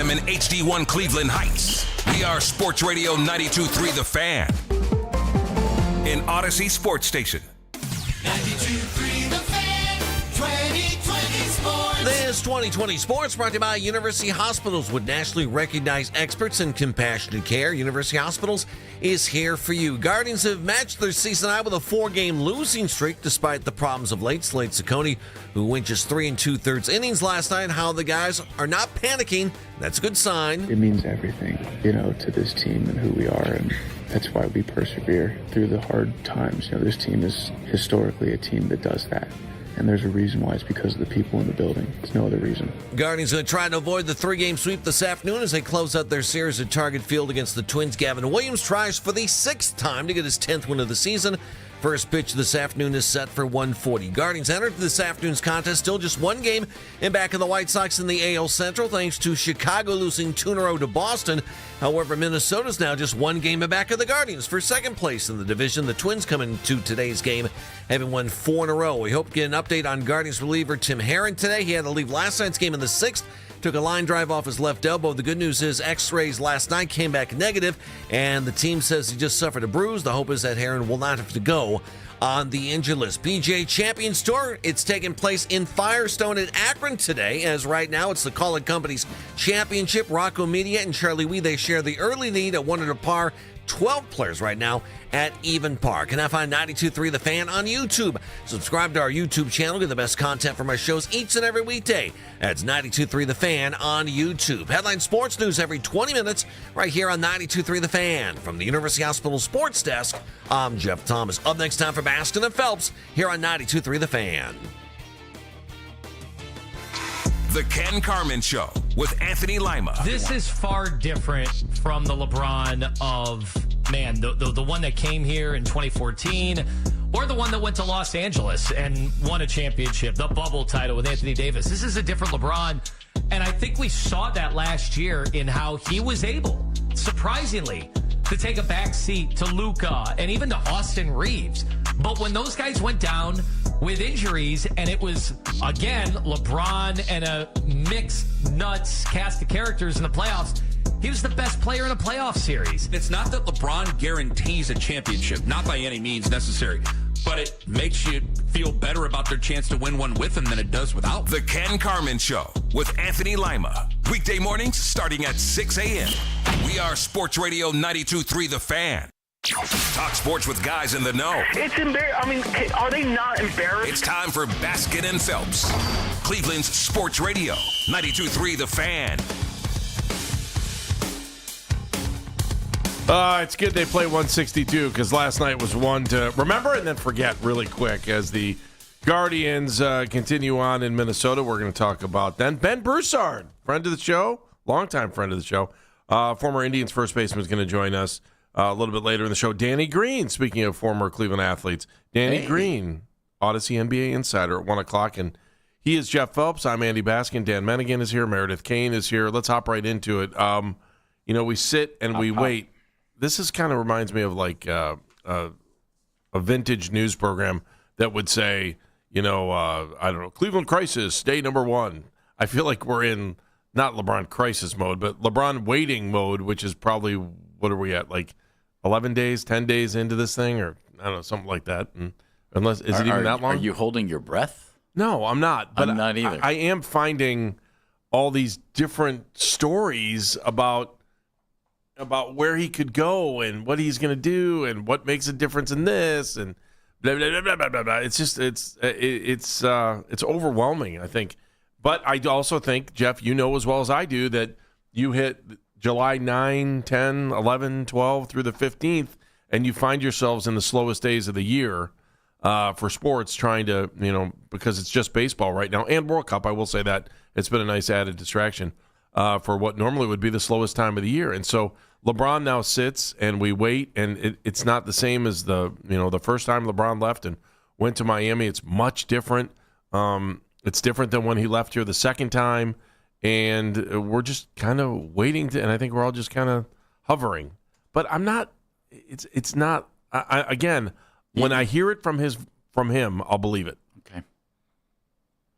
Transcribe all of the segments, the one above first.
FM and HD1 Cleveland Heights. We are Sports Radio 92.3 The Fan. In Odyssey Sports Station. 92.3 The Fan, 2020 Sports. This 2020 Sports brought to you by University Hospitals with nationally recognized experts in compassionate care. University Hospitals is here for you. Guardians have matched their season high with a 4-game losing streak despite the problems of late. Slade Ciccone, who went just 3 2/3 innings last night. How the guys are not panicking. That's a good sign. It means everything, to this team and who we are, and that's why we persevere through the hard times. This team is historically a team that does that. And there's a reason why. It's because of the people in the building. There's no other reason. Guardians going to try to avoid the 3-game sweep this afternoon as they close out their series at Target Field against the Twins. Gavin Williams tries for the 6th time to get his 10th win of the season. First pitch this afternoon is set for 1:40. Guardians entered this afternoon's contest still just 1 game in back of the White Sox in the AL Central thanks to Chicago losing 2 in a row to Boston. However, Minnesota's now just 1 game in back of the Guardians for second place in the division. The Twins come into today's game having won 4 in a row. We hope to get an update on Guardians reliever Tim Herrin today. He had to leave last night's game in the 6th. Took a line drive off his left elbow. The good news is x-rays last night came back negative, and the team says he just suffered a bruise. The hope is that Herrin will not have to go on the injured list. PGA Champions Tour, it's taking place in Firestone at Akron today, as right now it's the Call It Company's championship. Rocco Media and Charlie Wee, they share the early lead at 1 under par. 12 players right now at even par. Can I find 92.3 The Fan on YouTube? Subscribe to our YouTube channel. Get the best content from our shows each and every weekday. That's 92.3 The Fan on YouTube. Headline sports news every 20 minutes right here on 92.3 The Fan. From the University Hospital Sports Desk, I'm Jeff Thomas. Up next, time for Baskin and Phelps here on 92.3 The Fan. The Ken Carman Show with Anthony Lima. This is far different from the LeBron of, the one that came here in 2014 or the one that went to Los Angeles and won a championship, the bubble title with Anthony Davis. This is a different LeBron, and I think we saw that last year in how he was able, surprisingly, to take a back seat to Luka and even to Austin Reeves. But when those guys went down with injuries, and it was, again, LeBron and a mixed nuts cast of characters in the playoffs, he was the best player in a playoff series. It's not that LeBron guarantees a championship, not by any means necessary, but it makes you feel better about their chance to win one with him than it does without. The Ken Carman Show with Anthony Lima. Weekday mornings starting at 6 a.m. We are Sports Radio 92.3 The Fan. Talk sports with guys in the know. It's embarrassing. Are they not embarrassed? It's time for Baskin and Phelps. Cleveland's Sports Radio 92.3 The Fan. It's good they play 162 because last night was one to remember and then forget really quick as the Guardians continue on in Minnesota. We're going to talk about then Ben Broussard, friend of the show, longtime friend of the show, former Indians first baseman, is going to join us a little bit later in the show. Danny Green, speaking of former Cleveland athletes, Danny Green, Odyssey NBA insider at 1 o'clock, and he is Jeff Phelps. I'm Andy Baskin. Dan Mennigan is here. Meredith Kane is here. Let's hop right into it. We sit and we wait. This is kind of reminds me of like a vintage news program that would say, I don't know, Cleveland crisis, day number 1. I feel like we're in not LeBron crisis mode, but LeBron waiting mode, which is probably, what are we at, like 11 days, 10 days into this thing, or I don't know, something like that. And unless is it even that long? Are you holding your breath? No, I'm not. But I'm not either. I am finding all these different stories about where he could go and what he's going to do and what makes a difference in this and blah, blah, blah, blah, blah, blah. It's just it's overwhelming, I think. But I also think, Jeff, you know as well as I do that you hit July 9, 10, 11, 12 through the 15th, and you find yourselves in the slowest days of the year for sports trying to, because it's just baseball right now and World Cup. I will say that it's been a nice added distraction for what normally would be the slowest time of the year. And so LeBron now sits and we wait, and it's not the same as the first time LeBron left and went to Miami. It's much different. It's different than when he left here the second time, and we're just kind of waiting and I think we're all just kind of hovering. But I'm not. It's not. Again, when I hear it from him, I'll believe it. Okay.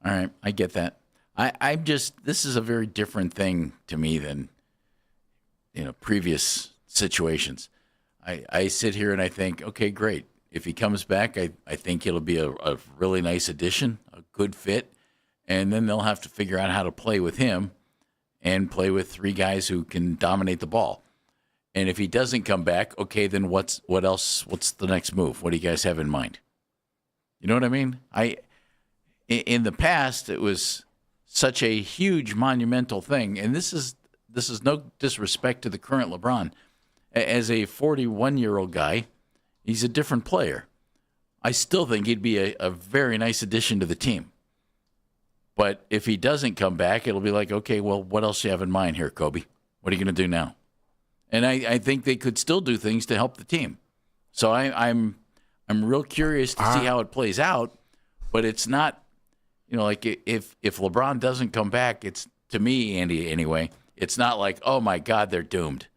All right, I get that. I'm just, this is a very different thing to me than, previous situations. I sit here and I think, okay, great. If he comes back, I think it'll be a really nice addition, a good fit. And then they'll have to figure out how to play with him and play with three guys who can dominate the ball. And if he doesn't come back, okay, then what else? What's the next move? What do you guys have in mind? You know what I mean? In the past, it was such a huge monumental thing, and this is no disrespect to the current LeBron. As a 41-year-old guy, he's a different player. I still think he'd be a very nice addition to the team. But if he doesn't come back, it'll be like, okay, well, what else do you have in mind here, Kobe? What are you going to do now? And I think they could still do things to help the team. So I'm real curious to see how it plays out. But it's not, like if LeBron doesn't come back, it's, to me, Andy, anyway, it's not like, oh my God, they're doomed.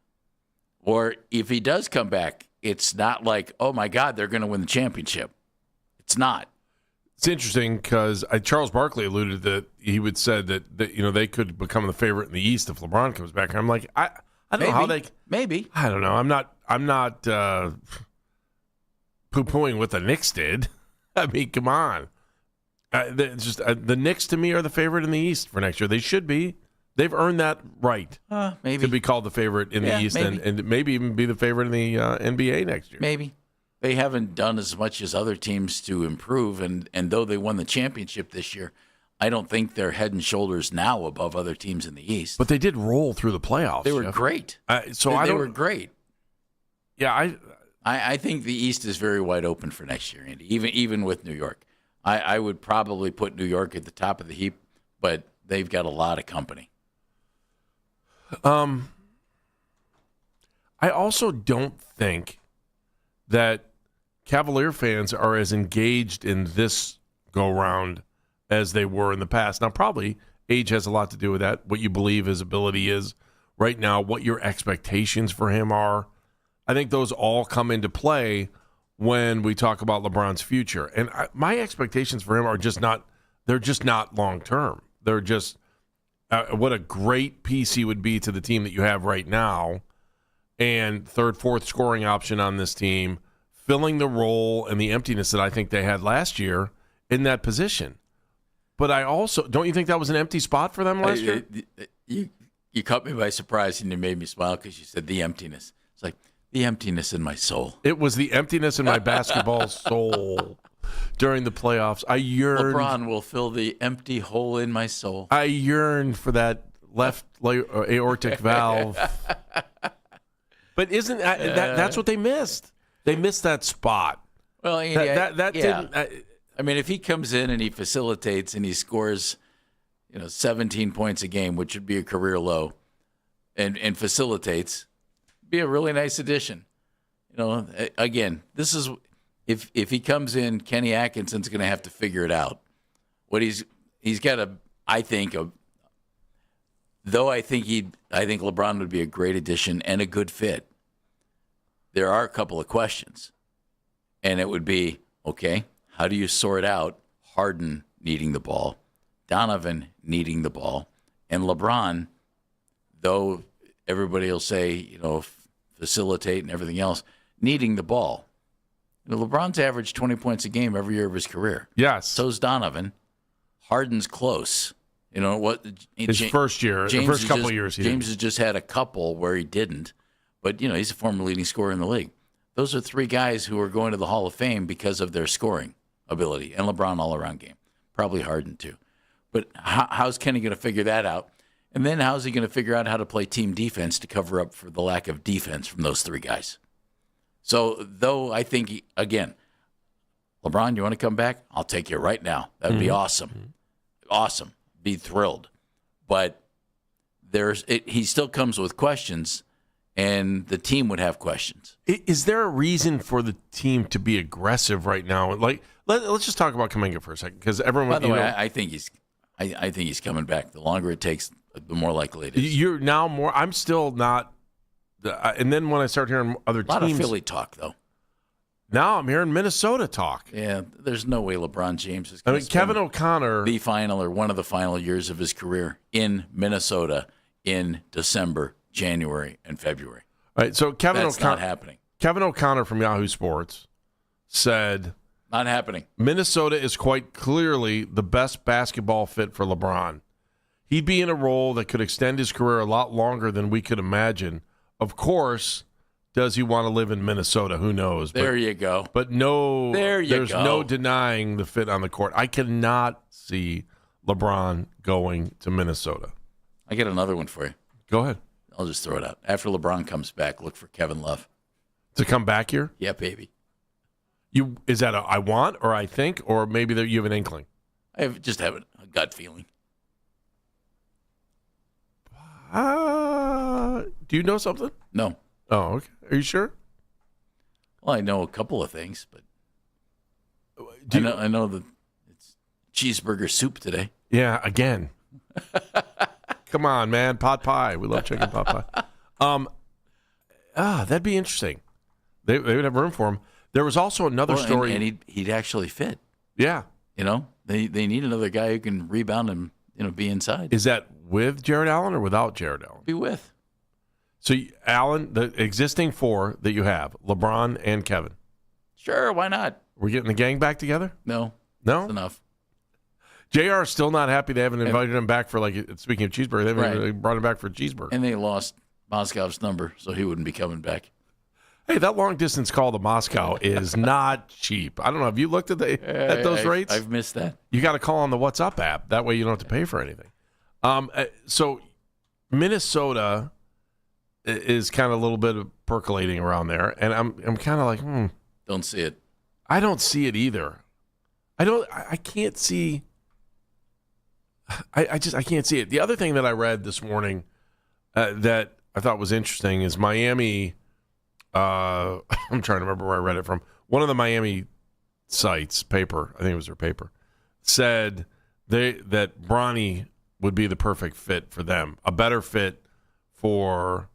Or if he does come back, it's not like, oh my God, they're going to win the championship. It's not. It's interesting because Charles Barkley alluded that he would said that they could become the favorite in the East if LeBron comes back. I'm like, I don't know how they maybe. I don't know. I'm not poo-pooing what the Knicks did. I mean, come on. The Knicks to me are the favorite in the East for next year. They should be. They've earned that right. Maybe to be called the favorite in the East and maybe even be the favorite in the NBA next year. Maybe. They haven't done as much as other teams to improve, and though they won the championship this year, I don't think they're head and shoulders now above other teams in the East. But they did roll through the playoffs. They were Jeff. great. They were great. Yeah, I think the East is very wide open for next year, Andy. Even with New York, I would probably put New York at the top of the heap, but they've got a lot of company. I also don't think that Cavalier fans are as engaged in this go-round as they were in the past. Now, probably age has a lot to do with that, what you believe his ability is right now, what your expectations for him are. I think those all come into play when we talk about LeBron's future. And my expectations for him are just not long-term. They're just what a great piece he would be to the team that you have right now, and third, fourth scoring option on this team, filling the role and the emptiness that I think they had last year in that position. But I also, don't you think that was an empty spot for them last year? You caught me by surprise, and you made me smile because you said the emptiness. It's like the emptiness in my soul. It was the emptiness in my basketball soul during the playoffs. I yearned. LeBron will fill the empty hole in my soul. I yearned for that left aortic valve. But isn't that's what they missed? They missed that spot. Well, Andy, didn't. I mean, if he comes in and he facilitates and he scores, 17 points a game, which would be a career low, and facilitates, be a really nice addition. Again, this is if he comes in, Kenny Atkinson's going to have to figure it out. What he's got I think LeBron would be a great addition and a good fit. There are a couple of questions, and it would be, okay, how do you sort out Harden needing the ball, Donovan needing the ball, and LeBron, though everybody will say, facilitate and everything else, needing the ball. LeBron's averaged 20 points a game every year of his career. Yes. So's Donovan. Harden's close. His first year, the first couple of years. James has just had a couple where he didn't. But, he's a former leading scorer in the league. Those are three guys who are going to the Hall of Fame because of their scoring ability. And LeBron all-around game. Probably Harden, too. But how's Kenny going to figure that out? And then how's he going to figure out how to play team defense to cover up for the lack of defense from those three guys? So, though I think, again, LeBron, you want to come back? I'll take you right now. That would be awesome. Mm-hmm. Awesome. Be thrilled. But he still comes with questions, and the team would have questions. Is there a reason for the team to be aggressive right now? Like, let's just talk about Kuminga for a second, because everyone. By the way, I think he's coming back. The longer it takes, the more likely it is. You're now more. I'm still not. And then when I start hearing other teams, a lot of Philly talk, though. now I'm hearing Minnesota talk. Yeah, there's no way LeBron James is I going mean, Kevin O'Connor, the final or one of the final years of his career in Minnesota in December, January, and February. right? So That's not happening. Kevin O'Connor from Yahoo Sports said Not happening. Minnesota is quite clearly the best basketball fit for LeBron. He'd be in a role that could extend his career a lot longer than we could imagine. Of course, does he want to live in Minnesota? Who knows? There you go. But no, there's go. no denying the fit on the court. I cannot see LeBron going to Minnesota. I get another one for you. Go ahead. I'll just throw it out. After LeBron comes back, look for Kevin Love. To come back here? Yeah, baby. Is that a I want or I think, or maybe that you have an inkling? I just have a gut feeling. Do you know something? No. Oh, okay. Are you sure? Well, I know a couple of things, but Do you- I know that it's cheeseburger soup today. Yeah, again. Come on, man. Pot pie. We love chicken pot pie. That'd be interesting. They would have room for him. There was also another story. And he'd actually fit. Yeah. You know, they need another guy who can rebound and be inside. Is that with Jared Allen or without Jared Allen? Be with. So, Allen, the existing four that you have, LeBron and Kevin. Sure, why not? We're getting the gang back together? No. No? That's enough. JR is still not happy they haven't invited him back for, speaking of cheeseburger, they haven't Right. really brought him back for a cheeseburger. And they lost Moscow's number, so he wouldn't be coming back. Hey, that long-distance call to Moscow is not cheap. I don't know. Have you looked at those rates? I've missed that. You got to call on the WhatsApp app. That way you don't have to pay for anything. So Minnesota is kind of a little bit of percolating around there, and I'm kind of like, Don't see it. I don't see it either. I can't see. I can't see it. The other thing that I read this morning that I thought was interesting is Miami. I'm trying to remember where I read it from. One of the Miami sites, paper, I think it was their paper, said that Bronny would be the perfect fit for them, a better fit for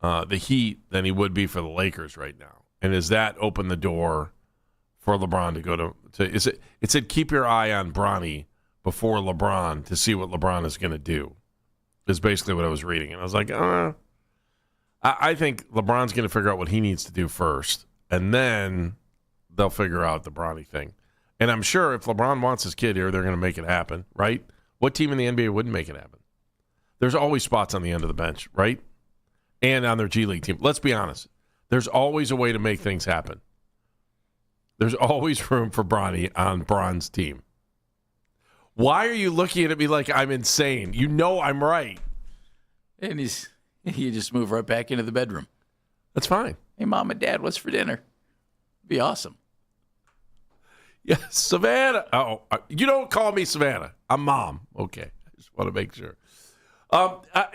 the Heat than he would be for the Lakers right now. And does that open the door for LeBron to go to? It said keep your eye on Bronny before LeBron to see what LeBron is going to do. Is basically what I was reading, and I was like, I think LeBron's going to figure out what he needs to do first, and then they'll figure out the Bronny thing. And I'm sure if LeBron wants his kid here, they're going to make it happen, right? What team in the NBA wouldn't make it happen? There's always spots on the end of the bench, right? And on their G League team. Let's be honest. There's always a way to make things happen. There's always room for Bronny on Bron's team. Why are you looking at me like I'm insane? You know I'm right. And you just move right back into the bedroom. That's fine. Hey, Mom and Dad, what's for dinner? Be awesome. Yes, Savannah. Oh, you don't call me Savannah. I'm Mom. Okay, I just want to make sure.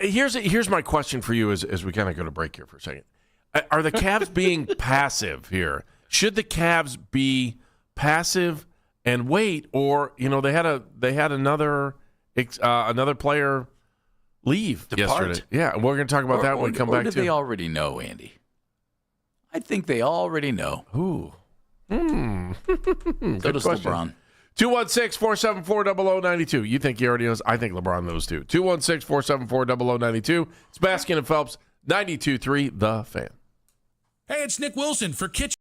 Here's my question for you as we kind of go to break here for a second. Are the Cavs being passive here? Should the Cavs be passive and wait, or they had another player leave Depart. yesterday? Yeah, and we're going to talk about that when we come back to. to. They already know, Andy? I think they already know. Ooh. So Good does question. LeBron. 216-474-0092. You think he already knows? I think LeBron knows too. 216-474-0092. It's Baskin and Phelps, 92.3 The Fan. Hey, it's Nick Wilson for Kitchen.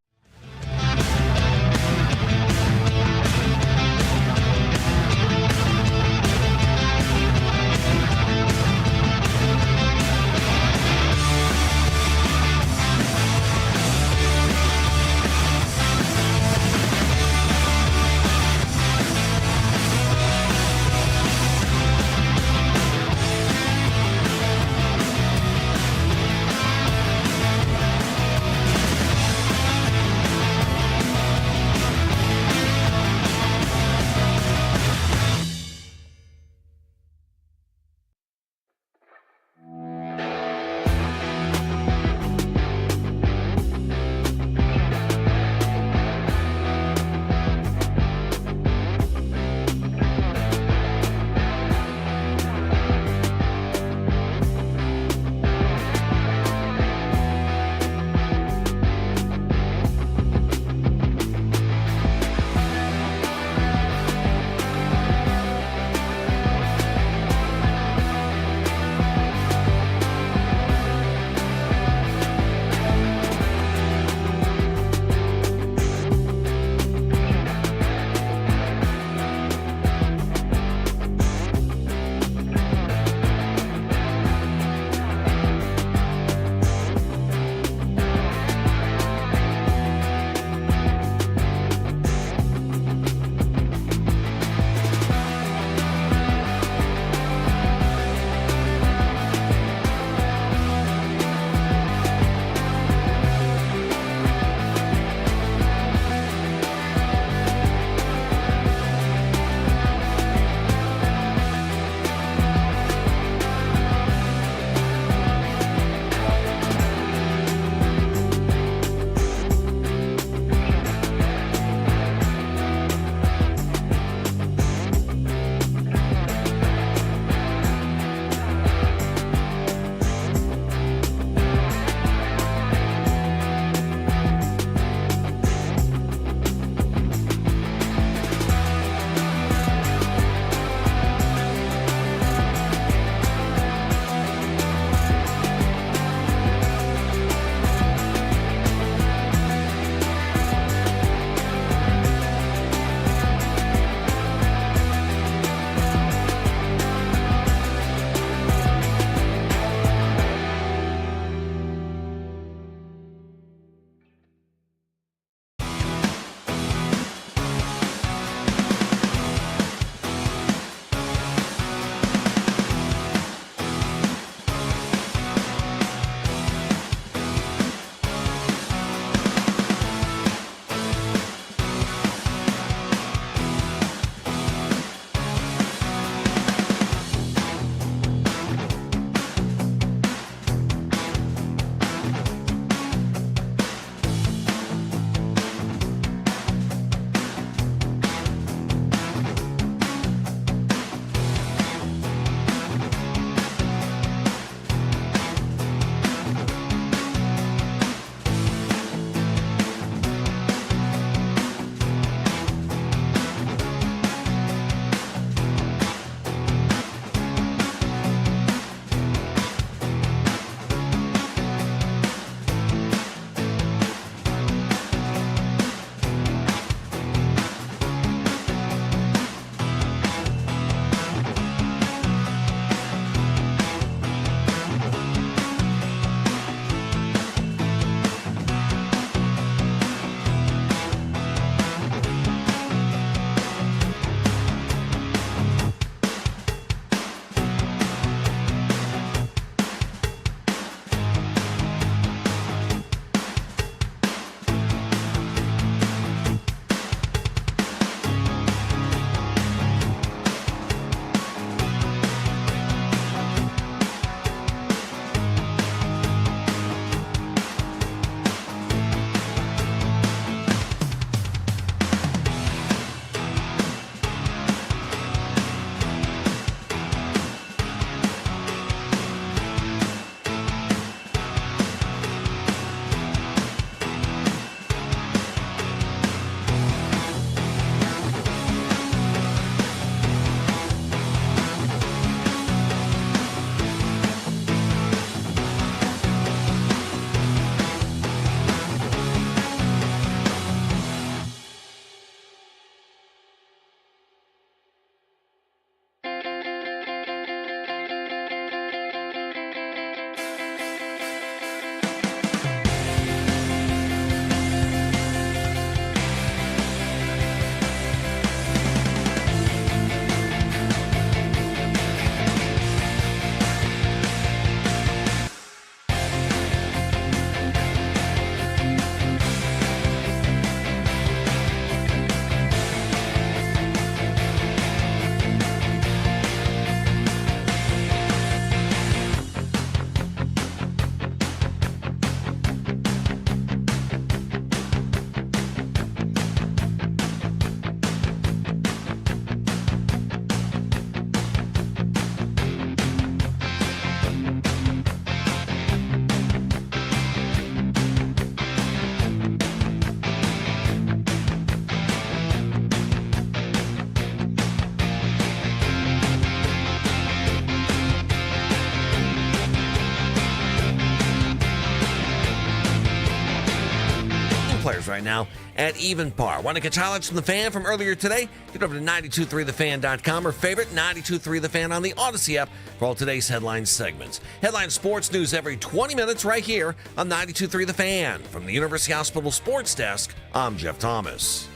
Cavaliers right now at even par. Want to catch highlights from the Fan from earlier today? Get over to 923thefan.com or favorite 923 The Fan on the Odyssey app for all today's headline segments. Headline sports news every 20 minutes right here on 923 The Fan. From the University Hospital Sports Desk, I'm Jeff Thomas.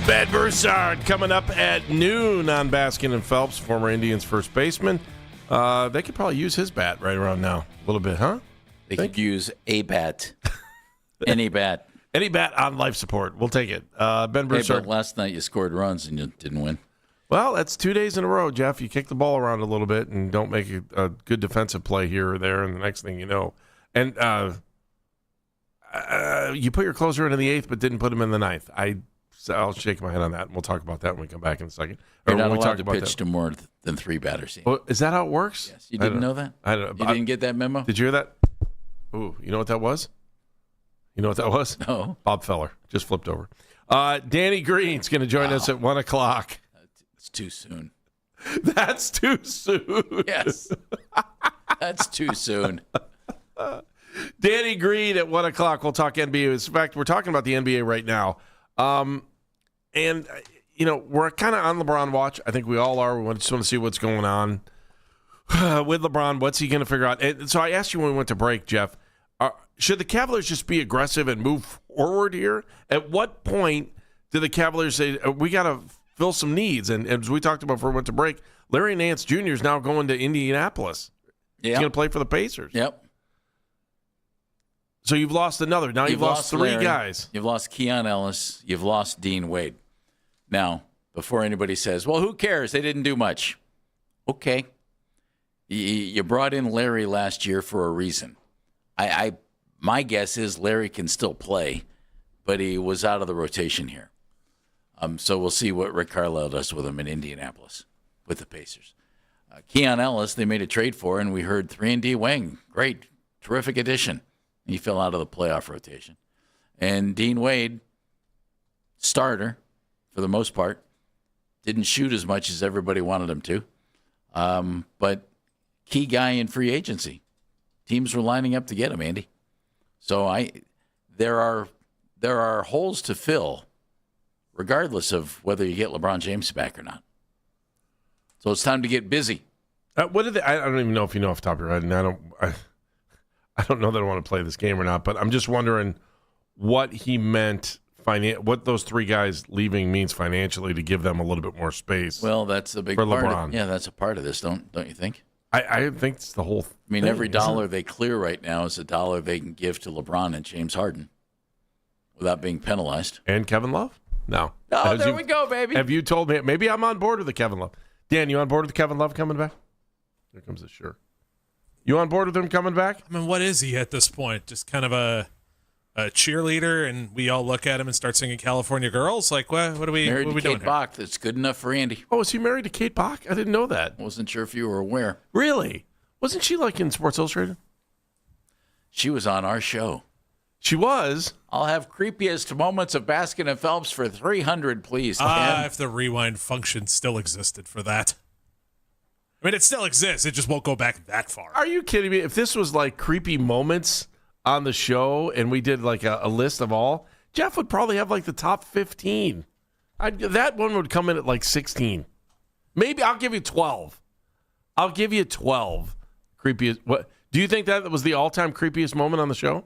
Ben Broussard coming up at noon on Baskin and Phelps, former Indians first baseman. They could probably use his bat right around now. A little bit, huh? They could use a bat. Any bat. Any bat on life support. We'll take it. Ben Broussard. But last night you scored runs and you didn't win. Well, that's 2 days in a row, Jeff. You kick the ball around a little bit and don't make a good defensive play here or there, and the next thing you know. And you put your closer in the 8th but didn't put him in the 9th. I'll shake my head on that, and we'll talk about that when we come back in a second. You're not allowed to pitch to more than 3 batters. Well, is that how it works? Yes. You didn't know that? I don't know. You didn't get that memo? Did you hear that? Ooh, you know what that was? You know what that was? No. Bob Feller just flipped over. Danny Green's going to join us at 1 o'clock. It's too soon. That's too soon. Yes. That's too soon. Danny Green at 1 o'clock. We'll talk NBA. In fact, we're talking about the NBA right now. And, you know, we're kind of on LeBron watch. I think we all are. We just want to see what's going on with LeBron. What's he going to figure out? And so I asked you when we went to break, Jeff, should the Cavaliers just be aggressive and move forward here? At what point do the Cavaliers say, we got to fill some needs? And as we talked about before we went to break, Larry Nance Jr. is now going to Indianapolis. He's going to play for the Pacers. Yep. So you've lost another. Now you've lost 3 Larry. guys. You've lost Keon Ellis. You've lost Dean Wade. Now, before anybody says, well, who cares? They didn't do much. Okay. You brought in Larry last year for a reason. My guess is Larry can still play, but he was out of the rotation here. So we'll see what Rick Carlisle does with him in Indianapolis with the Pacers. Keon Ellis, they made a trade for, and we heard 3-and-D Wang. Great. Terrific addition. He fell out of the playoff rotation. And Dean Wade, starter for the most part, didn't shoot as much as everybody wanted him to. But key guy in free agency. Teams were lining up to get him, Andy. So there are holes to fill, regardless of whether you get LeBron James back or not. So it's time to get busy. What did I don't even know if you know off the top of your head, and I don't know that I want to play this game or not, but I'm just wondering what he meant, what those 3 guys leaving means financially to give them a little bit more space. Well, that's a big for part LeBron. Yeah, that's a part of this, don't you think? I think it's the whole thing. I mean, every dollar they clear right now is a dollar they can give to LeBron and James Harden without being penalized. And Kevin Love? No. Oh, there we go, baby. Have you told me? Maybe I'm on board with the Kevin Love. Dan, you on board with Kevin Love coming back? Here comes the sure. You on board with him coming back? I mean, what is he at this point? Just kind of a cheerleader, and we all look at him and start singing California Girls? Like, what are we Married to doing Kate here? Bach. That's good enough for Andy. Oh, is he married to Kate Bach? I didn't know that. Wasn't sure if you were aware. Really? Wasn't she like in Sports Illustrated? She was on our show. She was. I'll have creepiest moments of Baskin and Phelps for 300, please. If the rewind function still existed for that. I mean, it still exists. It just won't go back that far. Are you kidding me? If this was like creepy moments on the show and we did like a list of all, Jeff would probably have like the top 15. That one would come in at like 16. Maybe I'll give you 12. I'll give you 12. Creepiest. What do you think that was the all-time creepiest moment on the show?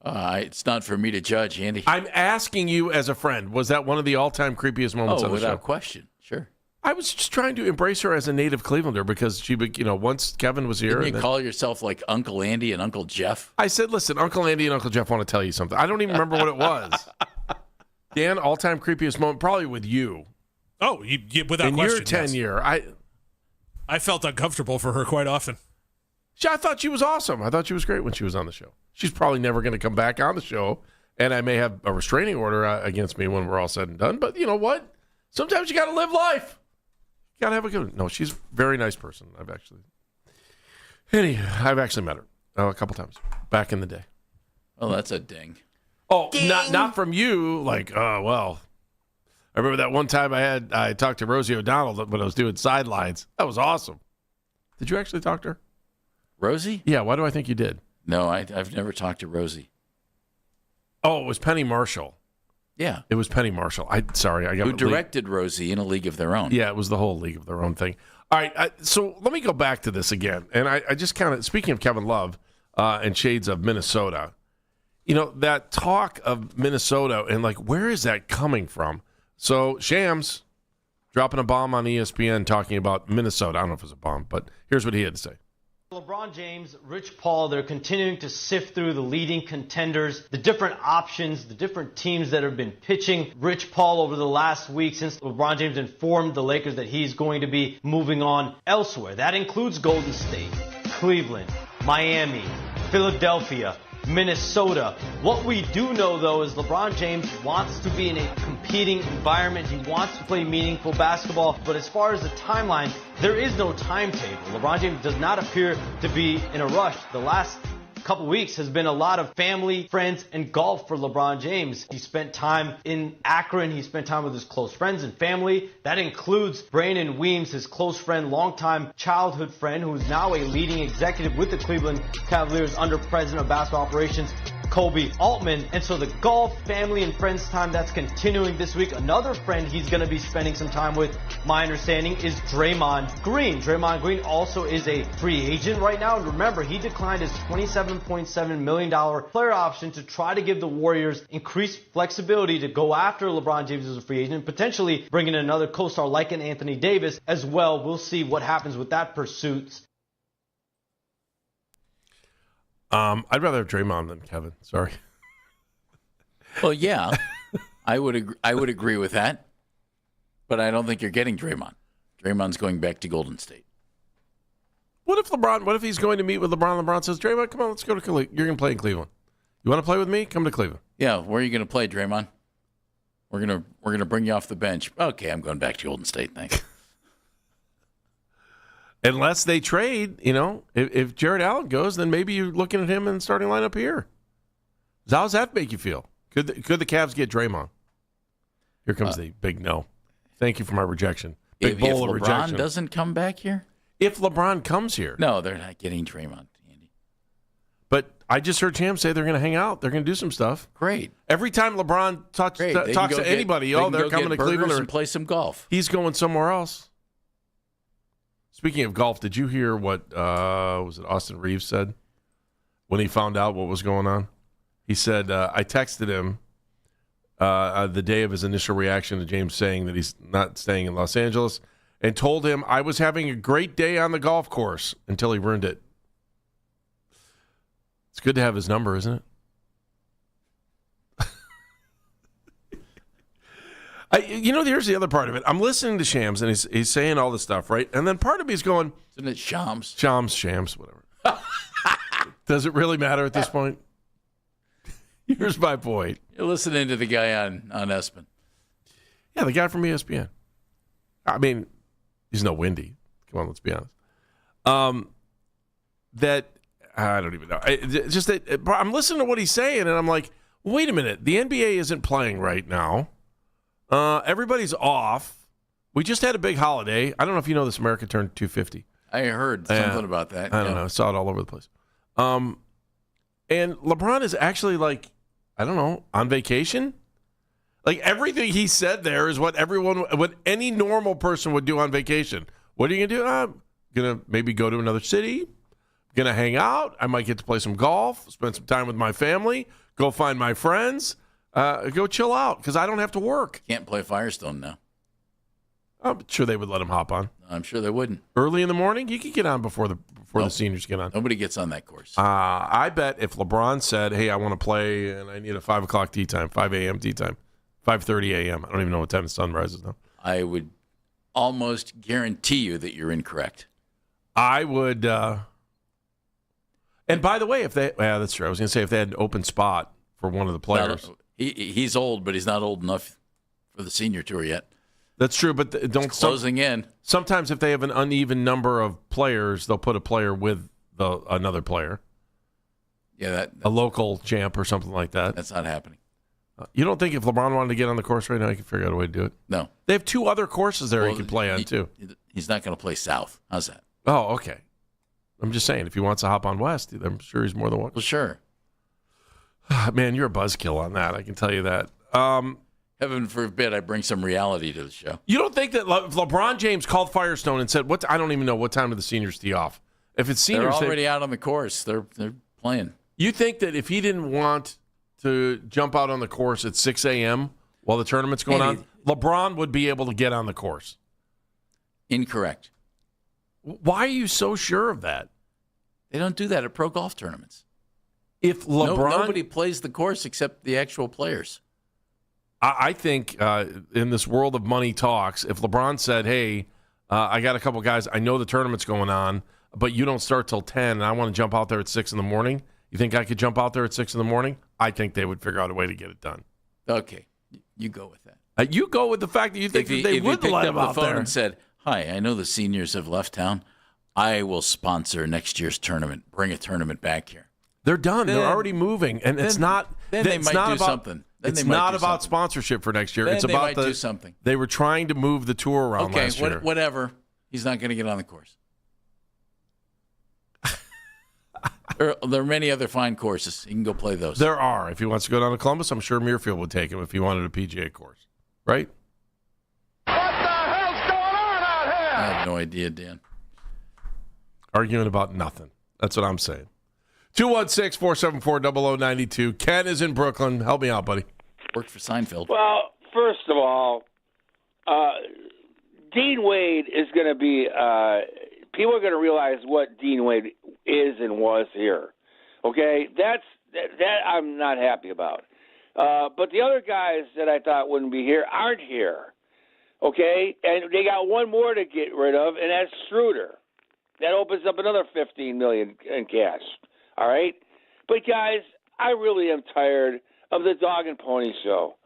It's not for me to judge, Andy. I'm asking you as a friend. Was that one of the all-time creepiest moments on the show? Without question. Sure. I was just trying to embrace her as a native Clevelander because she, once Kevin was here. Didn't you call yourself like Uncle Andy and Uncle Jeff? I said, listen, Uncle Andy and Uncle Jeff want to tell you something. I don't even remember what it was. Dan, all-time creepiest moment, probably with you. Oh, without in question. your tenure, yes. I felt uncomfortable for her quite often. I thought she was awesome. I thought she was great when she was on the show. She's probably never going to come back on the show, and I may have a restraining order against me when we're all said and done. But you know what? Sometimes you got to live life. You got to have a good. No, she's a very nice person. I've actually met her a couple times back in the day. Oh, that's a ding. Oh, not from you. Like, oh well. I remember that one time I talked to Rosie O'Donnell when I was doing sidelines. That was awesome. Did you actually talk to her? Rosie? Yeah, why do I think you did? No, I've never talked to Rosie. Oh, it was Penny Marshall. Yeah. It was Penny Marshall. Who directed Rosie in A League of Their Own. Yeah, it was the whole League of Their Own thing. All right, so let me go back to this again. And I just kind of, speaking of Kevin Love and shades of Minnesota, that talk of Minnesota and, like, where is that coming from? So Shams dropping a bomb on ESPN talking about Minnesota. I don't know if it was a bomb, but here's what he had to say. LeBron James, Rich Paul, they're continuing to sift through the leading contenders, the different options, the different teams that have been pitching Rich Paul over the last week since LeBron James informed the Lakers that he's going to be moving on elsewhere. That includes Golden State, Cleveland, Miami, Philadelphia, Minnesota. What we do know, though, is LeBron James wants to be in a competing environment. He wants to play meaningful basketball. But as far as the timeline, there is no timetable. LeBron James does not appear to be in a rush. The last couple weeks has been a lot of family, friends, and golf for LeBron James. He spent time in Akron. He spent time with his close friends and family. That includes Brandon Weems, his close friend, longtime childhood friend, who is now a leading executive with the Cleveland Cavaliers under President of Basketball Operations, Kobe Altman. And so the golf, family, and friends time, that's continuing this week. Another friend he's going to be spending some time with, my understanding, is Draymond Green. Draymond Green also is a free agent right now. And remember, he declined his $27.7 million player option to try to give the Warriors increased flexibility to go after LeBron James as a free agent, potentially bring in another co-star like an Anthony Davis as well. We'll see what happens with that pursuit. I'd rather have Draymond than Kevin. Sorry. Well, yeah, I would agree with that, but I don't think you're getting Draymond. Draymond's going back to Golden State. What if he's going to meet with LeBron? LeBron says, Draymond, come on, let's go to Cleveland. You're going to play in Cleveland. You want to play with me? Come to Cleveland. Yeah, where are you going to play, Draymond? We're gonna bring you off the bench. Okay, I'm going back to Golden State. Thanks. Unless they trade, if Jared Allen goes, then maybe you're looking at him in the starting lineup here. How does that make you feel? Could the Cavs get Draymond? Here comes the big no. Thank you for my rejection. Big bowl of rejection. If LeBron doesn't come back here? If LeBron comes here. No, they're not getting Draymond, Andy. But I just heard Cham say they're going to hang out. They're going to do some stuff. Great. Every time LeBron talks to anybody, they're coming to Cleveland and play some golf. He's going somewhere else. Speaking of golf, did you hear what was it Austin Reeves said when he found out what was going on? He said, I texted him the day of his initial reaction to James saying that he's not staying in Los Angeles and told him I was having a great day on the golf course until he ruined it. It's good to have his number, isn't it? Here's the other part of it. I'm listening to Shams, and he's saying all this stuff, right? And then part of me is going... Isn't it Shams? Shams, whatever. Does it really matter at this point? Here's my point. You're listening to the guy on ESPN. Yeah, the guy from ESPN. I mean, he's no Wendy. Come on, let's be honest. That, I don't even know. It's just that I'm listening to what he's saying, and I'm like, wait a minute. The NBA isn't playing right now. Everybody's off. We just had a big holiday. I don't know if you know this. America turned 250. I heard something about that. I don't know. I saw it all over the place. And LeBron is actually on vacation. Like everything he said there is what any normal person would do on vacation. What are you gonna do? I'm gonna maybe go to another city. Gonna hang out. I might get to play some golf. Spend some time with my family. Go find my friends. Go chill out because I don't have to work. Can't play Firestone now. I'm sure they would let him hop on. I'm sure they wouldn't. Early in the morning, you could get on before the seniors get on. Nobody gets on that course. I bet if LeBron said, hey, I want to play and I need a 5 o'clock tee time, 5 a.m. tee time, 5:30 a.m. I don't even know what time the sun rises now. I would almost guarantee you that you're incorrect. I would. And by the way, that's true. I was going to say if they had an open spot for one of the players. He's old, but he's not old enough for the senior tour yet. That's true, but closing in. Sometimes if they have an uneven number of players, they'll put a player with another player. Yeah, a local champ or something like that. That's not happening. You don't think if LeBron wanted to get on the course right now, he could figure out a way to do it? No. They have 2 other courses there he could play on, too. He's not going to play South. How's that? Oh, okay. I'm just saying, if he wants to hop on West, I'm sure he's more than welcome. Well, sure. Man, you're a buzzkill on that. I can tell you that. Heaven forbid I bring some reality to the show. You don't think that if LeBron James called Firestone and said, I don't even know what time do the seniors tee off. If it's seniors, they're already out on the course. They're playing. You think that if he didn't want to jump out on the course at 6 a.m. while the tournament's going on, LeBron would be able to get on the course? Incorrect. Why are you so sure of that? They don't do that at pro golf tournaments. If LeBron, nobody plays the course except the actual players. I think in this world of money talks, if LeBron said, hey, I got a couple guys, I know the tournament's going on, but you don't start till 10, and I want to jump out there at 6 in the morning, you think I could jump out there at 6 in the morning? I think they would figure out a way to get it done. Okay. You go with that. You go with the fact that you think that they would let him out there. And said, hi, I know the seniors have left town. I will sponsor next year's tournament. Bring a tournament back here. They're done. They're already moving, and it's not. Then they might do something. It's not about sponsorship for next year. Then it's they about might do something. They were trying to move the tour around last year. Okay, whatever. He's not going to get on the course. There are many other fine courses. He can go play those. There are. If he wants to go down to Columbus, I'm sure Muirfield would take him if he wanted a PGA course. Right? What the hell's going on out here? I have no idea, Dan. Arguing about nothing. That's what I'm saying. 216-474-0092. Ken is in Brooklyn. Help me out, buddy. Worked for Seinfeld. Well, first of all, Dean Wade is going to be people are going to realize what Dean Wade is and was here. Okay? That I'm not happy about. But the other guys that I thought wouldn't be here aren't here. Okay? And they got one more to get rid of, and that's Schroeder. That opens up another $15 million in cash. All right? But, guys, I really am tired of the dog and pony show.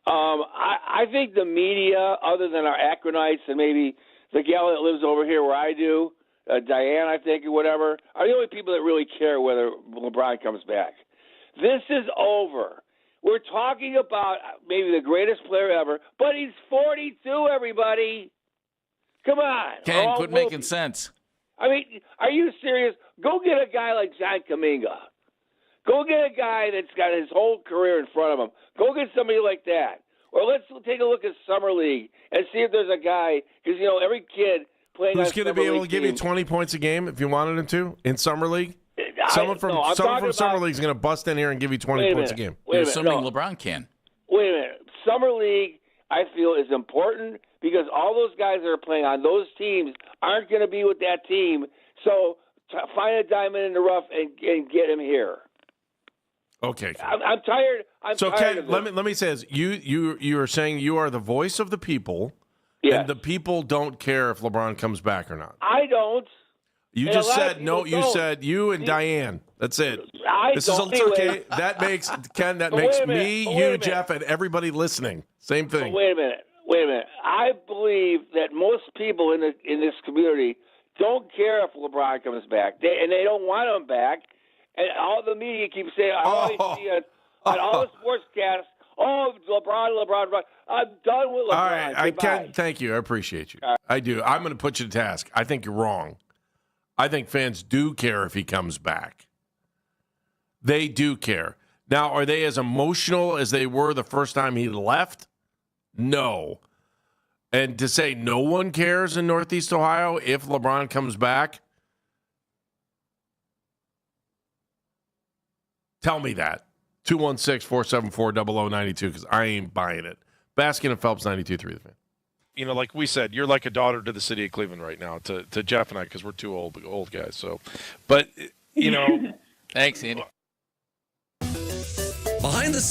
I think the media, other than our Acronites and maybe the gal that lives over here where I do, Diane, I think, or whatever, are the only people that really care whether LeBron comes back. This is over. We're talking about maybe the greatest player ever, but he's 42, everybody. Come on. Ken, quit making sense. I mean, are you serious? Go get a guy like John Kaminga. Go get a guy that's got his whole career in front of him. Go get somebody like that. Or let's take a look at Summer League and see if there's a guy, because, every kid playing who's going to be able to give you 20 points a game if you wanted him to in Summer League? Someone from Summer League is going to bust in here and give you 20 points a game. You're assuming LeBron can. Wait a minute. Summer League, I feel, is important because all those guys that are playing on those teams aren't going to be with that team. So find a diamond in the rough and get him here. Okay. I'm tired. So tired Ken, of let me say this: you are saying you are the voice of the people, and the people don't care if LeBron comes back or not. I don't. You just said no. You said you and Diane. That's it. This is okay. That makes Ken. That makes me, you, Jeff, and everybody listening. Same thing. Wait a minute. I believe that most people in this community don't care if LeBron comes back, and they don't want him back. And all the media keeps saying, I always see it on all the sportscasts, LeBron. I'm done with LeBron. All right, thank you. I appreciate you. I do. I'm going to put you to task. I think you're wrong. I think fans do care if he comes back. They do care. Now, are they as emotional as they were the first time he left? No. And to say no one cares in Northeast Ohio if LeBron comes back, tell me that. 216-474-0092 because I ain't buying it. Baskin and Phelps, 92.3 The Fan. Like we said, you're like a daughter to the city of Cleveland right now, to Jeff and I, because we're two old guys. So, but, Thanks, Andy. Behind the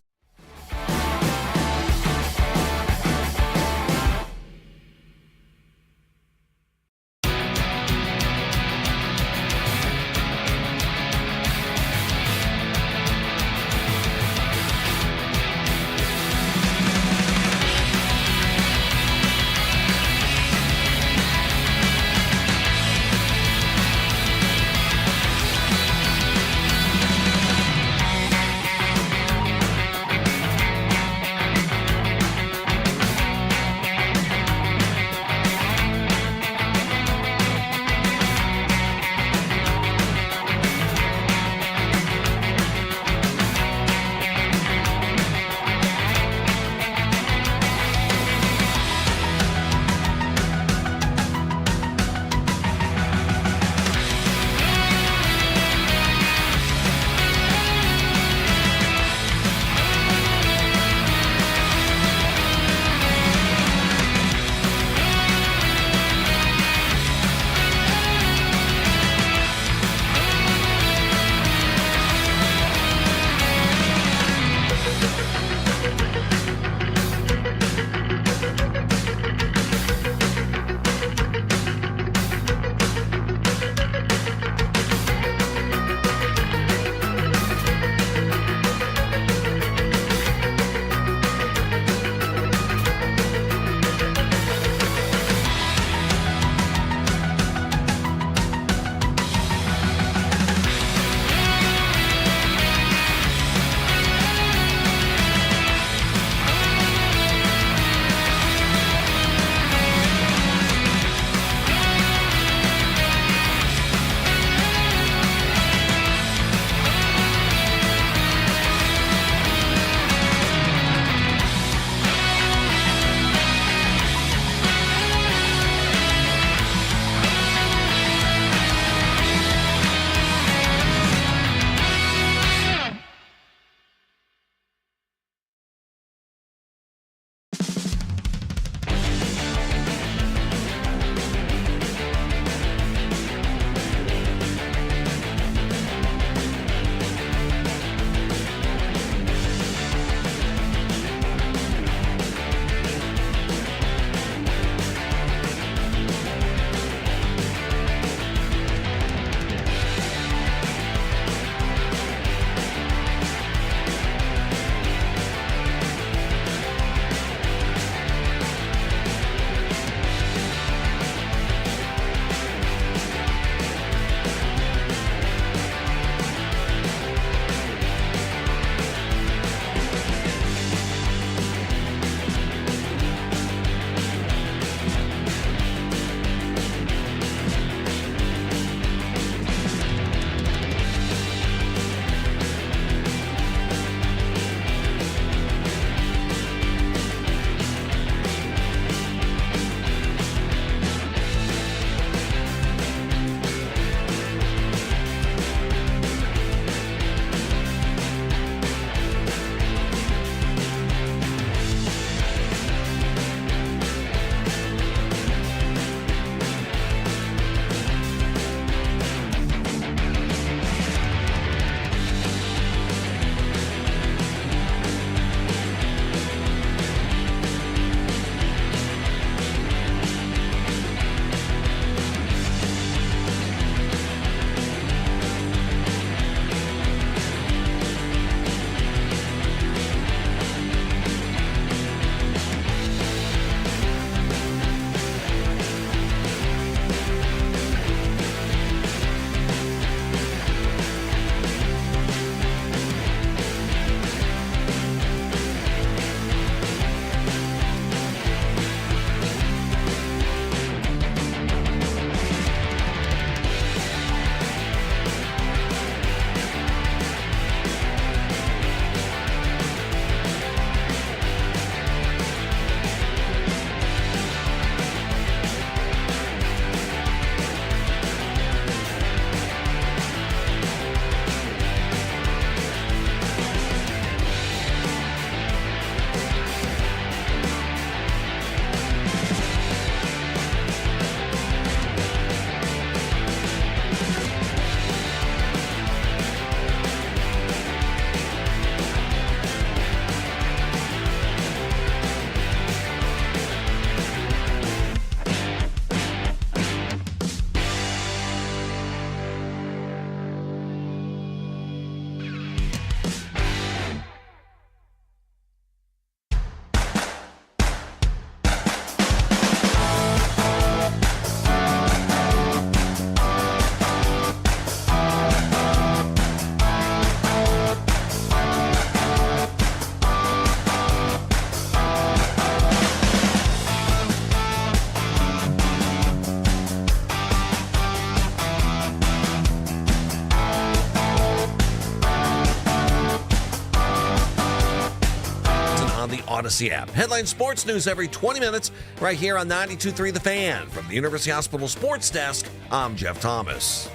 Odyssey app. Headline sports news every 20 minutes right here on 92.3 The Fan. From the University Hospital Sports Desk, I'm Jeff Thomas.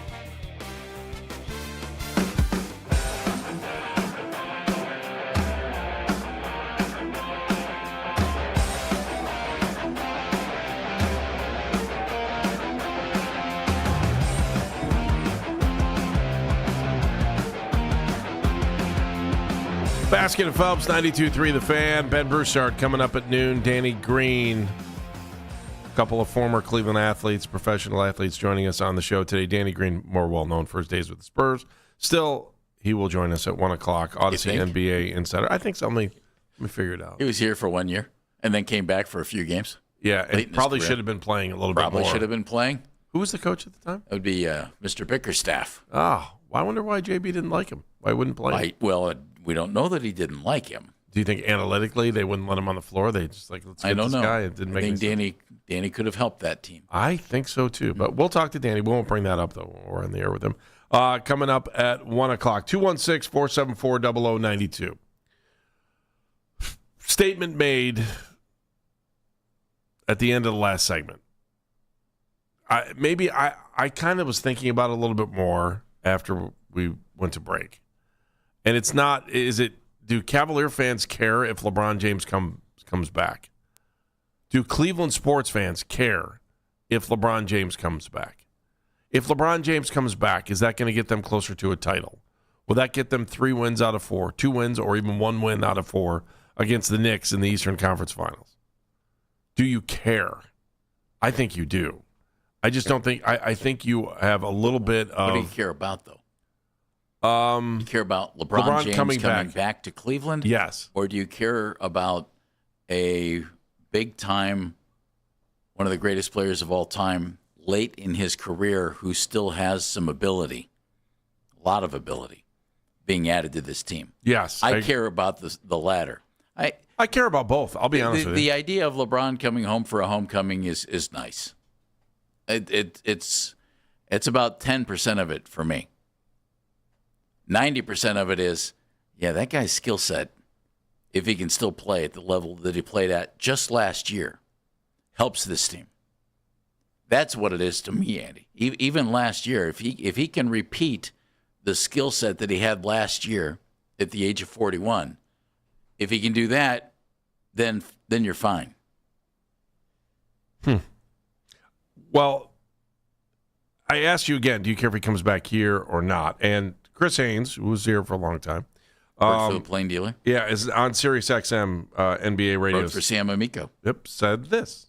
Basket and Phelps, 92.3 The Fan. Ben Broussard coming up at noon. Danny Green, a couple of former Cleveland athletes, professional athletes joining us on the show today. Danny Green, more well-known for his days with the Spurs. Still, he will join us at 1 o'clock. Odyssey NBA Insider. I think so. Let me figure it out. He was here for 1 year and then came back for a few games. Yeah, and probably should have been playing a little bit more. Probably should have been playing. Who was the coach at the time? It would be Mr. Bickerstaff. Oh, I wonder why JB didn't like him. Why wouldn't play him? Well, we don't know that he didn't like him. Do you think analytically they wouldn't let him on the floor? They just let's get this guy. It didn't make I think Danny could have helped that team. I think so too. But we'll talk to Danny. We won't bring that up though when we're on the air with him. Coming up at 1 o'clock, 216-474-0092. Statement made at the end of the last segment. I kind of was thinking about it a little bit more after we went to break. And it's not, do Cavalier fans care if LeBron James comes back? Do Cleveland sports fans care if LeBron James comes back? If LeBron James comes back, is that going to get them closer to a title? Will that get them 3 wins out of 4, 2 wins, or even 1 win out of 4 against the Knicks in the Eastern Conference Finals? Do you care? I think you do. I just don't think, I think you have a little bit of... What do you care about, though? Do you care about LeBron James coming back to Cleveland? Yes. Or do you care about a big-time, one of the greatest players of all time, late in his career, who still has some ability, a lot of ability, being added to this team? Yes. I care about the latter. I care about both. I'll be honest with you. The idea of LeBron coming home for a homecoming is nice. It's about 10% of it for me. 90% of it is, that guy's skill set, if he can still play at the level that he played at just last year, helps this team. That's what it is to me, Andy. Even last year, if he can repeat the skill set that he had last year at the age of 41, if he can do that, then you're fine. Well, I asked you again, do you care if he comes back here or not? And Chris Haynes, who was here for a long time. Worked for the Plain Dealer. Yeah, is on Sirius XM NBA radio. Worked for Sam Amico. Yep, said this.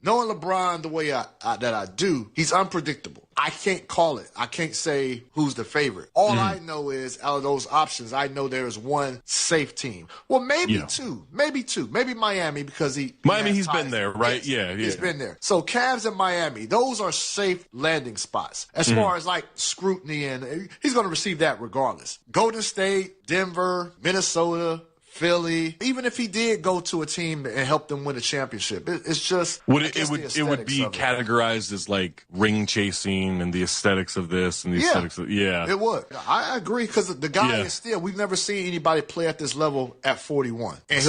Knowing LeBron the way that I do, he's unpredictable. I can't call it. I can't say who's the favorite. All I know is out of those options, I know there is one safe team. Well, maybe two. Maybe Miami because he's been there, right? Yes, he's been there. So Cavs and Miami, those are safe landing spots. As far as like scrutiny, and he's going to receive that regardless. Golden State, Denver, Minnesota, Philly, even if he did go to a team and help them win a championship, it's just it would be categorized as like ring chasing and the aesthetics of this and the aesthetics of it would. I agree because the guy is still, we've never seen anybody play at this level at 41, and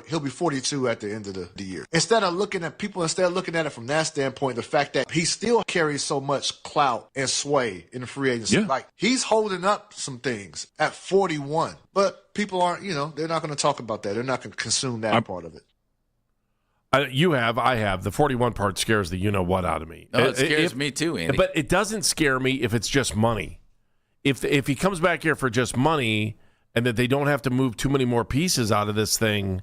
he'll be 42 at the end of the year. Instead of looking at it from that standpoint, the fact that he still carries so much clout and sway in the free agency, like he's holding up some things at 41, but people aren't, they're not going to talk about that. They're not going to consume that part of it. I have. The 41 part scares the you-know-what out of me. No, it scares me too, Andy. But it doesn't scare me if it's just money. If he comes back here for just money and that they don't have to move too many more pieces out of this thing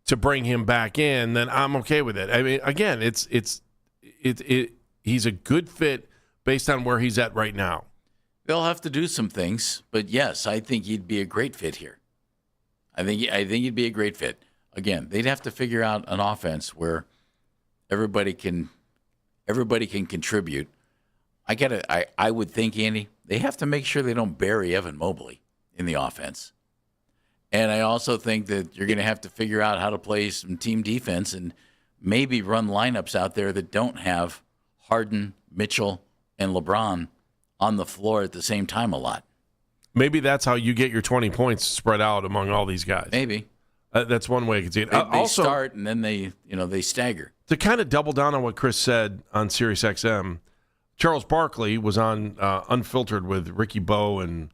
to bring him back in, then I'm okay with it. I mean, again, he's a good fit based on where he's at right now. They'll have to do some things, but yes, I think he'd be a great fit here. I think he'd be a great fit. Again, they'd have to figure out an offense where everybody can contribute. I would think, Andy, they have to make sure they don't bury Evan Mobley in the offense. And I also think that you're going to have to figure out how to play some team defense and maybe run lineups out there that don't have Harden, Mitchell, and LeBron on the floor at the same time a lot. Maybe that's how you get your 20 points spread out among all these guys. Maybe. That's one way I can see it. They Also, start and then they stagger. To kind of double down on what Chris said on SiriusXM, Charles Barkley was on Unfiltered with Ricky Bowe and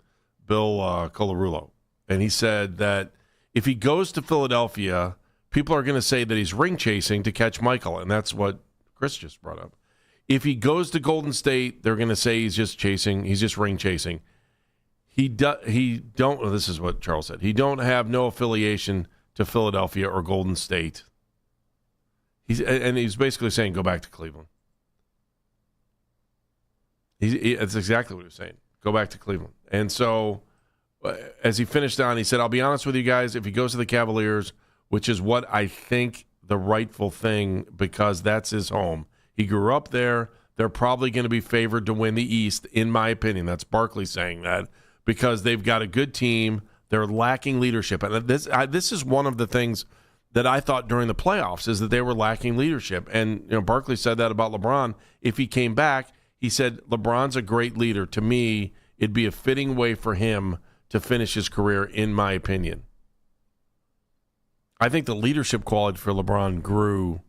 Bill Colarulo, and he said that if he goes to Philadelphia, people are going to say that he's ring chasing to catch Michael, and that's what Chris just brought up. If he goes to Golden State, they're going to say he's just ring chasing. This is what Charles said. He don't have no affiliation to Philadelphia or Golden State. He's basically saying go back to Cleveland. That's exactly what he was saying. Go back to Cleveland. And so as he finished on, he said, I'll be honest with you guys, if he goes to the Cavaliers, which is what I think the rightful thing because that's his home. He grew up there. They're probably going to be favored to win the East, in my opinion. That's Barkley saying that because they've got a good team. They're lacking leadership. And this is one of the things that I thought during the playoffs is that they were lacking leadership. And Barkley said that about LeBron. If he came back, he said, LeBron's a great leader. To me, it'd be a fitting way for him to finish his career, in my opinion. I think the leadership quality for LeBron grew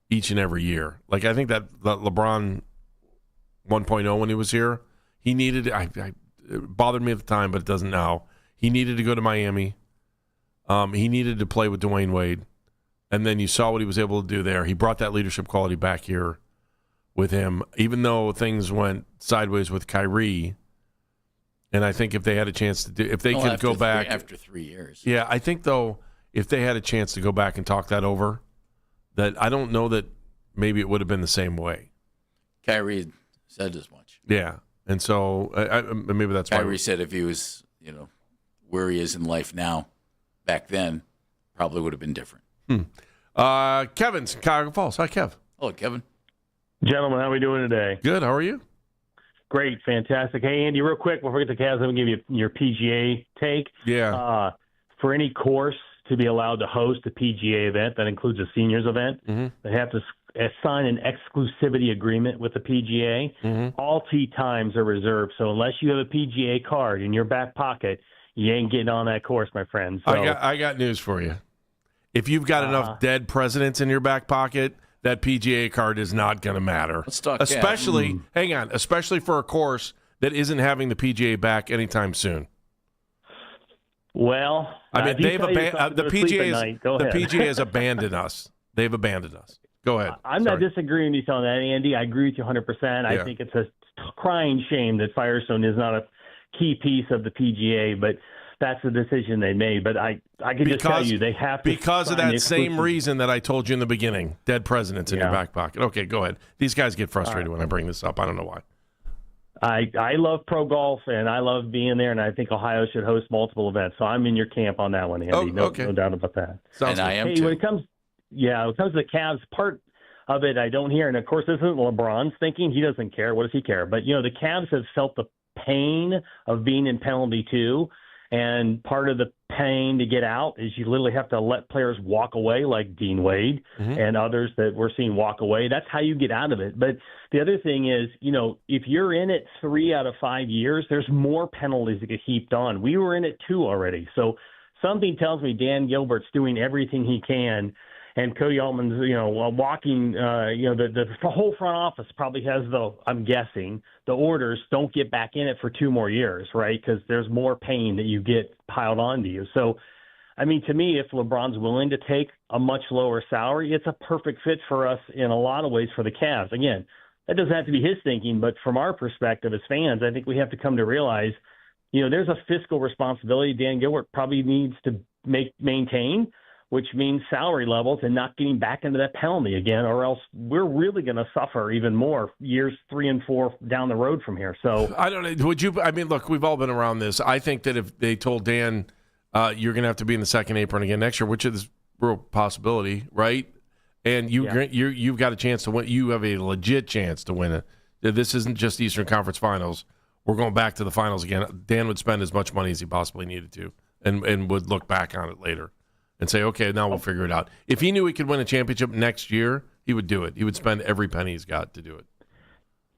each and every year. Like, I think that LeBron 1.0 when he was here, he needed it bothered me at the time, but it doesn't now. He needed to go to Miami. He needed to play with Dwayne Wade. And then you saw what he was able to do there. He brought that leadership quality back here with him, even though things went sideways with Kyrie. And I think if they had a chance to if they could go back after 3 years. Yeah, I think though if they had a chance to go back and talk that over, that I don't know that maybe it would have been the same way. Kyrie said as much. Yeah, and so maybe that's why Kyrie said if he was where he is in life now, back then, probably would have been different. Kevin's in Cuyahoga Falls. Hi, Kev. Hello, Kevin. Gentlemen, how are we doing today? Good. How are you? Great, fantastic. Hey, Andy, real quick before we get to Cavs, let me give you your PGA take. Yeah. For any course to be allowed to host a PGA event, that includes a seniors event, they have to sign an exclusivity agreement with the PGA. All tee times are reserved, so unless you have a PGA card in your back pocket, you ain't getting on that course, my friend. So, I got news for you. If you've got enough dead presidents in your back pocket, that PGA card is not going to matter. Let's talk especially, hang on, especially for a course that isn't having the PGA back anytime soon. Well, I mean, they've the PGA has abandoned us. They've abandoned us. Go ahead. I'm not disagreeing with you on that, Andy. I agree with you 100%. I think it's a crying shame that Firestone is not a key piece of the PGA, but that's the decision they made. But I can just tell you they have to. Because of that same reason that I told you in the beginning, dead presidents in your back pocket. Okay, go ahead. These guys get frustrated when I bring this up. I don't know why. I love pro golf, and I love being there, and I think Ohio should host multiple events. So I'm in your camp on that one, Andy. No doubt about that. And I am too. When it comes to the Cavs, part of it I don't hear, and of course this isn't LeBron's thinking. He doesn't care. What does he care? But, the Cavs have felt the pain of being in penalty two. And part of the pain to get out is you literally have to let players walk away, like Dean Wade and others that we're seeing walk away. That's how you get out of it. But the other thing is, if you're in it 3 out of 5 years, there's more penalties that get heaped on. We were in it 2 already. So something tells me Dan Gilbert's doing everything he can. And Cody Altman's, walking, the whole front office probably has I'm guessing, the orders don't get back in it for 2 more years, right? Because there's more pain that you get piled onto you. So, I mean, to me, if LeBron's willing to take a much lower salary, it's a perfect fit for us in a lot of ways for the Cavs. Again, that doesn't have to be his thinking, but from our perspective as fans, I think we have to come to realize, there's a fiscal responsibility Dan Gilbert probably needs to maintain, which means salary levels and not getting back into that penalty again, or else we're really going to suffer even more years 3 and 4 down the road from here. So I don't know. Would you? I mean, look, we've all been around this. I think that if they told Dan you're going to have to be in the second apron again next year, which is a real possibility, right? And you've got a chance to win. You have a legit chance to win it. This isn't just Eastern Conference Finals. We're going back to the finals again. Dan would spend as much money as he possibly needed to, and would look back on it later and say, okay, now we'll figure it out. If he knew he could win a championship next year, he would do it. He would spend every penny he's got to do it.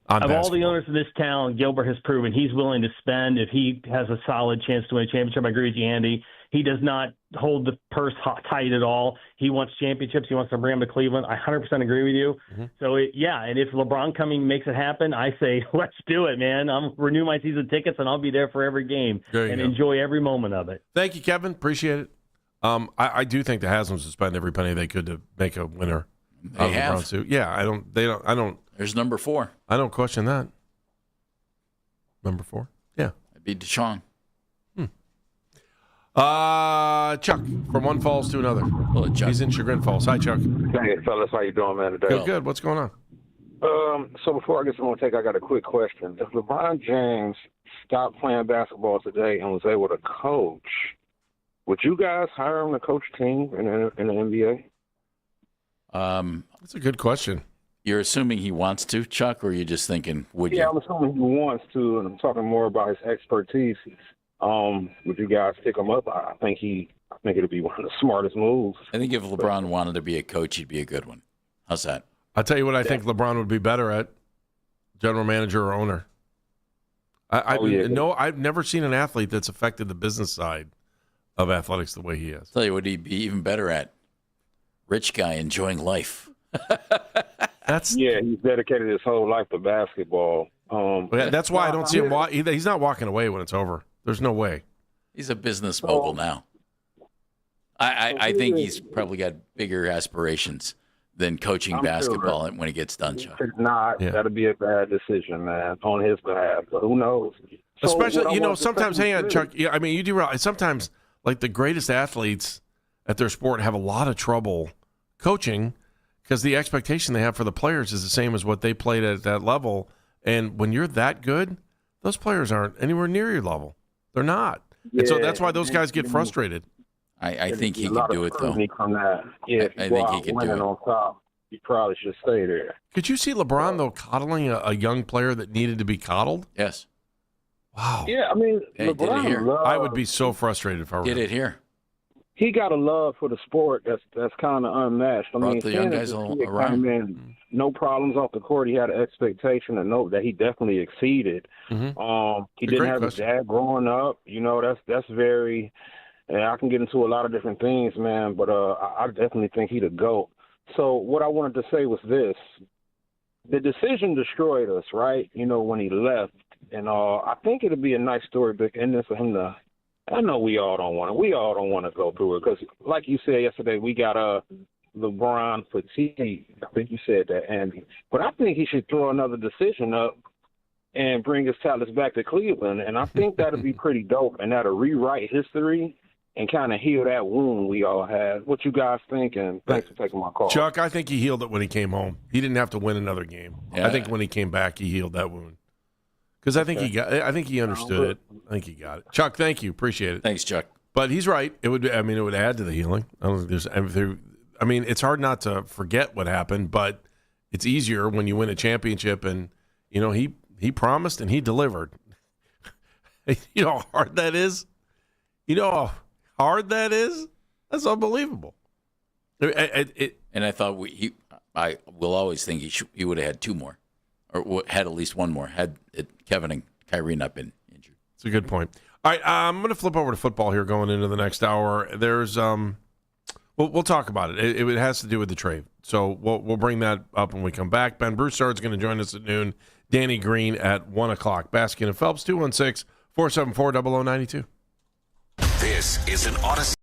Of all the owners of this town, Gilbert has proven he's willing to spend if he has a solid chance to win a championship. I agree with you, Andy. He does not hold the purse tight at all. He wants championships. He wants to bring them to Cleveland. I 100% agree with you. Mm-hmm. So, and if LeBron coming makes it happen, I say, let's do it, man. I'm renew my season tickets, and I'll be there for every game and enjoy every moment of it. Thank you, Kevin. Appreciate it. I do think the Haslam's would spend every penny they could to make a winner. They have. LeBron suit. Yeah, I don't. There's number 4. I don't question that. Number 4. Yeah. It'd be Deshaun. Chuck, from one falls to another. Hello, Chuck. He's in Chagrin Falls. Hi, Chuck. Hey, fellas, how you doing, man, today? Good. What's going on? So before I get someone to take, I got a quick question. If LeBron James stopped playing basketball today and was able to coach, would you guys hire him to coach a team in the NBA? That's a good question. You're assuming he wants to, Chuck, or are you just thinking, would you? Yeah, I'm assuming he wants to, and I'm talking more about his expertise. Would you guys pick him up? I think it'd be one of the smartest moves. I think if LeBron wanted to be a coach, he'd be a good one. How's that? I'll tell you what I think LeBron would be better at, general manager or owner. I've never seen an athlete that's affected the business side of athletics the way he is. I'll tell you what he'd be even better at. Rich guy enjoying life. He's dedicated his whole life to basketball. That's why I don't see him. He's not walking away when it's over. There's no way. He's a business mogul now. I think he's probably got bigger aspirations than coaching basketball when he gets done, Chuck. If not, that'd be a bad decision, man, on his behalf. But who knows? Especially, sometimes, hang on, Chuck. Yeah, I mean, you do realize sometimes, like the greatest athletes at their sport have a lot of trouble coaching because the expectation they have for the players is the same as what they played at that level. And when you're that good, those players aren't anywhere near your level. They're not. And so that's why those guys get frustrated. I think he could do it, though. From that. Yeah, I think he could do it. On top, you probably should stay there. Could you see LeBron, though, coddling a young player that needed to be coddled? Yes. Wow. Yeah, I mean, LeBron I would be so frustrated if I were did it here. He got a love for the sport that's kind of unmatched. I Brought mean, the young guys around. No problems off the court. He had an expectation to know that he definitely exceeded. Mm-hmm. He didn't have his dad growing up. That's very. And I can get into a lot of different things, man. But I definitely think he'd a GOAT. So what I wanted to say was this: the decision destroyed us, right? When he left, and I think it'd be a nice story, but in this for him to. I know we all don't want to go through it because, like you said yesterday, we got LeBron fatigue. I think you said that, Andy. But I think he should throw another decision up and bring his talents back to Cleveland, and I think that'd be pretty dope, and that'll rewrite history and kind of heal that wound we all had. What you guys think? And thanks for taking my call, Chuck. I think he healed it when he came home. He didn't have to win another game. Yeah. I think when he came back, he healed that wound. Because I think he understood it. I think he got it. Chuck, thank you. Appreciate it. Thanks, Chuck. But he's right. It would add to the healing. I don't think it's hard not to forget what happened, but it's easier when you win a championship and he promised and he delivered. You know how hard that is? That's unbelievable. And I thought I will always think he would have had 2 more. Or had at least 1 more, had Kevin and Kyrie not been injured. It's a good point. All right, I'm going to flip over to football here going into the next hour. There's we'll talk about it. It has to do with the trade. So we'll bring that up when we come back. Ben Broussard's going to join us at noon. Danny Green at 1 o'clock. Baskin and Phelps, 216-474-0092. This is an Odyssey.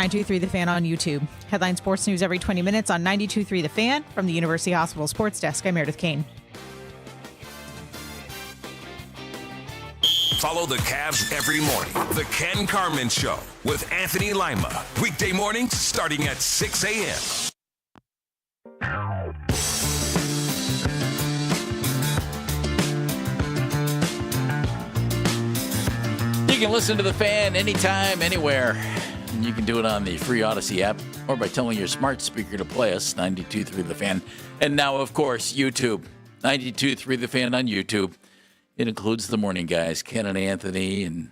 92.3 The Fan on YouTube. Headline sports news every 20 minutes on 92.3 The Fan. From the University Hospital Sports Desk, I'm Meredith Kane. Follow the Cavs every morning. The Ken Carman Show with Anthony Lima. Weekday mornings starting at 6 a.m. You can listen to The Fan anytime, anywhere. And you can do it on the free Odyssey app or by telling your smart speaker to play us, 92.3 The Fan. And now, of course, YouTube, 92.3 The Fan on YouTube. It includes the morning guys, Ken and Anthony and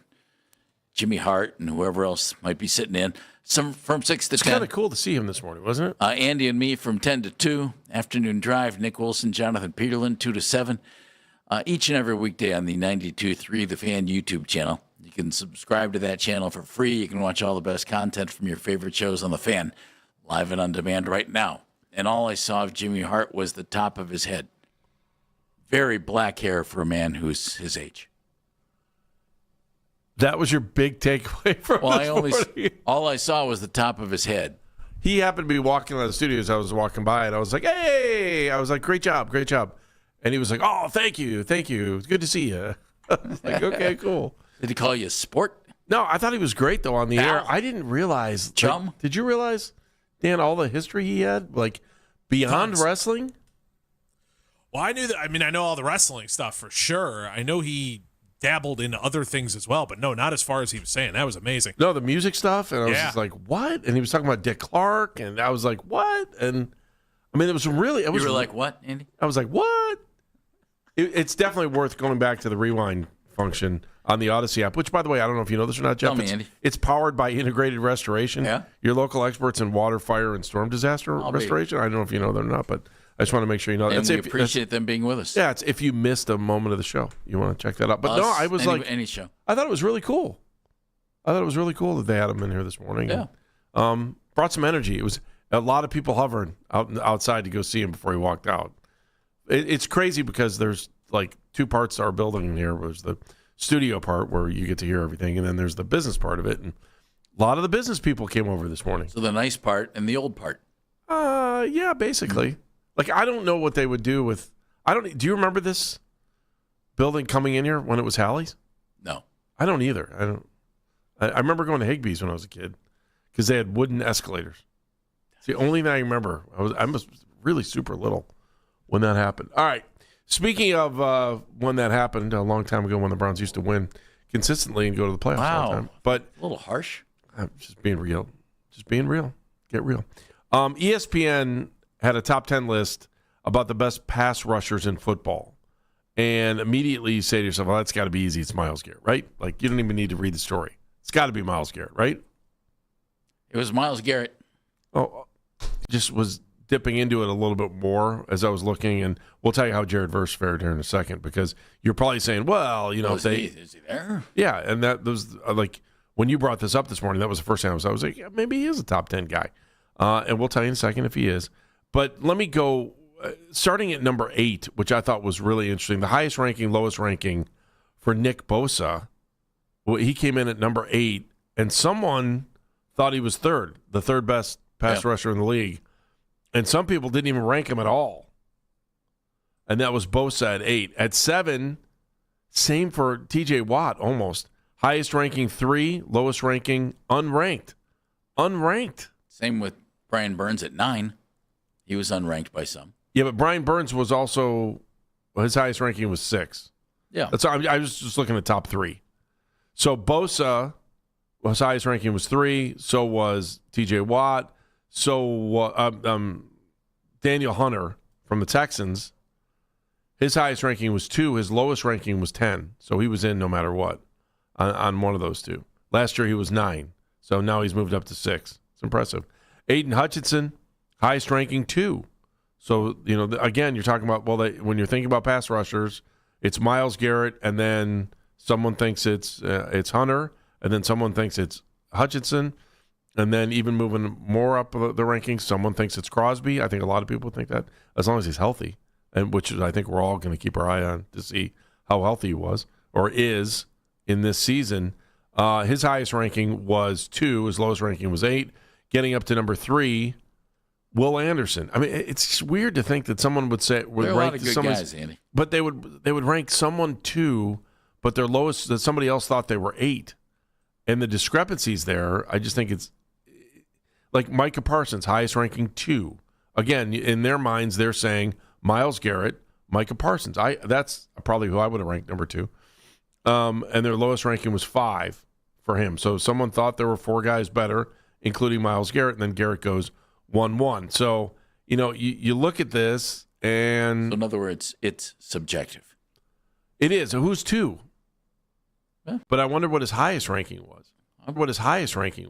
Jimmy Hart and whoever else might be sitting in. Some from 6 to 10. It's kind of cool to see him this morning, wasn't it? Andy and me from 10 to 2. Afternoon Drive, Nick Wilson, Jonathan Peterlin, 2 to 7. Each and every weekday on the 92.3 The Fan YouTube channel. You can subscribe to that channel for free. You can watch all the best content from your favorite shows on The Fan, live and on demand right now. And all I saw of Jimmy Hart was the top of his head. Very black hair for a man who's his age. That was your big takeaway from this morning? All I saw was the top of his head. He happened to be walking out of the studio as I was walking by, and I was like, hey! I was like, great job. And he was like, oh, thank you. It's good to see you. I was like, okay, cool. Did he call you a sport? No, I thought he was great, though, on the air. I didn't realize. Chum? Like, did you realize, Dan, all the history he had, like, beyond wrestling? Well, I knew that. I mean, I know all the wrestling stuff for sure. I know he dabbled in other things as well, but no, not as far as he was saying. That was amazing. No, the music stuff, and I was just like, what? And he was talking about Dick Clark, and I was like, what? And, I mean, it was really... You were like, what, Andy? I was like, what? It's definitely worth going back to the rewind function on the Odyssey app, which, by the way, I don't know if you know this or not, Jeff. Tell me, Andy. It's powered by Integrated Restoration. Yeah. Your local experts in water, fire, and storm disaster restoration. I don't know if you know that or not, but I just want to make sure you know that. And we appreciate them being with us. Yeah, it's if you missed a moment of the show, you want to check that out. But no, I was any show. I thought it was really cool. I thought it was really cool that they had him in here this morning. Yeah. And, brought some energy. It was a lot of people hovering outside to go see him before he walked out. It's crazy because there's like two parts to our building in here. There's the studio part where you get to hear everything, and then there's the business part of it. And a lot of the business people came over this morning. So the nice part and the old part. Yeah, basically. Like, I don't know what they would do with... Do you remember this building coming in here when it was Hallie's? No. I don't either. I remember going to Higbee's when I was a kid because they had wooden escalators. It's the only thing I remember. I was really super little when that happened. All right. Speaking of when that happened, a long time ago when the Browns used to win consistently and go to the playoffs all the time. But a little harsh. I'm just being real. Get real. ESPN had a top 10 list about the best pass rushers in football. And immediately you say to yourself, well, that's got to be easy. It's Myles Garrett, right? Like, you don't even need to read the story. It's got to be Myles Garrett, right? It was Myles Garrett. Oh, just was dipping into it a little bit more as I was looking. And we'll tell you how Jared Verse fared here in a second because you're probably saying, well, you know, is he there? Yeah, and that was like when you brought this up this morning, that was the first time I was like, yeah, maybe he is a top 10 guy. And we'll tell you in a second if he is. But let me go starting at number 8, which I thought was really interesting. The highest ranking, lowest ranking for Nick Bosa. Well, he came in at number 8, and someone thought he was third, the third best pass rusher in the league. And some people didn't even rank him at all. And that was Bosa at 8. At 7, same for TJ Watt almost. Highest ranking 3, lowest ranking unranked. Same with Brian Burns at 9. He was unranked by some. Yeah, but Brian Burns was also, his highest ranking was 6. Yeah. I was just looking at top 3. So Bosa, his highest ranking was 3. So was TJ Watt. So Daniel Hunter from the Texans, his highest ranking was 2. His lowest ranking was 10. So he was in no matter what on one of those two. Last year he was 9. So now he's moved up to 6. It's impressive. Aiden Hutchinson, highest ranking 2. So, you know, again, you're talking about, well, when you're thinking about pass rushers, it's Myles Garrett, and then someone thinks it's Hunter, and then someone thinks it's Hutchinson, and then even moving more up the rankings, someone thinks it's Crosby. I think a lot of people think that, as long as he's healthy, and which I think we're all going to keep our eye on to see how healthy he was or is in this season. His highest ranking was 2. His lowest ranking was 8. getting up to number 3, Will Anderson. I mean, it's just weird to think that someone would say would There are a rank lot of good someone, guys, Andy. but they would rank someone 2, but their lowest that somebody else thought they were 8, and the discrepancies there. I just think it's like Micah Parsons, highest ranking 2. Again, in their minds, they're saying Myles Garrett, Micah Parsons. That's probably who I would have ranked number 2, and their lowest ranking was 5 for him. So someone thought there were 4 guys better, including Myles Garrett, and then Garrett goes 1-1. So, you look at this, and... So in other words, it's subjective. It is. So who's 2? Yeah. But I wonder what his highest ranking was. I bet his highest ranking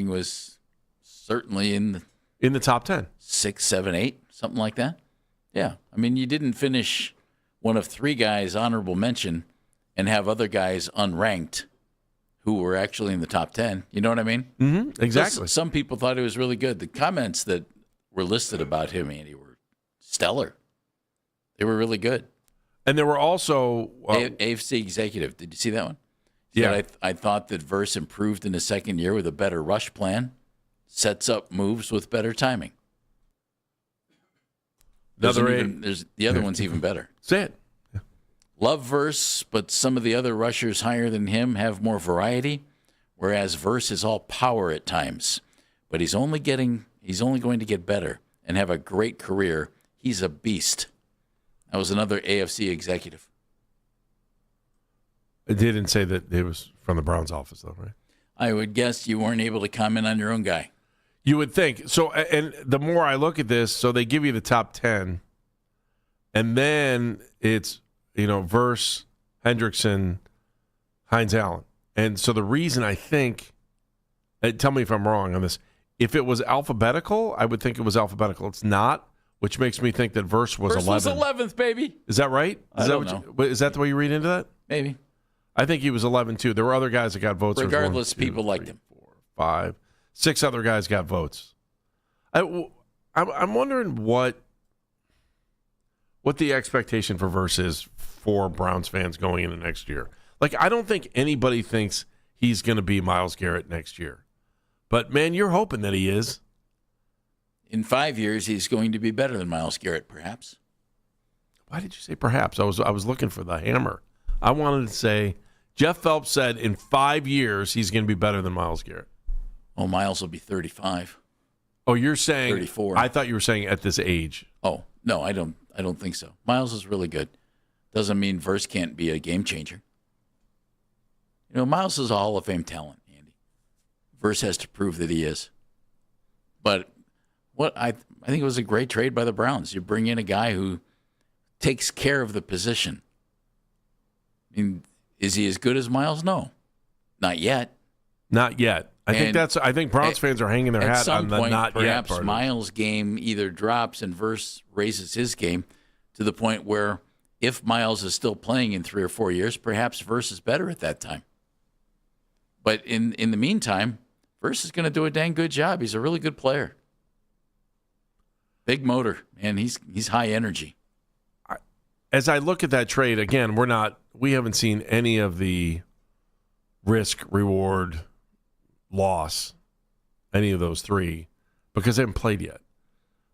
was certainly in the top 10. 6, 7, 8, something like that. Yeah. I mean, you didn't finish one of 3 guys honorable mention and have other guys unranked who were actually in the top 10. You know what I mean? Mm-hmm. Exactly. Some people thought it was really good. The comments that were listed about him, Andy, were stellar. They were really good. And there were also... AFC Executive. Did you see that one? Yeah. I thought that Verse improved in his second year with a better rush plan, sets up moves with better timing. The other one's even better. Say it. Yeah. Love Verse, but some of the other rushers higher than him have more variety, whereas Verse is all power at times. But he's only going to get better and have a great career. He's a beast. That was another AFC executive. It didn't say that it was from the Browns office, though, right? I would guess you weren't able to comment on your own guy. You would think. So, and the more I look at this, so they give you the top 10, and then it's, Verse, Hendrickson, Hines Allen. And so the reason I think, tell me if I'm wrong on this, if it was alphabetical, I would think it was alphabetical. It's not, which makes me think that Verse was 11. Verse was 11th, baby. Is that right? I don't know. Is that the way you read into that? Maybe. I think he was 11 too. There were other guys that got votes. Regardless, people liked him. 4, 5, 6 other guys got votes. I'm wondering what the expectation for Verse is for Browns fans going into next year. Like, I don't think anybody thinks he's going to be Myles Garrett next year. But, man, you're hoping that he is. In 5 years, he's going to be better than Myles Garrett, perhaps. Why did you say perhaps? I was looking for the hammer. I wanted to say, Jeff Phelps said in 5 years he's going to be better than Myles Garrett. Oh, Myles will be 35. Oh, you're saying 34. I thought you were saying at this age. Oh, no, I don't think so. Myles is really good. Doesn't mean Verse can't be a game changer. Myles is a Hall of Fame talent, Andy. Verse has to prove that he is. But what I think it was a great trade by the Browns. You bring in a guy who takes care of the position. I mean, is he as good as Myles? No, not yet. Not yet. I think Browns fans are hanging their hat on the not yet part. Perhaps Myles' game either drops and Verse raises his game to the point where if Myles is still playing in 3 or 4 years, perhaps Verse is better at that time. But in the meantime, Verse is going to do a dang good job. He's a really good player. Big motor, and he's high energy. As I look at that trade, again, we haven't seen any of the risk, reward, loss, any of those 3, because they haven't played yet.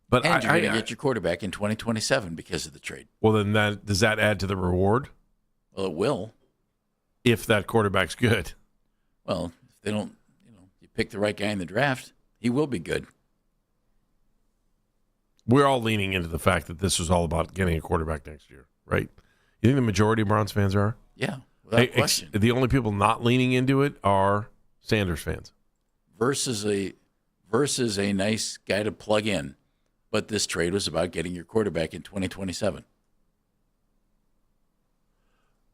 But and you're going to get your quarterback in 2027 because of the trade. Well, then does that add to the reward? Well, it will. If that quarterback's good. Well, if they don't, you pick the right guy in the draft, he will be good. We're all leaning into the fact that this was all about getting a quarterback next year, right? You think the majority of Browns fans are? Yeah, without question. The only people not leaning into it are Sanders fans. Verse is a nice guy to plug in, but this trade was about getting your quarterback in 2027.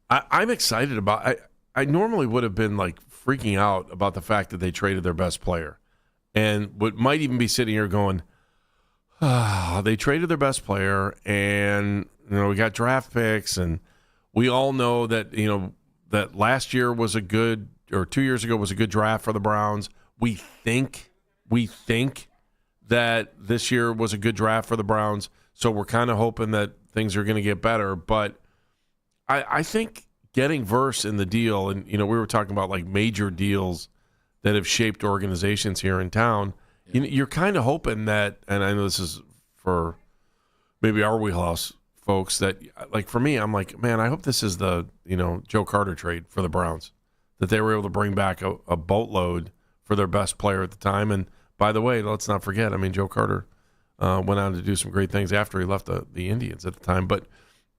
I'm excited about. I normally would have been like freaking out about the fact that they traded their best player, and might even be sitting here going, they traded their best player, and we got draft picks, and we all know that that last year was a good, or 2 years ago was a good draft for the Browns. We think that this year was a good draft for the Browns, so we're kind of hoping that things are going to get better. But I think getting Verse in the deal, and we were talking about like major deals that have shaped organizations here in town. You're kind of hoping that, and I know this is for maybe our wheelhouse folks, that, like, for me, I'm like, man, I hope this is the, Joe Carter trade for the Browns, that they were able to bring back a boatload for their best player at the time. And by the way, let's not forget, I mean, Joe Carter went on to do some great things after he left the Indians at the time. But,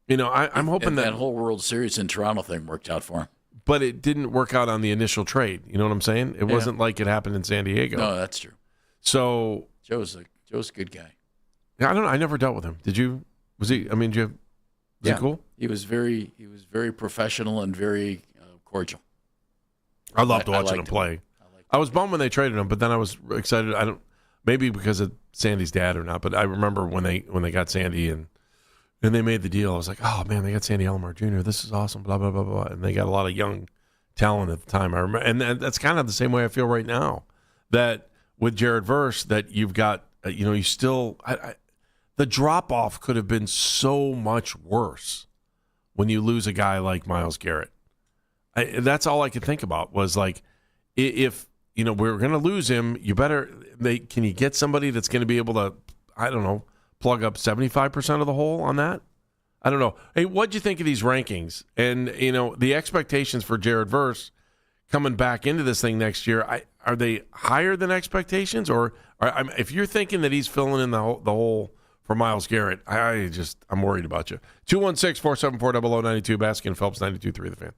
I'm hoping that whole World Series in Toronto thing worked out for him. But it didn't work out on the initial trade. You know what I'm saying? It wasn't like it happened in San Diego. No, that's true. So Joe's a good guy. I don't know. I never dealt with him. Did you? Was he? I mean, was he cool? He was very professional and very cordial. I loved watching him play. I was bummed when they traded him, but then I was excited. Maybe because of Sandy's dad or not, but I remember when they got Sandy and they made the deal. I was like, oh man, they got Sandy Alomar Jr. This is awesome. Blah blah blah blah. And they got a lot of young talent at the time. I remember, and that's kind of the same way I feel right now. That with Jared Verse, that you've got, you still. The drop-off could have been so much worse when you lose a guy like Myles Garrett. That's all I could think about was, like, if, we're going to lose him, can you get somebody that's going to be able to, I don't know, plug up 75% of the hole on that? I don't know. Hey, what'd you think of these rankings? And, the expectations for Jared Verse coming back into this thing next year, are they higher than expectations? Or if you're thinking that he's filling in the hole for Myles Garrett, I'm worried about you. 216-474-0092, Baskin Phelps, 92.3 The Fan.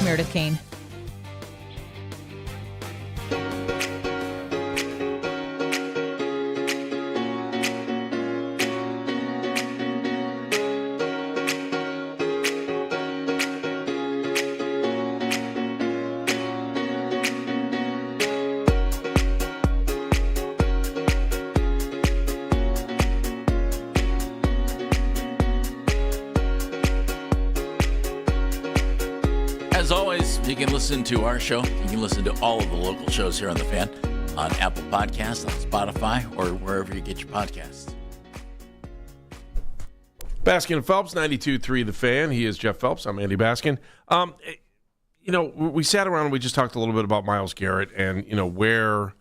Meredith Kane. As always, you can listen to our show. You can listen to all of the local shows here on The Fan on Apple Podcasts, on Spotify, or wherever you get your podcasts. Baskin and Phelps, 92.3 The Fan. He is Jeff Phelps. I'm Andy Baskin. We sat around and we just talked a little bit about Myles Garrett and, where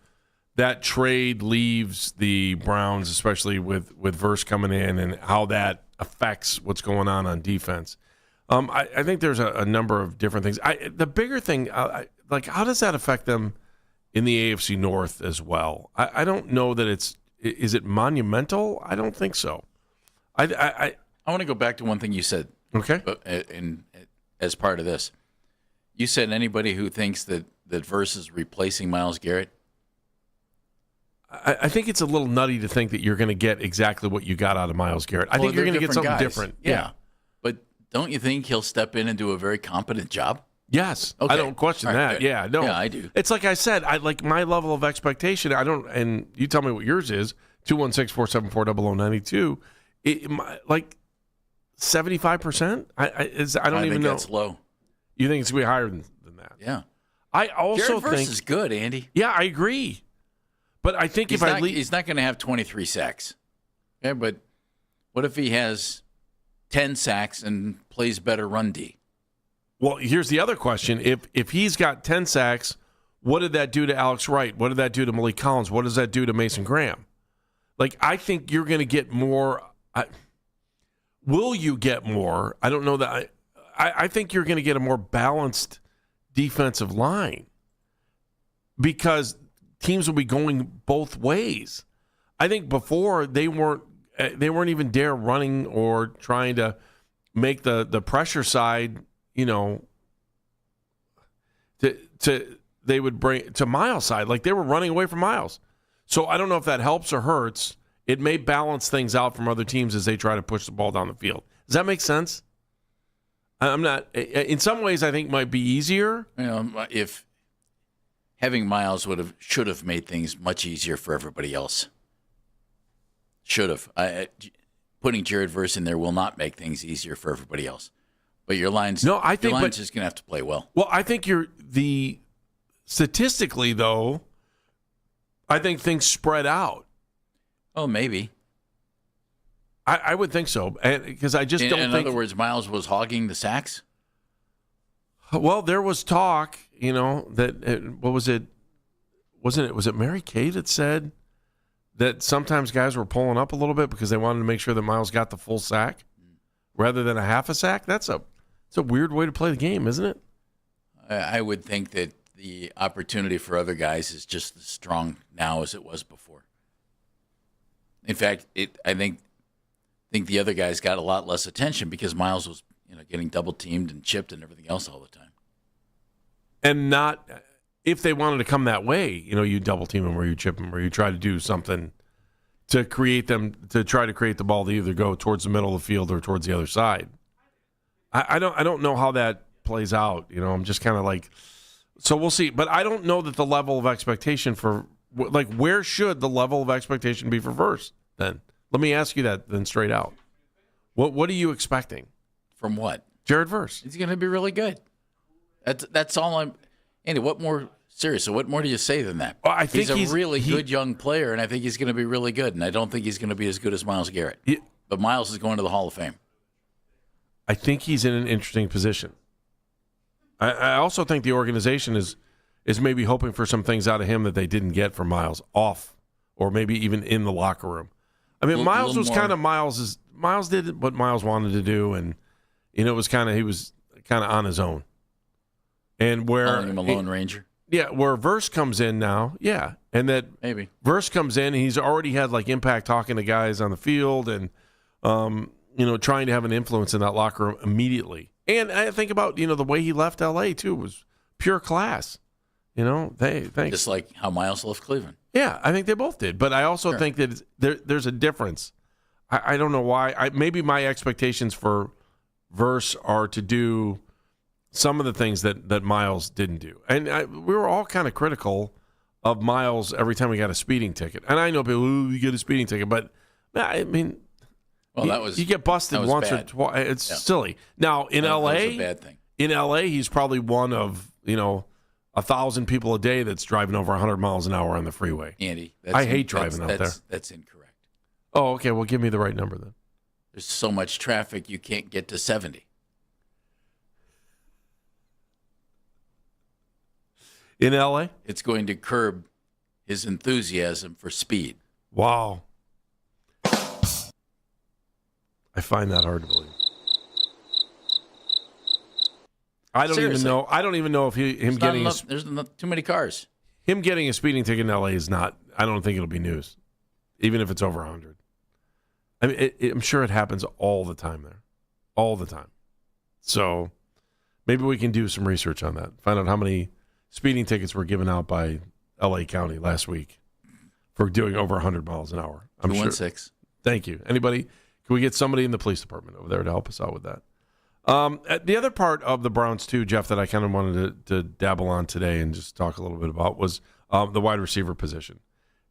that trade leaves the Browns, especially with Verse coming in, and how that affects what's going on defense. I think there's a number of different things. The bigger thing, how does that affect them in the AFC North as well? I don't know that is it monumental? I don't think so. I want to go back to one thing you said. Okay. As part of this, you said anybody who thinks that Verse is replacing Myles Garrett. I think it's a little nutty to think that you're going to get exactly what you got out of Myles Garrett. I think you're going to get something different. Yeah. But don't you think he'll step in and do a very competent job? Yes. Okay. I don't question that. Good. Yeah, no. Yeah, I do. It's like I said, my level of expectation, and you tell me what yours is, 216-474-0092, like 75%? I don't even know. That's low. You think it's going to be higher than that? Yeah. I also Jared Verse think is good, Andy. Yeah, I agree. But I think he's not going to have 23 sacks. Yeah, but what if he has 10 sacks and plays better run D? Well, here's the other question. If he's got 10 sacks, what did that do to Alex Wright? What did that do to Malik Collins? What does that do to Mason Graham? I think you're going to get more. Will you get more? I don't know that. I think you're going to get a more balanced defensive line because teams will be going both ways. I think before they weren't even dare running or trying to make the pressure side, they would bring to Myles' side. Like they were running away from Myles. So I don't know if that helps or hurts. It may balance things out from other teams as they try to push the ball down the field. Does that make sense? I'm not. In some ways, I think might be easier. If having Myles should have made things much easier for everybody else. Should have. Putting Jared Verse in there will not make things easier for everybody else. But your line's just going to have to play well. Well, I think statistically though, I think things spread out. Oh, maybe. I would think so, because I just don't think. In other words, Myles was hogging the sacks? Well, there was talk, that what was it? Was it Mary Kay that said that sometimes guys were pulling up a little bit because they wanted to make sure that Myles got the full sack rather than a half a sack? It's a weird way to play the game, isn't it? I would think that the opportunity for other guys is just as strong now as it was before. In fact, I think the other guys got a lot less attention because Myles was, getting double teamed and chipped and everything else all the time. And not if they wanted to come that way, you double team them or you chip them or you try to do something to create them to try to create the ball to either go towards the middle of the field or towards the other side. I don't know how that plays out. I'm just kind of so we'll see. But I don't know that the level of expectation for where should the level of expectation be for Verse then? Let me ask you that then straight out. What are you expecting? From what? Jared Verse. He's going to be really good. That's all Andy, what more seriously, what more do you say than that? Well, I think he's a really good young player, and I think he's going to be really good. And I don't think he's going to be as good as Myles Garrett. Yeah. But Myles is going to the Hall of Fame. I think he's in an interesting position. I also think the organization is maybe hoping for some things out of him that they didn't get from Myles off, or maybe even in the locker room. I mean, Myles was kind of Myles did what Myles wanted to do, and he was kind of on his own. And where calling him a Lone Ranger. Yeah, where Verse comes in now, yeah, and that maybe Verse comes in, and he's already had impact talking to guys on the field, and trying to have an influence in that locker room immediately. And I think about, the way he left L.A. too was pure class. Just like how Miles left Cleveland. Yeah, I think they both did. But I also think that there's a difference. I don't know why. Maybe my expectations for Verse are to do some of the things that Miles didn't do. And we were all kind of critical of Miles every time we got a speeding ticket. And I know people, you get a speeding ticket. But, I mean, you get busted once bad. or twice. It's silly. Now, in L.A., that was a bad thing. In L.A., he's probably one of, 1,000 people a day that's driving over 100 miles an hour on the freeway. Andy, I hate driving out there. That's incorrect. Oh, okay. Well, give me the right number then. There's so much traffic you can't get to 70. In L.A.? It's going to curb his enthusiasm for speed. Wow. I find that hard to believe. I don't even know if there's not too many cars. Him getting a speeding ticket in L.A. is not. I don't think it'll be news, even if it's over 100. I mean, I'm sure it happens all the time there, all the time. So maybe we can do some research on that. Find out how many speeding tickets were given out by L.A. County last week for doing over 100 miles an hour. I'm 216. sure. Thank you. Anybody? Can we get somebody in the police department over there to help us out with that? The other part of the Browns, too, Jeff, that I kind of wanted to dabble on today and just talk a little bit about was the wide receiver position.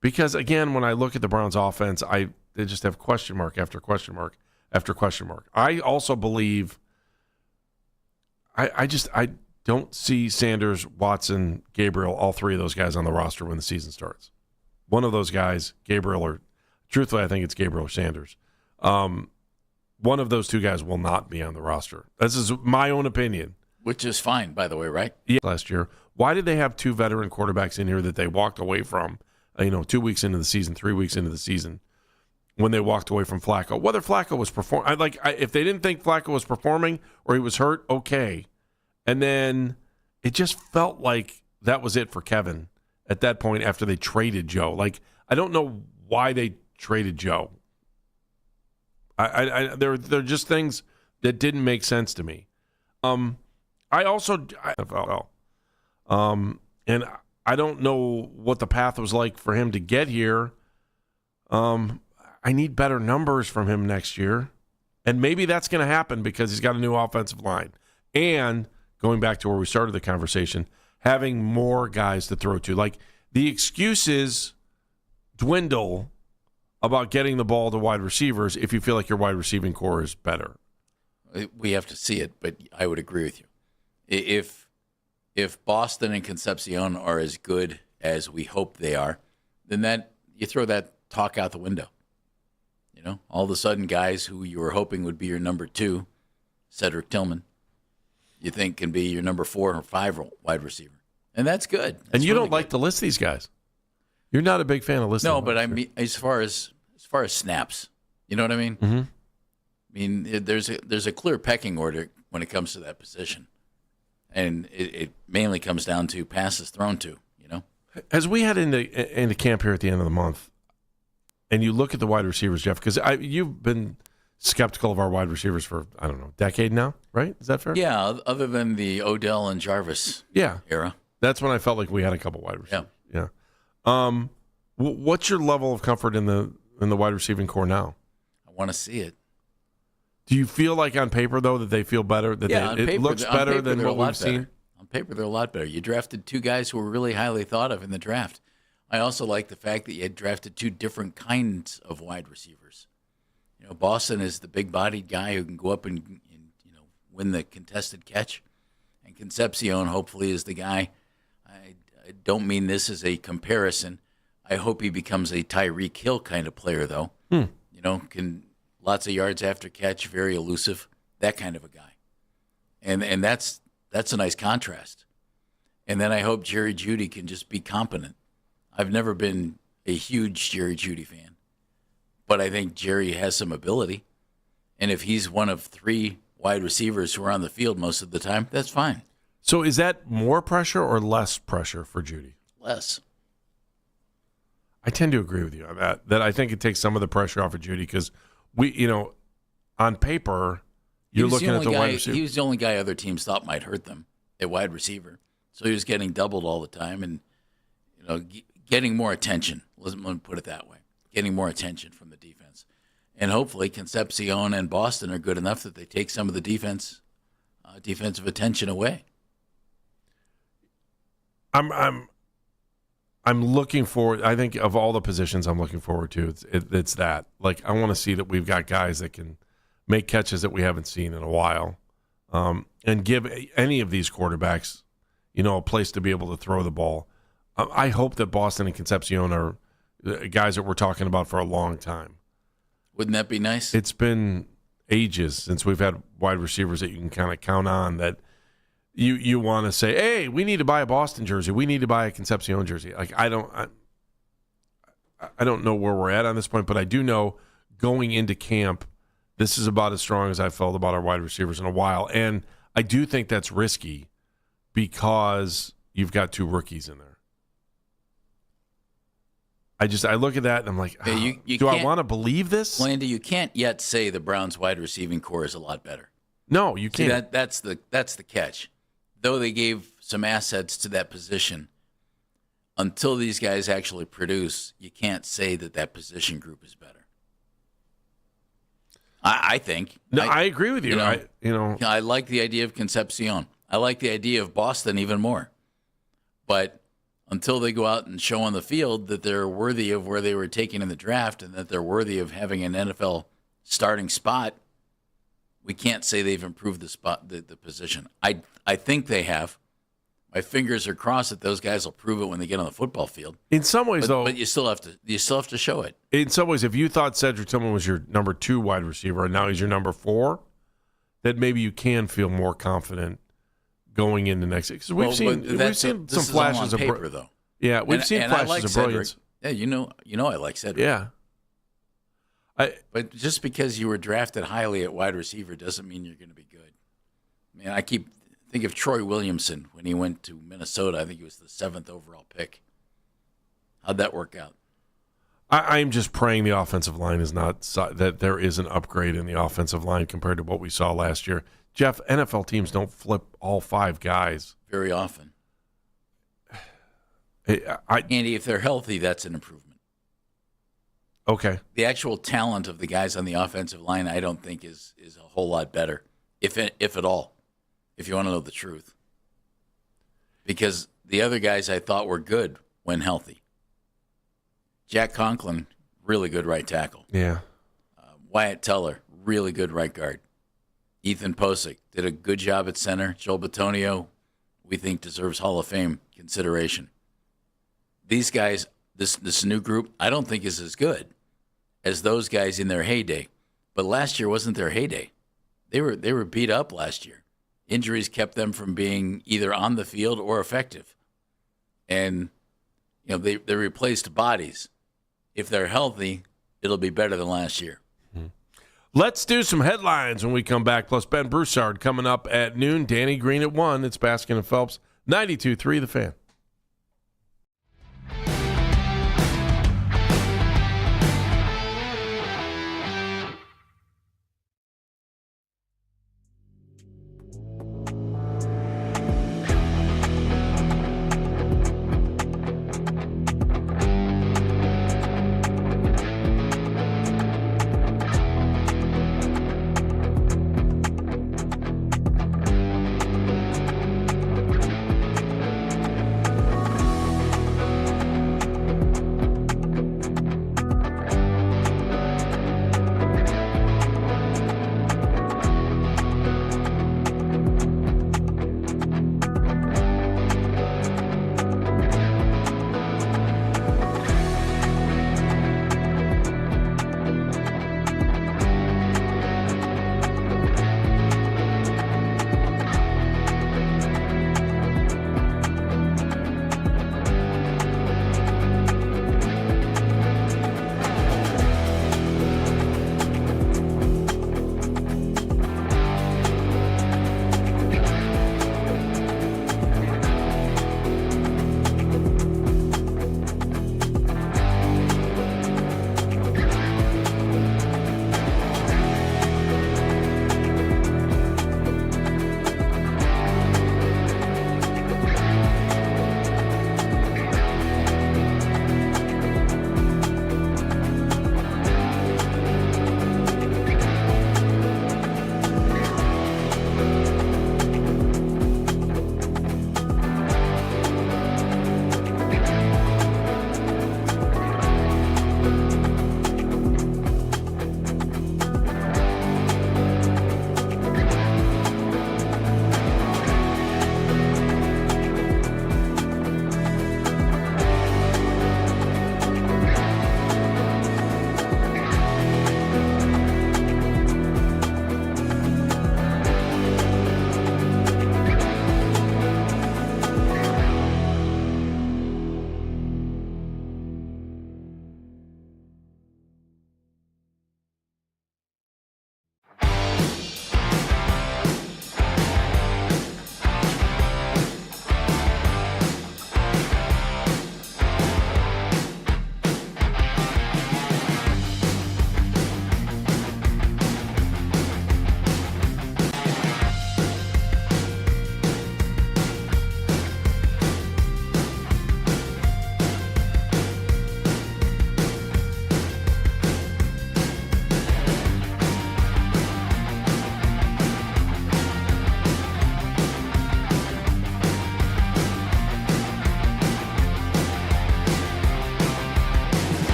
Because, again, when I look at the Browns' offense, they just have question mark after question mark after question mark. I also believe I don't see Sanders, Watson, Gabriel, all three of those guys on the roster when the season starts. One of those guys, Gabriel, or truthfully, I think it's Gabriel or Sanders. One of those two guys will not be on the roster. This is my own opinion. Which is fine, by the way, right? Yeah. Last year. Why did they have two veteran quarterbacks in here that they walked away from, 2 weeks into the season, 3 weeks into the season, when they walked away from Flacco? Whether Flacco was performing, if they didn't think Flacco was performing or he was hurt, okay. And then it just felt like that was it for Kevin at that point after they traded Joe. I don't know why they traded Joe. There are just things that didn't make sense to me. And I don't know what the path was like for him to get here. I need better numbers from him next year. And maybe that's going to happen because he's got a new offensive line. And going back to where we started the conversation, having more guys to throw to. The excuses dwindle about getting the ball to wide receivers if you feel like your wide receiving core is better. We have to see it, but I would agree with you. If Boston and Concepcion are as good as we hope they are, then you throw that talk out the window. All of a sudden, guys who you were hoping would be your number 2, Cedric Tillman, you think can be your number 4 or 5 wide receiver, and that's good. And you don't like to list these guys. You're not a big fan of listing. No, but I mean, as far as snaps, you know what I mean. Mm-hmm. I mean, there's a clear pecking order when it comes to that position, and it mainly comes down to passes thrown to. As we head into camp here at the end of the month, and you look at the wide receivers, Jeff, because you've been skeptical of our wide receivers for, I don't know, a decade now, right? Is that fair? Yeah, other than the Odell and Jarvis era. That's when I felt like we had a couple wide receivers. Yeah. What's your level of comfort in the wide receiving core now? I want to see it. Do you feel like on paper, though, that they feel better? It looks better than what we've seen? On paper, they're a lot better. You drafted 2 guys who were really highly thought of in the draft. I also like the fact that you had drafted 2 different kinds of wide receivers. Boston is the big-bodied guy who can go up and win the contested catch, and Concepcion hopefully is the guy. I don't mean this as a comparison. I hope he becomes a Tyreek Hill kind of player, though. Can lots of yards after catch, very elusive, that kind of a guy, and that's a nice contrast. And then I hope Jerry Jeudy can just be competent. I've never been a huge Jerry Jeudy fan, but I think Jerry has some ability. And if he's one of 3 wide receivers who are on the field most of the time, that's fine. So is that more pressure or less pressure for Jeudy? Less. I tend to agree with you on that. That I think it takes some of the pressure off of Jeudy because on paper, you're looking at the wide receiver. He was the only guy other teams thought might hurt them at wide receiver. So he was getting doubled all the time and, getting more attention. Let me put it that way. Getting more attention from the defense. And hopefully Concepcion and Boston are good enough that they take some of the defensive attention away. I'm looking forward. I think of all the positions I'm looking forward to, it's that. Like, I want to see that we've got guys that can make catches that we haven't seen in a while, and give any of these quarterbacks, a place to be able to throw the ball. I hope that Boston and Concepcion are guys that we're talking about for a long time. Wouldn't that be nice? It's been ages since we've had wide receivers that you can kind of count on that you want to say, hey, we need to buy a Boston jersey. We need to buy a Concepcion jersey. Like, I don't know where we're at on this point, but I do know going into camp, this is about as strong as I've felt about our wide receivers in a while. And I do think that's risky because you've got 2 rookies in there. I look at that and I'm like, do I want to believe this? Landy, you can't yet say the Browns' wide receiving core is a lot better. No, you can't. See, that's the catch. Though they gave some assets to that position, until these guys actually produce, you can't say that position group is better. I think. No, I agree with you. I like the idea of Concepcion. I like the idea of Boston even more. But until they go out and show on the field that they're worthy of where they were taken in the draft and that they're worthy of having an NFL starting spot, we can't say they've improved the position. I think they have. My fingers are crossed that those guys will prove it when they get on the football field. In some ways, but you still have to show it. In some ways, if you thought Cedric Tillman was your number 2 wide receiver and now he's your number 4, that maybe you can feel more confident going into next year. Because we've seen some flashes of paper, though. Yeah, we've seen flashes of brilliance. Yeah, you know, I like Cedric. Yeah. But just because you were drafted highly at wide receiver doesn't mean you're going to be good. Man, I think of Troy Williamson when he went to Minnesota. I think he was the 7th overall pick. How'd that work out? I'm just praying the offensive line is not that there is an upgrade in the offensive line compared to what we saw last year. Jeff, NFL teams don't flip all 5 guys very often. Andy, if they're healthy, that's an improvement. Okay. The actual talent of the guys on the offensive line, I don't think is a whole lot better, if at all, if you want to know the truth. Because the other guys I thought were good when healthy. Jack Conklin, really good right tackle. Yeah. Wyatt Teller, really good right guard. Ethan Posick did a good job at center. Joel Bitonio, we think, deserves Hall of Fame consideration. These guys, this new group, I don't think is as good as those guys in their heyday. But last year wasn't their heyday. They were beat up last year. Injuries kept them from being either on the field or effective. And they replaced bodies. If they're healthy, it'll be better than last year. Let's do some headlines when we come back. Plus Ben Broussard coming up at noon. Danny Green at 1. It's Baskin and Phelps, 92.3 The Fan.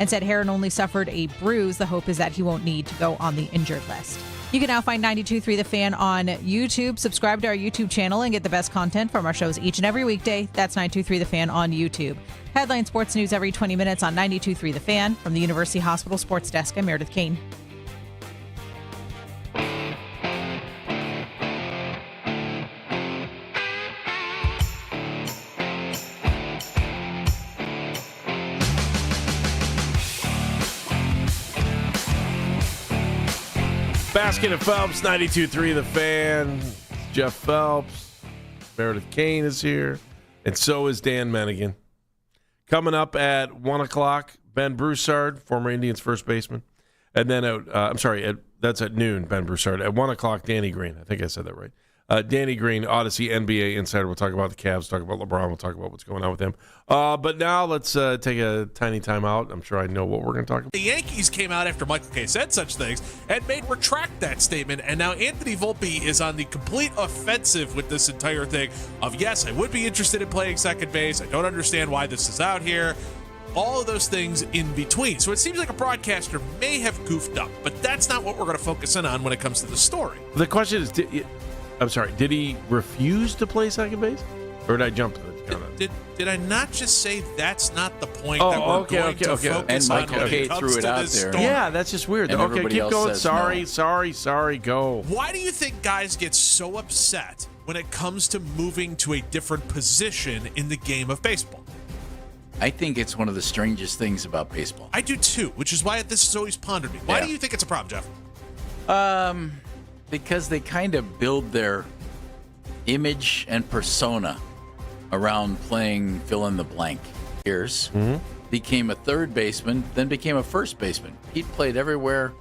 and said Heron only suffered a bruise. The hope is that he won't need to go on the injured list. You can now find 92.3 The Fan on YouTube. Subscribe to our YouTube channel and get the best content from our shows each and every weekday. That's 92.3 The Fan on YouTube. Headline sports news every 20 minutes on 92.3 The Fan. From the University Hospital Sports Desk, I'm Meredith Kane. Baskin and Phelps, 92.3 The Fan. Jeff Phelps. Meredith Kane is here. And so is Dan Mennigan. Coming up at 1 o'clock, Ben Broussard, former Indians first baseman. And then, that's at noon, Ben Broussard. At 1 o'clock, Danny Green. I think I said that right. Danny Green, Odyssey NBA Insider. We'll talk about the Cavs, talk about LeBron. We'll talk about what's going on with him. But now let's take a tiny time out. I'm sure I know what we're going to talk about. The Yankees came out after Michael Kay said such things and made retract that statement. And now Anthony Volpe is on the complete offensive with this entire thing of, yes, I would be interested in playing second base. I don't understand why this is out here. All of those things in between. So it seems like a broadcaster may have goofed up, but that's not what we're going to focus in on when it comes to the story. The question is, did he refuse to play second base? Or did I jump to the Did I not just say that's not the point that we're going to focus and on Michael when Kay it comes threw it to out this there. story? Yeah, that's just weird. And Okay, keep going. No. Sorry, go. Why do you think guys get so upset when it comes to moving to a different position in the game of baseball? I think it's one of the strangest things about baseball. I do too, which is why this has always pondered me. Why do you think it's a problem, Jeff? Because they kind of build their image and persona around playing fill in the blank. Years, became a third baseman, then became a first baseman. He played everywhere.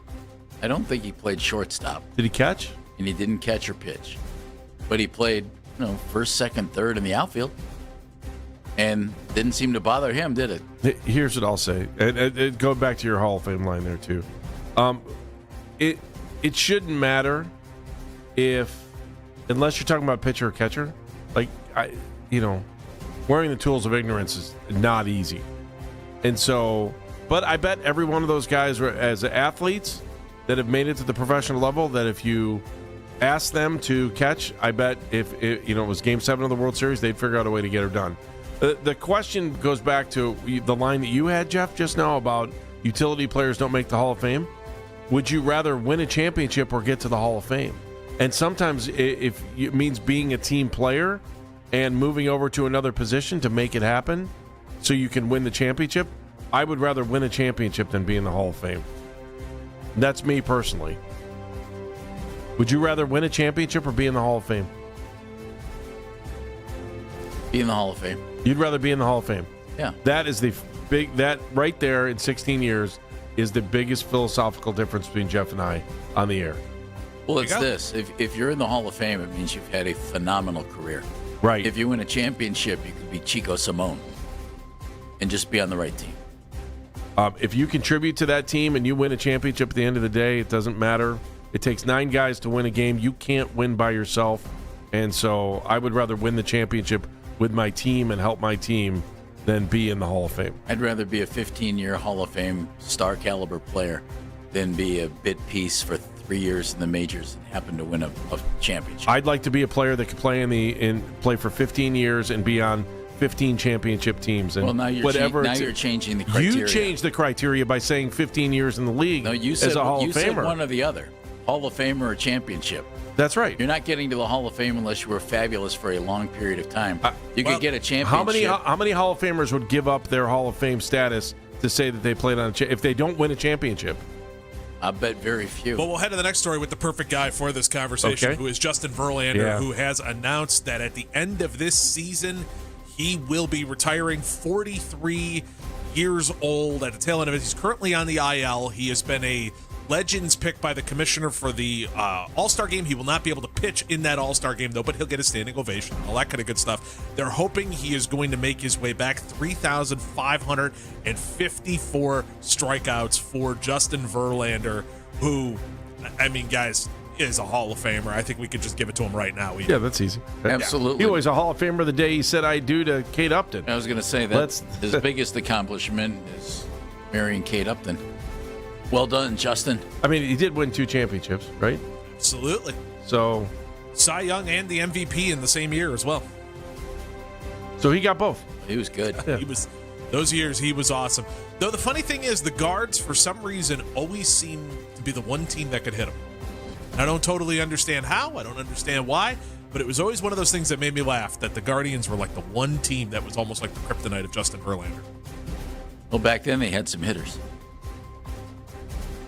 I don't think he played shortstop. Did he catch? And he didn't catch or pitch. But he played, first, second, third in the outfield. And didn't seem to bother him, did it? Here's what I'll say. And go back to your Hall of Fame line there, too. It shouldn't matter unless you're talking about pitcher or catcher. wearing the tools of ignorance is not easy. And so, but I bet every one of those guys as athletes that have made it to the professional level, that if you ask them to catch, I bet if it was Game 7 of the World Series, they'd figure out a way to get it done. The question goes back to the line that you had, Jeff, just now about utility players don't make the Hall of Fame. Would you rather win a championship or get to the Hall of Fame? And sometimes if it means being a team player and moving over to another position to make it happen so you can win the championship, I would rather win a championship than be in the Hall of Fame. That's me personally. Would you rather win a championship or be in the Hall of Fame? Be in the Hall of Fame. You'd rather be in the Hall of Fame. Yeah. That is that right there in 16 years is the biggest philosophical difference between Jeff and I on the air. Well, it's this. If you're in the Hall of Fame, it means you've had a phenomenal career. Right. If you win a championship, you could be Chico Simone and just be on the right team. If you contribute to that team and you win a championship at the end of the day, it doesn't matter. It takes 9 guys to win a game. You can't win by yourself. And so I would rather win the championship with my team and help my team than be in the Hall of Fame. I'd rather be a 15-year Hall of Fame star caliber player than be a bit piece for 3 years in the majors and happen to win a championship. I'd like to be a player that could play play for 15 years and be on 15 championship teams. And now you're changing the criteria. You changed the criteria by saying 15 years in the league. No, you said as a Hall of Famer. You said one or the other. Hall of Fame or a championship. That's right. You're not getting to the Hall of Fame unless you were fabulous for a long period of time. You could get a championship. How many Hall of Famers would give up their Hall of Fame status to say that they played on if they don't win a championship? I bet very few. Well, we'll head to the next story with the perfect guy for this conversation, who is Justin Verlander, who has announced that at the end of this season, he will be retiring 43 years old at the tail end of it. He's currently on the IL. He has been a Legends pick by the commissioner for the All-Star game. He will not be able to pitch in that All-Star game, though, but he'll get a standing ovation, all that kind of good stuff. They're hoping he is going to make his way back. 3,554 strikeouts for Justin Verlander, who, I mean, guys, is a Hall of Famer. I think we could just give it to him right now. Yeah, that's easy. Absolutely. He was a Hall of Famer the day he said I do to Kate Upton. I was going to say that his biggest accomplishment is marrying Kate Upton. Well done, Justin. I mean, he did win 2 championships, right? Absolutely. So, Cy Young and the MVP in the same year as well. So he got both. He was good. Yeah. Those years he was awesome. Though the funny thing is, the Guards for some reason always seem to be the one team that could hit him. And I don't totally understand how. I don't understand why. But it was always one of those things that made me laugh, that the Guardians were like the one team that was almost like the kryptonite of Justin Verlander. Well, back then they had some hitters.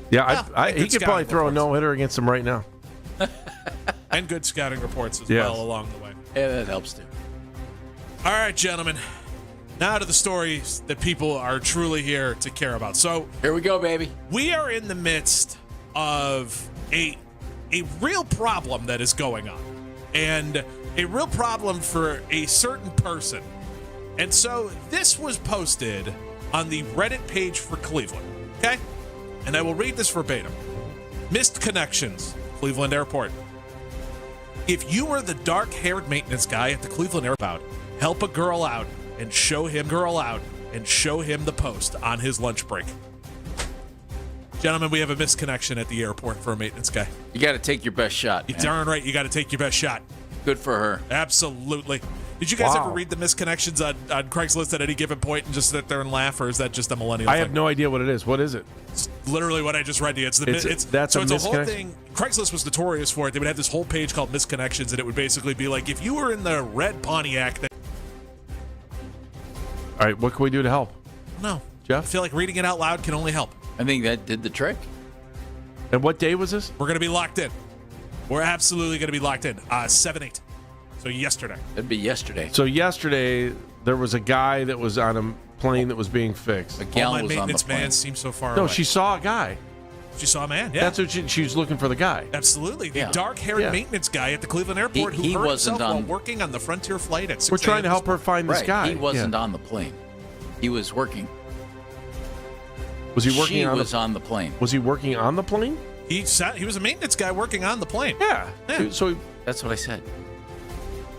Yeah, he could probably throw a no-hitter against them right now. And good scouting reports as well along the way. Yeah, that helps too. All right, gentlemen. Now to the stories that people are truly here to care about. So here we go, baby. We are in the midst of a real problem that is going on. And a real problem for a certain person. And so this was posted on the Reddit page for Cleveland. Okay? And I will read this verbatim. Missed connections, Cleveland Airport. If you were the dark-haired maintenance guy at the Cleveland Airport, help a girl out and show him the post on his lunch break. Gentlemen, we have a missed connection at the airport for a maintenance guy. You got to take your best shot. You're darn right. You got to take your best shot. Good for her. Absolutely. Did you guys ever read the misconnections on Craigslist at any given point and just sit there and laugh, or is that just a millennial I thing? have no idea what it is. What is it? It's literally what I just read to you. It's a whole thing. Craigslist was notorious for it. They would have this whole page called Misconnections, and it would basically be like, if you were in the red Pontiac. All right, what can we do to help? No. Jeff? I feel like reading it out loud can only help. I think that did the trick. And what day was this? We're going to be locked in. We're absolutely going to be locked in. 7/8. So yesterday. That'd be yesterday. So yesterday, there was a guy that was on a plane that was being fixed. A gal my was on the maintenance plane. man seems so far No, away. she saw a guy. She saw a man, yeah. That's what she was looking for, the guy. Absolutely. The dark-haired maintenance guy at the Cleveland Airport He who hurt wasn't himself while on- working on the Frontier flight at 6 We're trying to a.m. help her find this Right. guy. He wasn't on the plane. He was working. Was he working She on was the on the plane. Was he working on the plane? He was a maintenance guy working on the plane. Yeah. Yeah. So That's what I said.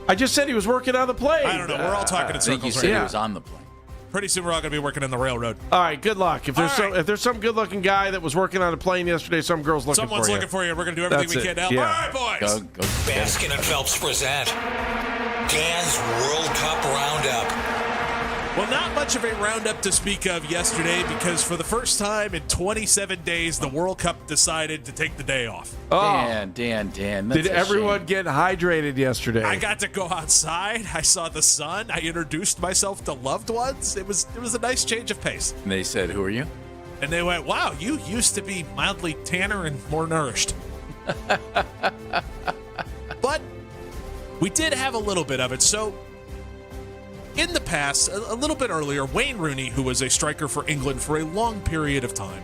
I just said he was working on the plane. I don't know. We're all talking in I think you circles said right he now. was on the plane. Pretty soon we're all going to be working in the railroad. All right, good luck. If there's some good-looking guy that was working on a plane yesterday, some girl's looking Someone's for you. looking for you. We're going to do everything we can to help. Yeah. All right, boys. Go. Baskin and Phelps present Dan's World Cup Roundup. Well, not much of a roundup to speak of yesterday because for the first time in 27 days, the World Cup decided to take the day off. Dan. That's Did everyone get hydrated yesterday? I got to go outside. I saw the sun. I introduced myself to loved ones. It was a nice change of pace. And they said, "Who are you?" And they went, "Wow, you used to be mildly tanner and more nourished." But we did have a little bit of it. So in the past, a little bit earlier, Wayne Rooney, who was a striker for England for a long period of time,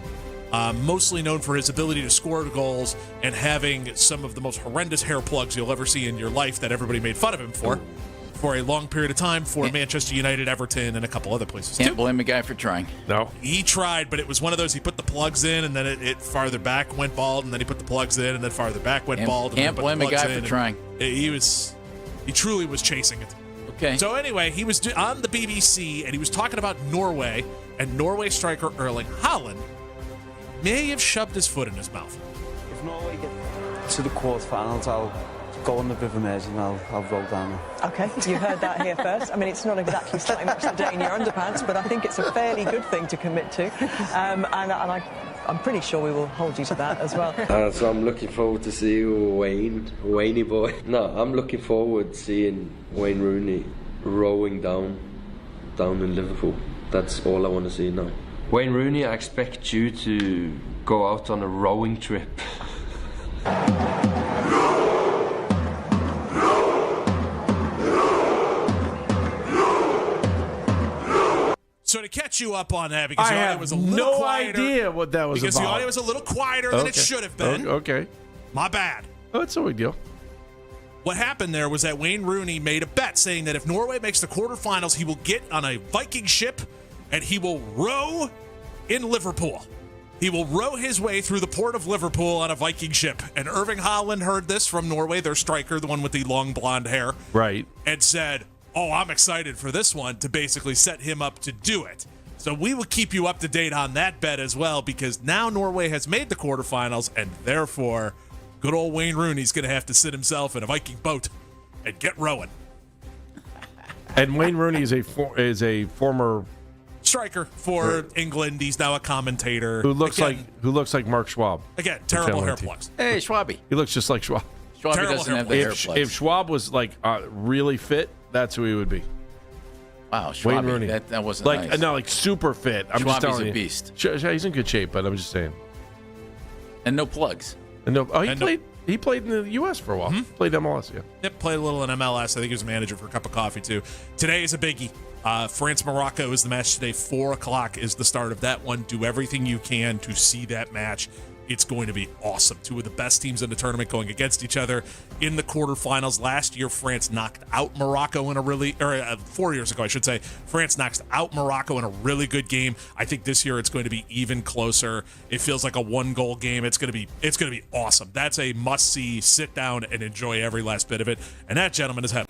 mostly known for his ability to score goals and having some of the most horrendous hair plugs you'll ever see in your life that everybody made fun of him for a long period of time for Manchester United, Everton, and a couple other places Can't too. blame a guy for trying. No. He tried, but it was one of those, he put the plugs in, and then it farther back went bald, and then he put the plugs in, and then farther back went bald. Can't blame a guy for trying. He truly was chasing it. Okay. So anyway, he was on the BBC, and he was talking about Norway, and Norway striker Erling Haaland may have shoved his foot in his mouth. If Norway get to the quarterfinals, I'll go on the River Mersey and I'll roll down. Okay, you heard that here first. I mean, it's not exactly starting much today in your underpants, but I think it's a fairly good thing to commit to. And I'm pretty sure we will hold you to that as well. So I'm looking forward to see Wayne boy. No, I'm looking forward to seeing Wayne Rooney rowing down in Liverpool. That's all I want to see now. Wayne Rooney, I expect you to go out on a rowing trip. So to catch you up on that, because I the audio have was a little no quieter. idea what that was because about. the audio was a little quieter than it should have been. Okay. My bad. Oh, it's no big deal. What happened there was that Wayne Rooney made a bet saying that if Norway makes the quarterfinals, he will get on a Viking ship and he will row in Liverpool. He will row his way through the port of Liverpool on a Viking ship. And Erling Haaland heard this from Norway, their striker, the one with the long blonde hair. Right. And said, "Oh, I'm excited for this one," to basically set him up to do it. So we will keep you up to date on that bet as well, because now Norway has made the quarterfinals, and therefore good old Wayne Rooney's going to have to sit himself in a Viking boat and get rowing. And Wayne Rooney is a former striker for England. He's now a commentator who looks like Mark Schwab. Again, terrible hair plugs. Hey, Schwabby. He looks just like Schwab. Schwabby doesn't have the hair plugs. If Schwab was like really fit, that's who he would be. Wow, Schwabby. Wayne Rooney. That wasn't like nice. no, like super fit. I'm just Schwabby's telling a you. beast. He's in good shape, but I'm just saying. And no plugs. And no. Oh, he played in the U.S. for a while. Played MLS. Yeah. Yep, played a little in MLS. I think he was a manager for a cup of coffee too. Today is a biggie. France-Morocco is the match today. 4:00 is the start of that one. Do everything you can to see that match. It's going to be awesome. Two of the best teams in the tournament going against each other in the quarterfinals. Last year, France knocked out Morocco in 4 years ago, I should say. France knocked out Morocco in a really good game. I think this year it's going to be even closer. It feels like a 1-goal game. It's going to be awesome. That's a must-see. Sit down and enjoy every last bit of it. And that, gentleman, is head.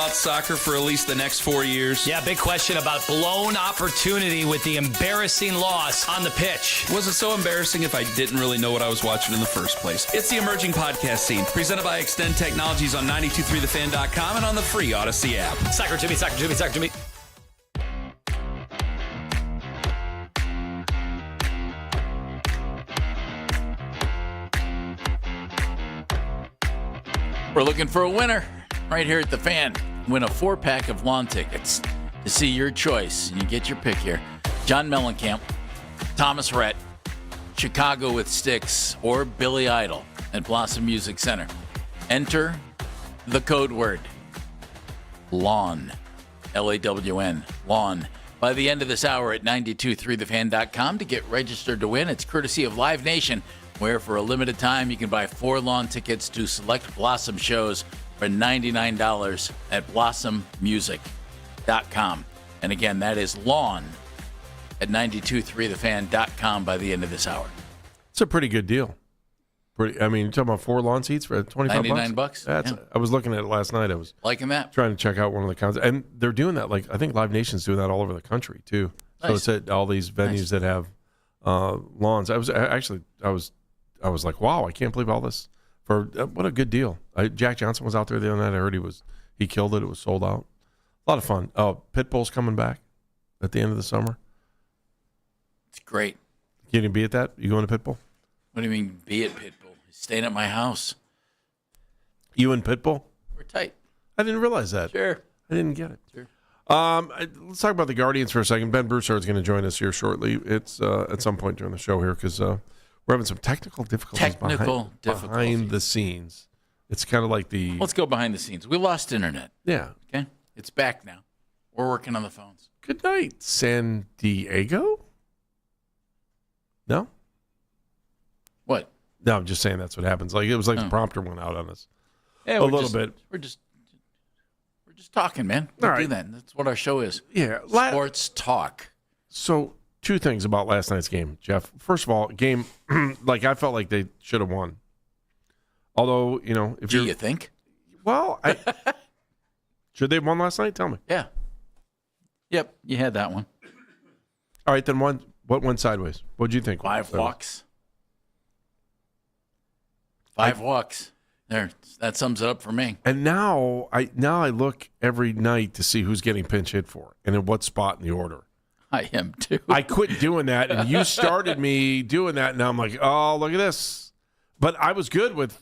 about soccer for at least the next 4 years. Yeah, big question about blown opportunity with the embarrassing loss on the pitch. Was it so embarrassing if I didn't really know what I was watching in the first place? It's the Emerging Podcast Scene, presented by Extend Technologies on 923thefan.com and on the free Odyssey app. Soccer Jimmy, Soccer Jimmy, Soccer Jimmy. We're looking for a winner right here at the Fan. Win a 4-pack of lawn tickets to see your choice. And you get your pick here. John Mellencamp, Thomas Rhett, Chicago with Styx, or Billy Idol at Blossom Music Center. Enter the code word LAWN, L-A-W-N, LAWN. By the end of this hour at 923thefan.com to get registered to win. It's courtesy of Live Nation, where for a limited time you can buy 4 lawn tickets to select Blossom shows for $99 at blossommusic.com. And again, that is LAWN at 923thefan.com by the end of this hour. It's a pretty good deal. You're talking about 4 lawn seats for $25? $99. That's. Yeah. I was looking at it last night. I was liking that. Trying to check out one of the concerts, and they're doing that. Like I think Live Nation's doing that all over the country too. So Nice. it's at all these venues that have lawns. I was like, wow, I can't believe all this for what a good deal. Jack Johnson was out there the other night. I heard he killed it. It was sold out. A lot of fun. Oh, Pitbull's coming back at the end of the summer. It's great. You didn't be at that? You going to Pitbull? What do you mean, be at Pitbull? He's staying at my house. You and Pitbull? We're tight. I didn't realize that. Sure. I didn't get it. Sure. Let's talk about the Guardians for a second. Ben Broussard is going to join us here shortly. It's at some point during the show here because we're having some technical difficulties behind the scenes. It's kind of like the... Let's go behind the scenes. We lost internet. Yeah. Okay? It's back now. We're working on the phones. Good night, San Diego? No? What? No, I'm just saying that's what happens. Like it was like the prompter went out on us. Yeah, a little bit. We're just talking, man. We do that. That's what our show is. Yeah. Sports talk. So, 2 things about last night's game, Jeff. First of all, game, like I felt like they should have won. Although, if Do you think? Well, should they have won last night? Tell me. Yeah. Yep, you had that one. All right, then what went sideways? What did you think? 5 walks. 5 walks. There, that sums it up for me. And now I look every night to see who's getting pinch hit for and in what spot in the order. I am too. I quit doing that, and you started me doing that, and now I'm like, oh, look at this. But I was good with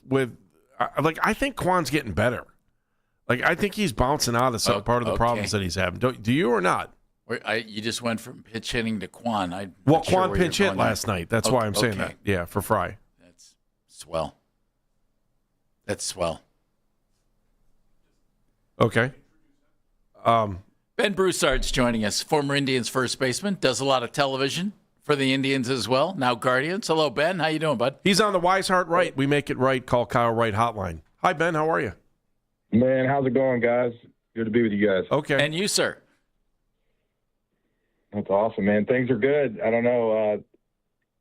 I think Kwan's getting better. Like I think he's bouncing out of some part of the problems that he's having. Do you or not? You just went from pitch hitting to Kwan. Kwan pinch hit last night. That's why I'm saying that. Yeah, for Fry. That's swell. That's swell. Okay. Ben Broussard's joining us, former Indians first baseman, does a lot of television for the Indians as well, now Guardians. Hello, Ben. How you doing, bud? He's on the Wise Heart Right. We make it right. Call Kyle Wright hotline. Hi, Ben. How are you? Man, how's it going, guys? Good to be with you guys. Okay. And you, sir? That's awesome, man. Things are good. I don't know.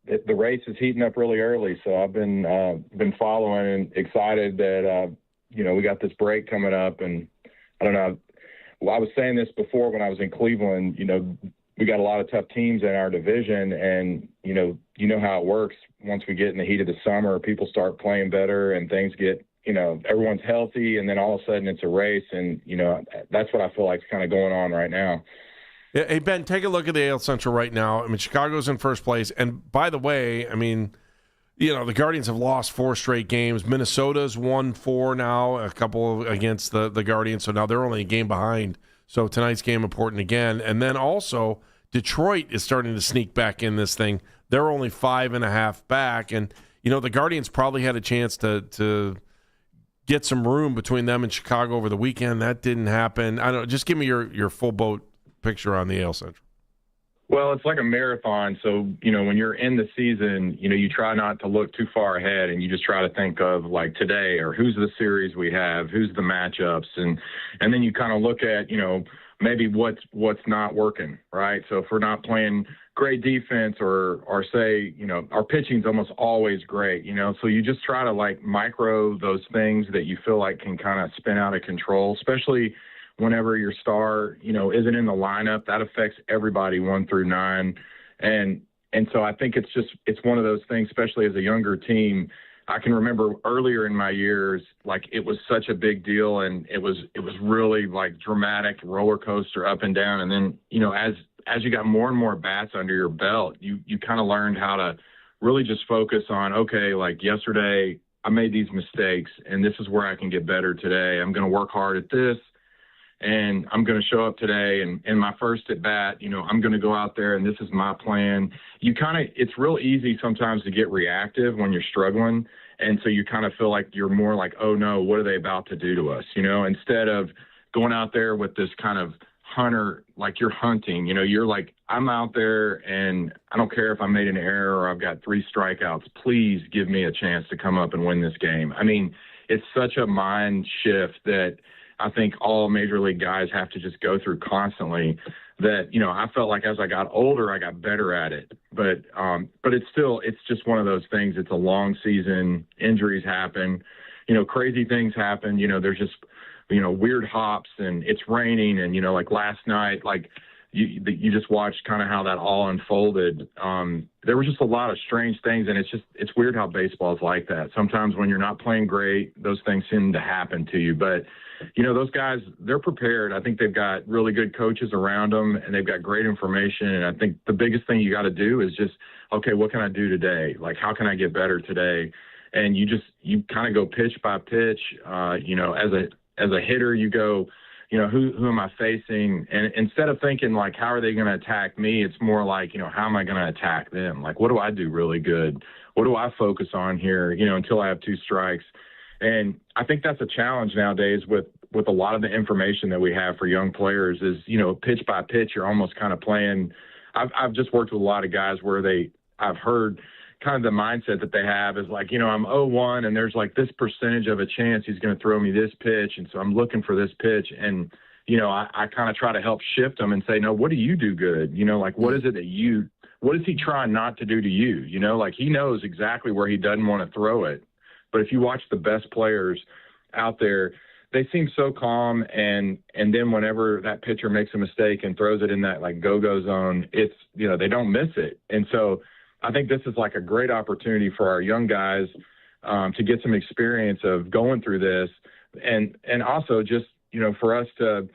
The race is heating up really early, so I've been following and excited that we got this break coming up, and I don't know. Well, I was saying this before when I was in Cleveland. We got a lot of tough teams in our division, and you know how it works. Once we get in the heat of the summer, people start playing better, and things get everyone's healthy, and then all of a sudden it's a race, and that's what I feel like is kind of going on right now. Yeah, hey, Ben, take a look at the AL Central right now. I mean, Chicago's in first place. And by the way, I mean, the Guardians have lost 4 straight games. Minnesota's won 4 now, a couple against the Guardians. So now they're only a game behind. So tonight's game important again. And then also, Detroit is starting to sneak back in this thing. They're only 5.5 back. And, the Guardians probably had a chance to get some room between them and Chicago over the weekend. That didn't happen. I don't know. Just give me your full boat picture on the AL Central. Well, it's like a marathon. So, when you're in the season, you try not to look too far ahead, and you just try to think of like today, or who's the series we have, who's the matchups. And then you kind of look at, maybe what's not working, right? So if we're not playing great defense or say, our pitching's almost always great, so you just try to like micro those things that you feel like can kind of spin out of control, especially whenever your star, isn't in the lineup. That affects everybody 1 through 9. And so I think it's one of those things, especially as a younger team. I can remember earlier in my years, like it was such a big deal, and it was really like dramatic roller coaster up and down. And then, as you got more and more bats under your belt, you kind of learned how to really just focus on, okay, like yesterday I made these mistakes and this is where I can get better today. I'm going to work hard at this and I'm going to show up today. And my first at bat, I'm going to go out there and this is my plan. It's real easy sometimes to get reactive when you're struggling. And so you kind of feel like you're more like, oh no, what are they about to do to us? Instead of going out there with this kind of hunter, like you're hunting, you're like, I'm out there and I don't care if I made an error or I've got 3 strikeouts, please give me a chance to come up and win this game. I mean, it's such a mind shift that I think all major league guys have to just go through constantly that, I felt like as I got older, I got better at it, but it's just one of those things. It's a long season, injuries happen, crazy things happen, there's just, weird hops and it's raining. And, like last night, like you just watched kind of how that all unfolded. There was just a lot of strange things. And it's weird how baseball is like that. Sometimes when you're not playing great, those things seem to happen to you. But, those guys, they're prepared. I think they've got really good coaches around them and they've got great information. And I think the biggest thing you got to do is just, okay, what can I do today? Like, how can I get better today? And you kind of go pitch by pitch, as a hitter, you go, who am I facing? And instead of thinking like, how are they going to attack me? It's more like, how am I going to attack them? Like, what do I do really good? What do I focus on here, until I have 2 strikes? And I think that's a challenge nowadays with a lot of the information that we have for young players is, pitch by pitch, you're almost kind of playing. I've just worked with a lot of guys where I've heard kind of the mindset that they have is like, I'm 0-1 and there's like this percentage of a chance he's going to throw me this pitch. And so I'm looking for this pitch. And, I kind of try to help shift them and say, no, what do you do good? Like, what is it that what is he trying not to do to you? Like he knows exactly where he doesn't want to throw it. But if you watch the best players out there, they seem so calm. And then whenever that pitcher makes a mistake and throws it in that like go-go zone, it's, they don't miss it. And so I think this is like a great opportunity for our young guys to get some experience of going through this. And also just, for us to,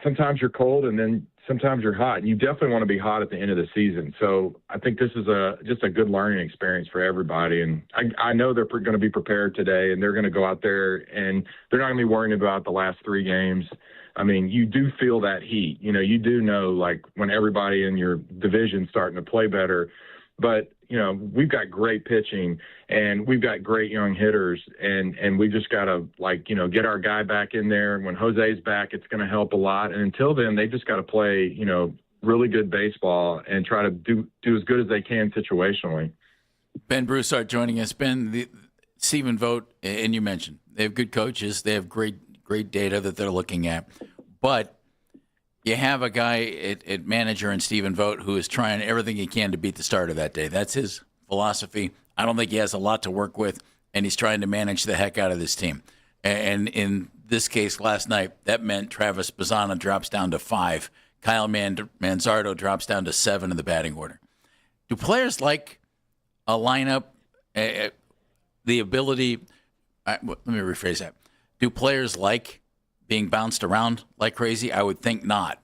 sometimes you're cold and then sometimes you're hot, and you definitely want to be hot at the end of the season. So I think this is just a good learning experience for everybody. And I know they're going to be prepared today, and they're going to go out there and they're not going to be worrying about the last 3 games. I mean, you do feel that heat, you do know like when everybody in your division starting to play better, but we've got great pitching and we've got great young hitters and we just got to get our guy back in there. And when Jose's back, it's going to help a lot. And until then, they just got to play, really good baseball and try to do as good as they can situationally. Ben Broussard joining us. Ben, Stephen Vogt, and you mentioned they have good coaches. They have great data that they're looking at. But you have a guy at manager in Stephen Vogt who is trying everything he can to beat the starter that day. That's his philosophy. I don't think he has a lot to work with, and he's trying to manage the heck out of this team. And in this case last night, that meant Travis Bazzana drops down to 5. Kyle Manzardo drops down to 7 in the batting order. Do players like a lineup, the ability let me rephrase that. Do players like being bounced around like crazy? I would think not.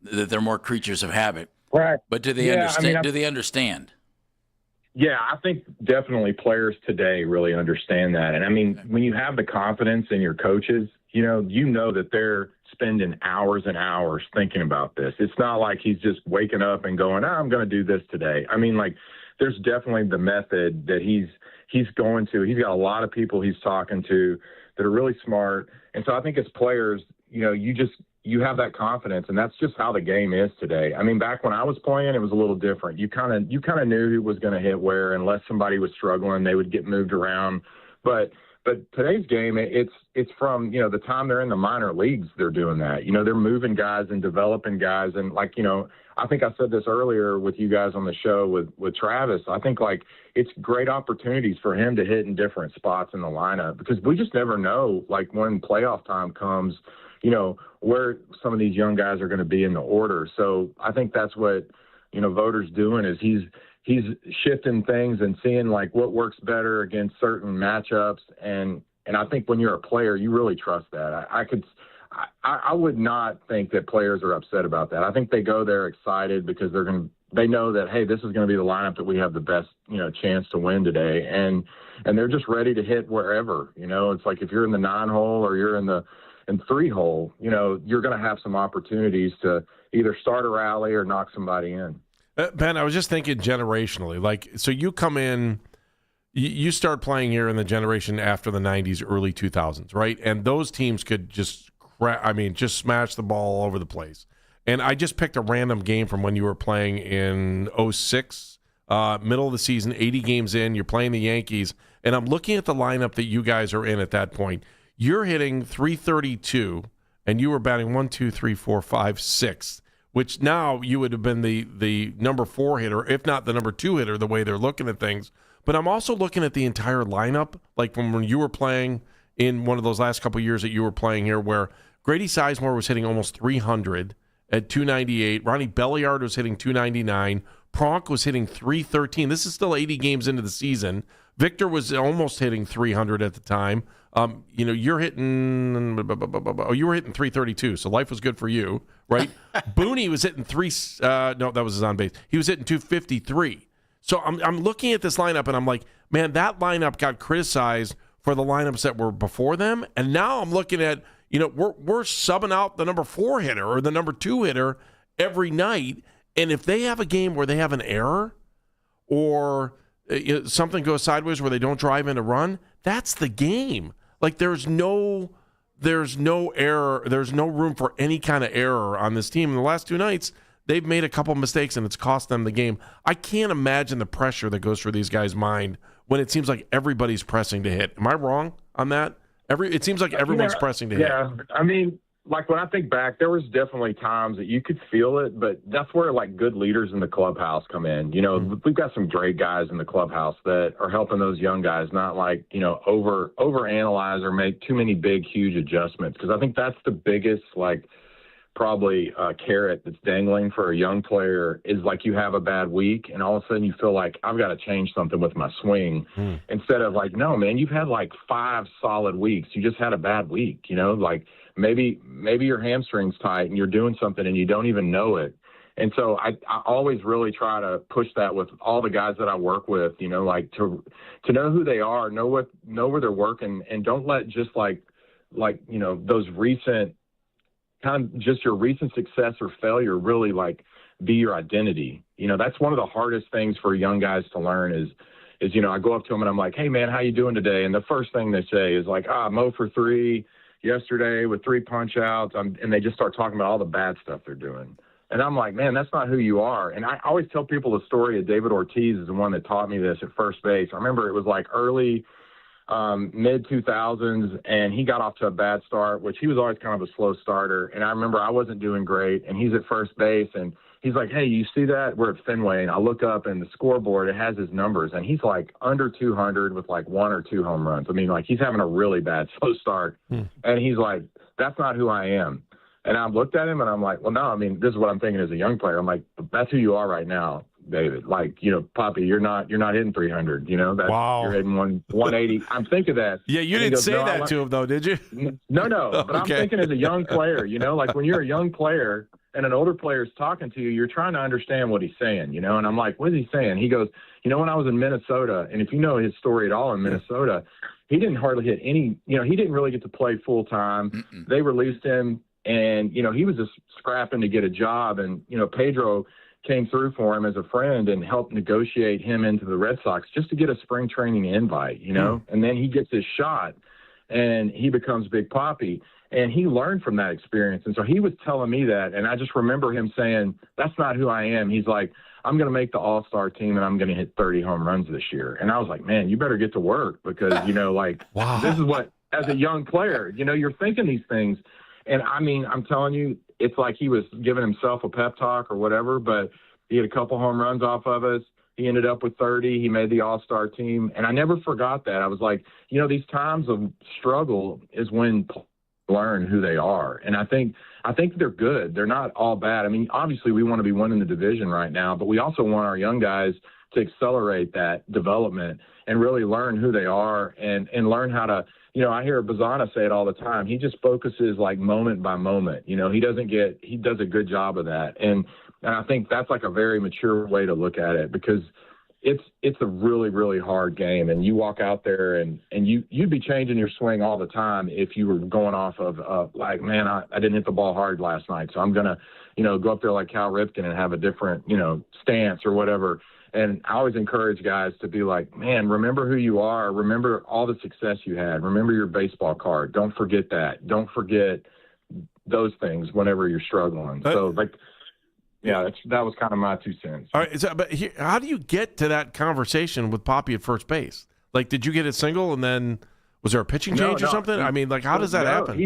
That they're more creatures of habit. Right. But do they understand? Do they understand? Yeah, I think definitely players today really understand that. And I mean, when you have the confidence in your coaches, you know that they're spending hours and hours thinking about this. It's not like he's just waking up and going, I'm going to do this today. I mean, like, there's definitely the method that he's going to. He's got a lot of people he's talking to that are really smart. And so I think as players, you have that confidence, and that's just how the game is today. I mean, back when I was playing, it was a little different. You kind of knew who was going to hit where, unless somebody was struggling, they would get moved around. But today's game, it's from, the time they're in the minor leagues, they're doing that. They're moving guys and developing guys. And I think I said this earlier with you guys on the show with Travis. I think it's great opportunities for him to hit in different spots in the lineup, because we just never know, when playoff time comes, where some of these young guys are going to be in the order. So I think that's what, Voter's doing is he's shifting things and seeing like what works better against certain matchups. And I think when you're a player, you really trust that. I would not think that players are upset about that. I think they go there excited because they know that, hey, this is going to be the lineup that we have the best, chance to win today. And they're just ready to hit wherever, it's like if you're in the 9-hole or you're in 3-hole, you're going to have some opportunities to either start a rally or knock somebody in. Ben, I was just thinking generationally, so you come in, you start playing here in the generation after the 90s, early 2000s, right? And those teams could just smash the ball all over the place. And I just picked a random game from when you were playing in 06, middle of the season, 80 games in, you're playing the Yankees, and I'm looking at the lineup that you guys are in at that point. You're hitting 332, and you were batting 1, 2, 3, 4, 5, 6, which now you would have been the number 4 hitter, if not the number 2 hitter, the way they're looking at things. But I'm also looking at the entire lineup, like from when you were playing in one of those last couple of years that you were playing here, where Grady Sizemore was hitting almost 300 at 298. Ronnie Belliard was hitting 299. Pronk was hitting 313. This is still 80 games into the season. Victor was almost hitting 300 at the time. You're hitting. You were hitting 332, so life was good for you, right? Booney was hitting that was his on base. He was hitting 253. So I'm looking at this lineup and I'm like, man, that lineup got criticized for the lineups that were before them, and now I'm looking at, we're subbing out the number 4 hitter or the number 2 hitter every night, and if they have a game where they have an error or something goes sideways where they don't drive in a run, that's the game. Like there's no error. There's no room for any kind of error on this team. In the last 2 nights, they've made a couple mistakes and it's cost them the game. I can't imagine the pressure that goes through these guys' mind when it seems like everybody's pressing to hit. Am I wrong on that? It seems like everyone's pressing to hit. Yeah, I mean, like when I think back, there was definitely times that you could feel it, but that's where like good leaders in the clubhouse come in. We've got some great guys in the clubhouse that are helping those young guys not like, overanalyze or make too many big, huge adjustments. Because I think that's the biggest, probably carrot that's dangling for a young player is like you have a bad week and all of a sudden you feel like I've got to change something with my swing instead of like, no, man, you've had like 5 solid weeks. You just had a bad week, like maybe your hamstring's tight and you're doing something and you don't even know it. And so I always really try to push that with all the guys that I work with, like to know who they are, know where they're working, and don't let just like those recent kind of just your recent success or failure really like be your identity. That's one of the hardest things for young guys to learn is I go up to them and I'm like, hey man, how you doing today? And the first thing they say is like, Mo for 3 yesterday with 3 punch outs. And they just start talking about all the bad stuff they're doing. And I'm like, man, that's not who you are. And I always tell people the story of David Ortiz is the one that taught me this at first base. I remember it was like early mid 2000s, and he got off to a bad start, which he was always kind of a slow starter. And I remember I wasn't doing great, and he's at first base, and he's like, hey, you see that? We're at Fenway. And I look up, and the scoreboard, it has his numbers, and he's like under 200 with like 1 or 2 home runs. I mean, like he's having a really bad slow start. And he's like, that's not who I am. And I looked at him, and I'm like, well, no, I mean, this is what I'm thinking as a young player. I'm like, that's who you are right now, David. Like, Poppy, you're not hitting 300, that's, wow. You're hitting 180. I'm thinking that. Yeah, you didn't say that to him though, did you? No. But I'm thinking as a young player, like when you're a young player and an older player is talking to you, you're trying to understand what he's saying, and I'm like, what is he saying? He goes, when I was in Minnesota, and if you know his story at all in Minnesota, he didn't hardly hit any, he didn't really get to play full time. They released him, and, he was just scrapping to get a job, and, Pedro came through for him as a friend and helped negotiate him into the Red Sox just to get a spring training invite, and then he gets his shot and he becomes Big Papi, and he learned from that experience. And so he was telling me that, and I just remember him saying, that's not who I am. He's like, I'm going to make the All-Star team and I'm going to hit 30 home runs this year. And I was like, man, you better get to work because, wow. This is what, as a young player, you're thinking these things. And I mean, I'm telling you, it's like he was giving himself a pep talk or whatever, but he had a couple home runs off of us. He ended up with 30. He made the All-Star team. And I never forgot that. I was like, these times of struggle is when learn who they are. And I think they're good. They're not all bad. I mean, obviously we want to be winning the division right now, but we also want our young guys to accelerate that development and really learn who they are and learn how to, I hear Bazana say it all the time. He just focuses like moment by moment. He does a good job of that. And I think that's like a very mature way to look at it, because it's a really, really hard game. And you walk out there and you'd be changing your swing all the time if you were going off of man, I didn't hit the ball hard last night, so I'm going to, go up there like Cal Ripken and have a different, stance or whatever. And I always encourage guys to be like, man, remember who you are. Remember all the success you had. Remember your baseball card. Don't forget that. Don't forget those things whenever you're struggling. That was kind of my 2 cents. All right, but how do you get to that conversation with Papi at first base? Like, did you get a single and then was there a pitching change or something? I mean, like, how does that happen?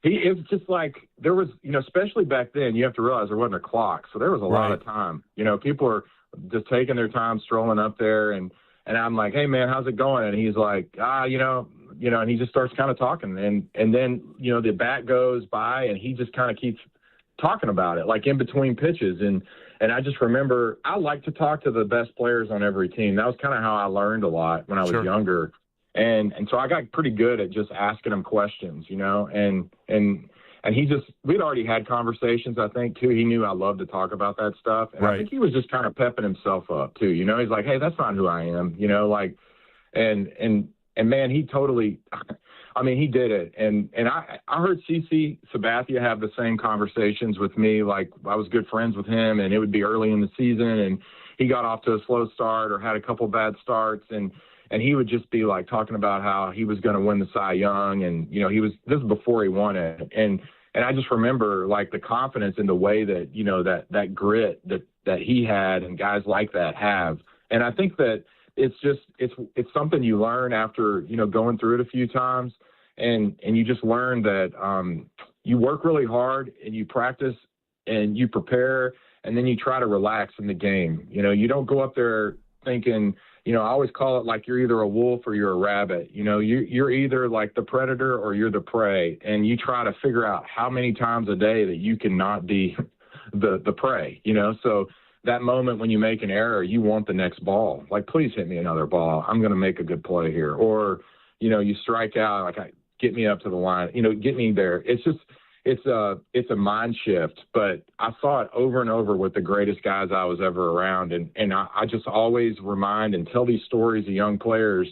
It was just like there was, especially back then, you have to realize there wasn't a clock, so there was a lot of time. People are just taking their time, strolling up there, and I'm like, hey man, how's it going? And he's like, and he just starts kind of talking, and then the bat goes by, and he just kind of keeps talking about it, like in between pitches, and I just remember I like to talk to the best players on every team. That was kind of how I learned a lot when I was younger, and so I got pretty good at just asking him questions, and he just, we'd already had conversations, I think, too. He knew I loved to talk about that stuff. And I think he was just kind of pepping himself up, too. He's like, hey, that's not who I am, and man, he totally, he did it. And I heard CC Sabathia have the same conversations with me. Like, I was good friends with him, and it would be early in the season, and he got off to a slow start or had a couple bad starts, and he would just be like talking about how he was going to win the Cy Young, and this is before he won it, and I just remember like the confidence in the way that that grit that he had and guys like that have, and I think that it's something you learn after going through it a few times, and you just learn that you work really hard and you practice and you prepare, and then you try to relax in the game. You don't go up there thinking. I always call it like you're either a wolf or you're a rabbit. You're either like the predator or you're the prey, and you try to figure out how many times a day that you cannot be the prey. So that moment when you make an error, you want the next ball. Like, please hit me another ball. I'm going to make a good play here. Or, you strike out, like, get me up to the line. Get me there. It's just. It's a mind shift, but I saw it over and over with the greatest guys I was ever around. And I just always remind and tell these stories of young players.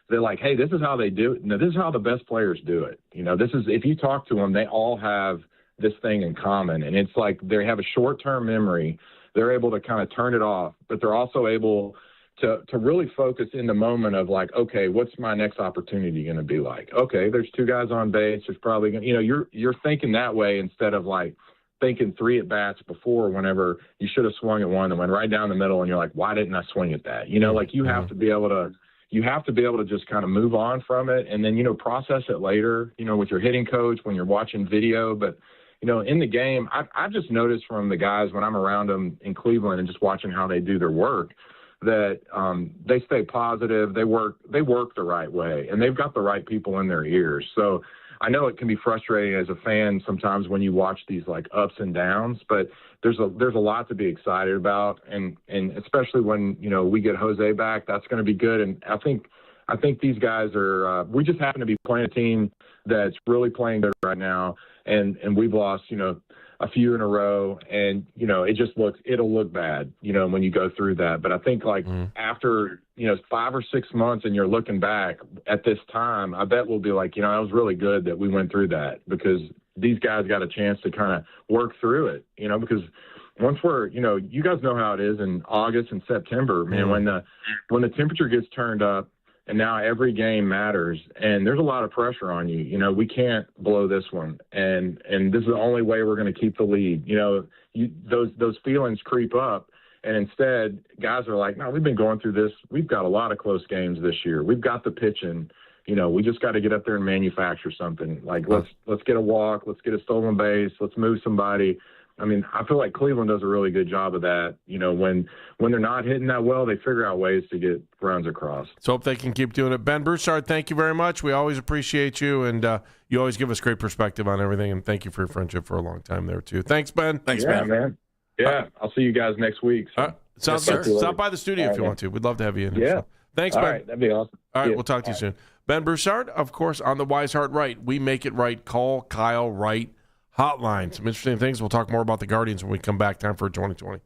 They're like, hey, this is how they do it. No, this is how the best players do it. This is, if you talk to them, they all have this thing in common. And it's like they have a short-term memory. They're able to kind of turn it off, but they're also able to really focus in the moment of like, okay, what's my next opportunity going to be like? Okay, there's 2 guys on base. There's probably going to, you're thinking that way instead of like thinking 3 at bats before whenever you should have swung at one that went right down the middle. And you're like, why didn't I swing at that? Like you have to be able to just kind of move on from it and then, process it later, with your hitting coach when you're watching video. But, in the game, I've just noticed from the guys when I'm around them in Cleveland and just watching how they do their work, that they stay positive, they work the right way, and they've got the right people in their ears. So I know it can be frustrating as a fan sometimes when you watch these like ups and downs, but there's a lot to be excited about, and especially when we get Jose back, that's going to be good. And I think these guys are. We just happen to be playing a team that's really playing good right now, and we've lost a few in a row, and it'll look bad when you go through that. But I think like after 5 or 6 months and you're looking back at this time, I bet we'll be like, it was really good that we went through that, because these guys got a chance to kind of work through it, because once we're, you guys know how it is in August and September, man, when the temperature gets turned up, and now every game matters, and there's a lot of pressure on you. We can't blow this one, and this is the only way we're going to keep the lead. Those feelings creep up, and instead, guys are like, no, we've been going through this. We've got a lot of close games this year. We've got the pitching. We just got to get up there and manufacture something. Like let's get a walk, let's get a stolen base, let's move somebody. I mean, I feel like Cleveland does a really good job of that. When they're not hitting that well, they figure out ways to get runs across. So hope they can keep doing it. Ben Broussard, thank you very much. We always appreciate you, and you always give us great perspective on everything, and thank you for your friendship for a long time there, too. Thanks, Ben. Thanks, man. Yeah, I'll see you guys next week. So. Stop by the studio if you want to. We'd love to have you in here. Yeah. So. Thanks, Ben. All right, that'd be awesome. All right, we'll talk to you soon. Ben Broussard, of course, on the Wise Heart Right. We make it right. Call Kyle Wright hotline. Some interesting things. We'll talk more about the Guardians when we come back. Time for 2020.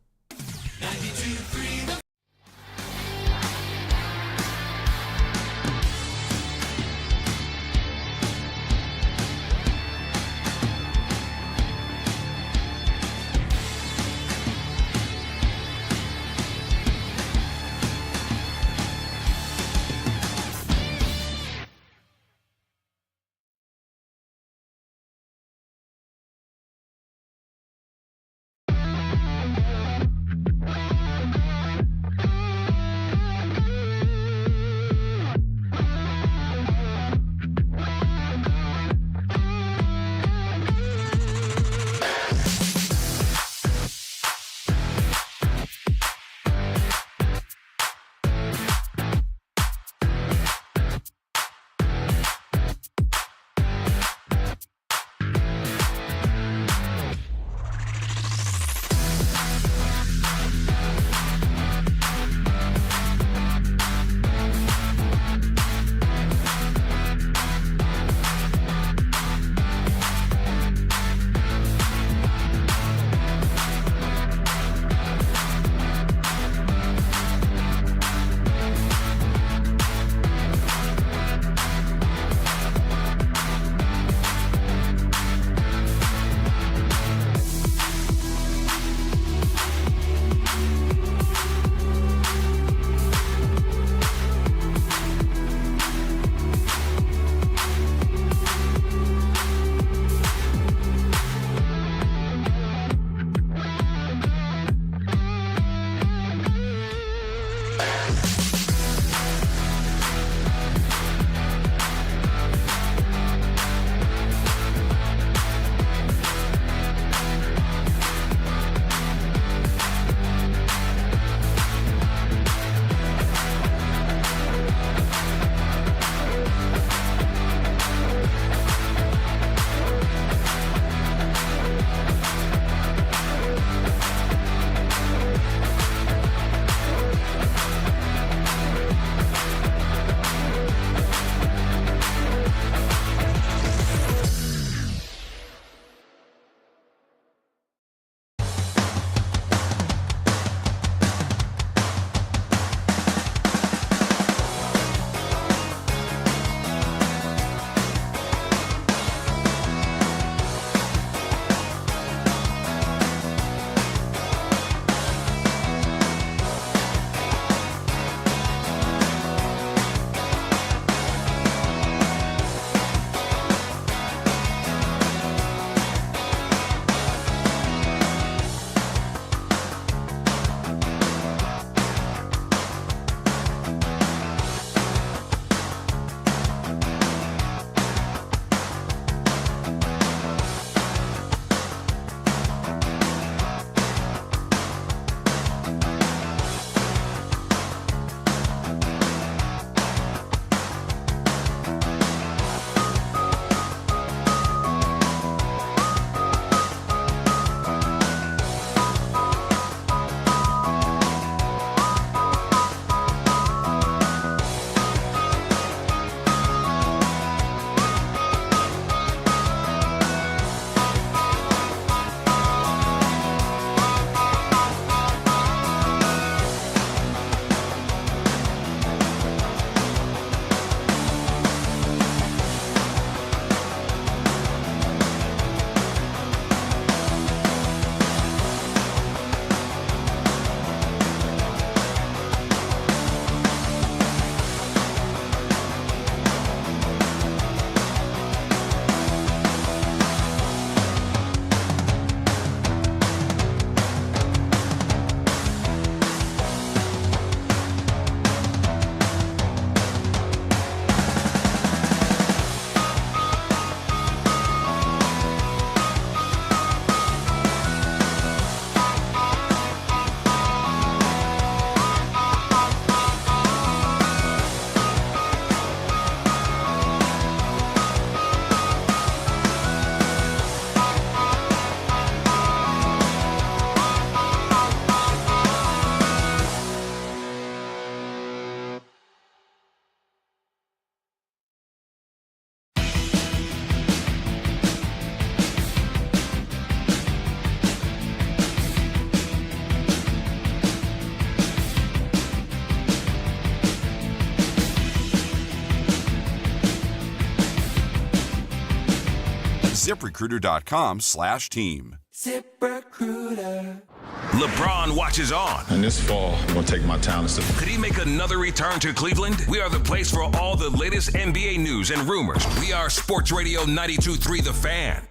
ZipRecruiter.com/team. ZipRecruiter. LeBron watches on. And this fall, I'm going to take my talents to... Could he make another return to Cleveland? We are the place for all the latest NBA news and rumors. We are Sports Radio 92.3 The Fan.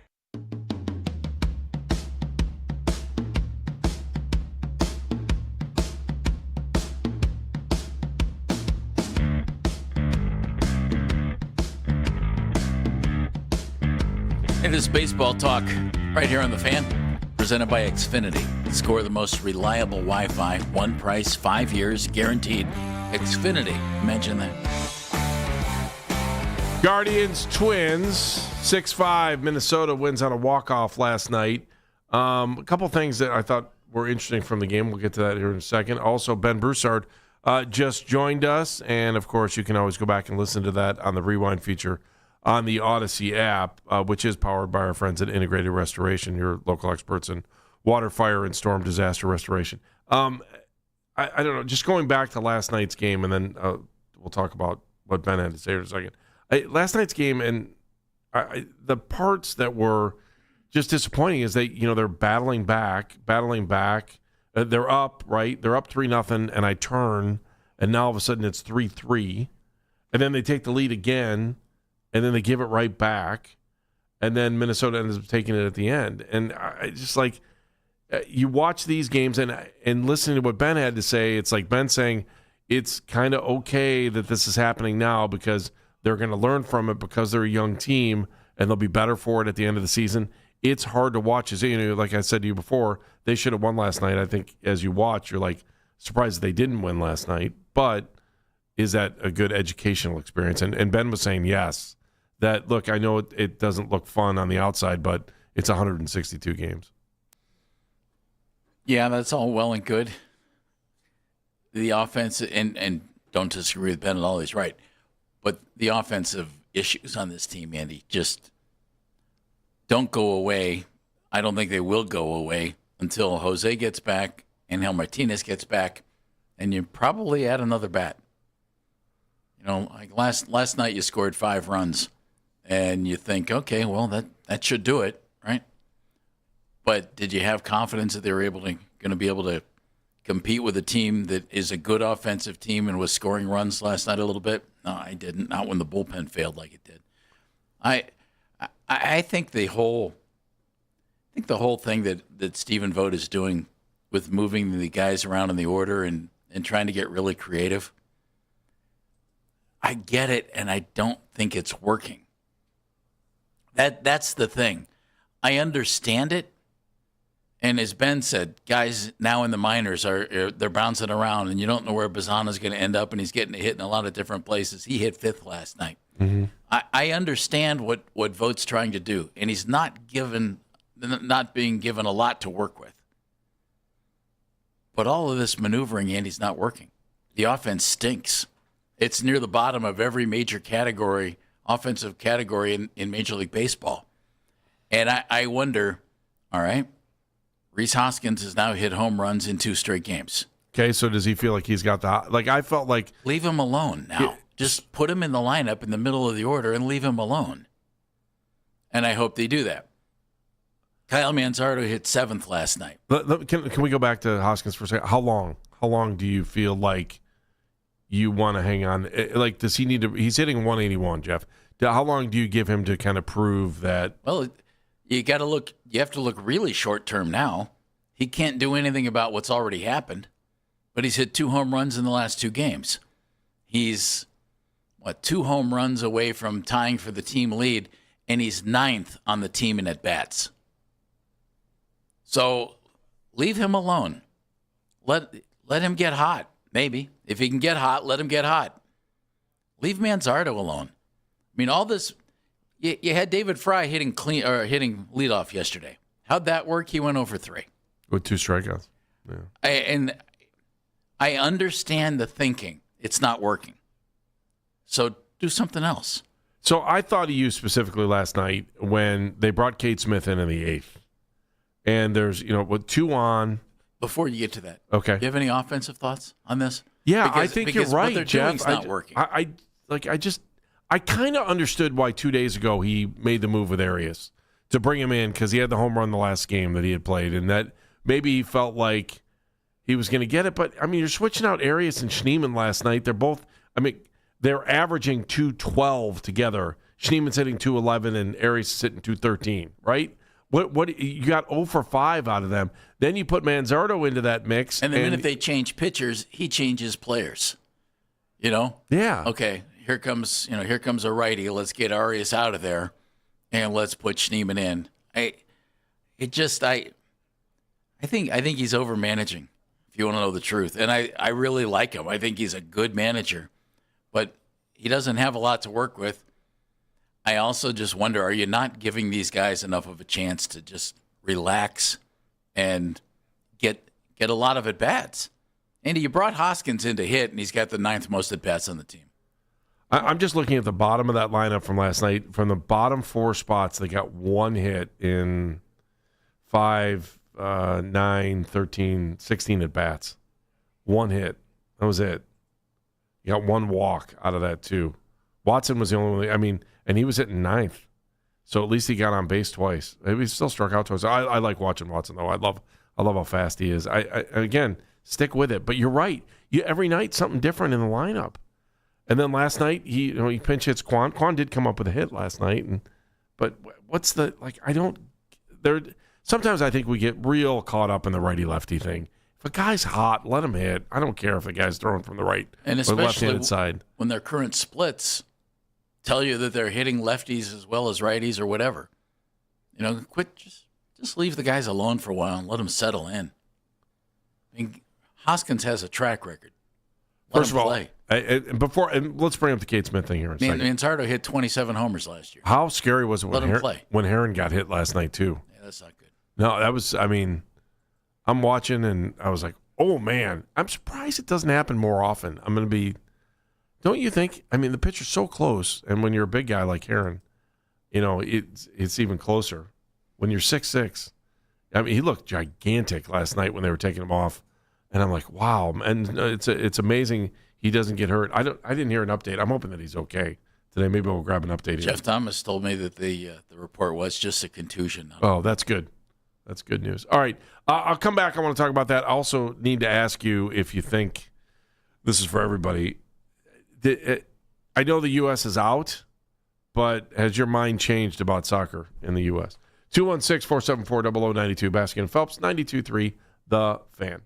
It is baseball talk right here on The Fan, presented by Xfinity. Score the most reliable Wi-Fi, one price, 5 years, guaranteed. Xfinity, imagine that. Guardians, Twins, 6-5. Minnesota wins on a walk-off last night. A couple things that I thought were interesting from the game. We'll get to that here in a second. Also, Ben Broussard just joined us, and, of course, you can always go back and listen to that on the Rewind feature on the Odyssey app, which is powered by our friends at Integrated Restoration, your local experts in water, fire, and storm disaster restoration. I don't know, just going back to last night's game, and then we'll talk about what Ben had to say in a second. Last night's game, and the parts that were just disappointing is that, they're battling back. They're up, right? They're up 3-0, and I turn, and now all of a sudden it's 3-3. And then they take the lead again, and then they give it right back, and then Minnesota ends up taking it at the end. And I just you watch these games and listening to what Ben had to say, it's like Ben saying it's kind of okay that this is happening now because they're going to learn from it because they're a young team and they'll be better for it at the end of the season. It's hard to watch. Like I said to you before, they should have won last night. I think as you watch, you're surprised they didn't win last night. But is that a good educational experience? And Ben was saying yes. That, look, I know it doesn't look fun on the outside, but it's 162 games. Yeah, that's all well and good. The offense, and don't disagree with Ben at all, he's right. But the offensive issues on this team, Andy, just don't go away. I don't think they will go away until Jose gets back, Angel Martinez gets back, and you probably add another bat. Like last night you scored 5 runs. And you think, okay, well, that should do it, right? But did you have confidence that they were going to be able to compete with a team that is a good offensive team and was scoring runs last night a little bit? No, I didn't. Not when the bullpen failed like it did. I think the whole thing that Stephen Vogt is doing with moving the guys around in the order and trying to get really creative, I get it, and I don't think it's working. That's the thing. I understand it, and as Ben said, guys now in the minors they're bouncing around, and you don't know where Bazana's going to end up, and he's getting hit in a lot of different places. He hit 5th last night. Mm-hmm. I understand what Vogt's trying to do, and he's not being given a lot to work with. But all of this maneuvering, Andy's not working. The offense stinks. It's near the bottom of every major category. Offensive category in Major League Baseball. And I wonder, all right, Rhys Hoskins has now hit home runs in 2 straight games. Okay, so does he feel like he's got the... I felt like... Leave him alone now. Just put him in the lineup in the middle of the order and leave him alone. And I hope they do that. Kyle Manzardo hit 7th last night. Can we go back to Hoskins for a second? How long do you feel like you want to hang on? Does he need to... He's hitting 181, Jeff. How long do you give him to kind of prove that... Well, you have to look really short-term now. He can't do anything about what's already happened, but he's hit 2 home runs in the last 2 games. He's, 2 home runs away from tying for the team lead, and he's 9th on the team in at-bats. So leave him alone. Let him get hot. Maybe. If he can get hot, let him get hot. Leave Manzardo alone. I mean, all this, you had David Fry hitting leadoff yesterday. How'd that work? He went over 3. With 2 strikeouts. Yeah. I understand the thinking. It's not working. So do something else. So I thought of you specifically last night when they brought Cade Smith in the 8th. And there's, with 2 on. Before you get to that, okay. Do you have any offensive thoughts on this? Yeah, I think you're right, what they're Jeff. Doing's not working. I kind of understood why 2 days ago he made the move with Arias to bring him in because he had the home run the last game that he had played, and that maybe he felt like he was going to get it. But, I mean, you're switching out Arias and Schneemann last night. They're both – I mean, they're averaging 212 together. Schneemann's hitting 211 and Arias is hitting 213, right? What you got 0 for 5 out of them. Then you put Manzardo into that mix. And the minute they change pitchers, he changes players. You know? Yeah. Okay, here comes a righty. Let's get Arias out of there, and let's put Schneemann in. I think he's over managing, if you want to know the truth. And I really like him. I think he's a good manager, but he doesn't have a lot to work with. I also just wonder, are you not giving these guys enough of a chance to just relax and get a lot of at-bats? Andy, you brought Hoskins in to hit, and he's got the 9th most at-bats on the team. I'm just looking at the bottom of that lineup from last night. From the bottom 4 spots, they got 1 hit in 5, 9, 13, 16 at-bats. 1 hit. That was it. You got 1 walk out of that, too. Watson was the only one. I mean, and he was hitting 9th. So at least he got on base twice. Maybe he still struck out twice. I like watching Watson, though. I love how fast he is. I again, stick with it. But you're right. Every night, something different in the lineup. And then last night, he pinch hits Quan. Quan did come up with a hit last night. But what's the, like, sometimes I think we get real caught up in the righty-lefty thing. If a guy's hot, let him hit. I don't care if the guy's throwing from the right and or left-handed side. When their current splits tell you that they're hitting lefties as well as righties or whatever. You know, quit, just leave the guys alone for a while and let them settle in. I mean, Hoskins has a track record. First of all, let's bring up the Kate Smith thing here in a second. Manzardo hit 27 homers last year. How scary was it when Herron got hit last night, too? Yeah, that's not good. No, that was, I mean, I'm watching and I was like, oh, man. I'm surprised it doesn't happen more often. I'm going to be, don't you think? I mean, the pitcher's so close, and when you're a big guy like Herron, it's even closer. When you're 6'6", I mean, he looked gigantic last night when they were taking him off. And I'm like, wow, and it's amazing he doesn't get hurt. I didn't hear an update. I'm hoping that he's okay today. Maybe we'll grab an update. Jeff Thomas told me that the report was just a contusion. Oh, that's good. That's good news. All right, I'll come back. I want to talk about that. I also need to ask you if you think this is for everybody. I know the U.S. is out, but has your mind changed about soccer in the U.S.? 216-474-0092, Baskin and Phelps, 92.3 The Fan.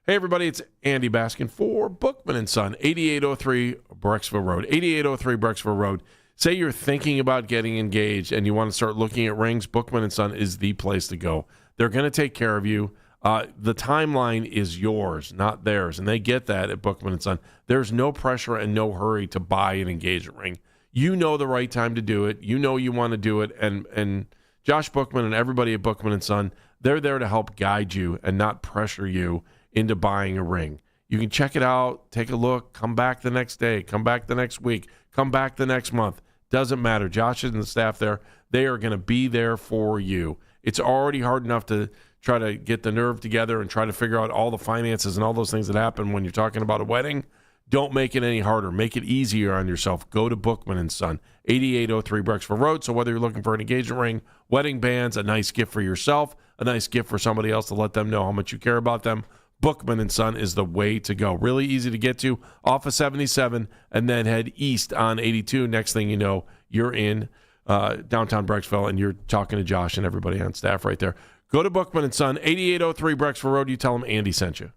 Hey, everybody, it's Andy Baskin for Bookman & Son, 8803 Brecksville Road. 8803 Brecksville Road. Say you're thinking about getting engaged and you want to start looking at rings, Bookman & Son is the place to go. They're going to take care of you. The timeline is yours, not theirs, and they get that at Bookman & Son. There's no pressure and no hurry to buy an engagement ring. You know the right time to do it. You know you want to do it, and Josh Bookman and everybody at Bookman & Son, they're there to help guide you and not pressure you into buying a ring. You can check it out, take a look, come back the next day, come back the next week, come back the next month. Doesn't matter. Josh and the staff there, they are going to be there for you. It's already hard enough to try to get the nerve together and try to figure out all the finances and all those things that happen when you're talking about a wedding. Don't make it any harder. Make it easier on yourself. Go to Bookman & Son, 8803 Brecksville Road. So whether you're looking for an engagement ring, wedding bands, a nice gift for yourself, a nice gift for somebody else to let them know how much you care about them, Bookman & Son is the way to go. Really easy to get to off of 77 and then head east on 82. Next thing you know, you're in downtown Brecksville and you're talking to Josh and everybody on staff right there. Go to Bookman & Son, 8803 Brecksville Road. You tell them Andy sent you.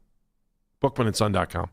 BookmanandSon.com.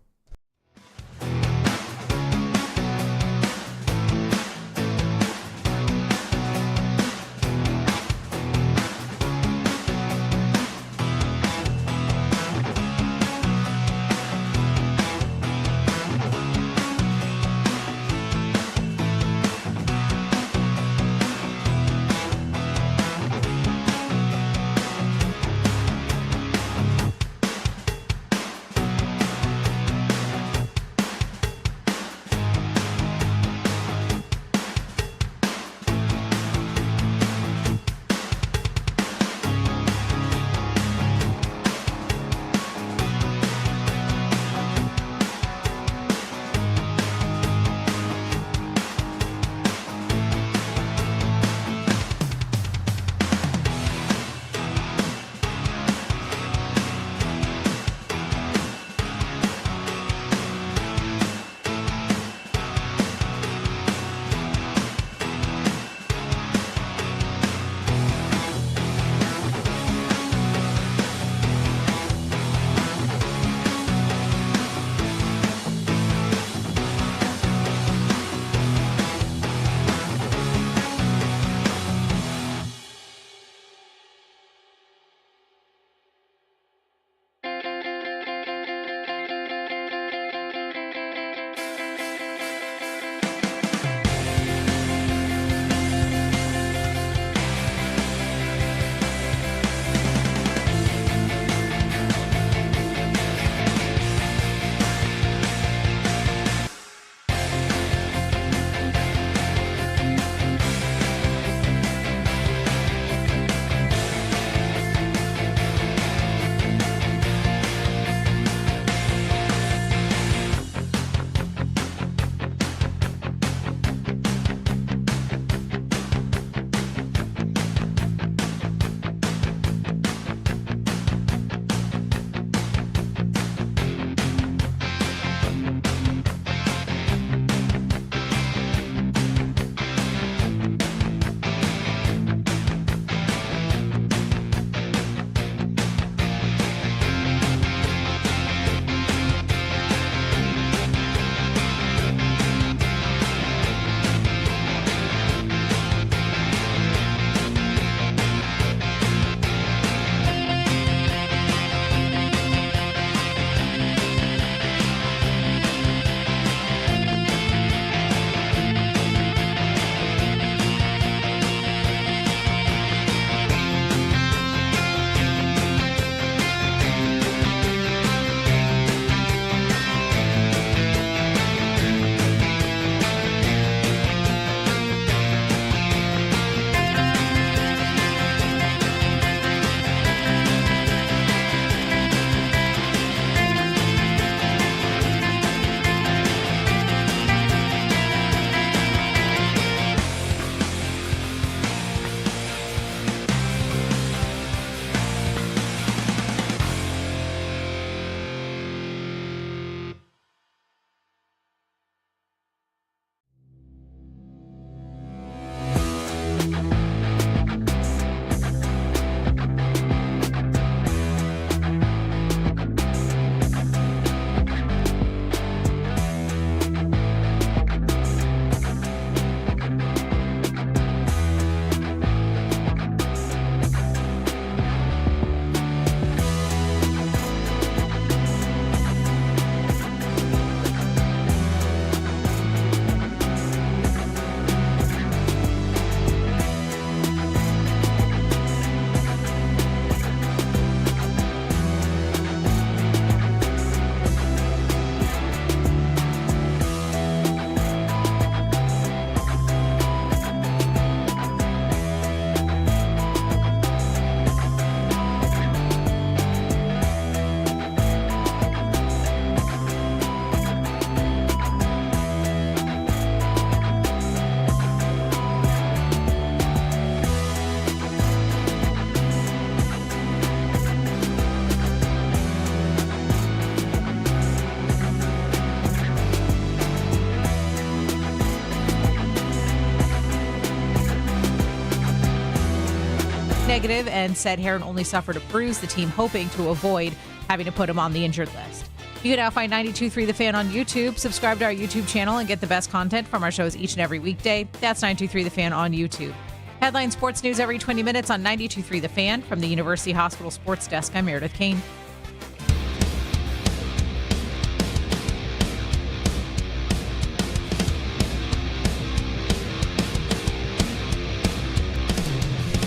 negative and said Heron only suffered a bruise, the team hoping to avoid having to put him on the injured list. You can now find 92.3 The Fan on YouTube. Subscribe to our YouTube channel and get the best content from our shows each and every weekday. That's 92.3 The Fan on YouTube. Headline sports news every 20 minutes on 92.3 The Fan. From the University Hospital Sports Desk, I'm Meredith Kane.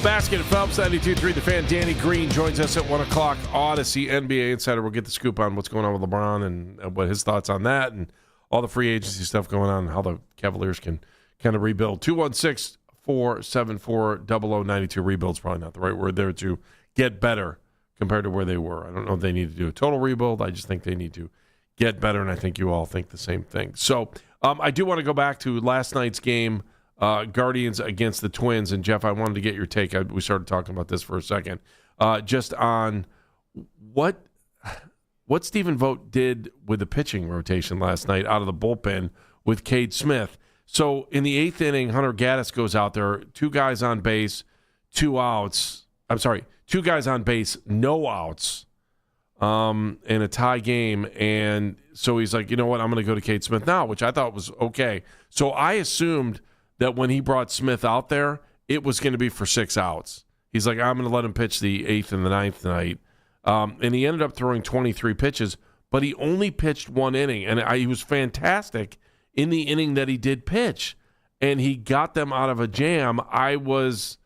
Basket and Phelps, 92.3 The Fan. Danny Green joins us at 1 o'clock. Odyssey NBA Insider. We'll get the scoop on what's going on with LeBron and what his thoughts on that and all the free agency stuff going on and how the Cavaliers can kind of rebuild. 216-474-0092. Rebuild's probably not the right word there, to get better compared to where they were. I don't know if they need to do a total rebuild. I just think they need to get better, and I think you all think the same thing. So I do want to go back to last night's game, Guardians against the Twins. And, Jeff, I wanted to get your take. We started talking about this for a second. Just on what Stephen Vogt did with the pitching rotation last night out of the bullpen with Cade Smith. So in the 8th inning, Hunter Gaddis goes out there, 2 guys on base, 2 outs. I'm sorry, 2 guys on base, no outs, in a tie game. And so he's like, you know what, I'm going to go to Cade Smith now, which I thought was okay. So I assumed that when he brought Smith out there, it was going to be for 6 outs. He's like, I'm going to let him pitch the 8th and the 9th tonight. And he ended up throwing 23 pitches, but he only pitched 1 inning. And he was fantastic in the inning that he did pitch. And he got them out of a jam. I was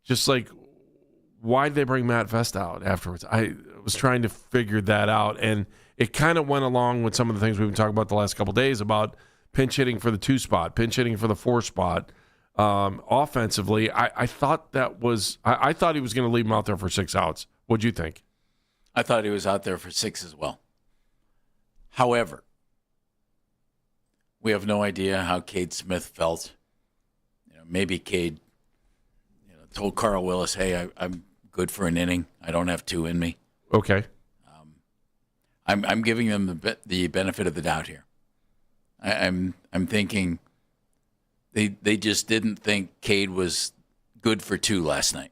just like, why did they bring Matt Vest out afterwards? I was trying to figure that out. And it kind of went along with some of the things we've been talking about the last couple of days about pinch hitting for the 2 spot, pinch hitting for the 4 spot. Offensively, I thought that was I thought he was going to leave him out there for 6 outs. What'd you think? I thought he was out there for 6 as well. However, we have no idea how Cade Smith felt. Maybe Cade told Carl Willis, hey, I'm good for an inning. I don't have 2 in me. Okay. I'm giving them the benefit of the doubt here. I'm thinking they just didn't think Cade was good for 2 last night.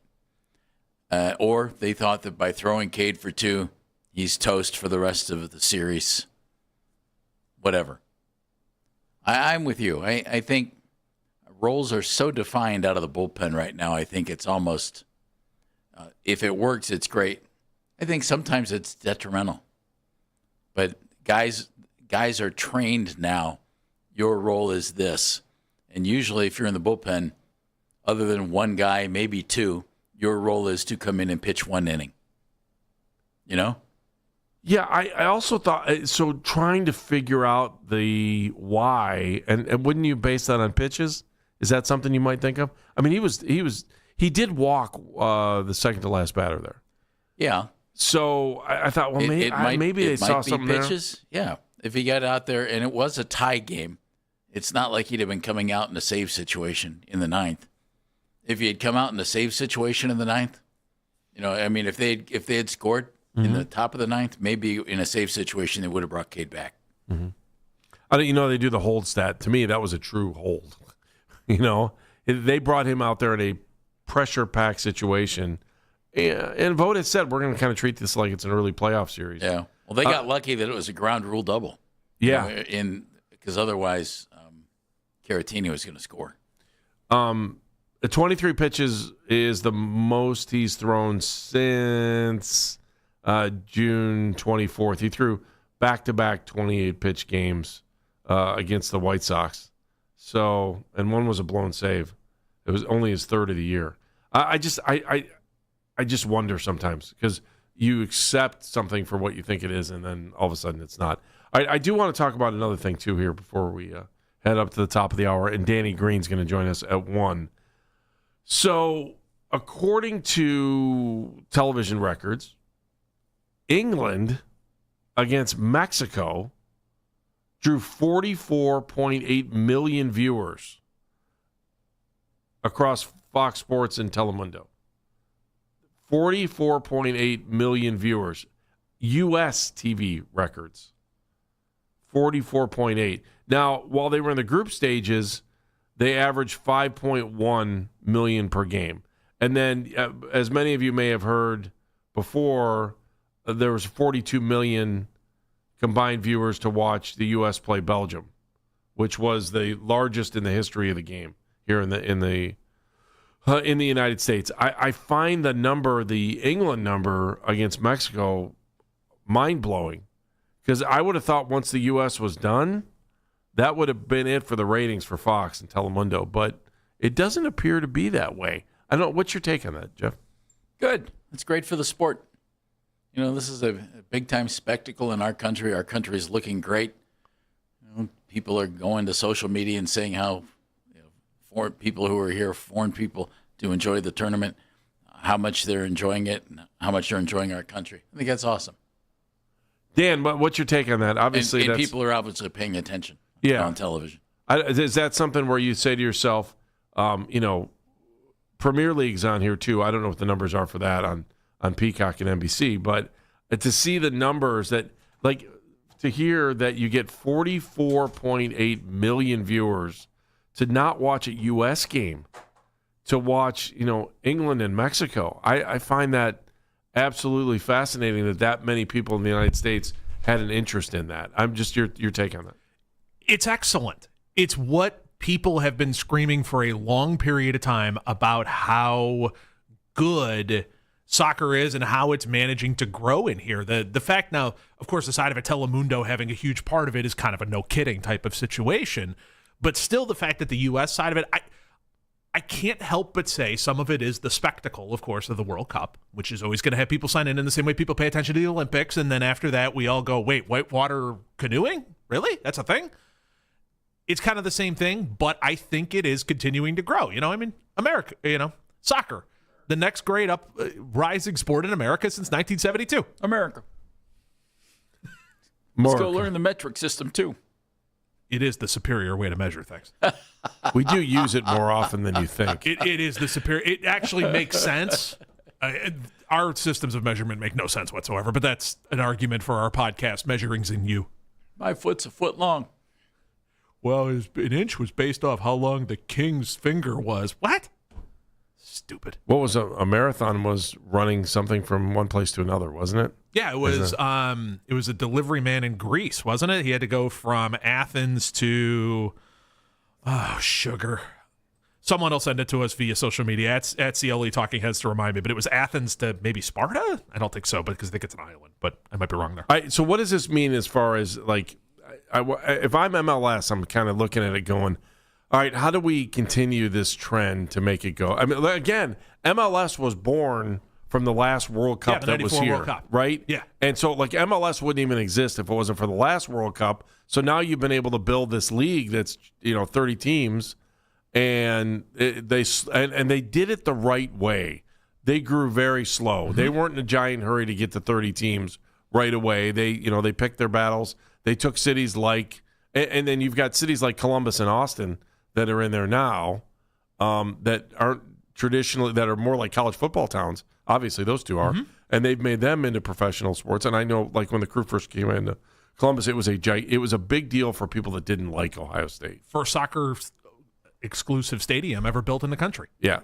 Or they thought that by throwing Cade for 2, he's toast for the rest of the series. Whatever. I'm with you. I think roles are so defined out of the bullpen right now. I think it's almost, if it works, it's great. I think sometimes it's detrimental. But guys are trained now. Your role is this. And usually if you're in the bullpen, other than 1 guy, maybe 2, your role is to come in and pitch 1 inning. You know? Yeah, I also thought, so trying to figure out the why, and wouldn't you base that on pitches? Is that something you might think of? I mean, he did walk the second to last batter there. Yeah. So I thought, well, maybe they saw something pitches there. Yeah. If he got out there, and it was a tie game, it's not like he'd have been coming out in a save situation in the 9th. If he had come out in a save situation in the 9th, I mean, if they had scored in the top of the 9th, maybe in a save situation they would have brought Cade back. Mm-hmm. I don't, they do the hold stat. To me, that was a true hold. They brought him out there in a pressure-packed situation. And Vogt has said, we're going to kind of treat this like it's an early playoff series. Yeah. Well, they got lucky that it was a ground rule double. Yeah. Because otherwise, Caratini was going to score. 23 pitches is the most he's thrown since June 24th. He threw back-to-back 28-pitch games against the White Sox. So, and one was a blown save. It was only his 3rd of the year. I just wonder sometimes because you accept something for what you think it is, and then all of a sudden it's not. I do want to talk about another thing, too, here before we head up to the top of the hour, and Danny Green's going to join us at 1. So, according to television records, England against Mexico drew 44.8 million viewers across Fox Sports and Telemundo. 44.8 million viewers. U.S. TV records, 44.8. Now, while they were in the group stages, they averaged 5.1 million per game. And then, as many of you may have heard before, there was 42 million combined viewers to watch the U.S. play Belgium, which was the largest in the history of the game here in the United States. I find the England number against Mexico mind-blowing, because I would have thought once the U.S. was done, that would have been it for the ratings for Fox and Telemundo, but it doesn't appear to be that way. I don't know. What's your take on that, Jeff? Good. It's great for the sport. You know, this is a big-time spectacle in our country. Our country is looking great. You know, people are going to social media and saying how foreign people who are here, foreign people, to enjoy the tournament, how much they're enjoying it, and how much they're enjoying our country. I think that's awesome. Dan, what's your take on that? Obviously, and people are obviously paying attention on television. Is that something where you say to yourself, Premier League's on here too. I don't know what the numbers are for that on Peacock and NBC, but to see the numbers to hear that you get 44.8 million viewers to not watch a U.S. game, to watch, England and Mexico. I find that absolutely fascinating that many people in the United States had an interest in that. I'm just your take on that. It's excellent. It's what people have been screaming for a long period of time about how good soccer is and how it's managing to grow in here. The fact now, of course, the side of a Telemundo having a huge part of it is kind of a no kidding type of situation, but still the fact that the U.S. side of it, I can't help but say some of it is the spectacle, of course, of the World Cup, which is always going to have people sign in the same way people pay attention to the Olympics, and then after that we all go, wait, whitewater canoeing? Really? That's a thing? It's kind of the same thing, but I think it is continuing to grow. America, soccer, the next great rising sport in America since 1972. America. Let's go learn the metric system, too. It is the superior way to measure things. We do use it more often than you think. It is the superior. It actually makes sense. Our systems of measurement make no sense whatsoever, but that's an argument for our podcast, Measurings in You. My foot's a foot long. Well, an inch was based off how long the king's finger was. What? Stupid. What was a marathon was running something from one place to another, wasn't it? Yeah, it was. It was a delivery man in Greece, wasn't it? He had to go from Athens to sugar. Someone will send it to us via social media at CLE Talking Heads to remind me. But it was Athens to maybe Sparta. I don't think so, because I think it's an island. But I might be wrong there. So what does this mean as far as if I'm MLS, I'm kind of looking at it going, all right, how do we continue this trend to make it go? I mean, again, MLS was born from the last World Cup that was here, right? Yeah. And so, MLS wouldn't even exist if it wasn't for the last World Cup. So now you've been able to build this league that's 30 teams, and they did it the right way. They grew very slow. Mm-hmm. They weren't in a giant hurry to get to 30 teams right away. They picked their battles. They took cities and then you've got cities like Columbus and Austin that are in there now that aren't traditionally, that are more like college football towns. Obviously, those two are. Mm-hmm. And they've made them into professional sports. And I know, when the Crew first came into Columbus, it was a big deal for people that didn't like Ohio State. First soccer exclusive stadium ever built in the country. Yeah.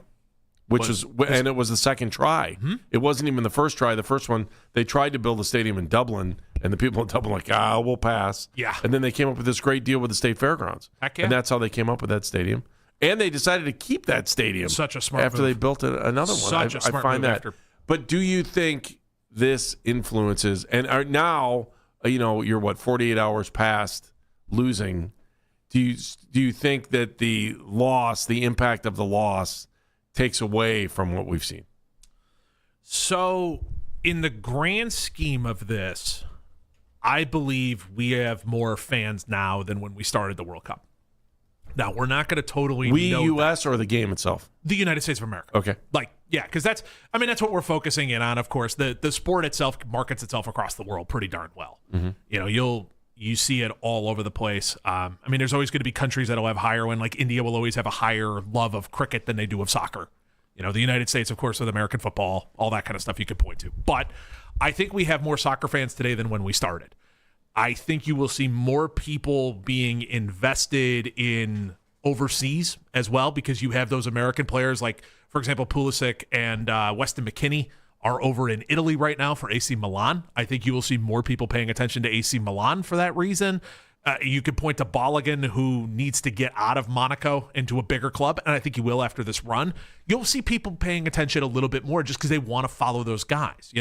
And it was the second try. Mm-hmm. It wasn't even the first try. The first one, they tried to build a stadium in Dublin, and the people in Dublin were we'll pass. Yeah. And then they came up with this great deal with the state fairgrounds. Heck yeah. And that's how they came up with that stadium. And they decided to keep that stadium. Such a smart after move. They built another one. Such a smart I find move that. After. But do you think this influences, and are now, you're 48 hours past losing. Do you think that the impact of the loss takes away from what we've seen? So, in the grand scheme of this, I believe we have more fans now than when we started the World Cup. Now, we're not going to totally know U.S. or the game itself? The United States of America. Okay. Because that's what we're focusing in on, of course. The sport itself markets itself across the world pretty darn well. Mm-hmm. You see it all over the place. There's always going to be countries that'll have higher one. Like India will always have a higher love of cricket than they do of soccer. The United States, of course, with American football, all that kind of stuff you could point to. But I think we have more soccer fans today than when we started. I think you will see more people being invested in overseas as well, because you have those American players like, for example, Pulisic and Weston McKennie are over in Italy right now for AC Milan. I think you will see more people paying attention to AC Milan for that reason. You could point to Balogun, who needs to get out of Monaco into a bigger club, and I think he will after this run. You'll see people paying attention a little bit more just because they want to follow those guys.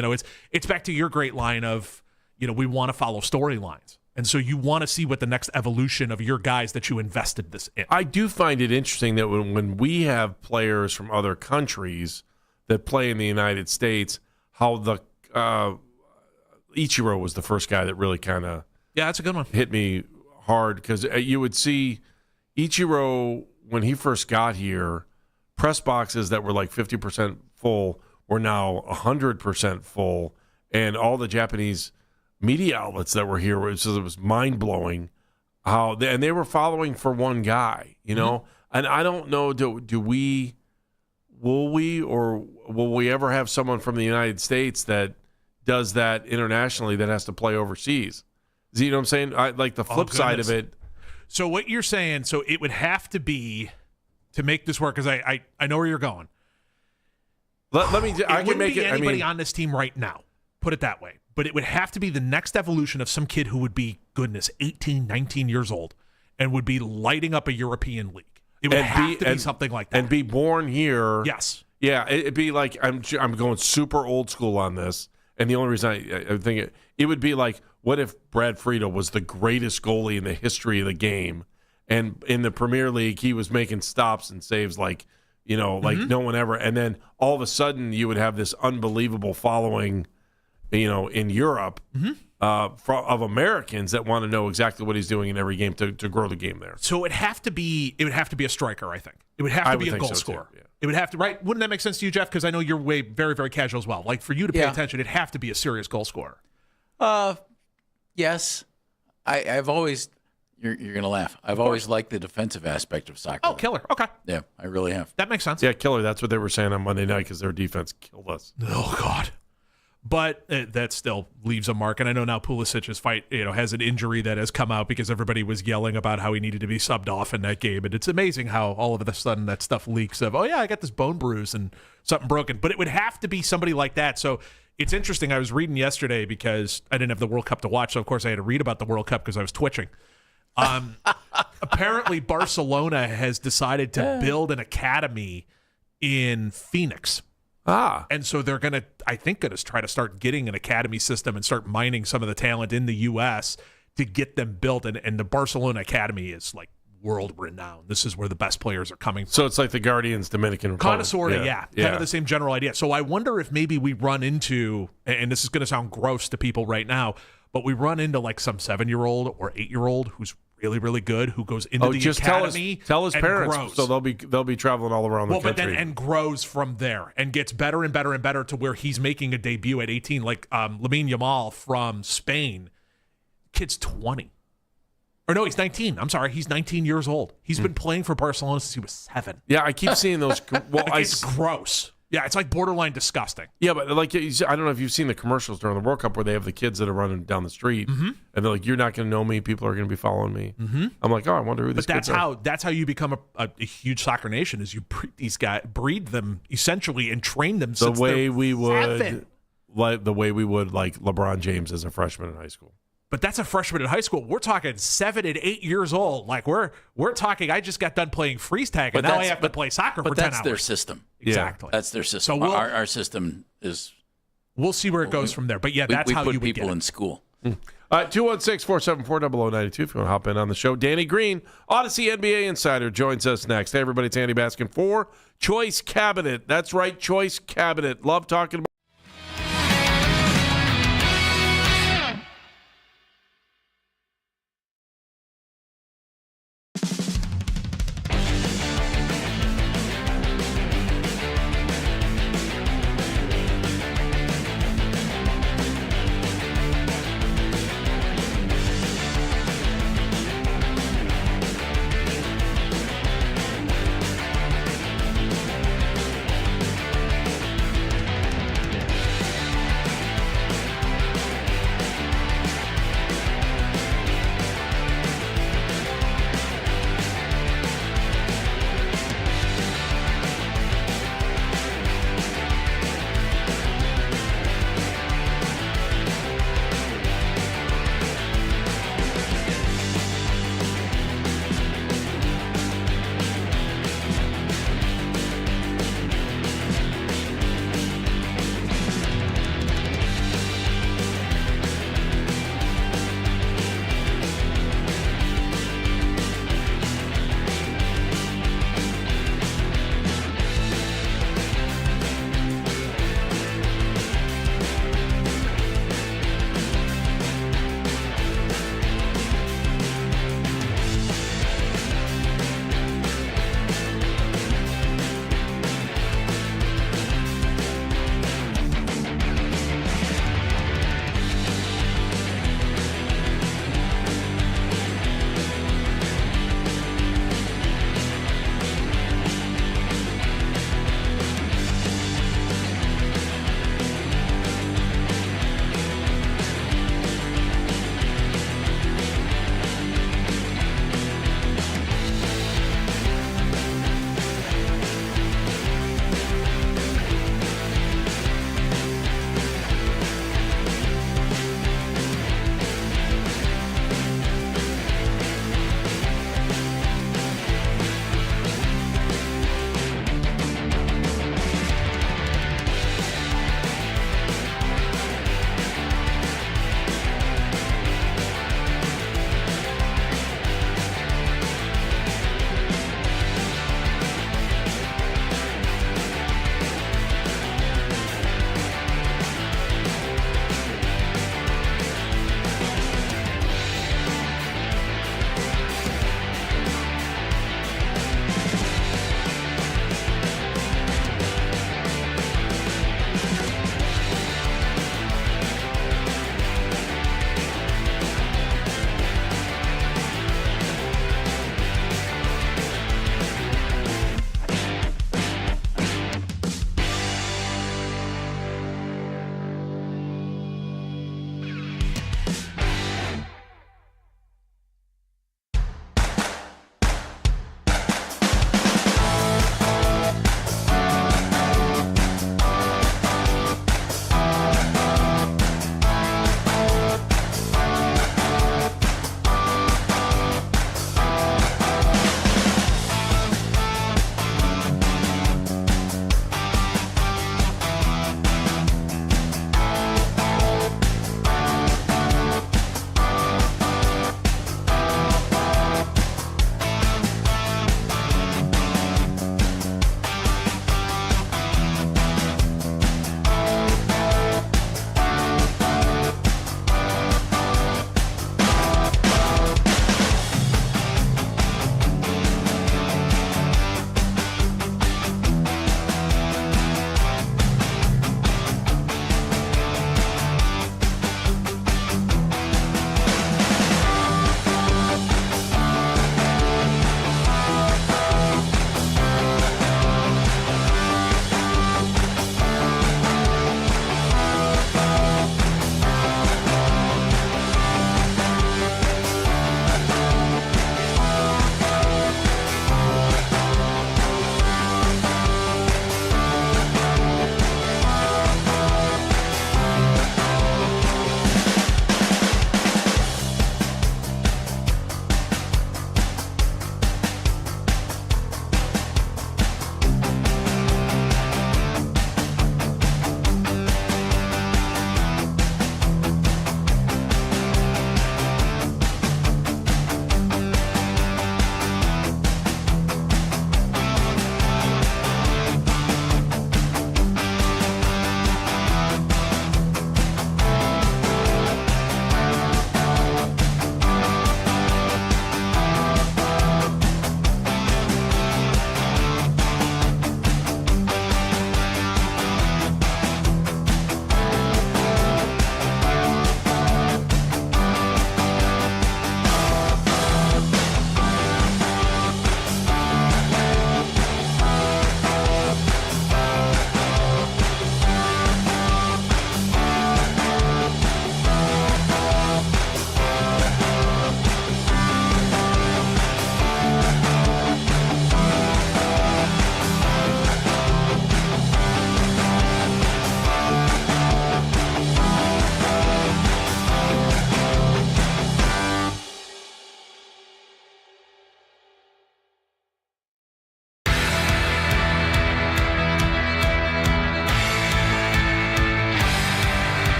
It's back to your great line of, we want to follow storylines. And so you want to see what the next evolution of your guys that you invested this in. I do find it interesting that when we have players from other countries that play in the United States, how the Ichiro was the first guy that really kind of that's a good one. Hit me hard, because you would see Ichiro when he first got here, press boxes that were like 50% full were now 100% full, and all the Japanese media outlets that were here, it was mind-blowing how they were following for one guy, and I don't know, will we ever have someone from the United States that does that internationally that has to play overseas? You know what I'm saying? Like the flip side of it. So what you're saying, so it would have to be, to make this work, because I know where you're going. Let me. I can make it. Anybody on this team right now, put it that way. But it would have to be the next evolution of some kid who would be, 18, 19 years old, and would be lighting up a European league. It would have to be something like that. And be born here. Yes. Yeah, it'd be like, I'm going super old school on this. And the only reason I think it would be like, what if Brad Friedel was the greatest goalie in the history of the game, and in the Premier League he was making stops and saves like no one ever, and then all of a sudden you would have this unbelievable following, in Europe of Americans that want to know exactly what he's doing in every game to grow the game there. So it would have to be a striker, I think. It would have to be a goal scorer. Too, yeah. It would have to, right? Wouldn't that make sense to you, Jeff? Because I know you're very, very casual as well. Like, for you to pay attention, it'd have to be a serious goal scorer. Yes. I've always, you're going to laugh, I've always liked the defensive aspect of soccer. Oh, killer. Okay. Yeah, I really have. That makes sense. Yeah, killer. That's what they were saying on Monday night, because their defense killed us. Oh, God. But that still leaves a mark. And I know now Pulisic's fight, has an injury that has come out because everybody was yelling about how he needed to be subbed off in that game. And it's amazing how all of a sudden that stuff leaks of, I got this bone bruise and something broken. But it would have to be somebody like that. So it's interesting. I was reading yesterday because I didn't have the World Cup to watch. So, of course, I had to read about the World Cup because I was twitching. Apparently, Barcelona has decided to build an academy in Phoenix. And so they're going to try to start getting an academy system and start mining some of the talent in the U.S. to get them built. And the Barcelona Academy is like world renowned. This is where the best players are coming from. So it's like the Guardians Dominican Republic. Kind of the same general idea. So I wonder if maybe we run into, and this is going to sound gross to people right now, but we run into like some 7-year-old or 8-year-old who's really, really good, who goes into the academy. Tell his parents, grows. so they'll be traveling all around the country. But then and grows from there and gets better and better and better to where he's making a debut at 18, like Lamine Yamal from Spain. Kid's 20. Or no, he's 19. I'm sorry, he's 19 years old. He's been playing for Barcelona since he was 7. Yeah, I keep seeing those. Well, it's gross. Yeah, it's like borderline disgusting. Yeah, but like, I don't know if you've seen the commercials during the World Cup where they have the kids that are running down the street, and they're like, "You're not going to know me. People are going to be following me." I'm like, "Oh, I wonder who these kids are." That's how you become a huge soccer nation. Is you breed these guys, breed them essentially, and train them the way we would like LeBron James as a freshman in high school. But that's a freshman in high school. We're talking 7 and 8 years old. Like we're talking. I just got done playing freeze tag, and now I have to play soccer for 10 hours. But that's their system. Exactly. That's their system. So our system is. We'll see where it goes from there. But yeah, that's how you would people get in school. 216-474-0092 if you want to hop in on the show. Danny Green, Odyssey NBA Insider, joins us next. Hey, everybody, it's Andy Baskin for Choice Cabinet. That's right, Choice Cabinet. Love talking about.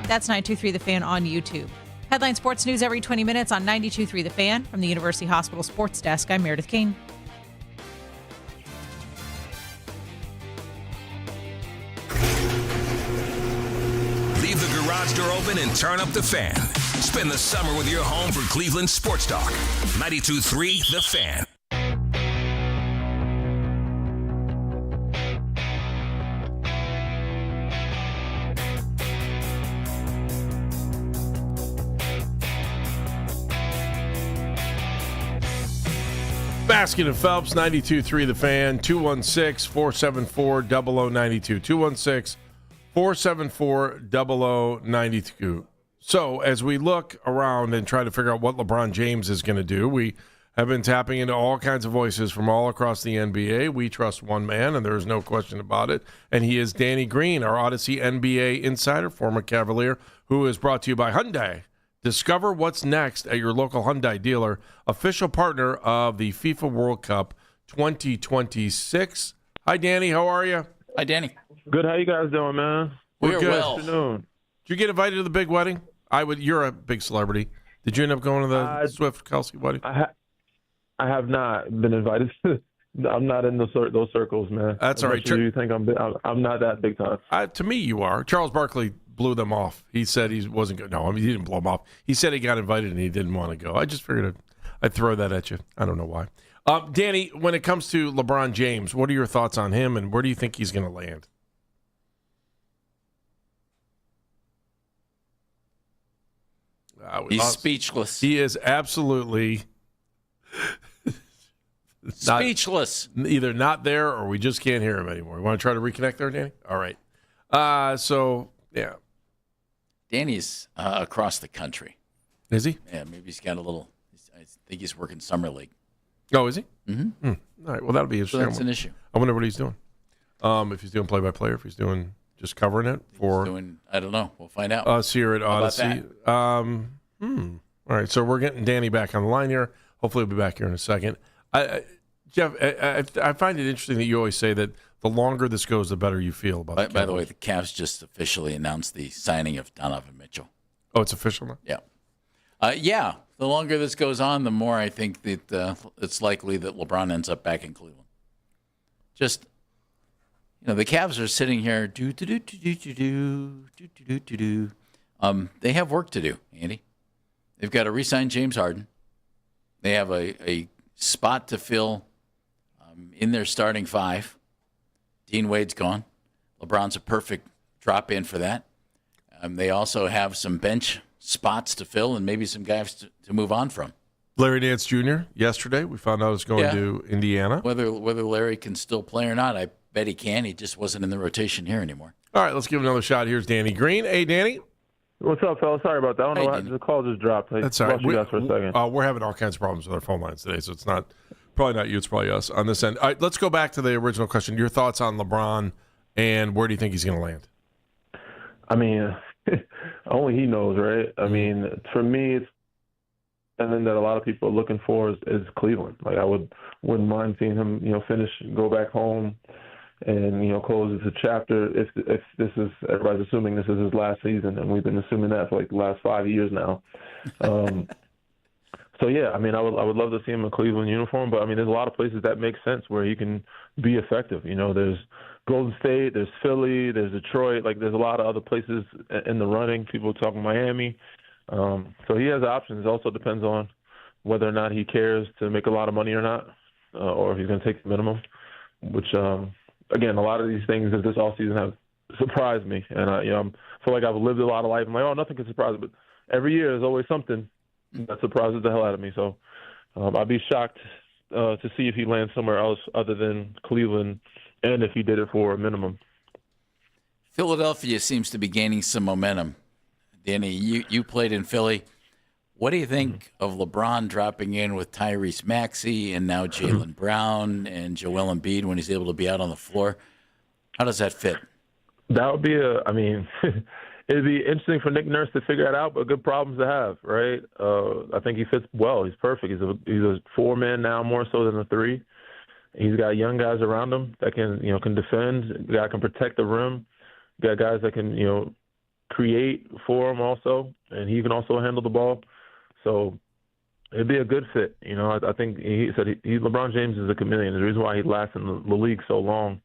That's 92.3 The Fan on YouTube. Headline Sports News every 20 minutes on 92.3 The Fan. From the University Hospital Sports Desk, I'm Meredith Kane. Leave the garage door open and turn up the fan. Spend the summer with your home for Cleveland Sports Talk. 92.3 The Fan. Baskin and Phelps, 92.3 The Fan, 216-474-0092. 216-474-0092. So as we look around and try to figure out what LeBron James is going to do, we have been tapping into all kinds of voices from all across the NBA. We trust one man, and there is no question about it, and he is Danny Green, our Odyssey NBA insider, former Cavalier, who is brought to you by Hyundai. Discover what's next at your local Hyundai dealer, official partner of the FIFA World Cup 2026. Hi, Danny. How are you? Hi, Danny. Good. How you guys doing, man? We're good. Well. Afternoon. Did you get invited to the big wedding? You're a big celebrity. Did you end up going to the Swift-Kelsey wedding? I have not been invited. I'm not in those circles, man. That's all right. You think I'm not that big time. To me, you are. Charles Barkley blew them off. He said he wasn't going. No, I mean, he didn't blow them off. He said he got invited and he didn't want to go. I just figured I'd throw that at you. I don't know why. Danny, when it comes to LeBron James, what are your thoughts on him, and where do you think he's going to land? He's speechless. He is absolutely speechless. Either not there or we just can't hear him anymore. You want to try to reconnect there, Danny? All right. Yeah. Danny's across the country. Is he? Yeah, maybe he's got a little. I think he's working summer league. Oh, is he? Mm-hmm. All right. Well, that'll be interesting. So that's an issue. I wonder what he's doing. If he's doing play-by-play, if he's doing just covering it for. He's doing. I don't know. We'll find out. Us here at Odyssey. All right. So we're getting Danny back on the line here. Hopefully, he'll be back here in a second. Jeff, I find it interesting that you always say that the longer this goes, the better you feel about it. By the way, the Cavs just officially announced the signing of Donovan Mitchell. Oh, it's official now? Yeah. Yeah. The longer this goes on, the more I think that it's likely that LeBron ends up back in Cleveland. Just, the Cavs are sitting here, they have work to do, Andy. They've got to re-sign James Harden. They have a spot to fill in their starting five. Dean Wade's gone. LeBron's a perfect drop-in for that. They also have some bench spots to fill and maybe some guys to move on from. Larry Nance Jr. yesterday, we found out is going to Indiana. Whether Larry can still play or not, I bet he can. He just wasn't in the rotation here anymore. All right, let's give another shot. Here's Danny Green. Hey, Danny. What's up, fellas? Sorry about that. I don't know why the call just dropped. That's all right. You guys for a second. We're having all kinds of problems with our phone lines today, so it's probably not you. It's probably us on this end. All right, let's go back to the original question. Your thoughts on LeBron, and where do you think he's going to land? I mean, only he knows, right? I mean, for me, it's something that a lot of people are looking for is Cleveland. Like, wouldn't mind seeing him, finish, go back home, and close the chapter. If this is, everybody's assuming this is his last season, and we've been assuming that for like the last 5 years now. So yeah, I mean, I would love to see him in Cleveland uniform, but I mean, there's a lot of places that make sense where he can be effective. There's Golden State, there's Philly, there's Detroit. Like, there's a lot of other places in the running. People talking Miami. So he has options. It also depends on whether or not he cares to make a lot of money or not, or if he's going to take the minimum. Which, again, a lot of these things this offseason have surprised me, and I feel like I've lived a lot of life. I'm like, oh, nothing can surprise me, but every year there's always something that surprises the hell out of me. So I'd be shocked to see if he lands somewhere else other than Cleveland, and if he did it for a minimum. Philadelphia seems to be gaining some momentum. Danny, you played in Philly. What do you think of LeBron dropping in with Tyrese Maxey and now Jaylen Brown and Joel Embiid when he's able to be out on the floor? How does that fit? That would be it'd be interesting for Nick Nurse to figure that out, but good problems to have, right? I think he fits well. He's perfect. He's a four-man now more so than a three. He's got young guys around him that can defend. The guy can protect the rim. Got guys that can create for him also, and he can also handle the ball. So it'd be a good fit. You know, I think he said LeBron James is a chameleon. The reason why he lasts in the league so long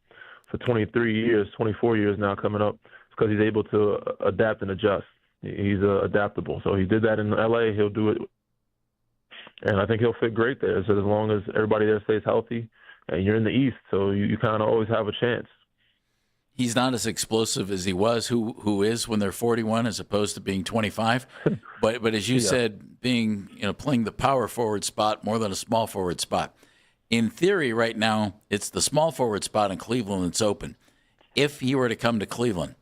for 23 years, 24 years now coming up, is because he's able to adapt and adjust. He's adaptable. So he did that in L.A. He'll do it. And I think he'll fit great there. So as long as everybody there stays healthy, and you're in the East, so you kind of always have a chance. He's not as explosive as he was, who is when they're 41 as opposed to being 25. But as you said, being playing the power forward spot more than a small forward spot. In theory, right now, it's the small forward spot in Cleveland that's open. If he were to come to Cleveland,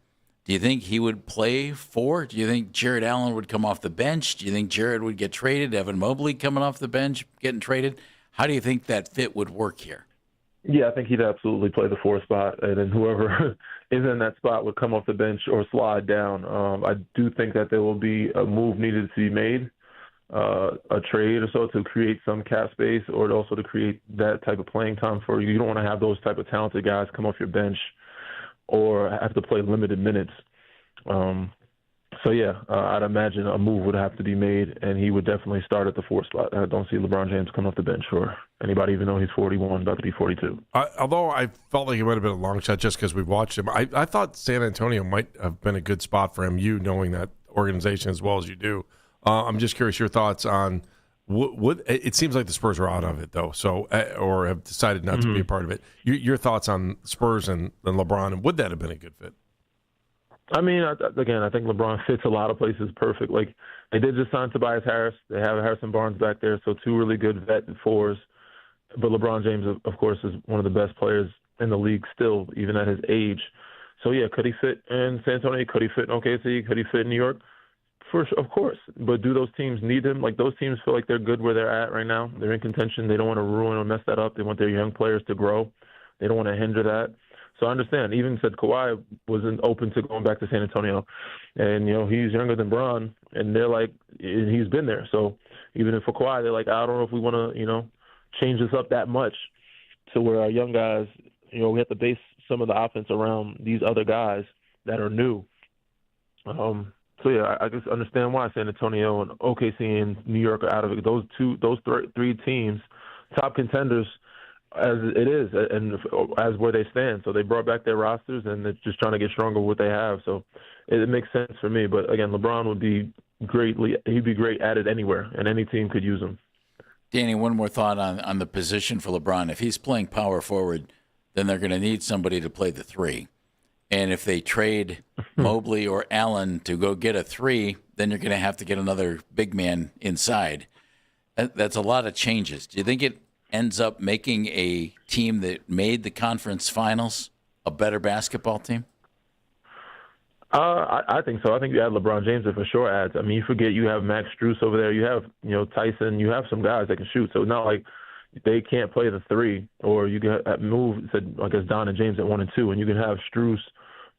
do you think he would play 4? Do you think Jared Allen would come off the bench? Do you think Jared would get traded? Evan Mobley coming off the bench, getting traded? How do you think that fit would work here? Yeah, I think he'd absolutely play the 4 spot, and then whoever is in that spot would come off the bench or slide down. I do think that there will be a move needed to be made, a trade or so to create some cap space, or also to create that type of playing time for you. You don't want to have those type of talented guys come off your bench or have to play limited minutes. I'd imagine a move would have to be made, and he would definitely start at the 4 spot. I don't see LeBron James coming off the bench or anybody, even though he's 41, about to be 42. Although I felt like it might have been a long shot just because we've watched him. I thought San Antonio might have been a good spot for him, you knowing that organization as well as you do. I'm just curious your thoughts on what it seems like the Spurs are out of it, though, so or have decided not to be a part of it. Your thoughts on Spurs and LeBron, and would that have been a good fit? I mean, again, I think LeBron fits a lot of places perfect. Like, they did just sign Tobias Harris. They have Harrison Barnes back there, so 2 really good vet 4s. But LeBron James, of course, is one of the best players in the league still, even at his age. So, yeah, could he fit in San Antonio? Could he fit in OKC? Could he fit in New York? For sure, of course. But do those teams need him? Like, those teams feel like they're good where they're at right now. They're in contention. They don't want to ruin or mess that up. They want their young players to grow. They don't want to hinder that. So I understand. Even said Kawhi wasn't open to going back to San Antonio. And, he's younger than Bron, and they're like, and he's been there. So even for Kawhi, they're like, I don't know if we want to, change this up that much to where our young guys, we have to base some of the offense around these other guys that are new. I just understand why San Antonio and OKC and New York are out of it. Those 3 teams, top contenders, as it is, and as where they stand. So they brought back their rosters, and they're just trying to get stronger with what they have. So it makes sense for me. But again, LeBron would be he'd be great at it anywhere, and any team could use him. Danny, one more thought on the position for LeBron. If he's playing power forward, then they're going to need somebody to play the 3. And if they trade Mobley or Allen to go get a 3, then you're going to have to get another big man inside. That's a lot of changes. Do you think it ends up making a team that made the conference finals a better basketball team? I think so. I think you add LeBron James, it for sure adds. I mean, you forget you have Max Strus over there. You have, Tyson. You have some guys that can shoot. So it's not like they can't play the 3, or you can move, I guess, Don and James at 1 and 2, and you can have Strus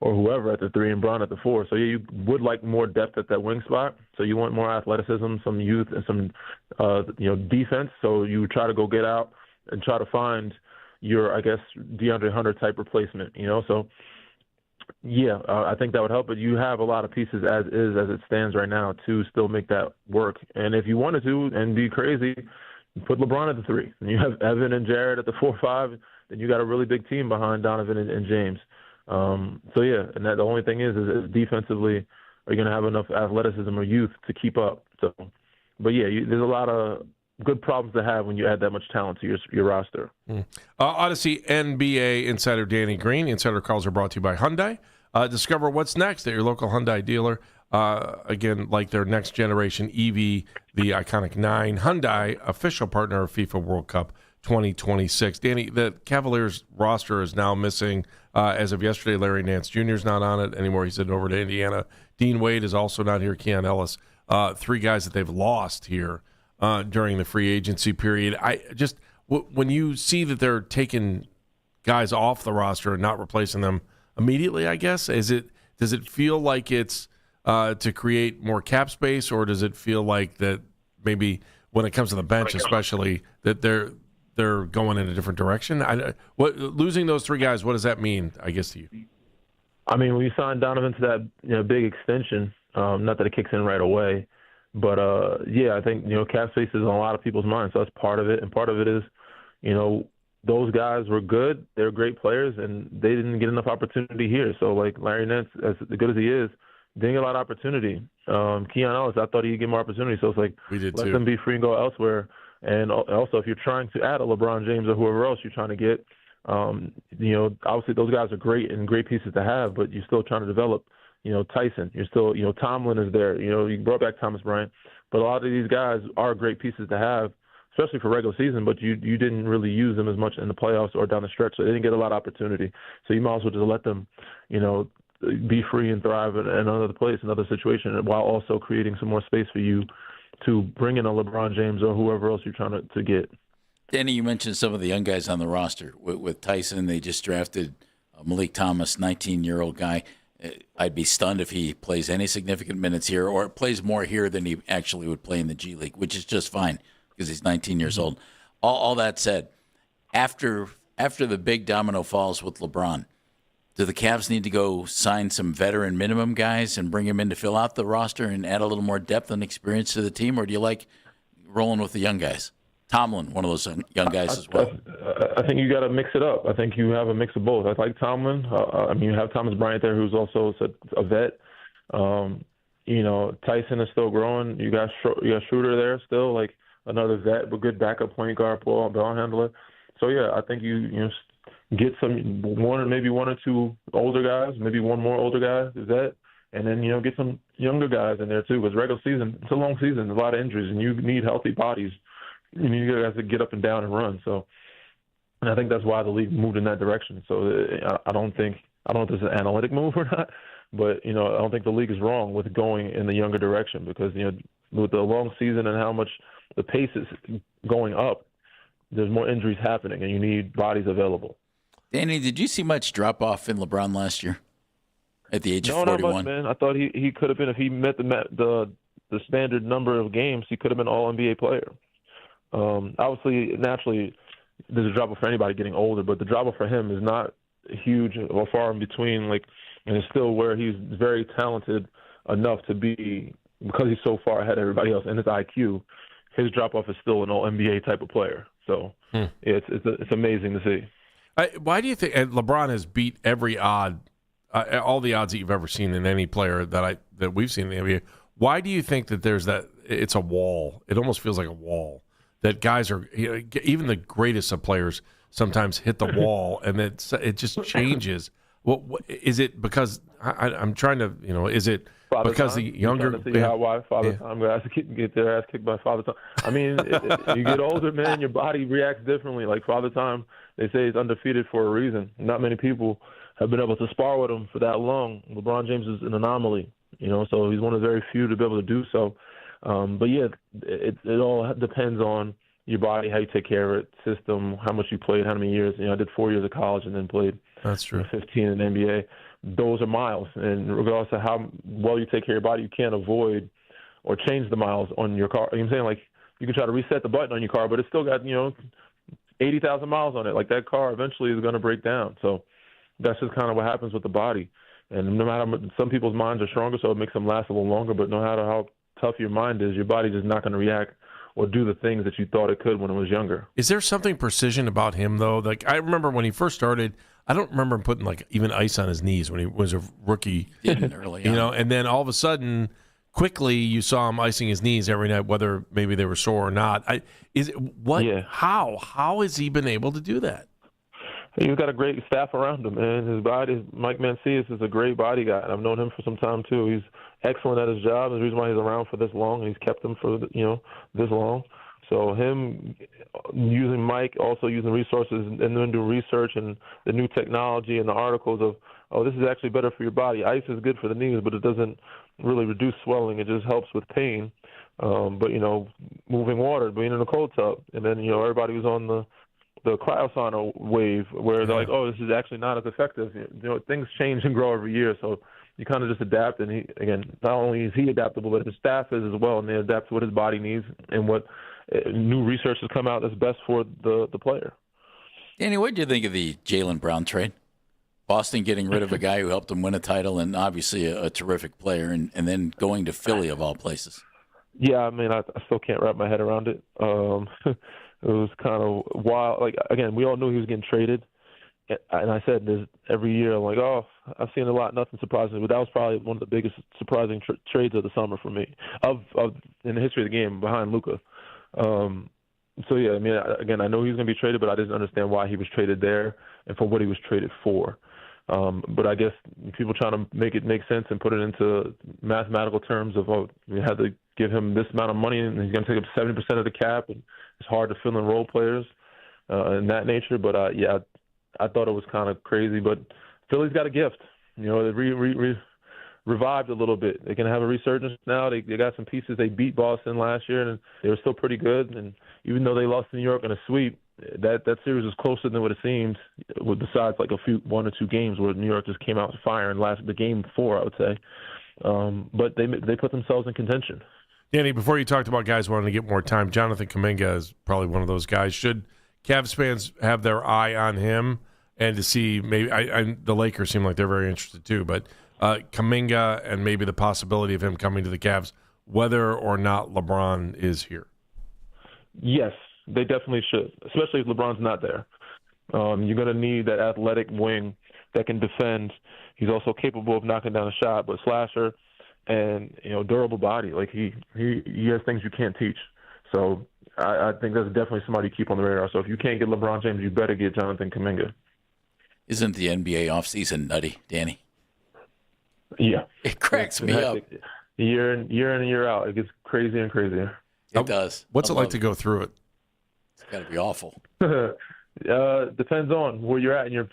or whoever at the 3 and Bron at the 4. So, yeah, you would like more depth at that wing spot. So you want more athleticism, some youth, and some, defense. So you try to go get out and try to find your, I guess, DeAndre Hunter type replacement, So, yeah, I think that would help. But you have a lot of pieces as it stands right now to still make that work. And if you wanted to and be crazy, put LeBron at the 3. And you have Evan and Jared at the 4-5. Then you got a really big team behind Donovan and James. And that the only thing is defensively, are you going to have enough athleticism or youth to keep up? So, but yeah, there's a lot of good problems to have when you add that much talent to your roster. Odyssey NBA insider Danny Green. Insider calls are brought to you by Hyundai. Discover what's next at your local Hyundai dealer. Again, like their next generation EV, the Iconic 9. Hyundai, official partner of FIFA World Cup 2026. Danny, the Cavaliers roster is now missing, as of yesterday, Larry Nance Jr. is not on it anymore. He's headed over to Indiana. Dean Wade is also not here. Keon Ellis. 3 guys that they've lost here during the free agency period. When you see that they're taking guys off the roster and not replacing them immediately, I guess, does it feel like it's to create more cap space, or does it feel like that maybe when it comes to the bench especially, that they're going in a different direction? Losing those 3 guys, what does that mean, I guess, to you? I mean, when you sign Donovan to that big extension, not that it kicks in right away, but I think cap space is on a lot of people's minds. So that's part of it, and part of it is, those guys were good. They're great players, and they didn't get enough opportunity here. So like Larry Nance, as good as he is, didn't get a lot of opportunity. Keon Ellis, I thought he'd get more opportunity. So it's like let them be free and go elsewhere. And also, if you're trying to add a LeBron James or whoever else you're trying to get, obviously those guys are great and great pieces to have, but you're still trying to develop, Tyson. You're still, Tomlin is there. You brought back Thomas Bryant. But a lot of these guys are great pieces to have, especially for regular season, but you didn't really use them as much in the playoffs or down the stretch, so they didn't get a lot of opportunity. So you might as well just let them, be free and thrive in another place, another situation, while also creating some more space for you to bring in a LeBron James or whoever else you're trying to get. Danny, you mentioned some of the young guys on the roster. With Tyson, they just drafted Malik Thomas, 19-year-old guy. I'd be stunned if he plays any significant minutes here or plays more here than he actually would play in the G League, which is just fine because he's 19 years old. All that said, after the big domino falls with LeBron, do the Cavs need to go sign some veteran minimum guys and bring them in to fill out the roster and add a little more depth and experience to the team, or do you like rolling with the young guys? Tomlin, one of those young guys as well. I think you got to mix it up. I think you have a mix of both. I like Tomlin. You have Thomas Bryant there, who's also a vet. Tyson is still growing. You got Schroeder there still, like another vet, but good backup point guard, ball handler. So I think you get one or two older guys, maybe one more older guy, vet, and then get some younger guys in there too. Because regular season, it's a long season, a lot of injuries, and you need healthy bodies. You need guys to get up and down and run. So, and I think that's why the league moved in that direction. So I don't know if this is an analytic move or not, but I don't think the league is wrong with going in the younger direction because with the long season and how much the pace is going up, there's more injuries happening, and you need bodies available. Danny, did you see much drop off in LeBron last year at the age of 41? No, not much, man. I thought he could have been, if he met the standard number of games, he could have been an All-NBA player. Obviously, naturally, there's a drop-off for anybody getting older, but the drop-off for him is not huge or far in between. And it's still where he's very talented enough to be, because he's so far ahead of everybody else in his IQ, his drop-off is still an All-NBA type of player. So it's amazing to see. Why do you think LeBron has beat every odd, all the odds that you've ever seen in any player that we've seen in the NBA? Why do you think that there's that? It's a wall. It almost feels like a wall that guys are. Even the greatest of players sometimes hit the wall, and it just changes. What is it? Because I'm trying to, is it Father because time? The younger? Why Father Time guys get their ass kicked by Father Time? I mean, you get older, man, your body reacts differently. Like Father Time, they say he's undefeated for a reason. Not many people have been able to spar with him for that long. LeBron James is an anomaly, so he's one of the very few to be able to do so. But it all depends on your body, how you take care of it, system, how much you played, how many years. I did 4 years of college and then played. That's true. 15 in the NBA. Those are miles, and regardless of how well you take care of your body, you can't avoid or change the miles on your car. You know what I'm saying? Like, you can try to reset the button on your car, but it's still got 80,000 miles on it. Like, that car eventually is going to break down. So that's just kind of what happens with the body. And no matter how much, some people's minds are stronger, so it makes them last a little longer. But no matter how tough your mind is, your body's just not going to react or do the things that you thought it could when it was younger. Is there something precision about him, though? Like, I remember when he first started, I don't remember him putting, even ice on his knees when he was a rookie. Didn't early on. And then all of a sudden, quickly, you saw him icing his knees every night, whether maybe they were sore or not. How has he been able to do that? He's got a great staff around him, and his body, Mike Mancias is a great body guy, and I've known him for some time, too. He's excellent at his job. There's a reason why he's around for this long. He's kept him for, this long. So him using Mike, also using resources and then doing research and the new technology and the articles of, this is actually better for your body. Ice is good for the knees, but it doesn't really reduce swelling. It just helps with pain. But, moving water, being in a cold tub. And then, everybody was on the cryosauna wave where they're like, this is actually not as effective. Things change and grow every year. So you kind of just adapt. And not only is he adaptable, but his staff is as well. And they adapt to what his body needs and what new research has come out that's best for the player. Danny, what did you think of the Jaylen Brown trade? Boston getting rid of a guy who helped them win a title and obviously a terrific player, and then going to Philly of all places. Yeah, I mean, I still can't wrap my head around it. It was kind of wild. Like, again, we all knew he was getting traded. And I said this every year, I'm like, oh, I've seen a lot, nothing surprising. But that was probably one of the biggest surprising trades of the summer for me, of in the history of the game, behind Luka. So, yeah, I mean, again, I know he was going to be traded, but I didn't understand why he was traded there and for what he was traded for. But I guess people trying to make it make sense and put it into mathematical terms of, oh, we had to give him this amount of money and he's going to take up 70% of the cap, and it's hard to fill in role players in that nature. But, yeah, I thought it was kind of crazy. But Philly's got a gift. You know, they revived a little bit. They can have a resurgence now. They got some pieces. They beat Boston last year, and they were still pretty good. And even though they lost to New York in a sweep, that series was closer than what it seemed, besides like one or two games where New York just came out fire and lasted the game 4, I would say. But they put themselves in contention. Danny, before you talked about guys wanting to get more time, Jonathan Kuminga is probably one of those guys. Should Cavs fans have their eye on him and to see maybe the Lakers seem like they're very interested too, but Kuminga and maybe the possibility of him coming to the Cavs, whether or not LeBron is here? Yes, they definitely should, especially if LeBron's not there. You're going to need that athletic wing that can defend. He's also capable of knocking down a shot, but slasher and, you know, durable body. Like he has things you can't teach. So I think that's definitely somebody to keep on the radar. So if you can't get LeBron James, you better get Jonathan Kuminga. Isn't the NBA offseason nutty, Danny? Yeah. It cracks me up. Year in and year out, it gets crazier and crazier. It does. What's it like to go through it? It's got to be awful. Depends on where you're at in your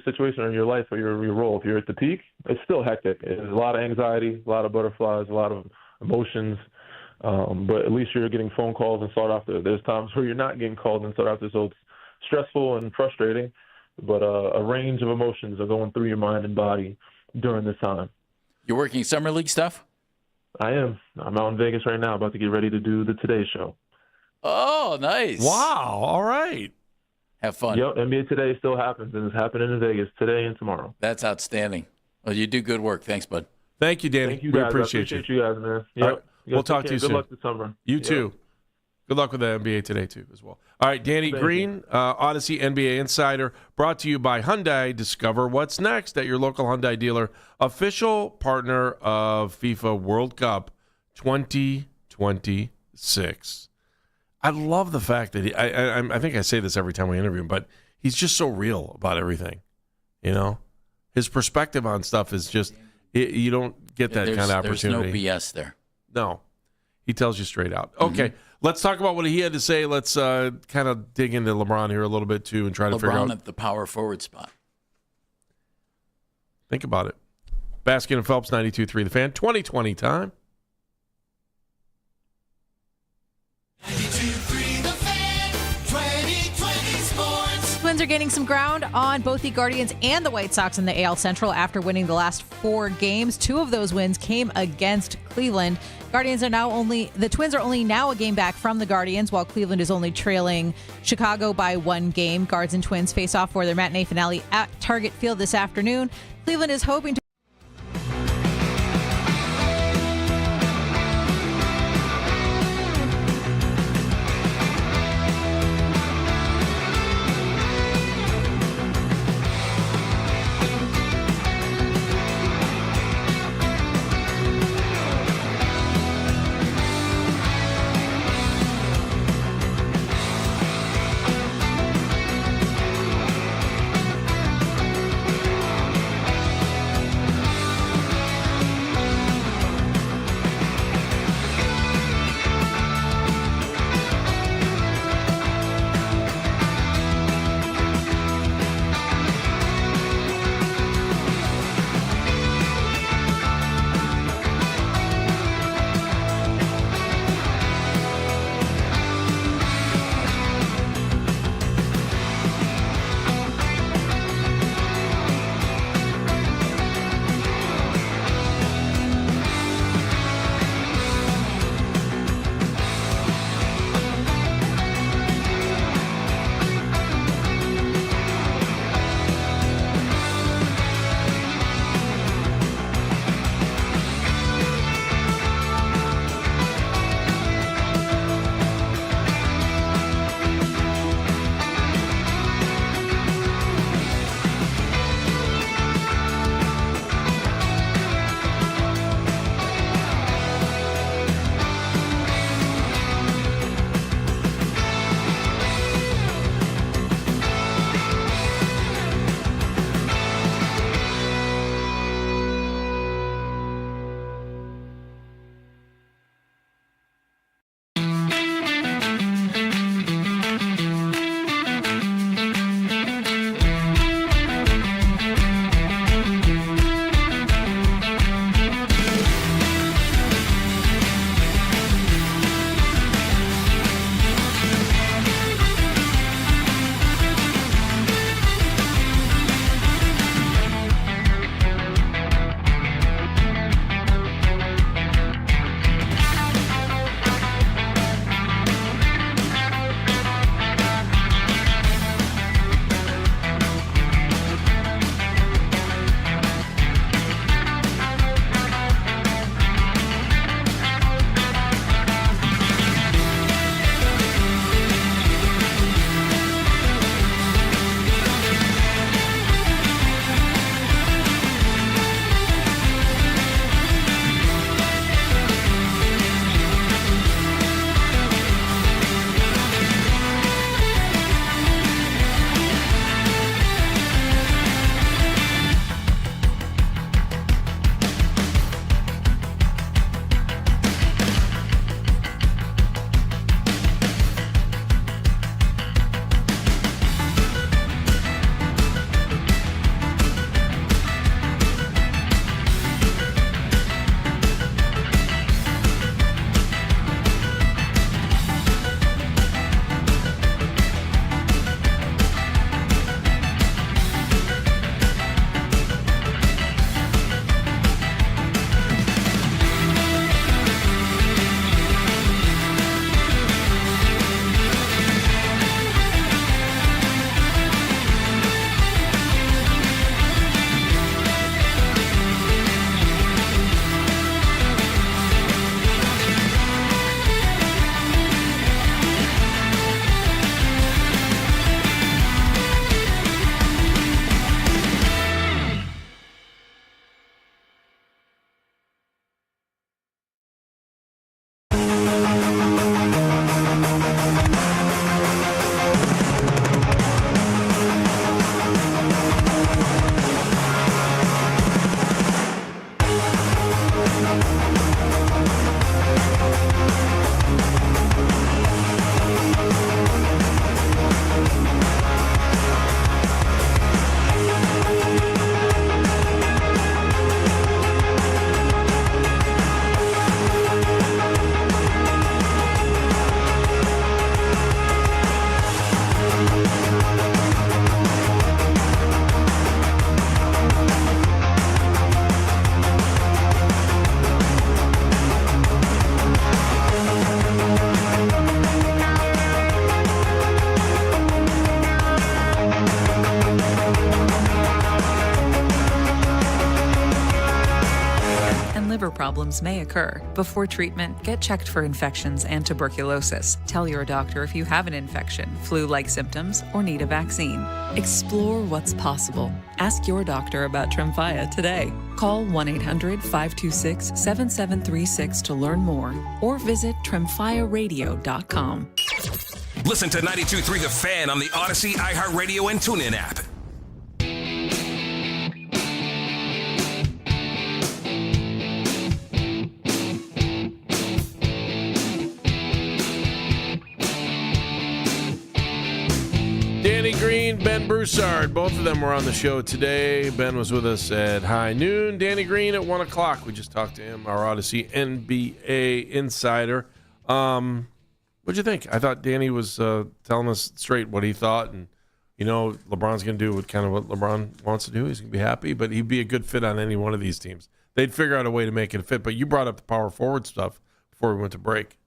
situation or in your life or your role. If you're at the peak, it's still hectic. There's a lot of anxiety, a lot of butterflies, a lot of emotions. But at least you're getting phone calls and sought after. There's times where you're not getting called and sought after, so it's stressful and frustrating. But a range of emotions are going through your mind and body during this time. You're working summer league stuff? I am. I'm out in Vegas right now, about to get ready to do the Today Show. Oh, nice. Wow. All right. Have fun. Yep, NBA Today still happens, and it's happening in Vegas today and tomorrow. That's outstanding. Well, you do good work. Thanks, bud. Thank you, Danny. Thank you, guys. We appreciate you guys, man. Yep. All right. We'll talk to you soon. Good luck this summer. You too. Good luck with the NBA Today, too, as well. All right, Danny Green, Odyssey NBA Insider, brought to you by Hyundai. Discover what's next at your local Hyundai dealer. Official partner of FIFA World Cup 2026. I love the fact that I think I say this every time we interview him, but he's just so real about everything. You know? His perspective on stuff is just, you don't get that kind of opportunity. There's no BS there. No. He tells you straight out. Okay, let's talk about what he had to say. Let's kind of dig into LeBron here a little bit, too, and try to figure out. LeBron at the power forward spot. Think about it. Baskin and Phelps, 92.3 The Fan, 2020 time. Twins are gaining some ground on both the Guardians and the White Sox in the AL Central after winning the last 4 games. 2 of those wins came against Cleveland. The Twins are only now a game back from the Guardians, while Cleveland is only trailing Chicago by 1 game. Guards and Twins face off for their matinee finale at Target Field this afternoon. Cleveland is hoping to problems may occur. Before treatment, get checked for infections and tuberculosis. Tell your doctor if you have an infection, flu-like symptoms, or need a vaccine. Explore what's possible. Ask your doctor about Tremfya today. Call 1-800-526-7736 to learn more or visit TremfyaRadio.com. Listen to 92.3 The Fan on the Odyssey, iHeartRadio, and TuneIn app. Danny Green, Ben Broussard, both of them were on the show today. Ben was with us at high noon. Danny Green at 1 o'clock. We just talked to him, our Odyssey NBA insider. What'd you think? I thought Danny was telling us straight what he thought, and LeBron's going to do what LeBron wants to do. He's going to be happy, but he'd be a good fit on any one of these teams. They'd figure out a way to make it a fit. But you brought up the power forward stuff before we went to break.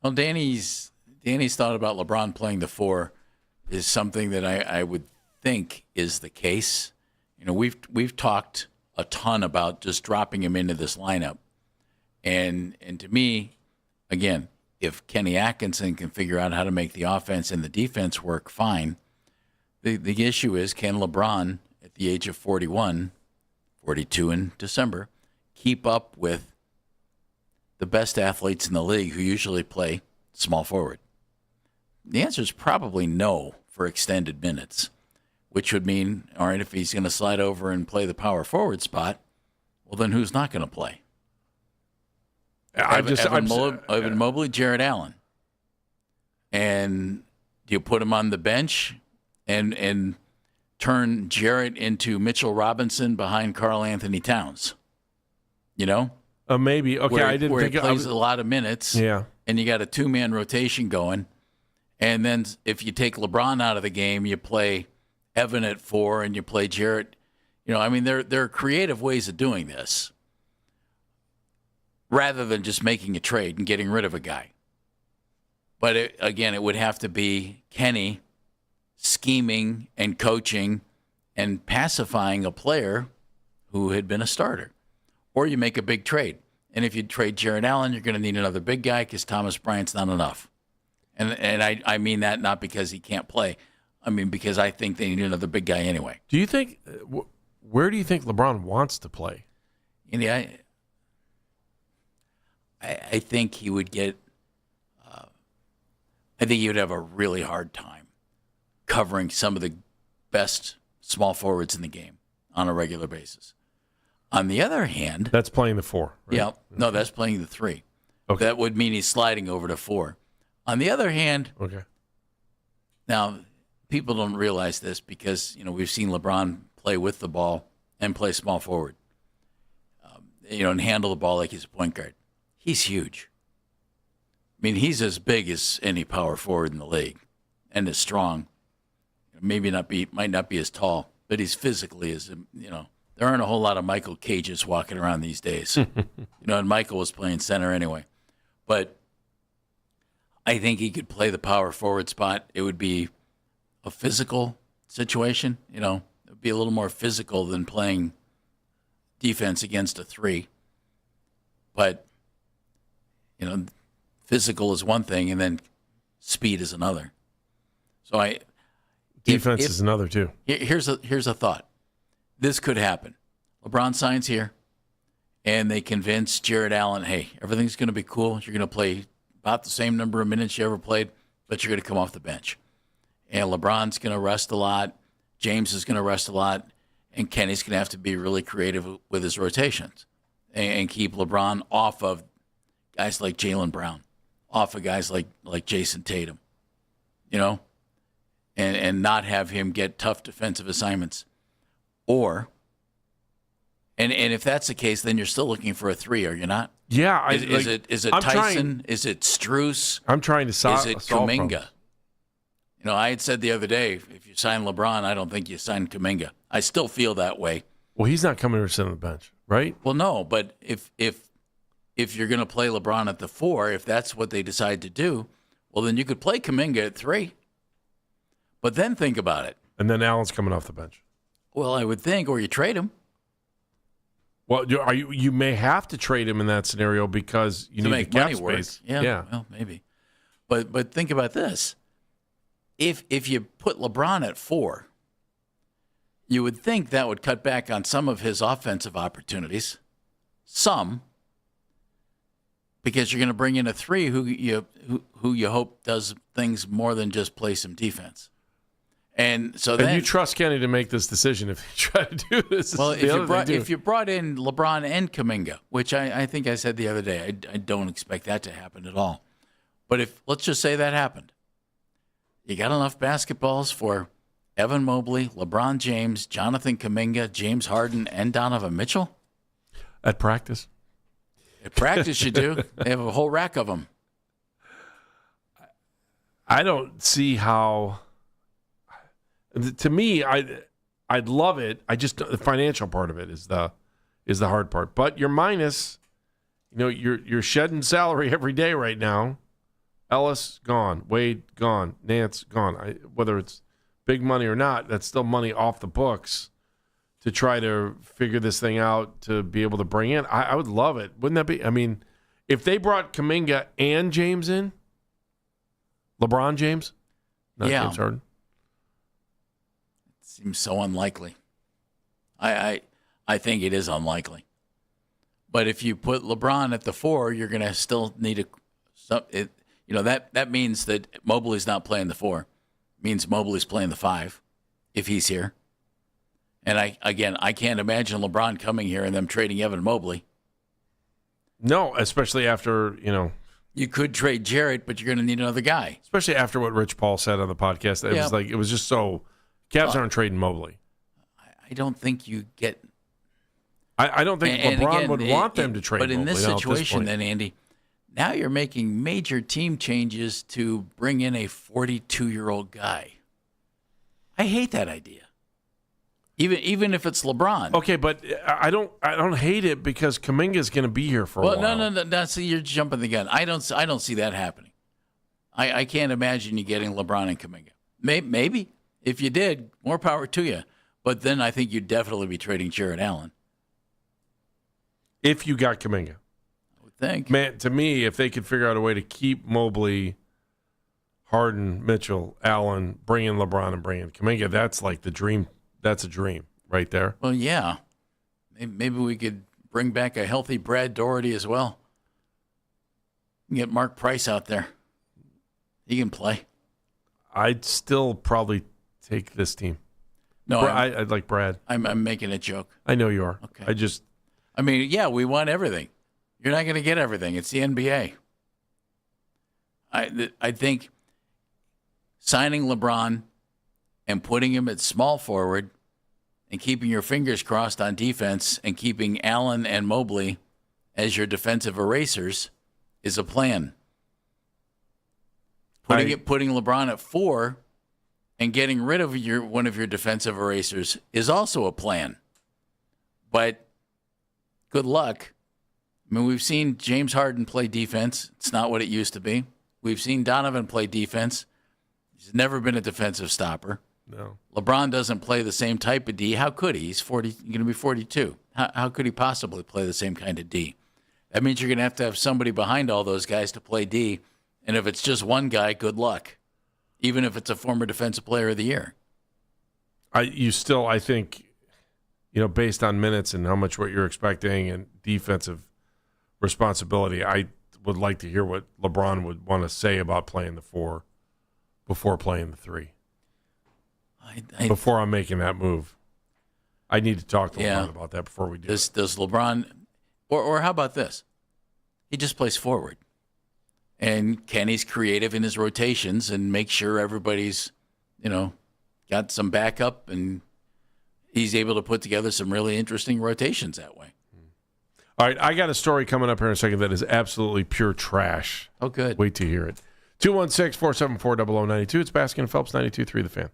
Well, Danny's thought about LeBron playing the 4 is something that I would think is the case. We've talked a ton about just dropping him into this lineup, and to me, again, if Kenny Atkinson can figure out how to make the offense and the defense work, fine. The issue is, can LeBron, at the age of 41, 42 in December, keep up with the best athletes in the league who usually play small forward? The answer is probably no for extended minutes, which would mean, all right, if he's going to slide over and play the power forward spot, well, then who's not going to play? Evan Mobley, Jared Allen. And do you put him on the bench and turn Jarrett into Mitchell Robinson behind Karl Anthony Towns? Maybe. Okay, I didn't think he plays a lot of minutes. Yeah. And you got a 2-man rotation going. And then if you take LeBron out of the game, you play Evan at 4 and you play Jarrett. There are creative ways of doing this, rather than just making a trade and getting rid of a guy. But it would have to be Kenny scheming and coaching and pacifying a player who had been a starter. Or you make a big trade. And if you trade Jared Allen, you're going to need another big guy because Thomas Bryant's not enough. And I mean that not because he can't play. I mean because I think they need another big guy anyway. Do you think where do you think LeBron wants to play? I think he would get I think he would have a really hard time covering some of the best small forwards in the game on a regular basis. On the other hand, that's playing the 4, right? Yeah. No, that's playing the 3. Okay. That would mean he's sliding over to 4. On the other hand, okay. Now people don't realize this because we've seen LeBron play with the ball and play small forward, and handle the ball like he's a point guard. He's huge. I mean, he's as big as any power forward in the league, and as strong. Might not be as tall, but he's physically there aren't a whole lot of Michael Cages walking around these days. And Michael was playing center anyway, but I think he could play the power forward spot. It would be a physical situation. It would be a little more physical than playing defense against a 3. But, physical is one thing, and then speed is another. So defense is another too. Here's a thought. This could happen. LeBron signs here, and they convince Jared Allen, hey, everything's going to be cool. You're going to play about the same number of minutes you ever played, but you're going to come off the bench. And LeBron's going to rest a lot. James is going to rest a lot. And Kenny's going to have to be really creative with his rotations and keep LeBron off of guys like Jaylen Brown, off of guys like Jason Tatum, and not have him get tough defensive assignments. Or, and if that's the case, then you're still looking for a 3, are you not? Yeah. Is it Tyson? Is it Strus? I'm trying to solve. Is it Kuminga? I had said the other day, if you sign LeBron, I don't think you sign Kuminga. I still feel that way. Well, he's not coming to sit on the bench, right? Well, no, but if you're going to play LeBron at the 4, if that's what they decide to do, well, then you could play Kuminga at 3. But then think about it. And then Allen's coming off the bench. Well, I would think, or you trade him. Well, you may have to trade him in that scenario because you to need make the cap money work. space. Yeah, well, maybe. But think about this. If you put LeBron at 4, you would think that would cut back on some of his offensive opportunities. Some. Because you're going to bring in a 3 who you hope does things more than just play some defense. And so then you trust Kenny to make this decision if you try to do this. Well, if you brought in LeBron and Kuminga, which I think I said the other day, I don't expect that to happen at all. But if let's just say that happened, you got enough basketballs for Evan Mobley, LeBron James, Jonathan Kuminga, James Harden, and Donovan Mitchell? At practice? At practice you do. They have a whole rack of them. I don't see how... To me, I'd love it. I just the financial part of it is the hard part. But you're minus, you're shedding salary every day right now. Ellis gone, Wade gone, Nance gone. Whether it's big money or not, that's still money off the books to try to figure this thing out to be able to bring in. I would love it. Wouldn't that be? I mean, if they brought Kuminga and James in, LeBron James, not James Harden. Seems so unlikely. I think it is unlikely. But if you put LeBron at the 4, you're going to still need that means that Mobley's not playing the 4. It means Mobley's playing the 5 if he's here. And I can't imagine LeBron coming here and them trading Evan Mobley. No, especially after, You could trade Jarrett, but you're going to need another guy. Especially after what Rich Paul said on the podcast. It was just so... Cavs aren't trading Mobley. I don't think you get... I don't think LeBron would want them to trade Mobley. But in this situation then, Andy, now you're making major team changes to bring in a 42-year-old guy. I hate that idea. Even if it's LeBron. Okay, but I don't hate it because Kuminga's going to be here for a while. No. See, you're jumping the gun. I don't see that happening. I can't imagine you getting LeBron and Kuminga. Maybe. If you did, more power to you. But then I think you'd definitely be trading Jarrett Allen. If you got Kuminga. I would think. Man, to me, if they could figure out a way to keep Mobley, Harden, Mitchell, Allen, bring in LeBron and bring in Kuminga, that's like the dream. That's a dream right there. Well, yeah. Maybe we could bring back a healthy Brad Doherty as well. Get Mark Price out there. He can play. I'd still probably take this team. No, I'd like Brad. I'm making a joke. I know you are. Okay. We want everything. You're not going to get everything. It's the NBA. I think signing LeBron and putting him at small forward and keeping your fingers crossed on defense and keeping Allen and Mobley as your defensive erasers is a plan. Putting LeBron at 4 and getting rid of one of your defensive erasers is also a plan. But good luck. I mean, we've seen James Harden play defense. It's not what it used to be. We've seen Donovan play defense. He's never been a defensive stopper. No. LeBron doesn't play the same type of D. How could he? He's going to be 42. How could he possibly play the same kind of D? That means you're going to have somebody behind all those guys to play D. And if it's just one guy, good luck. Even if it's a former Defensive Player of the Year. I think, based on minutes and how much what you're expecting and defensive responsibility, I would like to hear what LeBron would want to say about playing the 4 before playing the 3. Before I'm making that move. I need to talk to LeBron about that before we do it. Does LeBron, or how about this? He just plays forward. And Kenny's creative in his rotations and makes sure everybody's, got some backup, and he's able to put together some really interesting rotations that way. All right, I got a story coming up here in a second that is absolutely pure trash. Oh, good. Wait to hear it. 216-474-0092. It's Baskin and Phelps, 92.3 The Fan.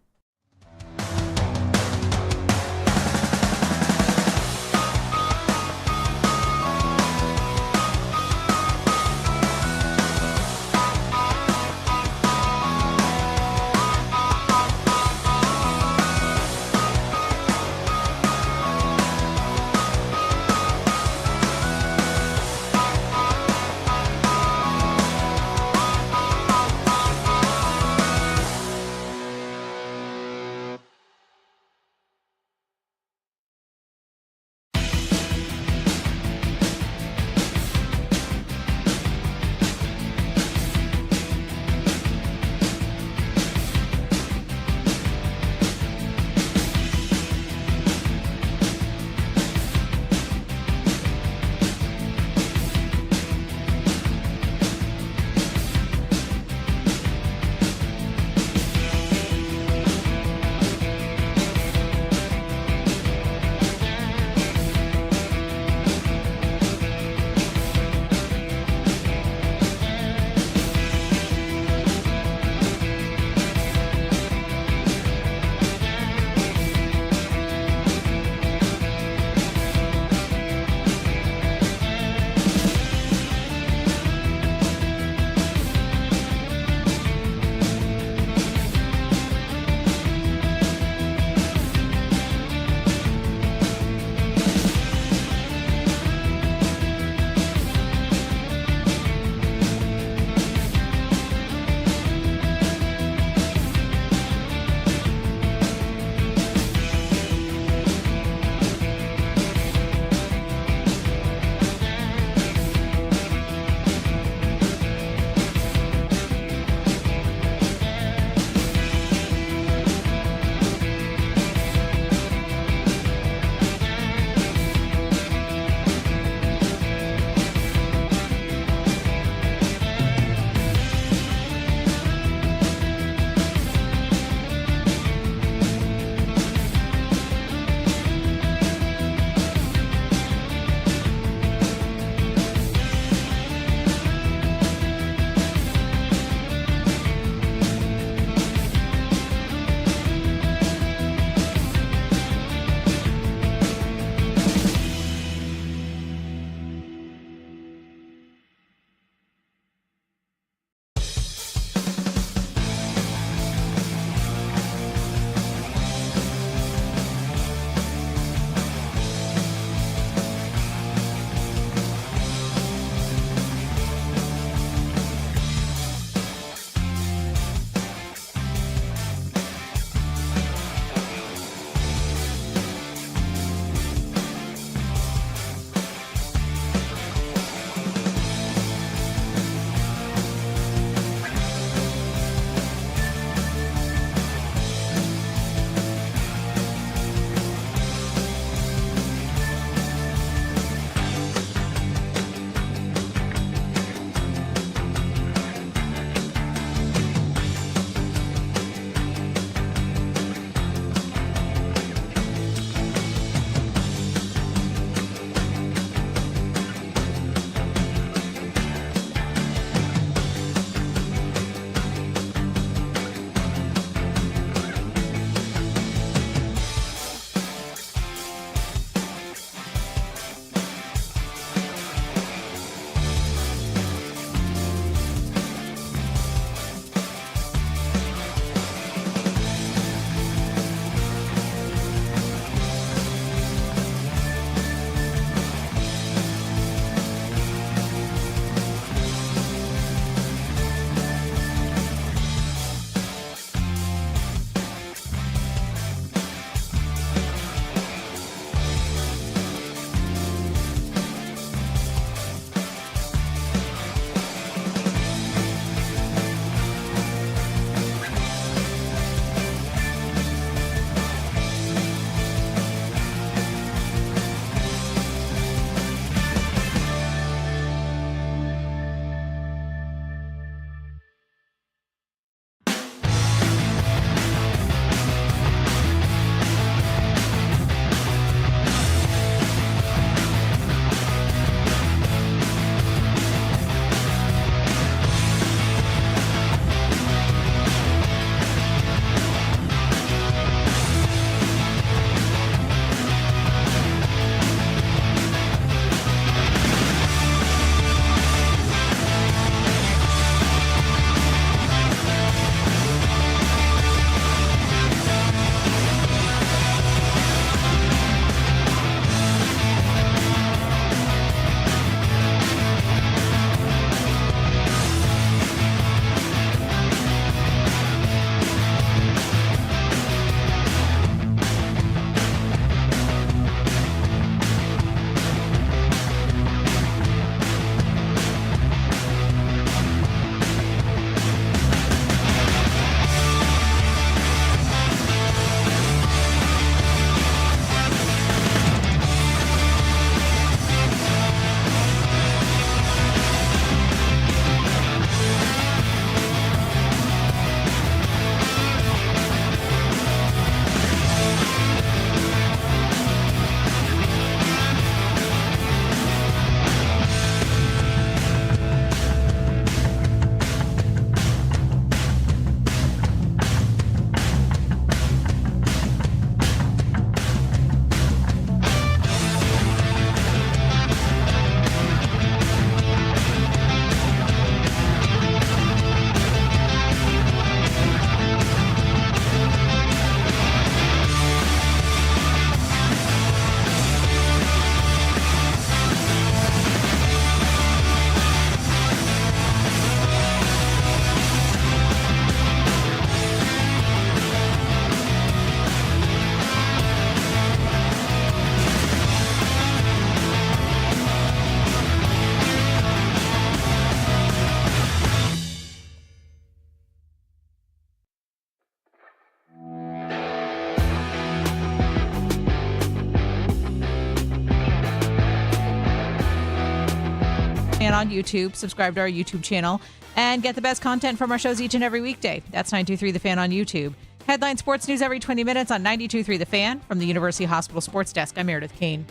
Fan on YouTube. Subscribe to our YouTube channel and get the best content from our shows each and every weekday. That's 92.3 The Fan on YouTube. Headline sports news every 20 minutes on 92.3 The Fan. From the University Hospital Sports Desk, I'm Meredith Kane.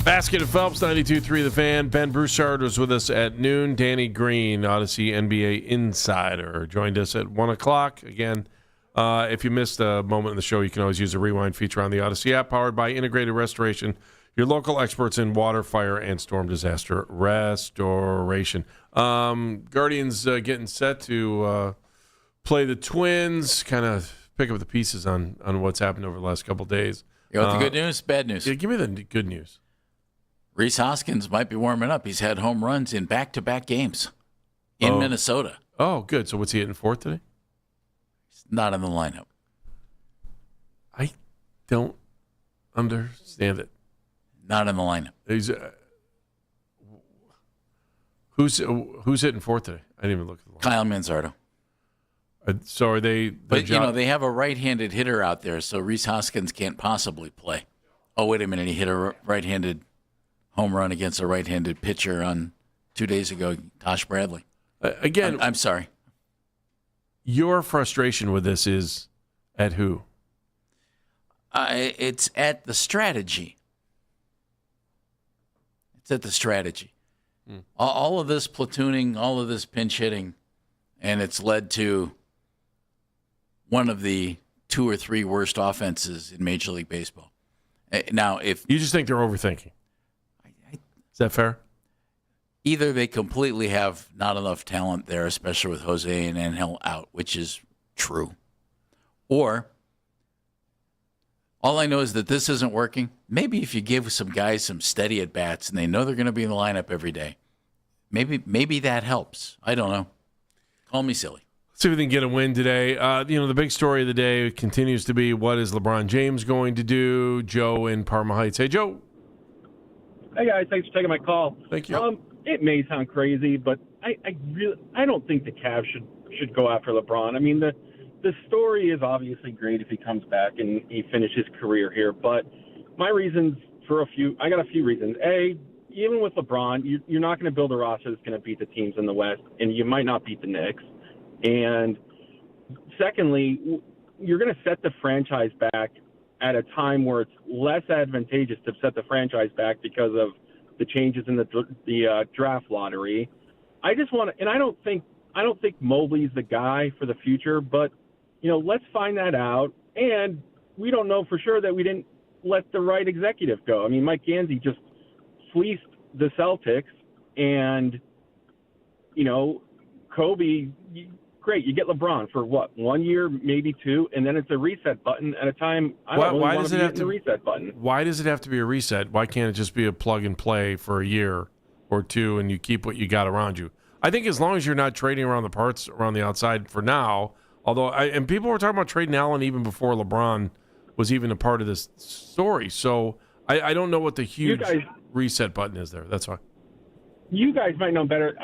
Basket of Phelps, 92.3 The Fan. Ben Broussard was with us at noon. Danny Green, Odyssey NBA Insider, joined us at 1 o'clock. Again, if you missed a moment in the show, you can always use the rewind feature on the Odyssey app, powered by Integrated Restoration, your local experts in water, fire, and storm disaster restoration. Guardians getting set to play the Twins, kind of pick up the pieces on what's happened over the last couple of days. You want the good news, bad news? Yeah, give me the good news. Rhys Hoskins might be warming up. He's had home runs in back-to-back games in Minnesota. Oh, good. So what's he hitting fourth today? He's not in the lineup. I don't understand it. Not in the lineup. He's who's hitting fourth today? I didn't even look at the line. Kyle Manzardo. So are they? But they have a right-handed hitter out there, so Rhys Hoskins can't possibly play. Oh, wait a minute! He hit a right-handed home run against a right-handed pitcher on 2 days ago, Tosh Bradley. Again, I'm sorry. Your frustration with this is at who? It's at the strategy. It's at the strategy. All of this platooning, all of this pinch hitting, and it's led to one of the 2 or 3 worst offenses in Major League Baseball. Now, if you just think they're overthinking. Is that fair? Either they completely have not enough talent there, especially with Jose and Angel out, which is true. Or all I know is that this isn't working. Maybe if you give some guys some steady at-bats and they know they're going to be in the lineup every day, maybe that helps. I don't know. Call me silly. Let's see if we can get a win today. The big story of the day continues to be, what is LeBron James going to do? Joe in Parma Heights. Hey, Joe. Hey guys, thanks for taking my call. Thank you. It may sound crazy, but I don't think the Cavs should go after LeBron. I mean, the story is obviously great if he comes back and he finishes his career here, but my reasons I got a few reasons. A, even with LeBron, you're not going to build a roster that's going to beat the teams in the West, and you might not beat the Knicks. And secondly, you're going to set the franchise back at a time where it's less advantageous to set the franchise back because of the changes in the draft lottery. I just want to, and I don't think Mobley's the guy for the future, but let's find that out. And we don't know for sure that we didn't let the right executive go. I mean, Mike Gansey just fleeced the Celtics, and Kobe. Great, you get LeBron for what, 1 year, maybe 2, and then it's a reset button at a time. Why does it have to be a reset button? Why does it have to be a reset? Why can't it just be a plug and play for a year or 2, and you keep what you got around you? I think as long as you're not trading around the parts around the outside for now. Although, and people were talking about trading Allen even before LeBron was even a part of this story. So I don't know what the huge reset button is there. That's why. You guys might know better,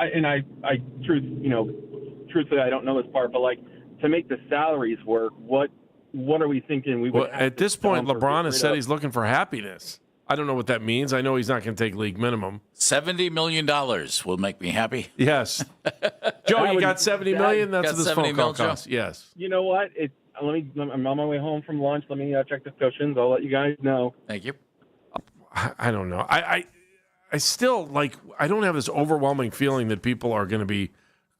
truthfully, I don't know this part, but to make the salaries work, what are we thinking? We would at this point, LeBron has said he's looking for happiness. I don't know what that means. I know he's not going to take league minimum. $70 million will make me happy. Yes, Joe, you got $70 million. That's what this phone call costs. Yes. You know what? I'm on my way home from lunch. Let me check the cushions. I'll let you guys know. Thank you. I don't know. I still I don't have this overwhelming feeling that people are going to be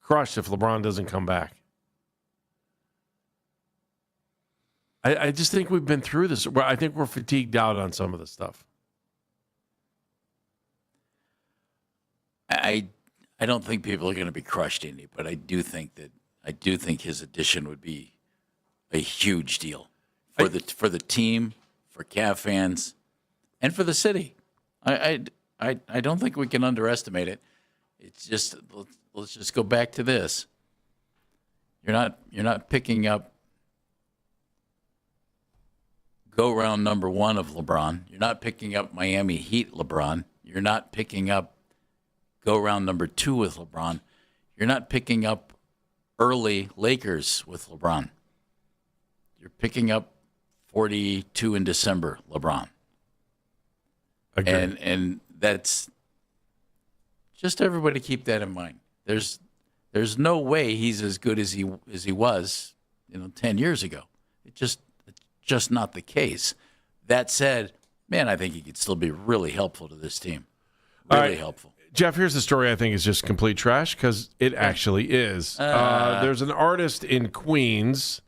crushed if LeBron doesn't come back. I just think we've been through this. I think we're fatigued out on some of the stuff. I don't think people are going to be crushed, Indy, but I do think his addition would be a huge deal for the team, for Cav fans, and for the city. I don't think we can underestimate it. It's just let's just go back to this. You're not picking up go-round number 1 of LeBron. You're not picking up Miami Heat LeBron. You're not picking up go-round number 2 with LeBron. You're not picking up early Lakers with LeBron. You're picking up 42 in December LeBron. Agreed. And that's just everybody keep that in mind. There's no way he's as good as he was, 10 years ago. It's just not the case. That said, man, I think he could still be really helpful to this team. Really helpful. Jeff, here's the story I think is just complete trash because it actually is. There's an artist in Queens,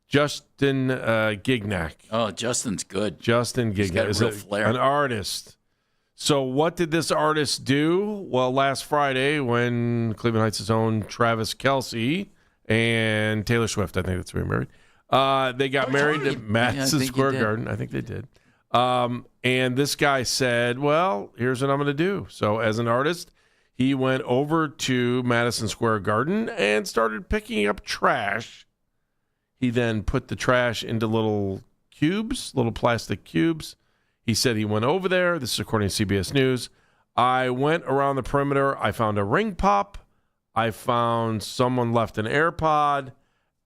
Justin Gignac. Oh, Justin's good. Justin He's got Gignac is real flair. an artist. So what did this artist do? Well, last Friday when Cleveland Heights' own Travis Kelce and Taylor Swift, I think that's who he married, they got married at Madison Square Garden. I think they did. And this guy said, well, here's what I'm going to do. So as an artist, he went over to Madison Square Garden and started picking up trash. He then put the trash into little plastic cubes. He said he went over there. This is according to CBS News. I went around the perimeter. I found a ring pop. I found someone left an AirPod.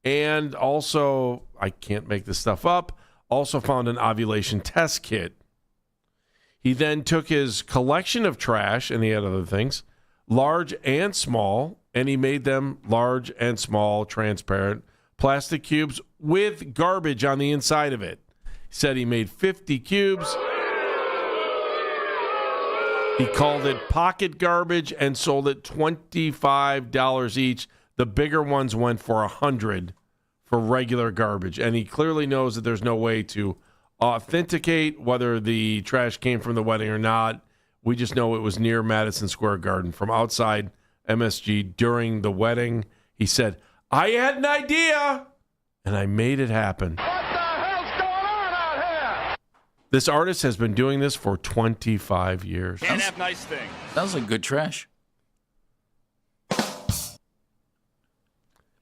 And also, I can't make this stuff up, also found an ovulation test kit. He then took his collection of trash, and he had other things, large and small, and he made them large and small, transparent plastic cubes with garbage on the inside of it. He said he made 50 cubes. He called it pocket garbage and sold it $25 each. The bigger ones went for $100 for regular garbage. And he clearly knows that there's no way to authenticate whether the trash came from the wedding or not. We just know it was near Madison Square Garden from outside MSG during the wedding. He said, I had an idea, and I made it happen. This artist has been doing this for 25 years. Can't have nice things. Sounds like good trash.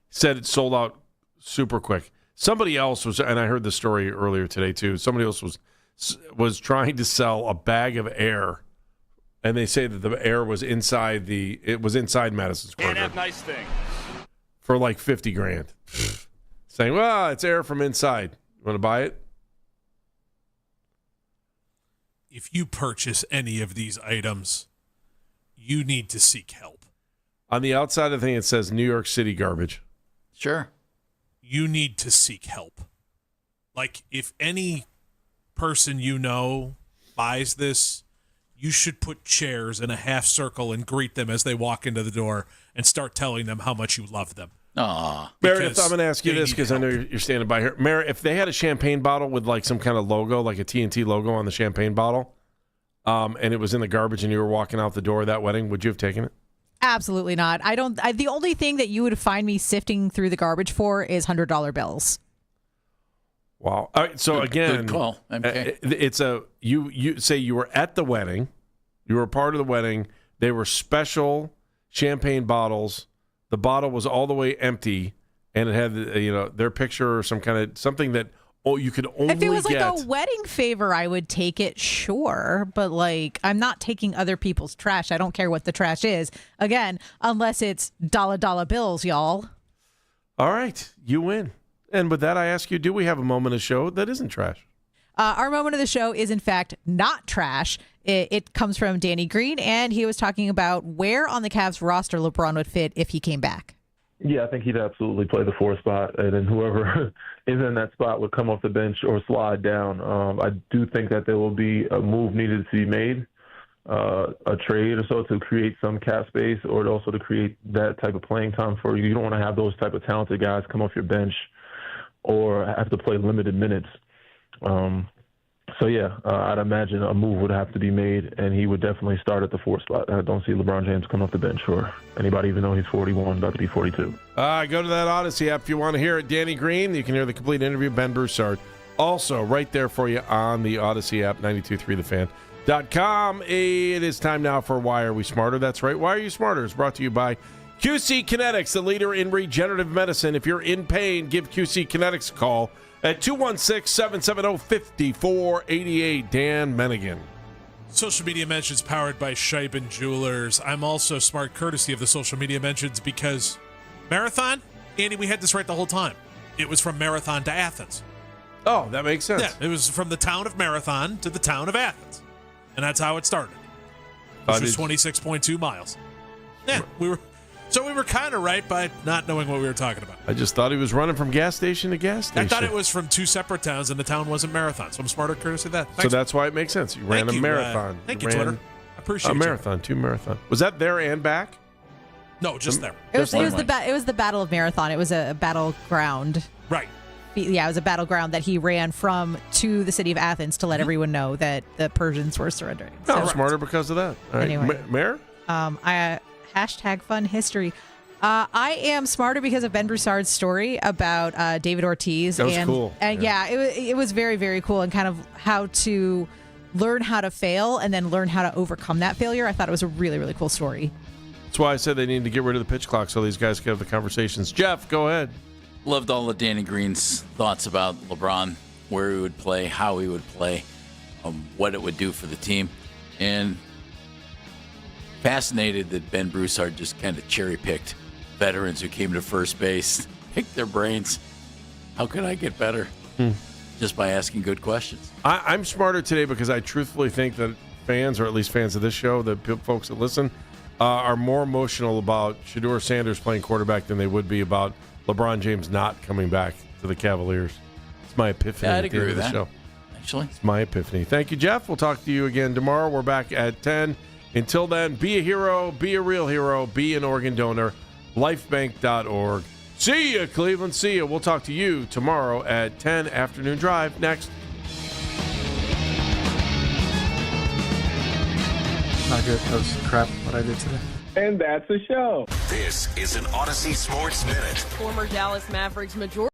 Said it sold out super quick. Somebody else was, and I heard the story earlier today too. Somebody else was trying to sell a bag of air, and they say that the air was inside Madison Square Can't Garden have nice things. for like $50,000. Saying, well, it's air from inside. You want to buy it? If you purchase any of these items, you need to seek help. On the outside of the thing, it says New York City garbage. Sure. You need to seek help. Like, if any person you know buys this, you should put chairs in a half circle and greet them as they walk into the door and start telling them how much you love them. Aw. Meredith, I'm going to ask you this because I know you're standing by here. Meredith, if they had a champagne bottle with like some kind of logo, like a TNT logo on the champagne bottle, and it was in the garbage and you were walking out the door of that wedding, would you have taken it? Absolutely not. The only thing that you would find me sifting through the garbage for is $100 bills. Wow. All right, so again, Good call. Okay. It's you say you were at the wedding, you were a part of the wedding. They were special champagne bottles. The bottle was all the way empty, and it had their picture or some kind of something that you could only get. If it was like a wedding favor, I would take it, sure. But like, I'm not taking other people's trash. I don't care what the trash is. Again, unless it's dollar bills, y'all. All right, you win. And with that, I ask you, do we have a moment of show that isn't trash? Our moment of the show is, in fact, not trash. It comes from Danny Green, and he was talking about where on the Cavs roster LeBron would fit if he came back. Yeah, I think he'd absolutely play the 4 spot, and then whoever is in that spot would come off the bench or slide down. I do think that there will be a move needed to be made, a trade or so to create some cap space, or also to create that type of playing time for you. You don't want to have those type of talented guys come off your bench or have to play limited minutes. I'd imagine a move would have to be made, and he would definitely start at the 4 spot. I don't see LeBron James come off the bench or anybody, even though he's 41, about to be 42. Go to that Odyssey app if you want to hear it. Danny Green, you can hear the complete interview. Ben Broussard, also right there for you on the Odyssey app, 923thefan.com. It is time now for Why Are We Smarter? That's right. Why Are You Smarter? It's brought to you by QC Kinetics, the leader in regenerative medicine. If you're in pain, give QC Kinetics a call. at 216-770-5488. Dan Mennigan. Social media mentions powered by Scheiben Jewelers. I'm also smart courtesy of the social media mentions because Marathon, Andy, we had this right the whole time. It was from Marathon to Athens. Oh, that makes sense. Yeah, it was from the town of Marathon to the town of Athens. And that's how it started. Which was 26.2 miles. Yeah, we were kind of right by not knowing what we were talking about. I just thought he was running from gas station to gas station. I thought it was from two separate towns, and the town wasn't Marathon, so I'm smarter courtesy of that. Thanks. So that's why it makes sense. You ran a marathon. Thank you, Twitter. I appreciate a marathon, two marathon. Was that there and back? No, just there. It was the Battle of Marathon. It was a battleground. Right. Yeah, it was a battleground that he ran from to the city of Athens to let everyone know that the Persians were surrendering. So, I'm smarter because of that. All right. Anyway. Mayor? Hashtag fun history. I am smarter because of Ben Broussard's story about David Ortiz. That was cool. And yeah, it was very, very cool, and kind of how to learn how to fail and then learn how to overcome that failure. I thought it was a really, really cool story. That's why I said they need to get rid of the pitch clock so these guys can have the conversations. Jeff, go ahead. Loved all of Danny Green's thoughts about LeBron, where he would play, how he would play, what it would do for the team. And fascinated that Ben Broussard just kind of cherry-picked veterans who came to first base, picked their brains. How could I get better? Just by asking good questions. I'm smarter today because I truthfully think that fans, or at least fans of this show, the folks that listen, are more emotional about Shedeur Sanders playing quarterback than they would be about LeBron James not coming back to the Cavaliers. It's my epiphany I'd at the agree end of with the that. show. Actually, it's my epiphany. Thank you, Jeff. We'll talk to you again tomorrow. We're back at 10. Until then, be a hero, be a real hero, be an organ donor. Lifebank.org. See ya, Cleveland. See ya. We'll talk to you tomorrow at 10 Afternoon Drive. Next. Not good. That was crap what I did today. And that's the show. This is an Odyssey Sports Minute. Former Dallas Mavericks majority.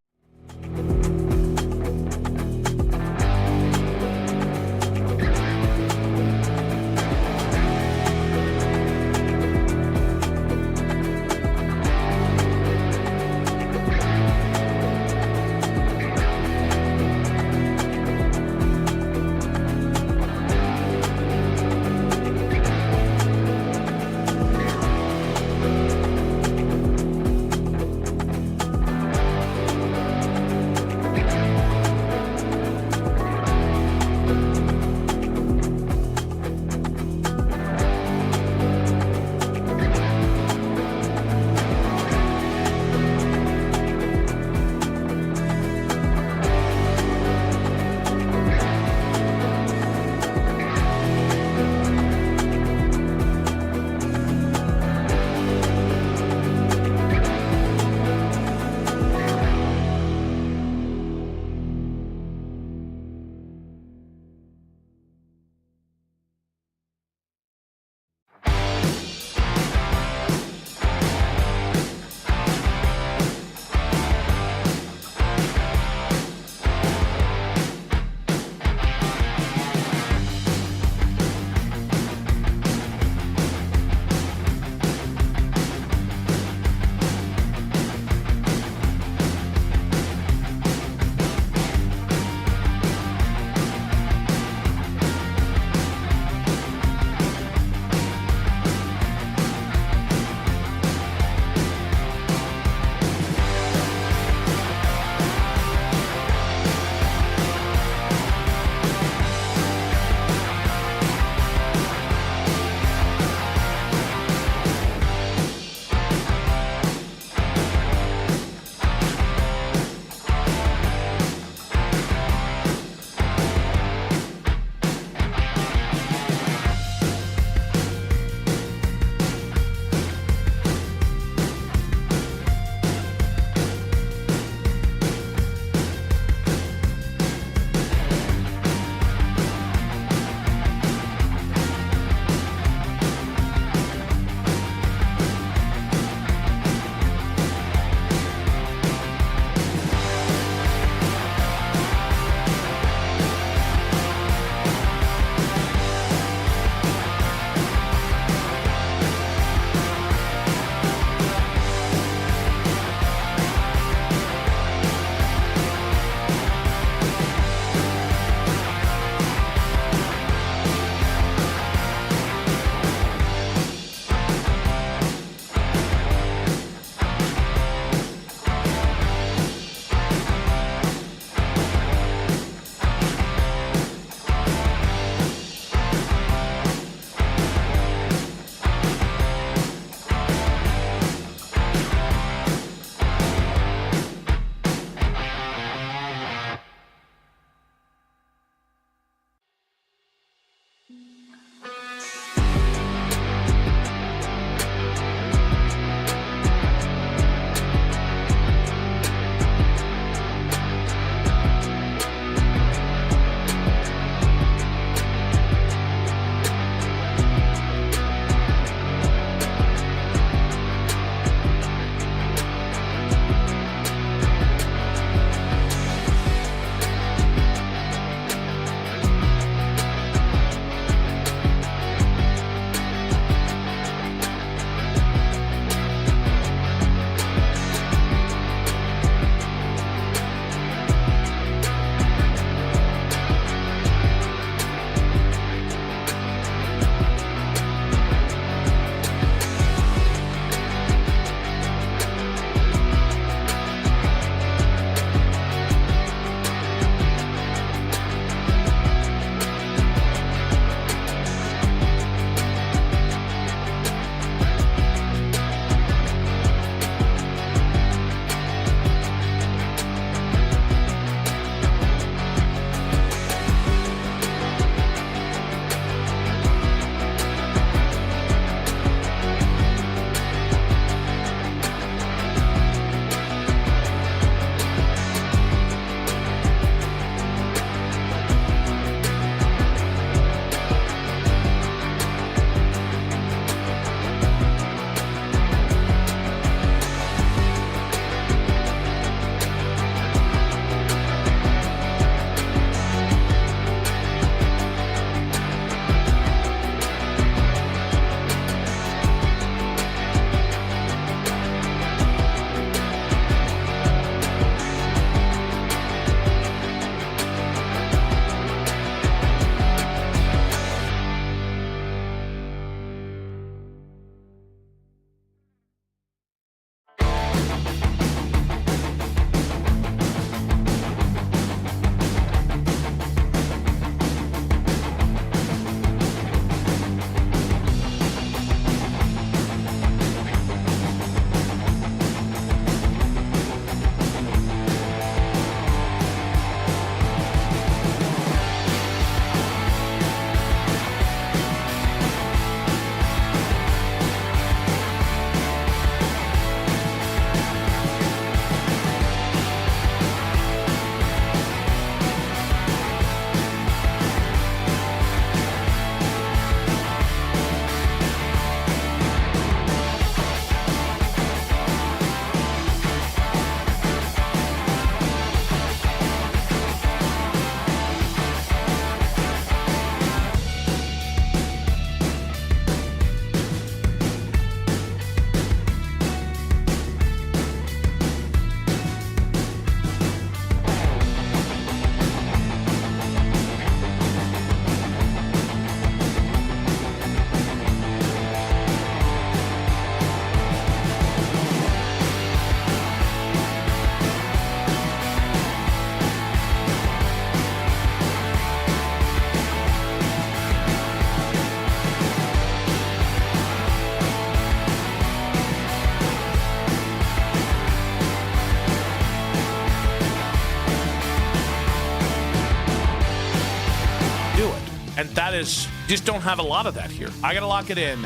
and that is, just don't have a lot of that here. I got to lock it in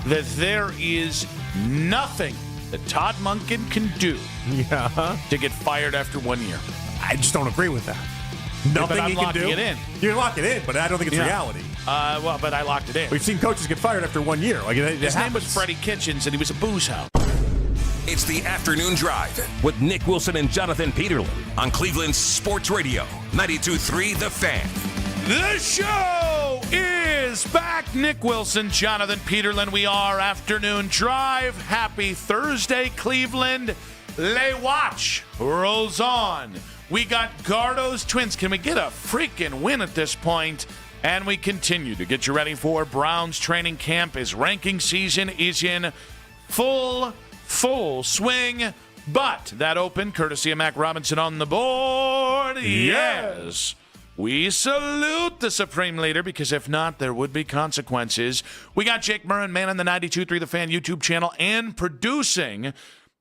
that there is nothing that Todd Monken can do to get fired after 1 year. I just don't agree with that. Nothing he can do. It in. You're locking it in, but I don't think it's reality. Well, but I locked it in. We've seen coaches get fired after 1 year. Like his name was Freddie Kitchens, and he was a booze hound. It's the Afternoon Drive with Nick Wilson and Jonathan Peterlin on Cleveland's Sports Radio 92.3 The Fan. The show is back. Nick Wilson, Jonathan Peterlin. We are Afternoon Drive. Happy Thursday, Cleveland. Le Watch rolls on. We got Gardo's Twins. Can we get a freaking win at this point? And we continue to get you ready for Browns training camp as ranking season is in full swing. But that open, courtesy of Mac Robinson on the board. Yes. We salute the Supreme Leader, because if not, there would be consequences. We got Jake Murren, man on the 92.3 The Fan YouTube channel, and producing.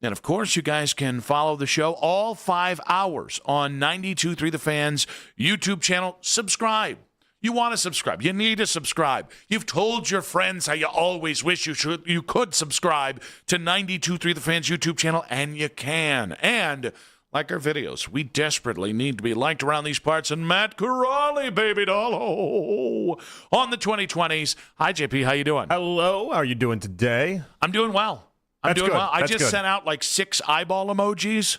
And, of course, you guys can follow the show all 5 hours on 92.3 The Fan's YouTube channel. Subscribe. You want to subscribe. You need to subscribe. You've told your friends how you always wish you could subscribe to 92.3 The Fan's YouTube channel, and you can. And like our videos, we desperately need to be liked around these parts. And Matt Corrali, baby doll, on the 2020s. Hi, JP. How you doing? Hello. How are you doing today? I'm doing well. I'm doing well. I just sent out like 6 eyeball emojis.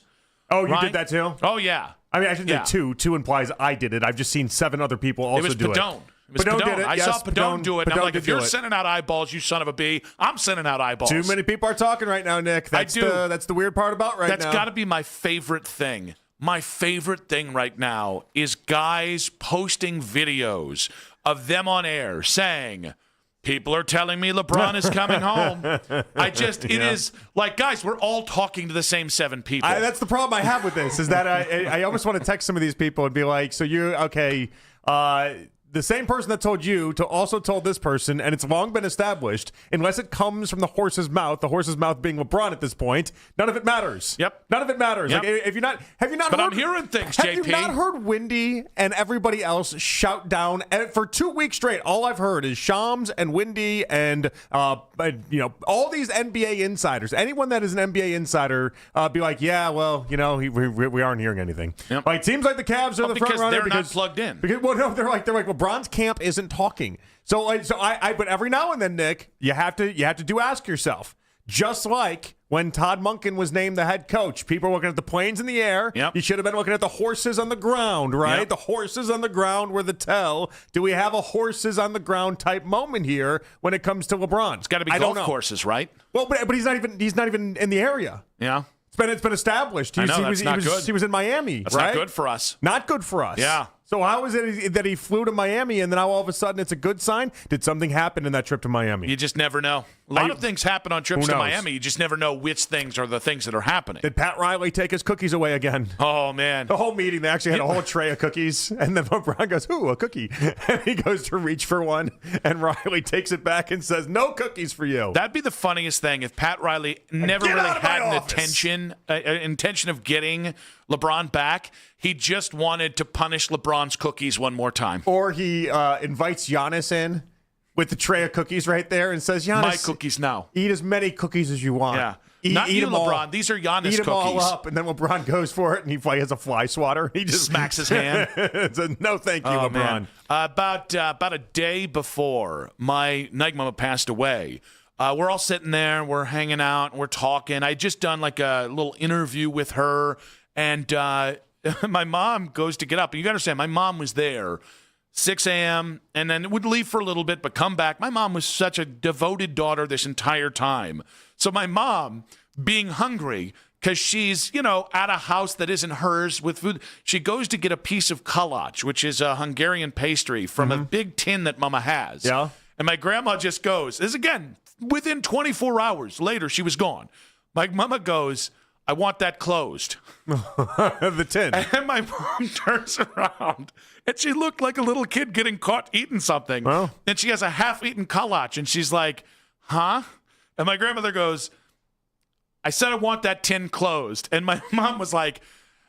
Oh, you did that too? Oh, yeah. I mean, I shouldn't say 2. 2 implies I did it. I've just seen 7 other people also do it. It was Padone. Did it. I saw Padone do it. And I'm like, if you're sending out eyeballs, you son of a bee, I'm sending out eyeballs. Too many people are talking right now, Nick. That's the weird part about now. That's got to be my favorite thing. My favorite thing right now is guys posting videos of them on air saying, people are telling me LeBron is coming home. It is like, guys, we're all talking to the same 7 people. That's the problem I have with this, is that I almost want to text some of these people and be like, so you're, okay, the same person that told you to also told this person, and it's long been established, unless it comes from the horse's mouth being LeBron at this point, none of it matters. Yep. None of it matters. Yep. Like, have you not But I'm hearing things, JP. Have you not heard Windy and everybody else shout down? And for 2 weeks straight, all I've heard is Shams and Windy and all these NBA insiders. Anyone that is an NBA insider be like, yeah, well, we aren't hearing anything. Yep. Like, it seems like the Cavs are the front runner they're not plugged in. They're like LeBron's camp isn't talking. But every now and then, Nick, you have to ask yourself, just like when Todd Monken was named the head coach, people were looking at the planes in the air. Yep. You should have been looking at the horses on the ground, right? Yep. The horses on the ground were the tell. Do we have a horses on the ground type moment here when it comes to LeBron? It's got to be golf courses, right? Well, but he's not even in the area. Yeah. It's been established. I know, that's not good. He was in Miami, That's right? not good for us. Not good for us. Yeah. So how is it that he flew to Miami and then now all of a sudden it's a good sign? Did something happen in that trip to Miami? You just never know. A lot of things happen on trips to knows? Miami. You just never know which things are the things that are happening. Did Pat Riley take his cookies away again? Oh, man. The whole meeting, they actually had a whole tray of cookies. And then LeBron goes, ooh, a cookie. And he goes to reach for one. And Riley takes it back and says, no cookies for you. That'd be the funniest thing if Pat Riley never really had an intention of getting LeBron back. He just wanted to punish LeBron's cookies one more time. Or he invites Giannis in with the tray of cookies right there and says, Giannis, my cookies now. Eat as many cookies as you want. Yeah. Not you, LeBron. These are Giannis cookies. Eat them all up, and then LeBron goes for it, and he has a fly swatter. He just smacks his hand. Says, no, thank you, LeBron. Man. About a day before my night mama passed away, we're all sitting there, we're hanging out, and we're talking. I just done like a little interview with her, and my mom goes to get up. You got to understand, my mom was there 6 a.m. and then would leave for a little bit but come back. My mom was such a devoted daughter this entire time. So my mom, being hungry because she's, at a house that isn't hers with food, she goes to get a piece of kolac, which is a Hungarian pastry from a big tin that Mama has. Yeah. And my grandma just goes, this again, within 24 hours later, she was gone. My mama goes, I want that closed. The tin. And my mom turns around, and she looked like a little kid getting caught eating something. Well. And she has a half-eaten kolac, and she's like, huh? And my grandmother goes, I said I want that tin closed. And my mom was like,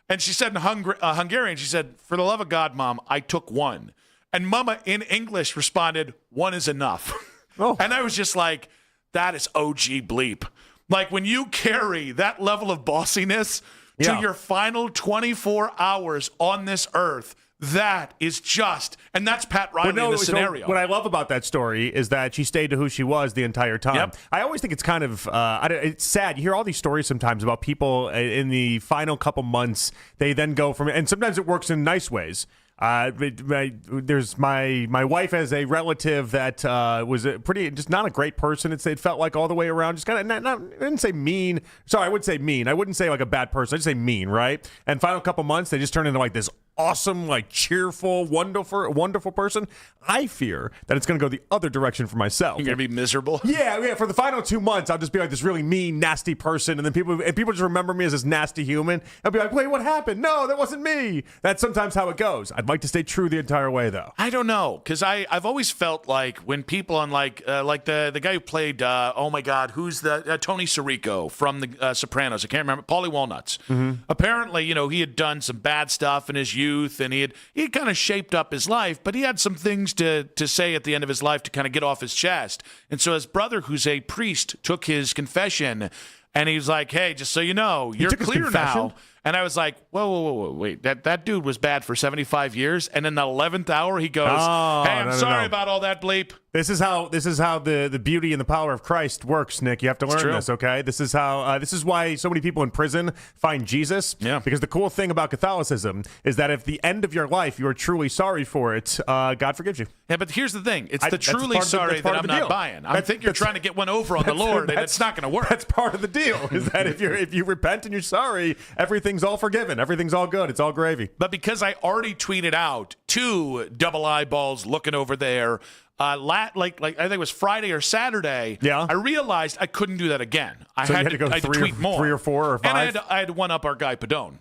and she said in Hungarian, she said, for the love of God, Mom, I took one. And Mama in English responded, 1 is enough. And I was just like, that is OG bleep. Like when you carry that level of bossiness to your final 24 hours on this earth, that is just, and that's Pat Riley in the scenario. What I love about that story is that she stayed to who she was the entire time. Yep. I always think it's kind of, it's sad. You hear all these stories sometimes about people in the final couple months, they then go from, and sometimes it works in nice ways. There's my wife has a relative that was a pretty, just not a great person. It felt like all the way around, just kind of I didn't say mean. Sorry, I would say mean. I wouldn't say like a bad person. I'd say mean, right? And final couple months, they just turned into like this awesome, like cheerful, wonderful person. I fear that it's going to go the other direction for myself. You're going to be miserable. Yeah. For the final 2 months, I'll just be like this really mean, nasty person, and then people just remember me as this nasty human. I'll be like, wait, what happened? No, that wasn't me. That's sometimes how it goes. I'd like to stay true the entire way, though. I don't know, because I've always felt like when people on like the guy who played oh my God, who's the Tony Sirico from the Sopranos? I can't remember. Paulie Walnuts. Mm-hmm. Apparently, he had done some bad stuff in his youth, and he had kind of shaped up his life, but he had some things to say at the end of his life to kind of get off his chest. And so his brother, who's a priest, took his confession, and he was like, "Hey, just so you know, you're clear now." And I was like, whoa, wait. That dude was bad for 75 years. And in the 11th hour, he goes, hey, I'm sorry about all that bleep. This is how the beauty and the power of Christ works, Nick. You have to learn this, okay? This is how this is why so many people in prison find Jesus. Yeah. Because the cool thing about Catholicism is that if the end of your life you are truly sorry for it, God forgives you. Yeah, but here's the thing. It's the truly sorry that I'm not buying. I think you're trying to get one over on the Lord, and it's not going to work. That's part of the deal, is that if you repent and you're sorry, everything's all forgiven. Everything's all good. It's all gravy. But because I already tweeted out 2 double eyeballs looking over there, like I think it was Friday or Saturday. Yeah. I realized I couldn't do that again. I had to go I had to tweet more. 3 or 4 or 5. And I had to one up our guy Padone.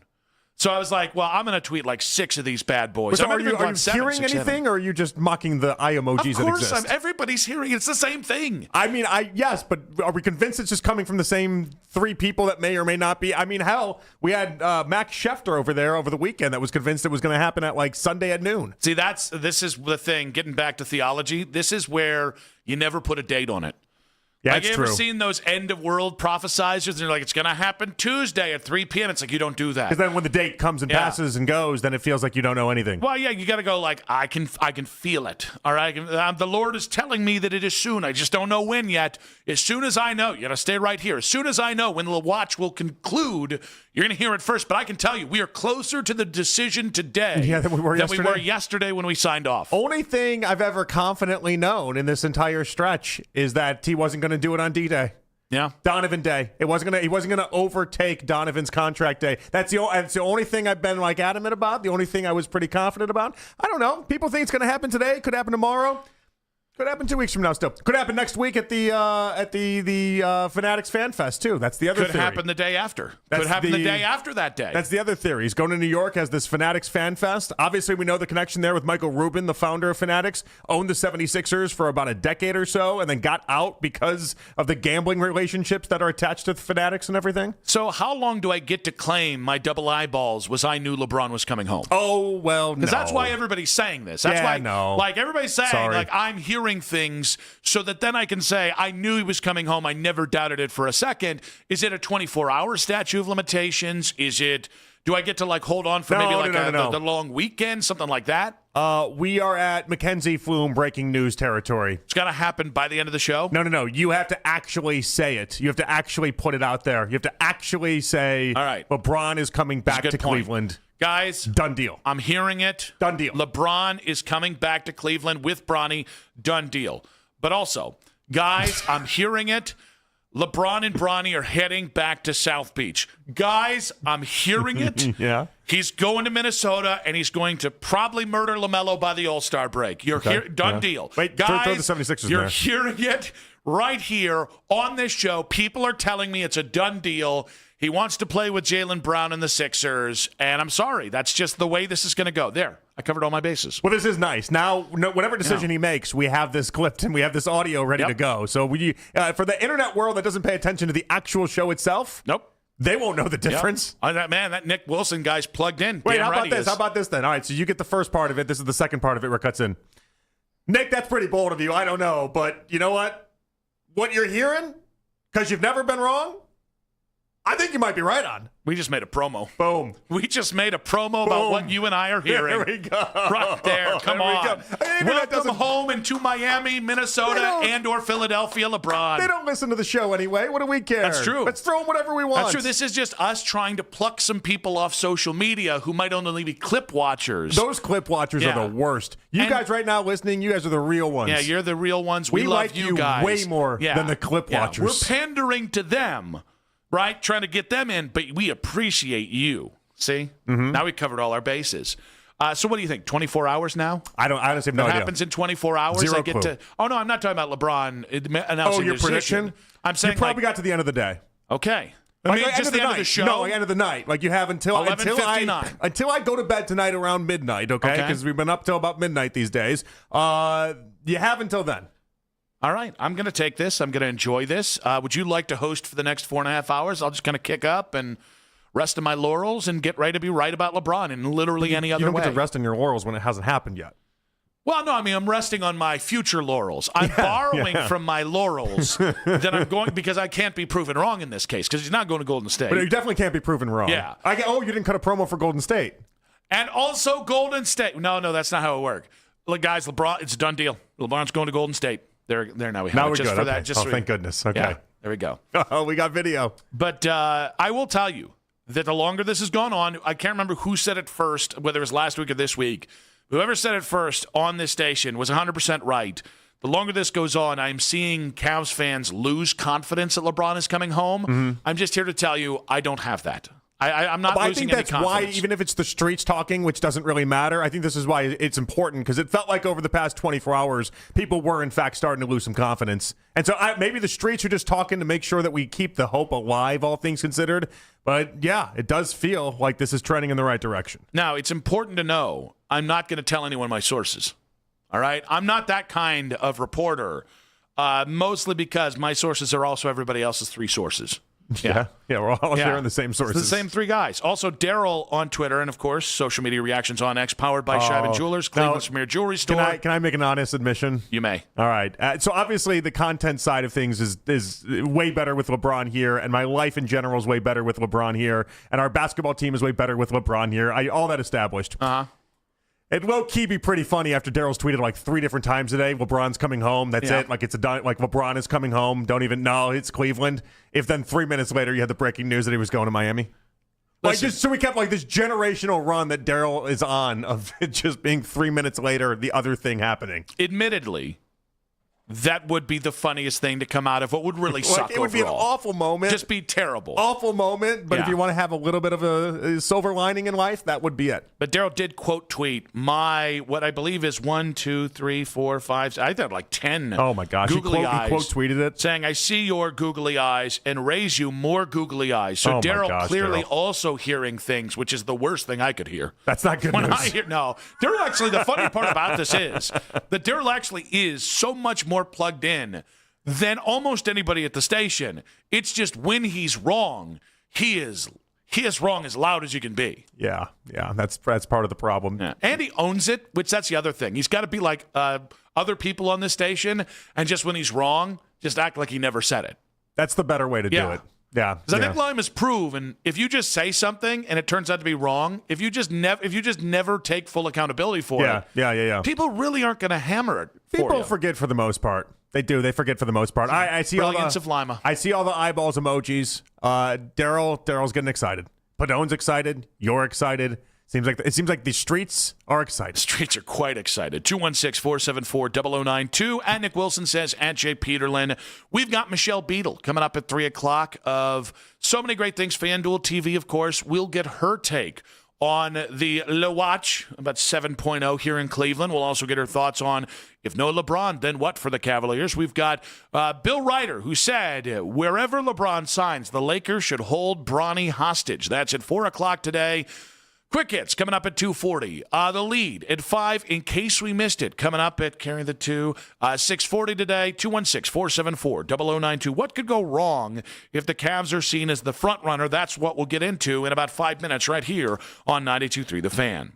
So I was like, well, I'm going to tweet like 6 of these bad boys. So are you hearing anything, or are you just mocking the eye emojis that exist? Of course, everybody's hearing it. It's the same thing. I mean, yes, but are we convinced it's just coming from the same 3 people that may or may not be? I mean, hell, we had Max Schefter over there over the weekend that was convinced it was going to happen at like Sunday at noon. See, this is the thing, getting back to theology, this is where you never put a date on it. Yeah, like, it's you true. ever seen those end-of-world prophesizers? And they're like, it's going to happen Tuesday at 3 p.m. It's like, you don't do that. Because then when the date comes and passes and goes, then it feels like you don't know anything. Well, yeah, you got to go like, I can feel it. All right? The Lord is telling me that it is soon. I just don't know when yet. As soon as I know, you got to stay right here. As soon as I know when the watch will conclude, you're going to hear it first. But I can tell you, we are closer to the decision today than we were yesterday when we signed off. Only thing I've ever confidently known in this entire stretch is that he wasn't going to do it on D-Day. Yeah, Donovan Day. He wasn't gonna overtake Donovan's contract day. That's the only thing I've been like adamant about. The only thing I was pretty confident about. I don't know. People think it's gonna happen today. Could happen tomorrow. Could happen 2 weeks from now. Still could happen next week at the Fanatics Fan Fest too. That's the other. Could happen the day after. Could happen the day after that day. That's the other theory. He's going to New York, has this Fanatics Fan Fest. Obviously, we know the connection there with Michael Rubin, the founder of Fanatics, owned the 76ers for about a decade or so, and then got out because of the gambling relationships that are attached to the Fanatics and everything. So how long do I get to claim my double eyeballs was I knew LeBron was coming home? Oh, well, no. Because that's why everybody's saying this. That's why, like, everybody's saying, like, I'm hearing things so that then I can say, I knew he was coming home. I never doubted it for a second. Is it a 24-hour statute of limitations? Is it, do I get to, like, hold on for the long weekend, something like that? We are at Mackenzie Flume breaking news territory. It's got to happen by the end of the show? No. You have to actually say it. You have to actually put it out there. You have to actually say, all right, LeBron is coming back to Cleveland. Guys, done deal. I'm hearing it. Done deal. LeBron is coming back to Cleveland with Bronny. Done deal. But also, guys, I'm hearing it. LeBron and Bronny are heading back to South Beach. Guys, I'm hearing it. Yeah. He's going to Minnesota, and he's going to probably murder LaMelo by the All-Star break. You're here. Done deal. Wait, guys, throw the 76ers you're there. hearing it right here on this show. People are telling me it's a done deal. He wants to play with Jaylen Brown and the Sixers, and I'm sorry. That's just the way this is going to go. There, I covered all my bases. Well, this is nice. Now, whatever decision he makes, we have this clipped and we have this audio ready to go. So for the internet world that doesn't pay attention to the actual show itself, They won't know the difference. Yep. Man, that Nick Wilson guy's plugged in. Wait, Damn how right about he this? is. How about this then? All right, so you get the first part of it. This is the second part of it where it cuts in. Nick, that's pretty bold of you. I don't know. But you know what? What you're hearing, because you've never been wrong, I think you might be right on. We just made a promo. Boom. We just made a promo about what you and I are hearing. There we go. Right there. Come There we on. go. Even that Welcome home into Miami, Minnesota, and or Philadelphia, LeBron. They don't listen to the show anyway. What do we care? That's true. Let's throw them whatever we want. That's true. This is just us trying to pluck some people off social media who might only be clip watchers. Those clip watchers are the worst. You guys right now listening, you guys are the real ones. Yeah, you're the real ones. We We love like you guys. way more than the clip watchers. We're pandering to them, right? Trying to get them in, but we appreciate you. See? Now we covered all our bases. So what do you think? 24 hours now? I honestly have no What idea. happens in 24 hours? Zero I get clue. to. Oh no, I'm not talking about LeBron announcing your his position. prediction? I'm saying you probably got to the end of the day. Okay. Like, just the end of the show. No, like end of the night. Like you have until I 11:59. go to bed tonight around midnight. Okay, because we've been up till about midnight these days. You have until then. All right, I'm going to take this. I'm going to enjoy this. Would you like to host for the next 4.5 hours? I'll just kind of kick up and rest in my laurels and get ready to be right about LeBron in literally any other You don't way. get to rest on your laurels when it hasn't happened yet. Well, no, I mean, I'm resting on my future laurels. I'm borrowing from my laurels that I'm going because I can't be proven wrong in this case because he's not going to Golden State. But you definitely can't be proven wrong. Yeah. You didn't cut a promo for Golden State. And also Golden State. No, that's not how it works. Look, guys, LeBron, it's a done deal. LeBron's going to Golden State. There now we have Now it. we're Just good. for Okay. that. Just thank goodness. Okay. Yeah, there we go. Oh, we got video. But I will tell you that the longer this has gone on, I can't remember who said it first, whether it was last week or this week. Whoever said it first on this station was 100% right. The longer this goes on, I'm seeing Cavs fans lose confidence that LeBron is coming home. I'm just here to tell you I don't have that. I'm not But losing I think that's any why, confidence. even if it's the streets talking, which doesn't really matter, I think this is why it's important because it felt like over the past 24 hours, people were, in fact, starting to lose some confidence. And so maybe the streets are just talking to make sure that we keep the hope alive, all things considered. But, yeah, it does feel like this is trending in the right direction. Now, it's important to know I'm not going to tell anyone my sources. All right? I'm not that kind of reporter, mostly because my sources are also everybody else's three sources. Yeah, we're all sharing the same sources. It's the same three guys. Also, Daryl on Twitter, and of course, social media reactions on X, powered by Scheiben Jewelers, Cleveland's premier jewelry store. Can I make an honest admission? You may. All right. So obviously, the content side of things is way better with LeBron here, and my life in general is way better with LeBron here, and our basketball team is way better with LeBron here. All that established. It low-key be pretty funny after Daryl's tweeted like 3 different times today, LeBron's coming home. That's it. Like like LeBron is coming home. Don't even know it's Cleveland. If then 3 minutes later you had the breaking news that he was going to Miami. So we kept like this generational run that Daryl is on of it just being 3 minutes later, the other thing happening. Admittedly, that would be the funniest thing to come out of what would really suck. It would be an awful moment. Just be terrible. Awful moment, but if you want to have a little bit of a silver lining in life, that would be it. But Daryl did quote tweet what I believe is 1, 2, 3, 4, 5, I thought like 10. Oh my gosh. Googly eyes. He quote tweeted it. Saying, I see your googly eyes and raise you more googly eyes. So Daryl clearly also hearing things, which is the worst thing I could hear. That's not good news. No. Daryl actually, the funny part about this is that Daryl actually is so much more plugged in than almost anybody at the station. It's just when he's wrong, he is wrong as loud as you can be. Yeah, that's part of the problem. Yeah. And he owns it, which that's the other thing. He's got to be like other people on this station, and just when he's wrong, just act like he never said it. That's the better way to do it. Yeah, because I think Lime has proven if you just say something and it turns out to be wrong, if you just never take full accountability for it, yeah, people really aren't going to hammer it. People forget for the most part. They do. They forget for the most part. I see Brilliance of Lima. I see all the eyeballs emojis. Daryl's getting excited. Padone's excited. You're excited. It seems like the streets are excited. The streets are quite excited. 216-474-0092. And Nick Wilson says, at Jay Peterlin. We've got Michelle Beadle coming up at 3 o'clock of so many great things. FanDuel TV, of course. We'll get her take on the Le Watch, about 7.0 here in Cleveland. We'll also get her thoughts on, if no LeBron, then what for the Cavaliers? We've got Bill Ryder, who said, wherever LeBron signs, the Lakers should hold Bronny hostage. That's at 4 o'clock today. Of Quick hits coming up at 2:40. The lead at 5, in case we missed it, coming up at Carry the 2. 6:40 today, 216-474-0092. What could go wrong if the Cavs are seen as the front runner? That's what we'll get into in about 5 minutes right here on 92.3 The Fan.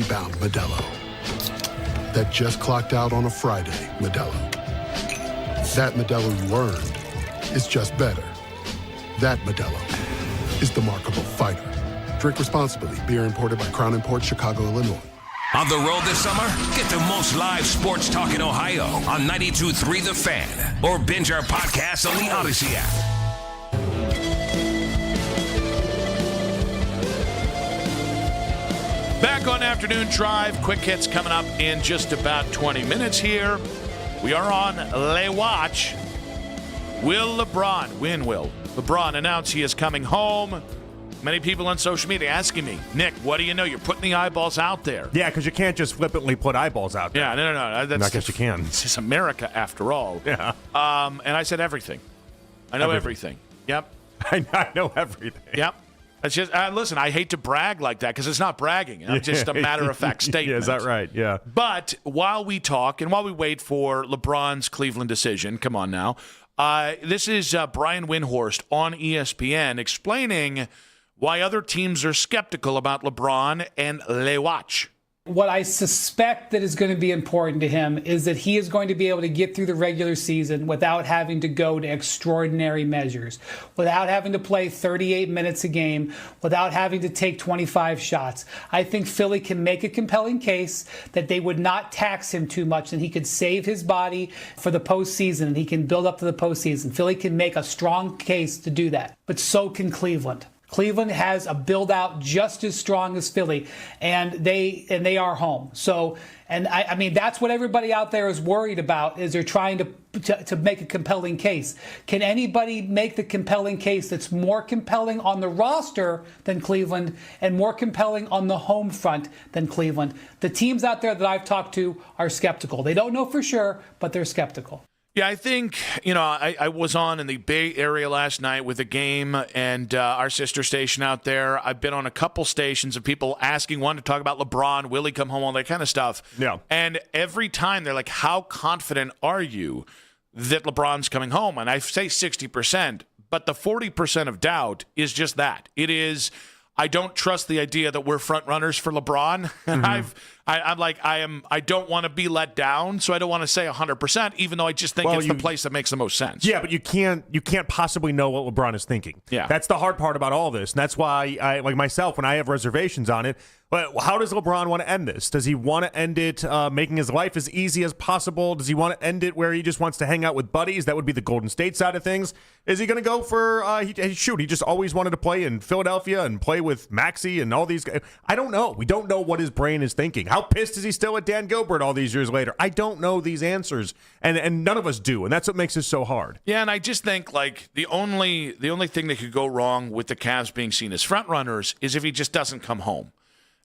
rebound Modelo. That just clocked out on a Friday Modelo. That Modelo you earned is just better. That Modelo is the markable fighter. Drink responsibly. Beer imported by Crown Imports, Chicago, Illinois. On the road this summer? Get the most live sports talk in Ohio on 92.3 The Fan. Or binge our podcasts on the Odyssey app. Back on Afternoon Drive. Quick hits coming up in just about 20 minutes here. We are on Les Watch. Will LeBron announce he is coming home? Many people on social media asking me, Nick, what do you know? You're putting the eyeballs out there. Yeah, because you can't just flippantly put eyeballs out there. Yeah, no. I guess you can. This is America, after all. Yeah. And I said everything. I know everything. Yep. I know everything. Yep. It's just listen. I hate to brag like that because it's not bragging. It's just a matter-of-fact statement. Yeah, is that right? Yeah. But while we talk and while we wait for LeBron's Cleveland decision, come on now. This is Brian Windhorst on ESPN explaining why other teams are skeptical about LeBron and Les Watch. What I suspect that is going to be important to him is that he is going to be able to get through the regular season without having to go to extraordinary measures, without having to play 38 minutes a game, without having to take 25 shots. I think Philly can make a compelling case that they would not tax him too much, and he could save his body for the postseason, and he can build up to the postseason. Philly can make a strong case to do that, but so can Cleveland. Cleveland has a build-out just as strong as Philly, and they are home. So, and I mean, that's what everybody out there is worried about, is they're trying to make a compelling case. Can anybody make the compelling case that's more compelling on the roster than Cleveland and more compelling on the home front than Cleveland? The teams out there that I've talked to are skeptical. They don't know for sure, but they're skeptical. Yeah, I think, I was on in the Bay Area last night with a game and our sister station out there. I've been on a couple stations of people asking, one to talk about LeBron, will he come home, all that kind of stuff. Yeah. And every time they're like, how confident are you that LeBron's coming home? And I say 60%, but the 40% of doubt is just that. It is, I don't trust the idea that we're front runners for LeBron. And I don't want to be let down, so I don't want to say 100%, even though I just think it's the place that makes the most sense. Yeah, but you can't possibly know what LeBron is thinking. Yeah. That's the hard part about all this. And that's why I, like myself, when I have reservations on it, but how does LeBron want to end this? Does he want to end it making his life as easy as possible? Does he want to end it where he just wants to hang out with buddies? That would be the Golden State side of things. Is he going to go for, he just always wanted to play in Philadelphia and play with Maxey and all these guys. I don't know. We don't know what his brain is thinking. How pissed is he still at Dan Gilbert all these years later? I don't know these answers, and none of us do, and that's what makes this so hard. Yeah, and I just think, like, the only thing that could go wrong with the Cavs being seen as front runners is if he just doesn't come home.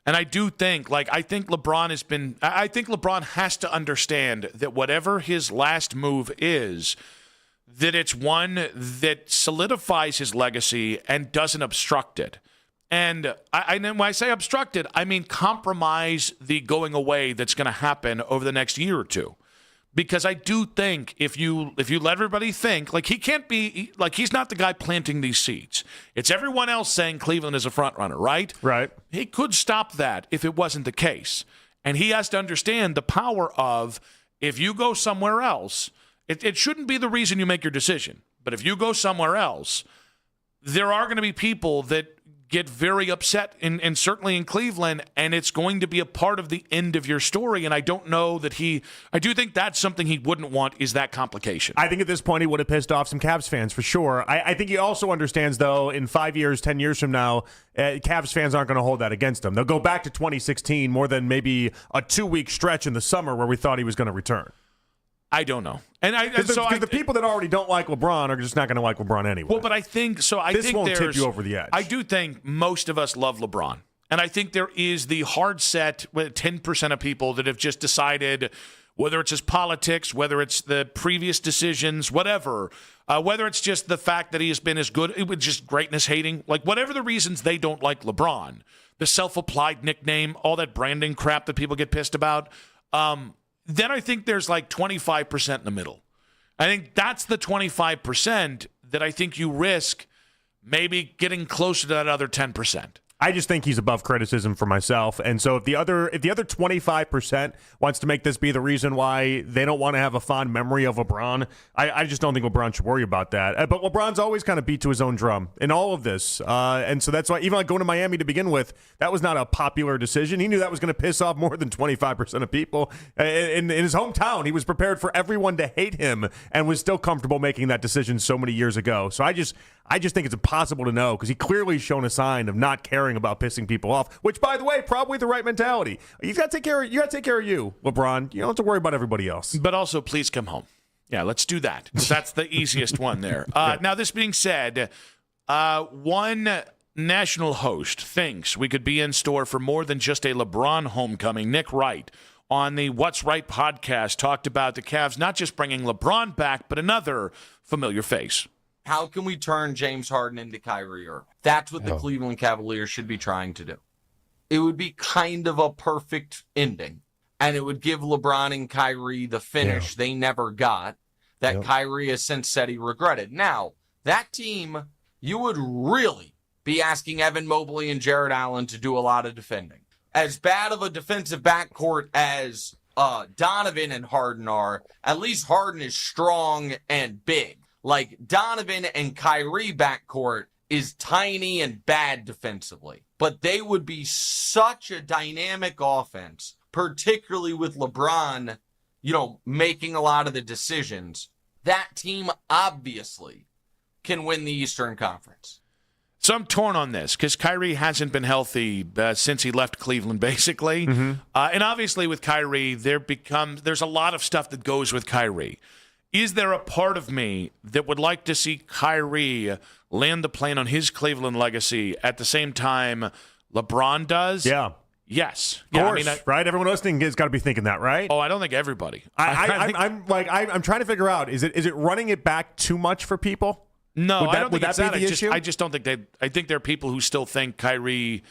And I do think, I think LeBron has to understand that whatever his last move is, that it's one that solidifies his legacy and doesn't obstruct it. And when I say obstruct it, I mean compromise the going away that's going to happen over the next year or two. Because I do think if you let everybody think, he can't be, he's not the guy planting these seeds. It's everyone else saying Cleveland is a front runner, right? Right. He could stop that if it wasn't the case. And he has to understand the power of, if you go somewhere else, it shouldn't be the reason you make your decision. But if you go somewhere else, there are going to be people that get very upset, and certainly in Cleveland, and it's going to be a part of the end of your story. And I don't know that I do think that's something he wouldn't want, is that complication. I think at this point he would have pissed off some Cavs fans for sure. I think he also understands, though, in 5 years, 10 years from now, Cavs fans aren't going to hold that against him. They'll go back to 2016 more than maybe a 2-week stretch in the summer where we thought he was going to return. I don't know. And the people that already don't like LeBron are just not going to like LeBron anyway. Well, but I think so. This won't tip you over the edge. I do think most of us love LeBron. And I think there is the hard set with 10% of people that have just decided, whether it's his politics, whether it's the previous decisions, whatever, whether it's just the fact that he has been as good, with just greatness hating, whatever the reasons they don't like LeBron, the self-applied nickname, all that branding crap that people get pissed about, then I think there's 25% in the middle. I think that's the 25% that I think you risk maybe getting closer to that other 10%. I just think he's above criticism for myself. And so if the other 25% wants to make this be the reason why they don't want to have a fond memory of LeBron, I just don't think LeBron should worry about that. But LeBron's always kind of beat to his own drum in all of this. And so that's why even like going to Miami to begin with, that was not a popular decision. He knew that was going to piss off more than 25% of people. In his hometown, he was prepared for everyone to hate him and was still comfortable making that decision so many years ago. So I just think it's impossible to know because he clearly shown a sign of not caring about pissing people off, which, by the way, probably the right mentality. You got to take care of you, LeBron. You don't have to worry about everybody else. But also, please come home. Yeah, let's do that. That's the easiest one there. Now, this being said, one national host thinks we could be in store for more than just a LeBron homecoming. Nick Wright on the What's Right podcast talked about the Cavs not just bringing LeBron back, but another familiar face. How can we turn James Harden into Kyrie Irving? That's what the Cleveland Cavaliers should be trying to do. It would be kind of a perfect ending, and it would give LeBron and Kyrie the finish they never got that Kyrie has since said he regretted. Now, that team, you would really be asking Evan Mobley and Jared Allen to do a lot of defending. As bad of a defensive backcourt as Donovan and Harden are, at least Harden is strong and big. Like, Donovan and Kyrie backcourt is tiny and bad defensively. But they would be such a dynamic offense, particularly with LeBron, making a lot of the decisions. That team obviously can win the Eastern Conference. So I'm torn on this because Kyrie hasn't been healthy since he left Cleveland, basically. Mm-hmm. And obviously with Kyrie, there's a lot of stuff that goes with Kyrie. Is there a part of me that would like to see Kyrie land the plane on his Cleveland legacy at the same time LeBron does? Yeah. Yes. Of course, right? Everyone listening has got to be thinking that, right? Oh, I don't think everybody. I'm trying to figure out, is it running it back too much for people? No, I don't think it's that. Issue? I just don't think I think there are people who still think Kyrie.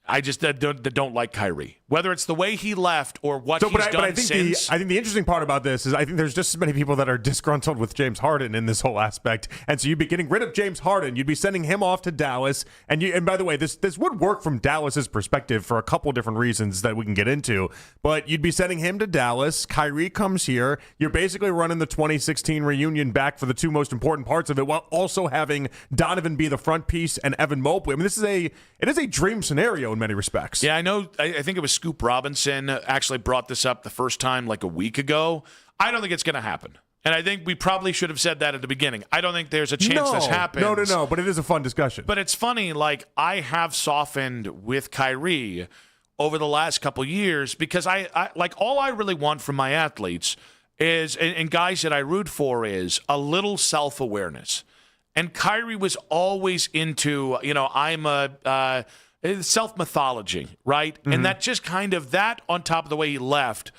That don't like Kyrie, whether it's the way he left or what he's done since. I think the interesting part about this is I think there's just as many people that are disgruntled with James Harden in this whole aspect, and so you'd be getting rid of James Harden, you'd be sending him off to Dallas, and by the way, this would work from Dallas's perspective for a couple different reasons that we can get into, but you'd be sending him to Dallas. Kyrie comes here. You're basically running the 2016 reunion back for the two most important parts of it, while also having Donovan be the front piece and Evan Mobley. I mean, it is a dream scenario in many respects. Yeah, I know. I think it was Scoop Robinson actually brought this up the first time like a week ago. I don't think it's going to happen. And I think we probably should have said that at the beginning. I don't think there's a chance this happens. No, but it is a fun discussion. But it's funny, like, I have softened with Kyrie over the last couple years because I like all I really want from my athletes is, and guys that I root for, is a little self-awareness. And Kyrie was always into, I'm a self-mythology, right? Mm-hmm. And that just kind of, that on top of the way he left,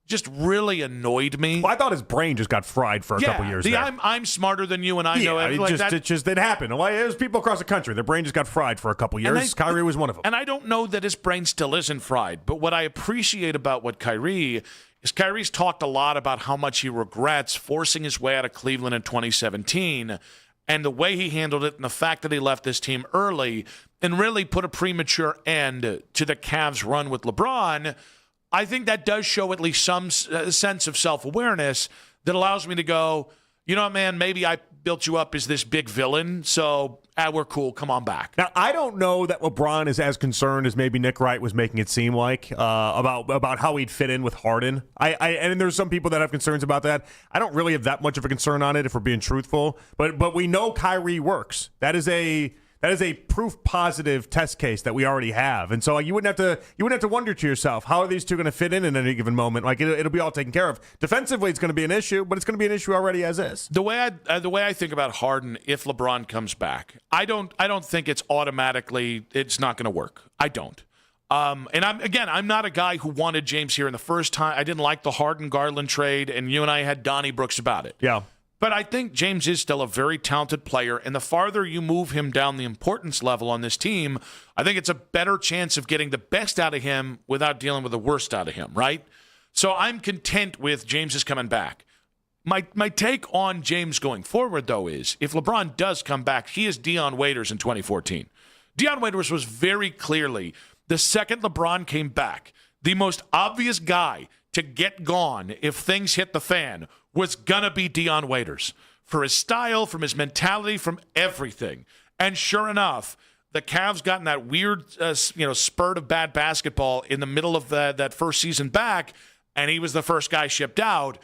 just really annoyed me. Well, I thought his brain just got fried for a couple years there. I'm smarter than you, and I know it. It happened. There's people across the country. Their brain just got fried for a couple years. Kyrie was one of them. And I don't know that his brain still isn't fried, but what I appreciate about Kyrie is Kyrie's talked a lot about how much he regrets forcing his way out of Cleveland in 2017, and the way he handled it, and the fact that he left this team early and really put a premature end to the Cavs' run with LeBron. I think that does show at least some sense of self-awareness that allows me to go, man, maybe I built you up as this big villain, so we're cool. Come on back. Now, I don't know that LeBron is as concerned as maybe Nick Wright was making it seem like about how he'd fit in with Harden. And there's some people that have concerns about that. I don't really have that much of a concern on it, if we're being truthful. But we know Kyrie works. That is a proof positive test case that we already have, and so you wouldn't have to wonder to yourself, how are these two going to fit in any given moment? Like it'll be all taken care of. Defensively, it's going to be an issue, but it's going to be an issue already as is. The way I think about Harden, if LeBron comes back, I don't think it's automatically it's not going to work. I don't. And I'm not a guy who wanted James here in the first time. I didn't like the Harden-Garland trade, and you and I had Donnie Brooks about it. Yeah. But I think James is still a very talented player, and the farther you move him down the importance level on this team, I think it's a better chance of getting the best out of him without dealing with the worst out of him, right? So I'm content with James is coming back. My take on James going forward, though, is if LeBron does come back, he is Dion Waiters in 2014. Dion Waiters was very clearly, the second LeBron came back, the most obvious guy to get gone if things hit the fan was going to be Dion Waiters. For his style, from his mentality, from everything. And sure enough, the Cavs got in that weird spurt of bad basketball in the middle of that first season back, and he was the first guy shipped out.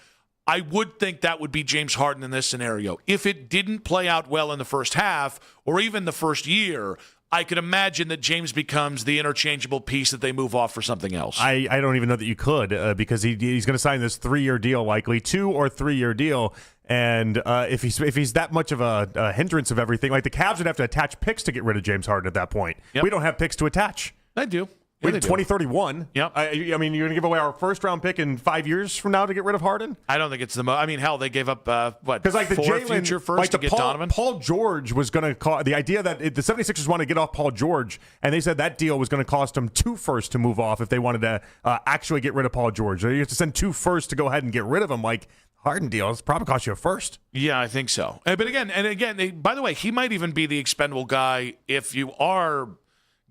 I would think that would be James Harden in this scenario. If it didn't play out well in the first half or even the first year, I could imagine that James becomes the interchangeable piece that they move off for something else. I don't even know that you could because he's going to sign this 3-year deal, likely 2 or 3-year deal. And if he's that much of a hindrance of everything, like the Cavs would have to attach picks to get rid of James Harden at that point. Yep. We don't have picks to attach. I do. We have 2031. Yep. I mean, you're going to give away our first-round pick in 5 years from now to get rid of Harden? I don't think it's the most. I mean, hell, they gave up, Because like the 4 Jalen, future first like to get Donovan? Paul George was going to cost, the idea that the 76ers wanted to get off Paul George, and they said that deal was going to cost them 2 firsts to move off if they wanted to actually get rid of Paul George. So you have to send 2 firsts to go ahead and get rid of him. Like, Harden deal, it's probably cost you a first. Yeah, I think so. But again, by the way, he might even be the expendable guy if you are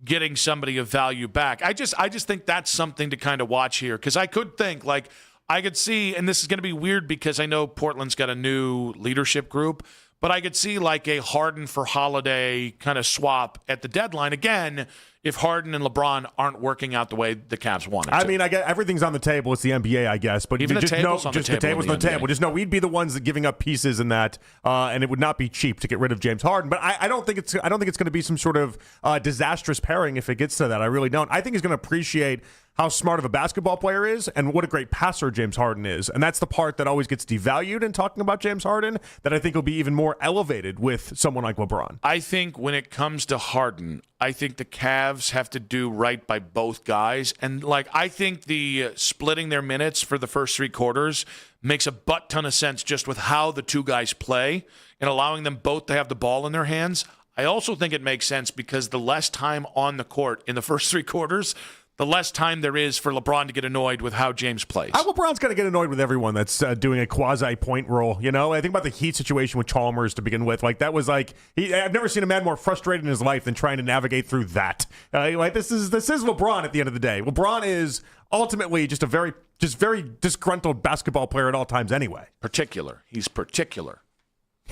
getting somebody of value back. I just think that's something to kind of watch here, because I could think, like, I could see, and this is going to be weird because I know Portland's got a new leadership group, but I could see like a Harden for Holiday kind of swap at the deadline again if Harden and LeBron aren't working out the way the Cavs want it to. I mean, I get everything's on the table. It's the NBA, I guess. But even the table's on the table. The table's on the table. Just know we'd be the ones that giving up pieces in that, and it would not be cheap to get rid of James Harden. But I don't think it's going to be some sort of disastrous pairing if it gets to that. I really don't. I think he's going to appreciate how smart of a basketball player is and what a great passer James Harden is. And that's the part that always gets devalued in talking about James Harden that I think will be even more elevated with someone like LeBron. I think when it comes to Harden, I think the Cavs have to do right by both guys. And like, I think the splitting their minutes for the first 3 quarters makes a butt ton of sense just with how the 2 guys play and allowing them both to have the ball in their hands. I also think it makes sense because the less time on the court in the first 3 quarters, the less time there is for LeBron to get annoyed with how James plays. LeBron's going to get annoyed with everyone that's doing a quasi-point role. You know, I think about the Heat situation with Chalmers to begin with. Like, that was like, I've never seen a man more frustrated in his life than trying to navigate through that. Like, this is LeBron at the end of the day. LeBron is ultimately just a very disgruntled basketball player at all times anyway. He's particular.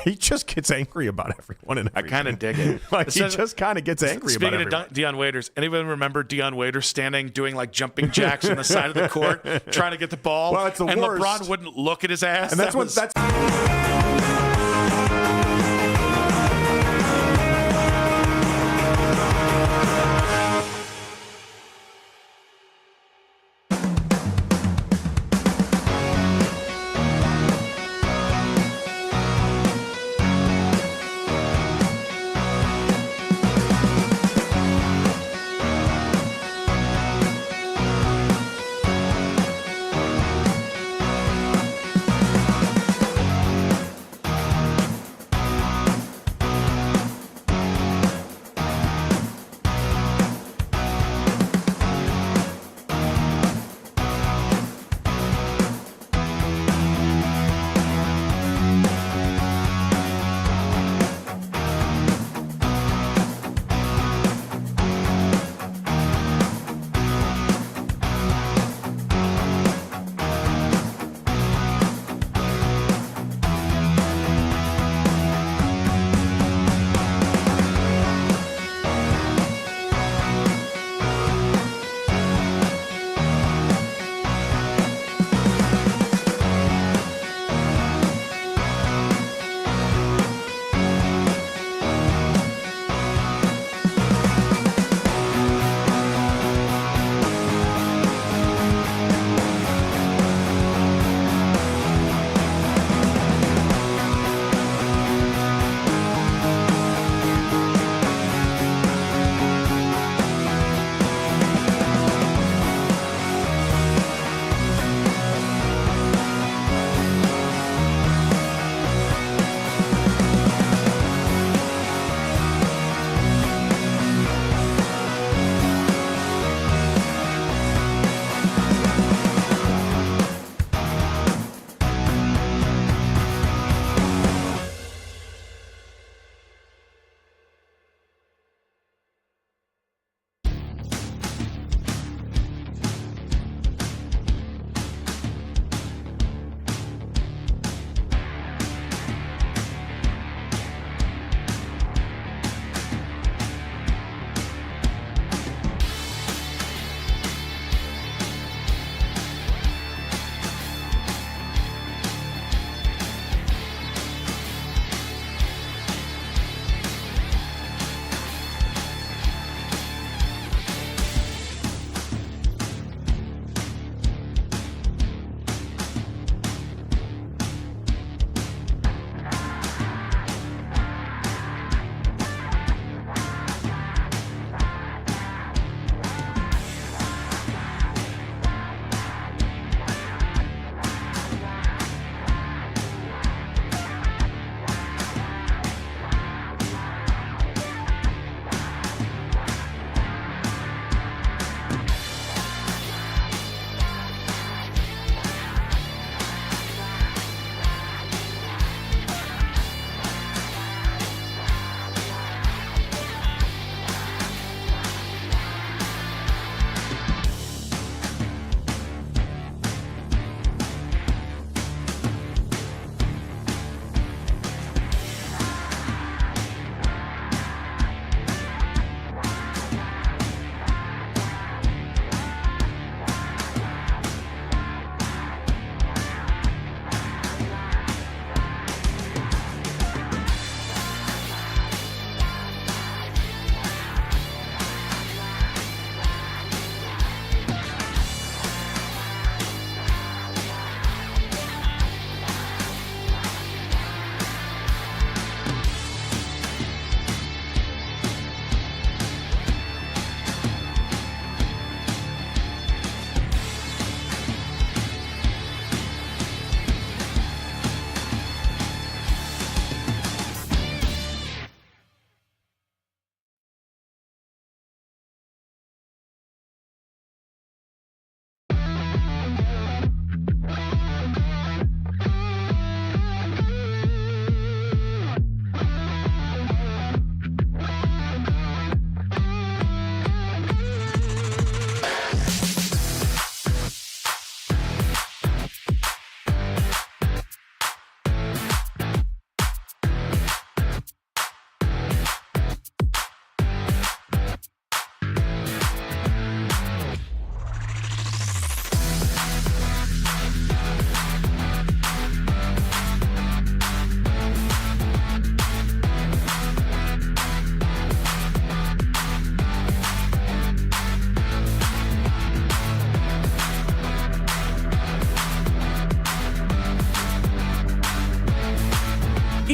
He just gets angry about everyone and everything. I kind of dig it. Like, he just kind of gets angry about everyone. Speaking of Dion Waiters, anyone remember Dion Waiters standing doing like jumping jacks on the side of the court trying to get the ball? Well, it's the and worst. LeBron wouldn't look at his ass. And that's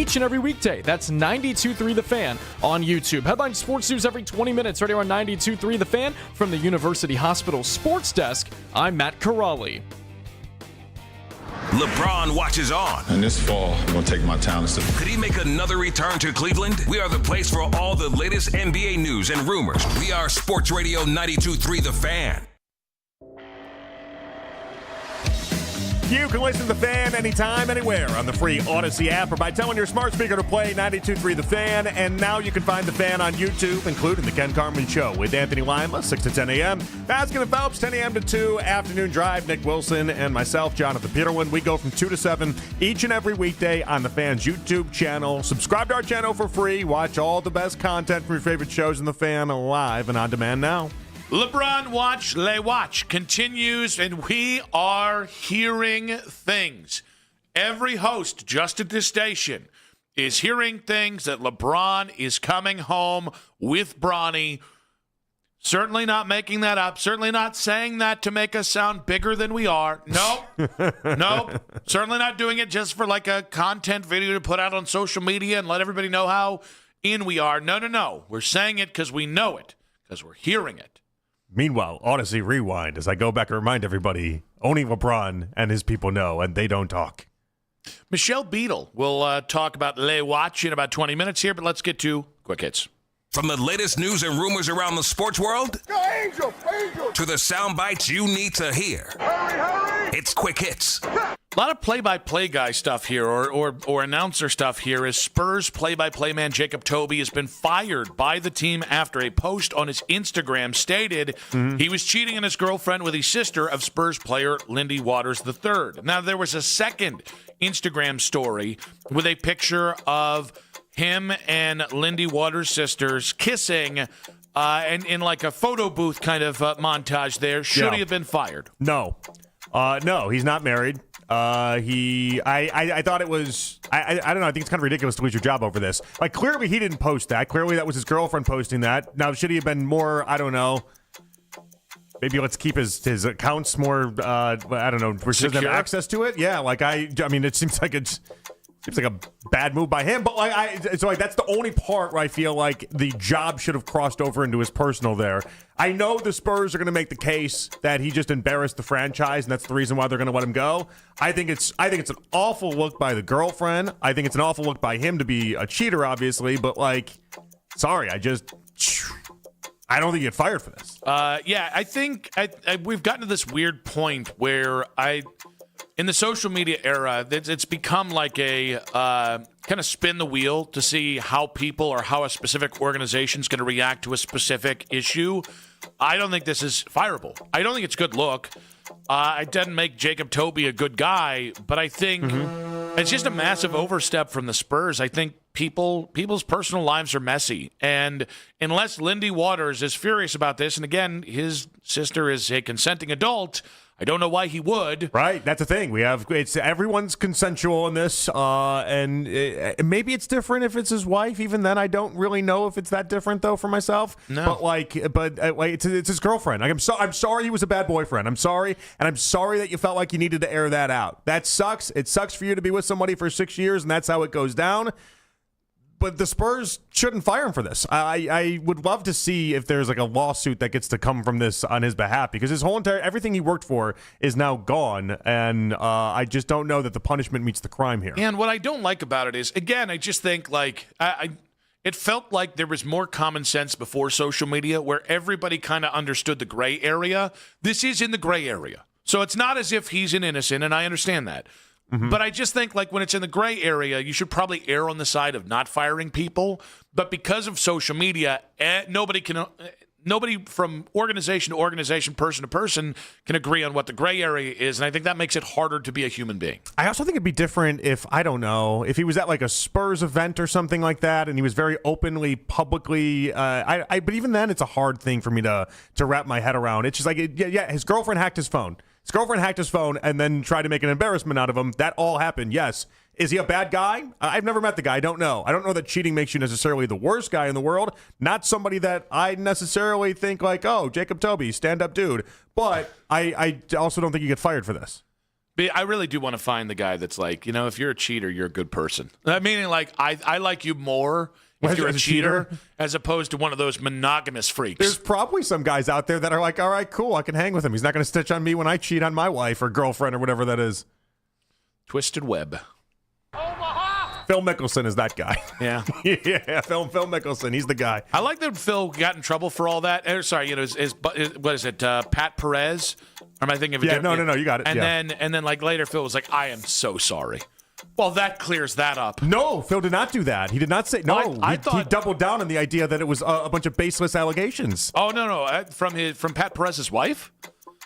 each and every weekday. That's 92.3 The Fan on YouTube. Headline sports news every 20 minutes right here on 92.3 The Fan. From the University Hospital Sports Desk, I'm Matt Corrali. LeBron watches on. And this fall, I'm going to take my talents to... Could he make another return to Cleveland? We are the place for all the latest NBA news and rumors. We are Sports Radio 92.3 The Fan. You can listen to The Fan anytime, anywhere on the free Odyssey app or by telling your smart speaker to play 92.3 The Fan. And now you can find The Fan on YouTube, including The Ken Carman Show with Anthony Lima, 6 to 10 a.m. Baskin and Phelps, 10 a.m. to 2. Afternoon Drive, Nick Wilson and myself, Jonathan Peterlin. We go from 2 to 7 each and every weekday on The Fan's YouTube channel. Subscribe to our channel for free. Watch all the best content from your favorite shows in The Fan live and on demand now. LeBron Watch, Le Watch continues, and we are hearing things. Every host just at this station is hearing things that LeBron is coming home with Bronny. Certainly not making that up. Certainly not saying that to make us sound bigger than we are. Nope. Certainly not doing it just for like a content video to put out on social media and let everybody know how in we are. No. We're saying it because we know it, because we're hearing it. Meanwhile, Odyssey Rewind, as I go back and remind everybody, only LeBron and his people know, and they don't talk. Michelle Beadle will talk about Le Watch in about 20 minutes here, but let's get to Quick Hits. From the latest news and rumors around the sports world to the sound bites you need to hear. Hurry! It's Quick Hits. A lot of play-by-play guy stuff here, or announcer stuff here, as Spurs play-by-play man Jacob Toby has been fired by the team after a post on his Instagram stated he was cheating on his girlfriend with the sister of Spurs player Lindy Waters III. Now, there was a second Instagram story with a picture of him and Lindy Waters' sisters kissing and in like a photo booth kind of montage there. Should he have been fired? No, he's not married. I thought it was, I don't know, I think it's kind of ridiculous to lose your job over this. Like, clearly he didn't post that. Clearly that was his girlfriend posting that. Now, should he have been more, I don't know, maybe let's keep his accounts more, I don't know, where she doesn't have access to it? Yeah, like, I mean, it seems like a bad move by him, but that's the only part where I feel like the job should have crossed over into his personal there. I know the Spurs are going to make the case that he just embarrassed the franchise, and that's the reason why they're going to let him go. I think it's an awful look by the girlfriend. I think it's an awful look by him to be a cheater, obviously, but sorry, I don't think you get fired for this. I think we've gotten to this weird point where in the social media era, it's become like a kind of spin the wheel to see how people or how a specific organization is going to react to a specific issue. I don't think this is fireable. I don't think it's a good look. It doesn't make Jacob Toby a good guy, but I think it's just a massive overstep from the Spurs. I think people's personal lives are messy, and unless Lindy Waters is furious about this, and again, his sister is a consenting adult, I don't know why he would. Right, that's the thing. Everyone's consensual in this, and maybe it's different if it's his wife. Even then, I don't really know if it's that different though for myself. No, but it's his girlfriend. Like, I'm sorry he was a bad boyfriend. I'm sorry, and I'm sorry that you felt like you needed to air that out. That sucks. It sucks for you to be with somebody for 6 years, and that's how it goes down. But the Spurs shouldn't fire him for this. I would love to see if there's like a lawsuit that gets to come from this on his behalf, because his whole everything he worked for is now gone, and I just don't know that the punishment meets the crime here. And what I don't like about it is, again, I just think it felt like there was more common sense before social media, where everybody kind of understood the gray area. This is in the gray area, so it's not as if he's an innocent, and I understand that. But I just think, like, when it's in the gray area, you should probably err on the side of not firing people. But because of social media, nobody from organization to organization, person to person, can agree on what the gray area is. And I think that makes it harder to be a human being. I also think it'd be different if, I don't know, if he was at like a Spurs event or something like that, and he was very openly, publicly, but even then, it's a hard thing for me to wrap my head around. It's just like, his girlfriend hacked his phone. His girlfriend hacked his phone and then tried to make an embarrassment out of him. That all happened, yes. Is he a bad guy? I've never met the guy. I don't know. I don't know that cheating makes you necessarily the worst guy in the world. Not somebody that I necessarily think like, oh, Jacob Toby, stand-up dude. But I also don't think you get fired for this. I really do want to find the guy that's like, if you're a cheater, you're a good person. Meaning, like, I like you more if you're a cheater as opposed to one of those monogamous freaks. There's probably some guys out there that are like, all right, cool, I can hang with him. He's not going to stitch on me when I cheat on my wife or girlfriend or whatever that is. Twisted web. Phil Mickelson is that guy. Yeah. Yeah, Phil Mickelson. He's the guy. I like that Phil got in trouble for all that. Sorry, what is it, Pat Perez? Or am I thinking of Yeah, no, you got it. And then like later Phil was like, I am so sorry. Well, that clears that up. No, Phil did not do that. He did not say no. I he thought doubled down on the idea that it was a bunch of baseless allegations. Oh no, from Pat Perez's wife.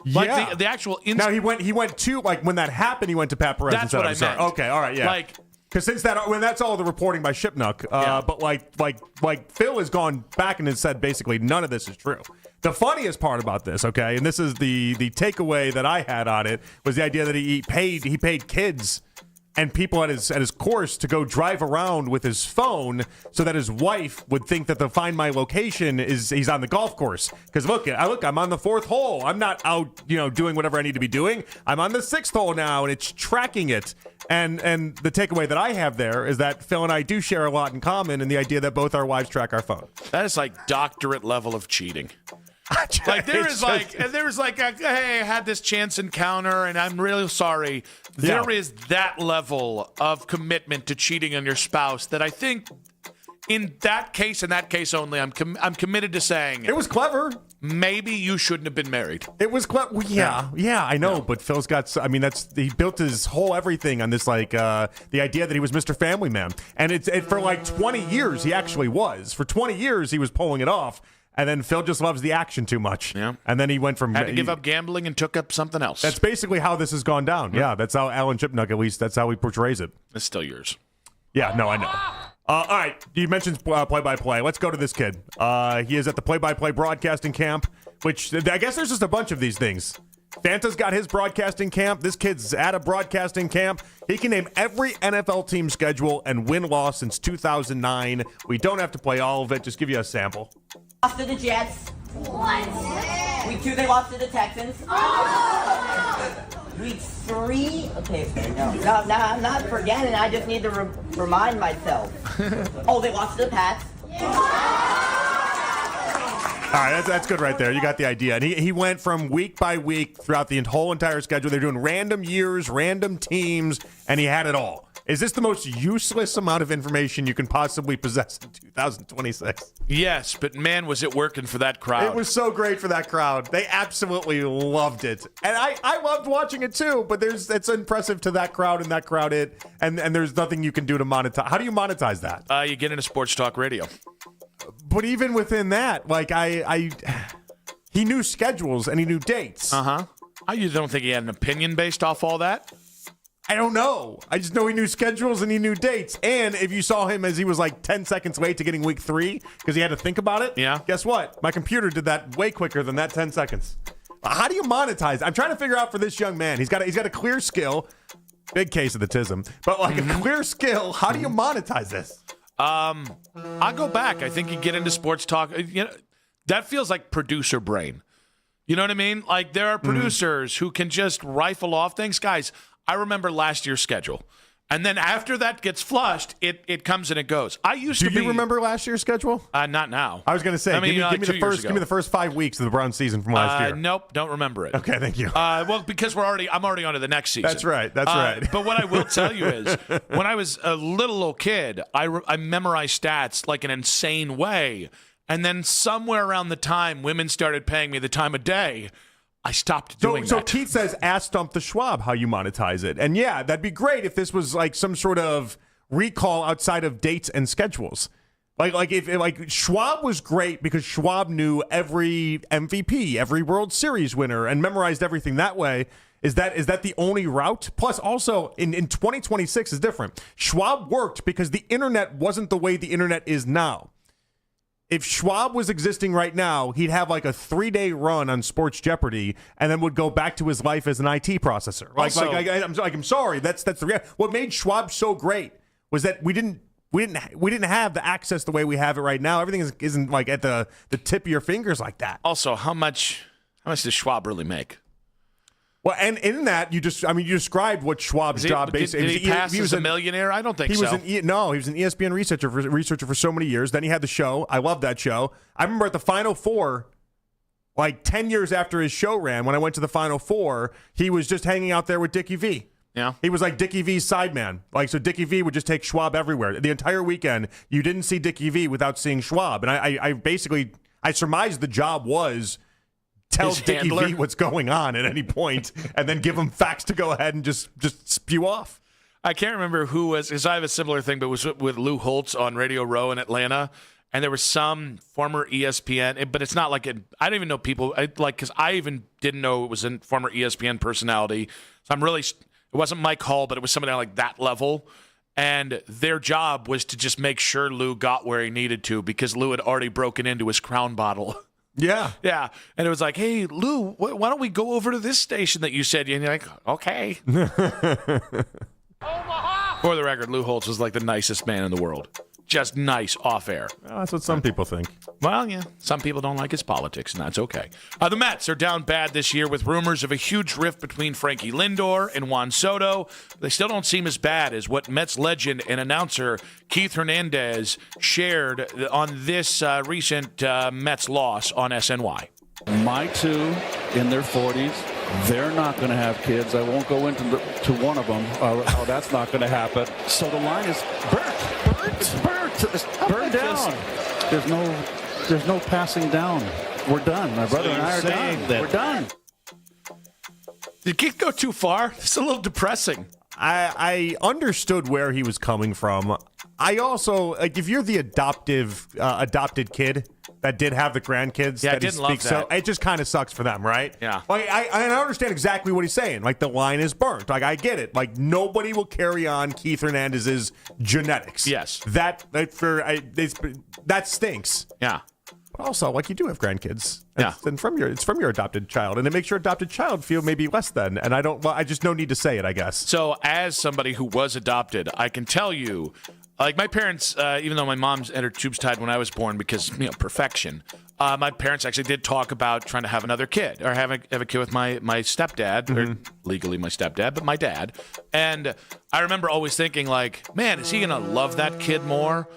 Like yeah, the actual. Now he went to like when that happened. He went to Pat Perez. That's and said, what I'm I sorry. meant. Okay, all right, yeah. Like. Because since that's all the reporting by Shipnuck, but like Phil has gone back and has said basically none of this is true. The funniest part about this, okay, and this is the takeaway that I had on it, was the idea that he paid kids and people at his course to go drive around with his phone so that his wife would think that the Find My Location he's on the golf course. Because look, I'm on the 4th hole. I'm not out, doing whatever I need to be doing. I'm on the 6th hole now, and it's tracking it. And the takeaway that I have there is that Phil and I do share a lot in common in the idea that both our wives track our phone. That is like doctorate level of cheating. Like there is like a, hey, I had this chance encounter and I'm really sorry. There is that level of commitment to cheating on your spouse that I think in that case only, I'm committed to saying it was clever. Maybe you shouldn't have been married. It was clever. Well, yeah, I know. But Phil's got. I mean, he built his whole everything on this, like the idea that he was Mr. Family Man, and for like 20 years he actually was. For 20 years he was pulling it off. And then Phil just loves the action too much. Yeah. And then he went from... Had to give up gambling and took up something else. That's basically how this has gone down. Yeah, that's how Alan Shipnuck, at least, that's how he portrays it. It's still yours. Yeah, no, I know. All right, you mentioned play-by-play. Let's go to this kid. He is at the play-by-play broadcasting camp, which I guess there's just a bunch of these things. Fanta's got his broadcasting camp. This kid's at a broadcasting camp. He can name every NFL team schedule and win-loss since 2009. We don't have to play all of it. Just give you a sample. Lost to the Jets. What? Week 2, they lost to the Texans. Week 3, okay, no, I'm not forgetting. I just need to remind myself. Oh, they lost to the Pats. All right, that's good right there. You got the idea. And he went from week by week throughout the whole entire schedule. They're doing random years, random teams, and he had it all. Is this the most useless amount of information you can possibly possess in 2026? Yes, but man, was it working for that crowd. It was so great for that crowd. They absolutely loved it. And I loved watching it too, but it's impressive to that crowd and that crowd and there's nothing you can do to monetize. How do you monetize that? You get into sports talk radio. But even within that, like he knew schedules and he knew dates. Uh-huh. You don't think he had an opinion based off all that? I don't know. I just know he knew schedules and he knew dates. And if you saw him as he was like 10 seconds late to getting week 3 because he had to think about it, guess what? My computer did that way quicker than that 10 seconds. How do you monetize? I'm trying to figure out for this young man. He's got a clear skill. Big case of the tism. But like a clear skill. How do you monetize this? I'll go back. I think you get into sports talk. That feels like producer brain. You know what I mean? Like there are producers who can just rifle off things. Guys, I remember last year's schedule. And then after that gets flushed, it comes and it goes. Do you remember last year's schedule? Not now. I was going to say, give me the first 5 weeks of the Browns season from last year. Nope, don't remember it. Okay, thank you. Well, because I'm already on to the next season. That's right. Right. But what I will tell you is, when I was a little kid, I memorized stats like an insane way. And then somewhere around the time women started paying me the time of day, I stopped doing that. So Keith says, ask Stump the Schwab how you monetize it. And yeah, that'd be great if this was like some sort of recall outside of dates and schedules. Like if Schwab was great because Schwab knew every MVP, every World Series winner, and memorized everything that way. Is that the only route? Plus, also, in 2026 is different. Schwab worked because the internet wasn't the way the internet is now. If Schwab was existing right now, he'd have like a 3-day run on Sports Jeopardy and then would go back to his life as an IT processor. I'm sorry. That's the reality. What made Schwab so great was that we didn't have the access the way we have it right now. Everything isn't like at the tip of your fingers like that. Also, how much does Schwab really make? Well, and in that, you described what Schwab's job basically. Did he pass as a millionaire? I don't think he so. He was an ESPN researcher for so many years. Then he had the show. I love that show. I remember at the Final Four, like 10 years after his show ran, when I went to the Final Four, he was just hanging out there with Dickie V. Yeah. He was like Dickie V's sideman. Like, so Dickie V would just take Schwab everywhere. The entire weekend, you didn't see Dickie V without seeing Schwab. And I surmised the job was tell Dickie V what's going on at any point and then give him facts to go ahead and just spew off. I can't remember who was, because I have a similar thing, but it was with Lou Holtz on Radio Row in Atlanta. And there was some former ESPN, but it's not like I don't even know people, because I even didn't know it was a former ESPN personality. So it wasn't Mike Hall, but it was somebody on like that level. And their job was to just make sure Lou got where he needed to because Lou had already broken into his Crown bottle. Yeah. Yeah. And it was like, hey, Lou, why don't we go over to this station that you said? And you're like, okay. For the record, Lou Holtz was like the nicest man in the world. Just nice off air. Well, that's what some people think. Well, yeah. Some people don't like his politics, and that's okay. The Mets are down bad this year with rumors of a huge rift between Frankie Lindor and Juan Soto. They still don't seem as bad as what Mets legend and announcer Keith Hernandez shared on this recent Mets loss on SNY. My two in their 40s, they're not going to have kids. I won't go into one of them, how that's not going to happen. So the line is burnt. Burn down. There's no passing down. We're done. My brother and I are done. We're done. Did Keith go too far? It's a little depressing. I understood where he was coming from. I also, like, if you're the adopted kid that did have the grandkids, yeah, that I didn't he love speaks, that. So it just kind of sucks for them, right? Yeah. Like, I understand exactly what he's saying. Like, the line is burnt. Like, I get it. Like, nobody will carry on Keith Hernandez's genetics. Yes. That stinks. Yeah. But also, like, you do have grandkids. Yeah. And it's from your adopted child, and it makes your adopted child feel maybe less than. And I just no need to say it, I guess. So, as somebody who was adopted, I can tell you, like, my parents, even though my mom's had her tubes tied when I was born because, perfection, my parents actually did talk about trying to have another kid or have a kid with my stepdad, or legally my stepdad, but my dad. And I remember always thinking, like, man, is he going to love that kid more?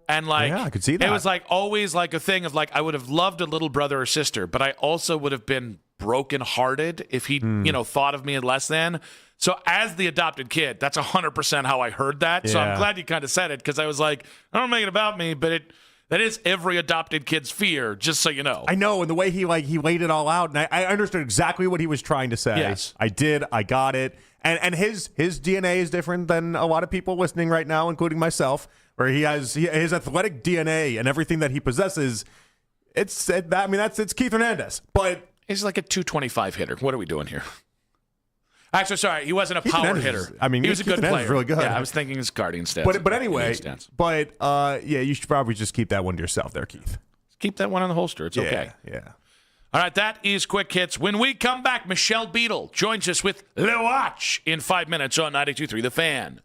And, like, yeah, I could see that. It was, like, always, like, a thing of, like, I would have loved a little brother or sister, but I also would have been brokenhearted if he, thought of me as less than. So as the adopted kid, that's 100% how I heard that. So I'm glad you kind of said it because I was like, I don't make it about me, but that is every adopted kid's fear, just so you know. I know, and the way he laid it all out, and I understood exactly what he was trying to say. Yes. I did. I got it. And his DNA is different than a lot of people listening right now, including myself, where his athletic DNA and everything that he possesses. It's Keith Hernandez, but he's like a 225 hitter. What are we doing here? Actually, sorry, he wasn't a Keith power Hernandez hitter. He was a good player. Really good. Yeah, I was thinking his Guardian stats. But anyway, you should probably just keep that one to yourself there, Keith. Keep that one in the holster. It's okay. Yeah. All right, that is Quick Hits. When we come back, Michelle Beadle joins us with Le Watch in 5 minutes on 92.3 The Fan.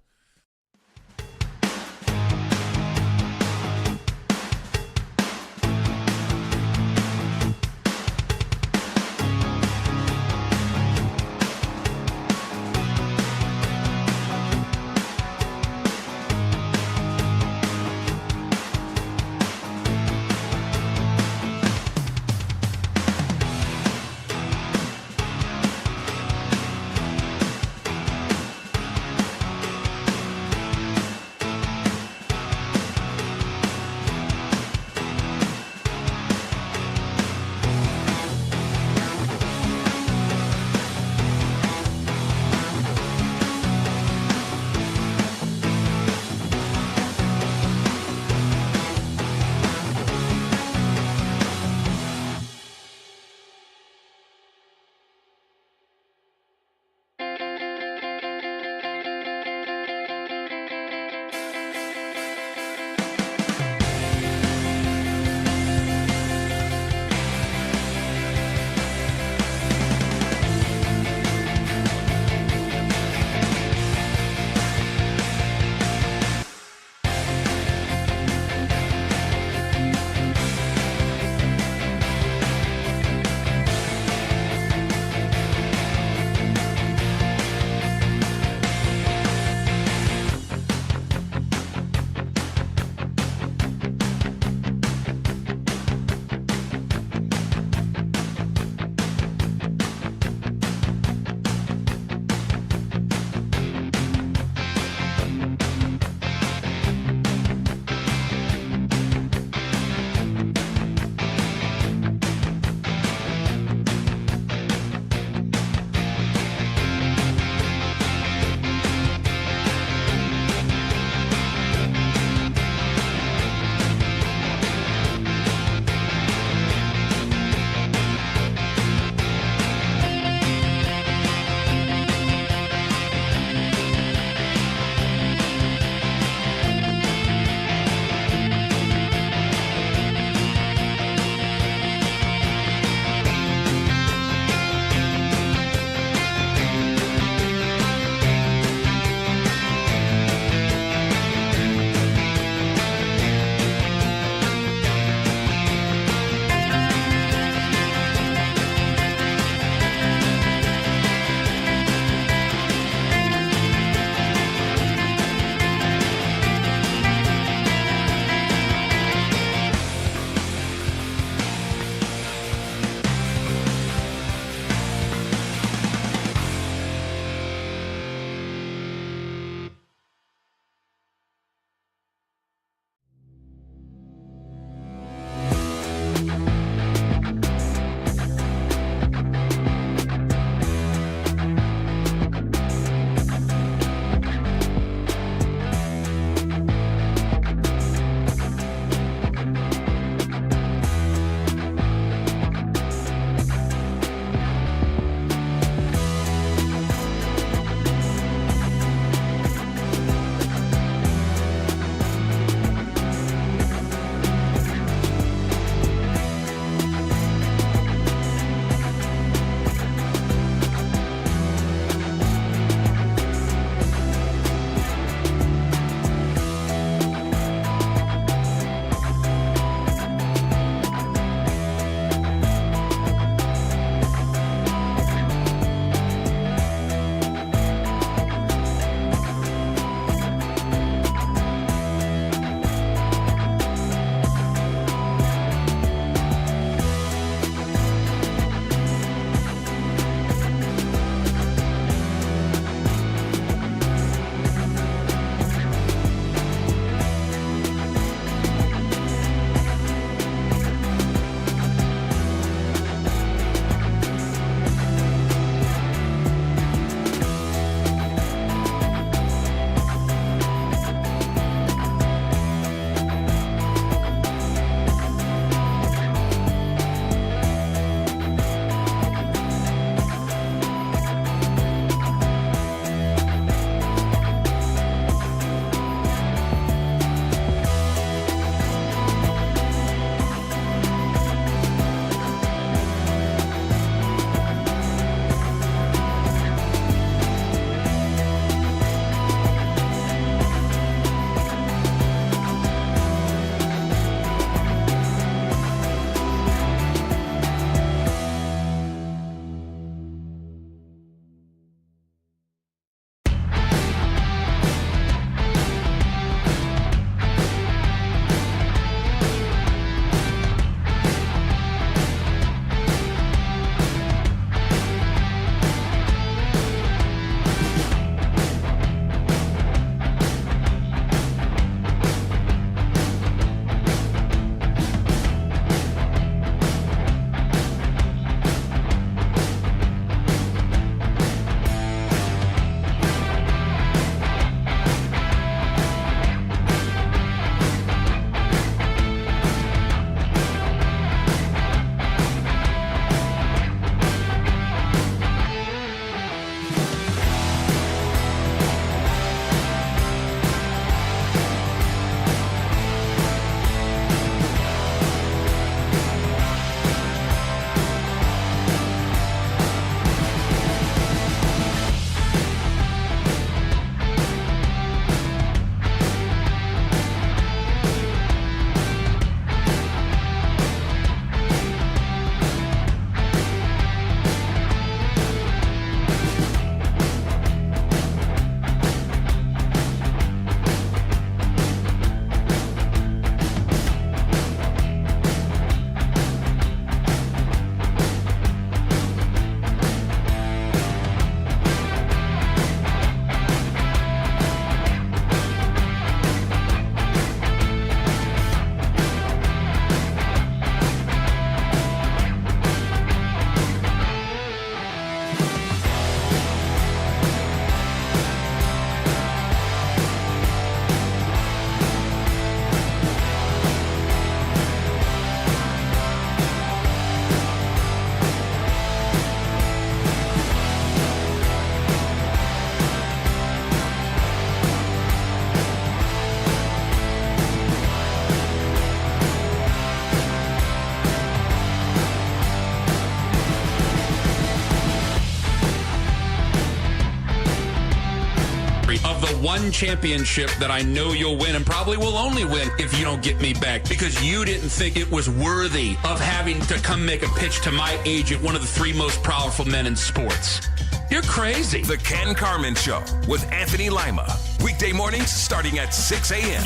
memory of the one championship that I know you'll win and probably will only win if you don't get me back because you didn't think it was worthy of having to come make a pitch to my agent, one of the three most powerful men in sports. You're crazy. The Ken Carman Show with Anthony Lima. Weekday mornings starting at 6 a.m.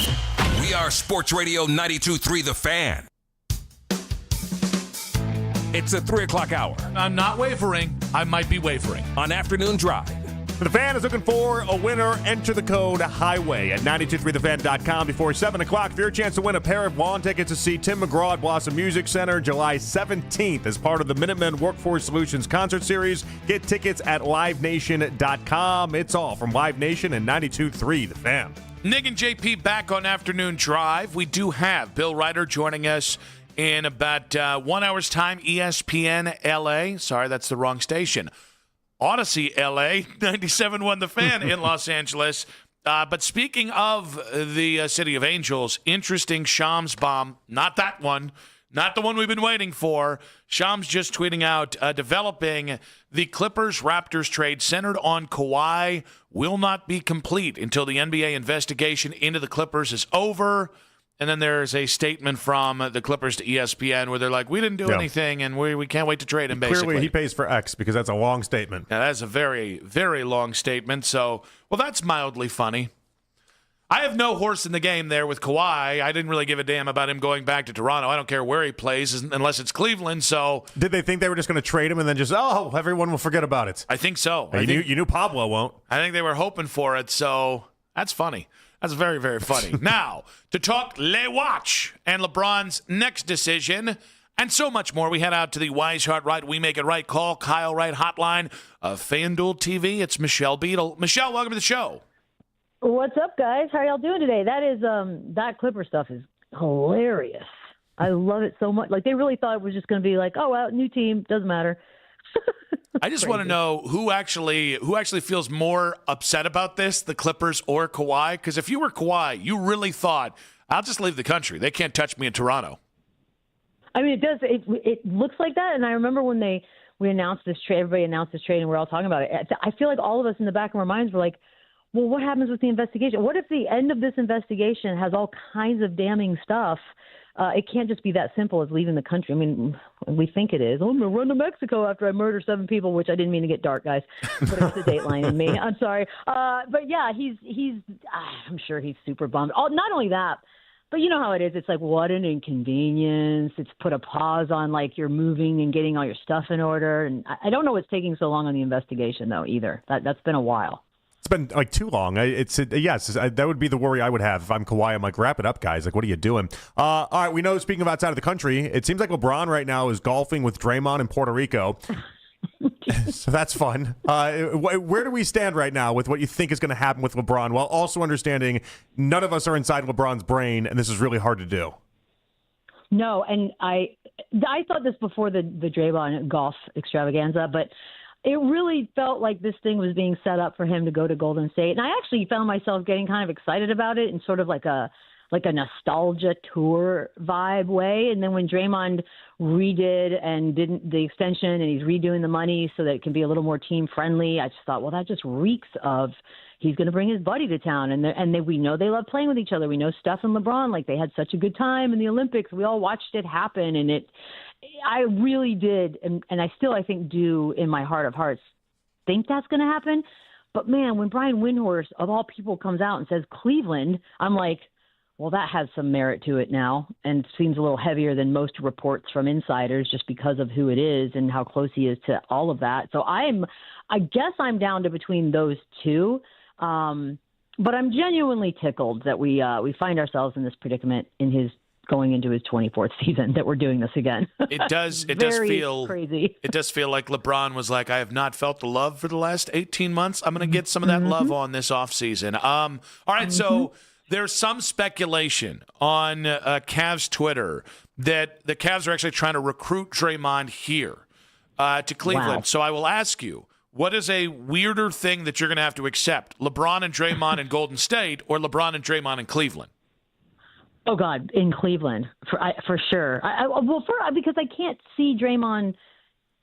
We are Sports Radio 92.3 The Fan. It's the 3 o'clock hour. I'm not wavering. I might be wavering. On Afternoon Drive. The Fan is looking for a winner. Enter the code HIGHWAY at 923thefan.com before 7 o'clock for your chance to win a pair of lawn tickets to see Tim McGraw at Blossom Music Center July 17th as part of the Minutemen Workforce Solutions Concert Series. Get tickets at livenation.com. It's all from Live Nation and 92.3 The Fan. Nick and JP back on Afternoon Drive. We do have Bill Ryder joining us in about 1 hour's time, ESPN LA. Sorry, that's the wrong station. Odyssey LA, 97.1 The Fan in Los Angeles. But speaking of the City of Angels, interesting Shams bomb. Not that one. Not the one we've been waiting for. Shams just tweeting out, developing the Clippers-Raptors trade centered on Kawhi will not be complete until the NBA investigation into the Clippers is over. And then there's a statement from the Clippers to ESPN where they're like, we didn't do anything, and we can't wait to trade him, basically. Clearly, he pays for X because that's a long statement. Yeah, that's a very, very long statement. So, well, that's mildly funny. I have no horse in the game there with Kawhi. I didn't really give a damn about him going back to Toronto. I don't care where he plays unless it's Cleveland. So, did they think they were just going to trade him and then just, everyone will forget about it? I think so. You knew Pablo won't. I think they were hoping for it. So, that's funny. That's very, very funny. Now, to talk Le Watch and LeBron's next decision and so much more, we head out to the Wise Heart Right, We Make It Right Call Kyle Wright hotline of FanDuel TV. It's Michelle Beadle. Michelle, welcome to the show. What's up, guys? How are y'all doing today? That Clipper stuff is hilarious. I love it so much. Like, they really thought it was just going to be like, oh, well, new team, doesn't matter. I just want to know who actually feels more upset about this, the Clippers or Kawhi? Because if you were Kawhi, you really thought, I'll just leave the country. They can't touch me in Toronto. I mean, it does. It looks like that. And I remember when we announced this trade, everybody announced this trade, and we're all talking about it. I feel like all of us in the back of our minds were like, well, what happens with the investigation? What if the end of this investigation has all kinds of damning stuff? It can't just be that simple as leaving the country. I mean, we think it is. Oh, I'm going to run to Mexico after I murder 7 people, which I didn't mean to get dark, guys. But it's the Dateline in me. I'm sorry. But, yeah, I'm sure he's super bummed. Not only that, but you know how it is. It's like, what an inconvenience. It's put a pause on, like, you're moving and getting all your stuff in order. And I don't know what's taking so long on the investigation, though, either. That's been a while. It's been like too long. That would be the worry I would have if I'm Kawhi. I'm like, wrap it up, guys. Like, what are you doing? All right, we know, speaking of outside of the country, it seems like LeBron right now is golfing with Draymond in Puerto Rico. So that's fun. Where do we stand right now with what you think is going to happen with LeBron, while also understanding none of us are inside LeBron's brain, and this is really hard to do? No, and I thought this before the Draymond golf extravaganza, but it really felt like this thing was being set up for him to go to Golden State. And I actually found myself getting kind of excited about it in sort of like a nostalgia tour vibe way. And then when Draymond redid and didn't the extension and he's redoing the money so that it can be a little more team friendly, I just thought, well, that just reeks of he's going to bring his buddy to town. And we know they love playing with each other. We know Steph and LeBron, like, they had such a good time in the Olympics. We all watched it happen. And I really did, and I still, I think, do in my heart of hearts think that's going to happen. But, man, when Brian Windhorst, of all people, comes out and says Cleveland, I'm like, well, that has some merit to it now and seems a little heavier than most reports from insiders just because of who it is and how close he is to all of that. So I guess I'm down to between those two. But I'm genuinely tickled that we find ourselves in this predicament in his going into his 24th season that we're doing this again. It does feel crazy. It does feel like LeBron was like, I have not felt the love for the last 18 months. I'm going to get some of that love on this offseason. All right, so there's some speculation on Cavs Twitter that the Cavs are actually trying to recruit Draymond here to Cleveland. Wow. So I will ask you, what is a weirder thing that you're going to have to accept? LeBron and Draymond in Golden State or LeBron and Draymond in Cleveland? Oh, God, in Cleveland, for sure. Because I can't see Draymond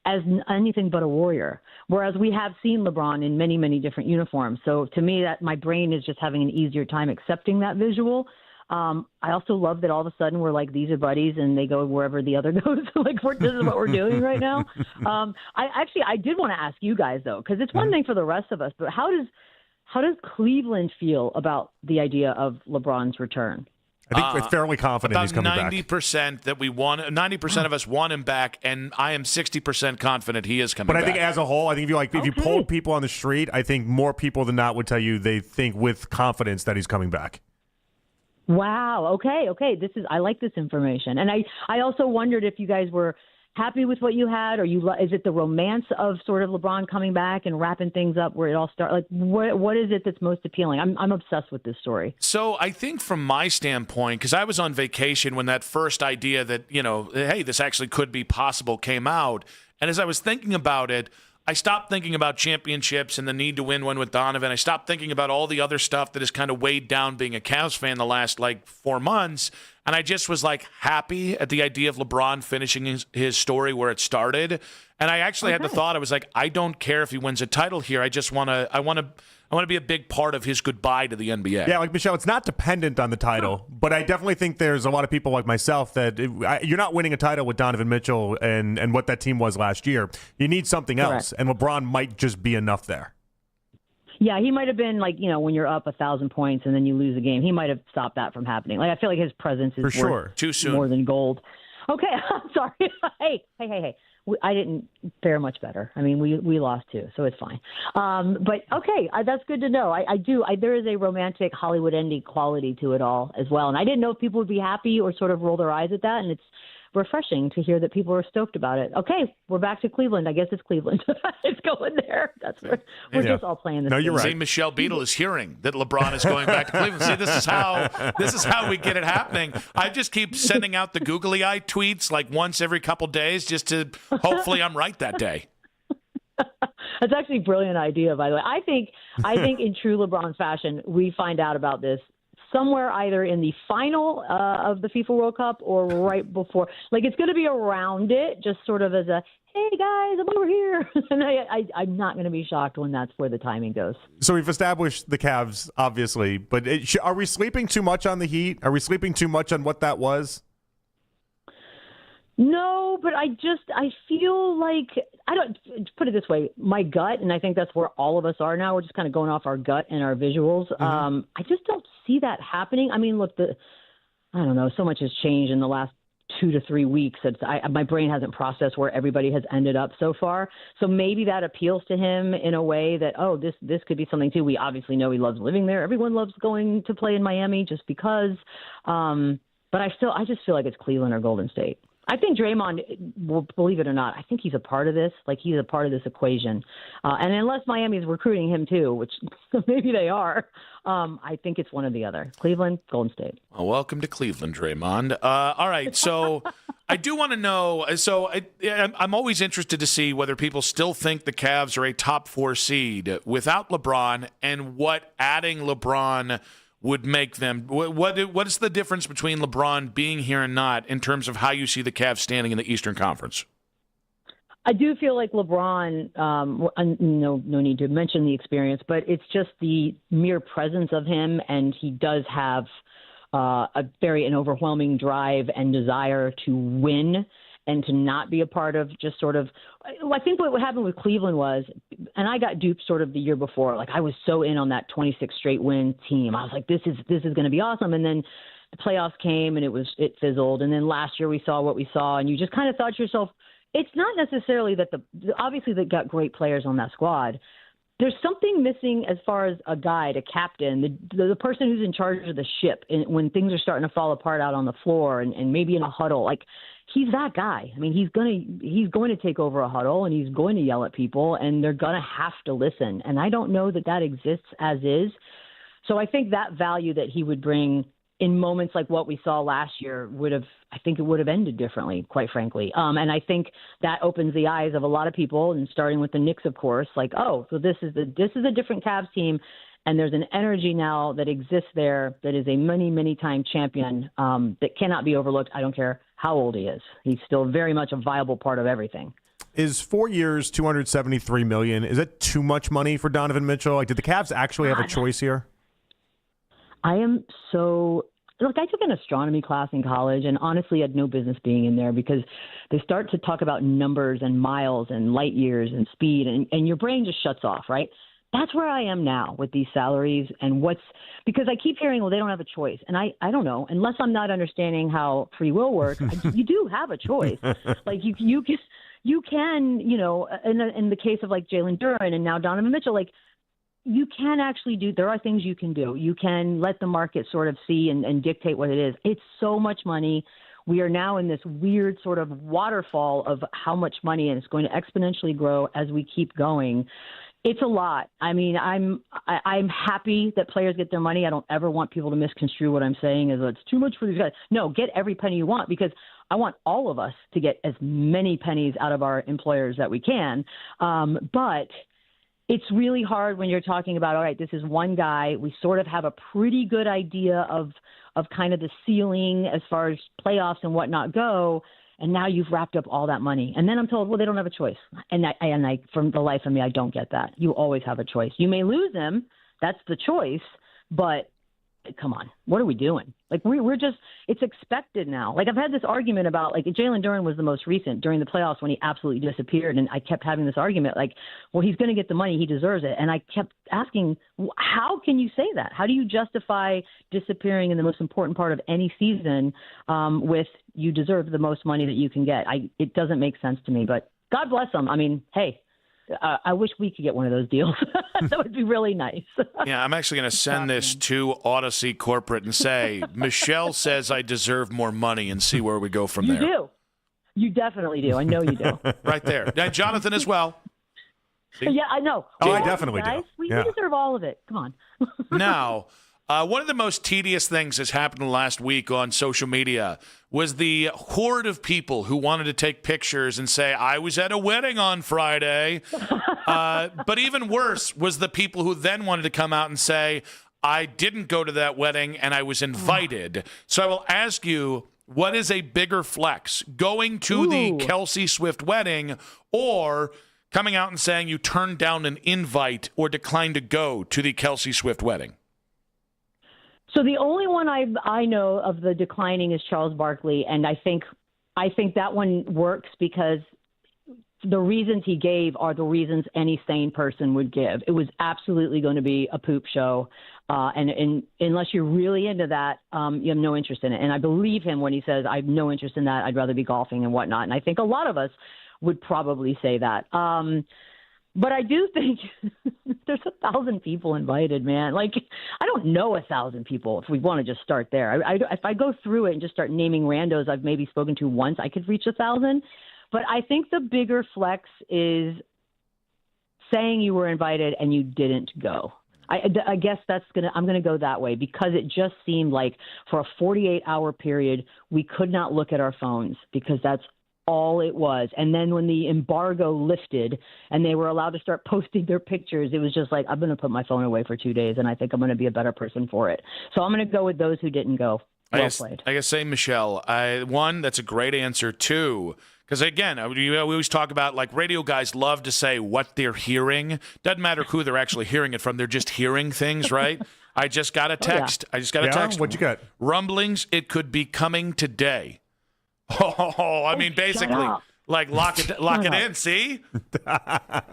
as anything but a warrior, whereas we have seen LeBron in many, many different uniforms. So to me, that my brain is just having an easier time accepting that visual. I also love that all of a sudden we're like, these are buddies and they go wherever the other goes. Like, this is what we're doing right now. I did want to ask you guys, though, because it's one thing for the rest of us, but how does Cleveland feel about the idea of LeBron's return? I think we're fairly confident he's coming back. 90% that we want, 90% of us want him back, and I am 60% confident he is coming back. But I think as a whole, I think if you polled people on the street, I think more people than not would tell you they think with confidence that he's coming back. Wow. Okay. I like this information, and I also wondered if you guys were happy with what you had, or is it the romance of sort of LeBron coming back and wrapping things up where it all started? Like, what is it that's most appealing? I'm obsessed with this story. So I think from my standpoint, because I was on vacation when that first idea that, hey, this actually could be possible came out. And as I was thinking about it, I stopped thinking about championships and the need to win one with Donovan. I stopped thinking about all the other stuff that has kind of weighed down being a Cavs fan the last 4 months. And I just was happy at the idea of LeBron finishing his story where it started. And I actually had the thought, I was like, I don't care if he wins a title here. I just want to be a big part of his goodbye to the NBA. Yeah, like Michelle, it's not dependent on the title, but I definitely think there's a lot of people like myself that you're not winning a title with Donovan Mitchell and what that team was last year. You need something else, and LeBron might just be enough there. Yeah, he might have been when you're up 1,000 points and then you lose a game, he might have stopped that from happening. I feel like his presence is worth too soon, more than gold. Okay, I'm sorry. Hey. I didn't fare much better. I mean, we lost too, so it's fine. But okay, that's good to know. There is a romantic Hollywood ending quality to it all as well, and I didn't know if people would be happy or sort of roll their eyes at that, and it's refreshing to hear that people are stoked about it. Okay, we're back to Cleveland. I guess it's Cleveland. It's going there. That's where we're just all playing this. No, you're right. See, Michelle Beadle is hearing that LeBron is going back to Cleveland. See, this is how we get it happening. I just keep sending out the googly eye tweets once every couple days, just to hopefully I'm right that day. That's actually a brilliant idea, by the way. I think in true LeBron fashion, we find out about this somewhere either in the final of the FIFA World Cup or right before. It's going to be around it, just sort of as a, hey, guys, I'm over here. And I'm not going to be shocked when that's where the timing goes. So we've established the Cavs, obviously, but are we sleeping too much on the Heat? Are we sleeping too much on what that was? No, but I feel like, I don't put it this way, my gut, and I think that's where all of us are now. We're just kind of going off our gut and our visuals. I just don't see that happening. I mean, look, I don't know, so much has changed in the last 2 to 3 weeks. My brain hasn't processed where everybody has ended up so far. So maybe that appeals to him in a way that, this could be something too. We obviously know he loves living there. Everyone loves going to play in Miami just because. But I just feel like it's Cleveland or Golden State. I think Draymond, well, believe it or not, I think he's a part of this. He's a part of this equation. And unless Miami's recruiting him too, which maybe they are, I think it's one or the other. Cleveland, Golden State. Well, welcome to Cleveland, Draymond. All right, so I do want to know. So I'm always interested to see whether people still think the Cavs are a top 4 seed without LeBron, and what adding LeBron would make them. What is the difference between LeBron being here and not in terms of how you see the Cavs standing in the Eastern Conference? I do feel like LeBron, no need to mention the experience, but it's just the mere presence of him, and he does have an overwhelming drive and desire to win and to not be a part of just sort of, I think what happened with Cleveland was, and I got duped sort of the year before, I was so in on that 26 straight win team. I was like, this is going to be awesome. And then the playoffs came and it fizzled. And then last year we saw what we saw, and you just kind of thought to yourself, it's not necessarily that obviously they got great players on that squad. There's something missing as far as a guide, a captain, the person who's in charge of the ship, and when things are starting to fall apart out on the floor and maybe in a huddle, he's that guy. I mean, he's going to take over a huddle, and he's going to yell at people, and they're going to have to listen. And I don't know that exists as is. So I think that value that he would bring in moments like what we saw last year would have ended differently, quite frankly. And I think that opens the eyes of a lot of people, and starting with the Knicks, of course, so this is a different Cavs team. And there's an energy now that exists there that is a many, many time champion that cannot be overlooked. I don't care how old he is. He's still very much a viable part of everything. is 4 years, $273 million. Is that too much money for Donovan Mitchell? Like, did the Cavs actually have a choice here? I am so look. I took an astronomy class in college, and honestly, I had no business being in there because they start to talk about numbers and miles and light years and speed, and your brain just shuts off, right? That's where I am now with these salaries and because I keep hearing, well, they don't have a choice. And I don't know, unless I'm not understanding how free will works, you do have a choice. Like you can, in the case of like Jalen Duren and now Donovan Mitchell, like you can actually there are things you can do. You can let the market sort of see and dictate what it is. It's so much money. We are now in this weird sort of waterfall of how much money, and it's going to exponentially grow as we keep going. It's a lot. I mean, I'm happy that players get their money. I don't ever want people to misconstrue what I'm saying as it's too much for these guys. No, get every penny you want, because I want all of us to get as many pennies out of our employers that we can. But it's really hard when you're talking about, all right, this is one guy. We sort of have a pretty good idea of kind of the ceiling as far as playoffs and whatnot go. And now you've wrapped up all that money. And then I'm told, well, they don't have a choice. And I, from the life of me, I don't get that. You always have a choice. You may lose him. That's the choice. But come on, what are we doing? Like we're just, it's expected now. Like I've had this argument about, like, Jalen Duren was the most recent during the playoffs when he absolutely disappeared. And I kept having this argument like, well, he's going to get the money. He deserves it. And I kept asking, how can you say that? How do you justify disappearing in the most important part of any season with you deserve the most money that you can get? It doesn't make sense to me, but God bless him. I mean, hey, I wish we could get one of those deals. That would be really nice. Yeah, I'm actually going to send this to Odyssey Corporate and say, Michelle says I deserve more money, and see where we go from there. You do. You definitely do. I know you do. Right there. And Jonathan as well. See? Yeah, I know. Oh, I definitely guys, do. We deserve all of it. Come on. Now, one of the most tedious things that's happened last week on social media was the horde of people who wanted to take pictures and say, I was at a wedding on Friday. But even worse was the people who then wanted to come out and say, I didn't go to that wedding and I was invited. So I will ask you, what is a bigger flex, going to the Kelsey Swift wedding or coming out and saying you turned down an invite or declined to go to the Kelsey Swift wedding? So the only one I know of the declining is Charles Barkley, and I think that one works because the reasons he gave are the reasons any sane person would give. It was absolutely going to be a poop show, and unless you're really into that, you have no interest in it. And I believe him when he says, I have no interest in that. I'd rather be golfing and whatnot. And I think a lot of us would probably say that. But I do think there's 1,000 people invited, man. Like, I don't know 1,000 people if we want to just start there. If I go through it and just start naming randos I've maybe spoken to once, I could reach 1,000. But I think the bigger flex is saying you were invited and you didn't go. I guess I'm going to go that way because it just seemed like for a 48-hour period, we could not look at our phones because that's all it was. And then when the embargo lifted and they were allowed to start posting their pictures, it was just like, I'm going to put my phone away for 2 days, and I think I'm going to be a better person for it. So I'm going to go with those who didn't go. Well played. I guess say, Michelle, one, that's a great answer. Two, because again, we always talk about, like, radio guys love to say what they're hearing. Doesn't matter who they're actually hearing it from. They're just hearing things, right? I just got a text. Oh, yeah. I just got a text. What'd you get? Rumblings, it could be coming today. I mean, basically, like lock it in. See,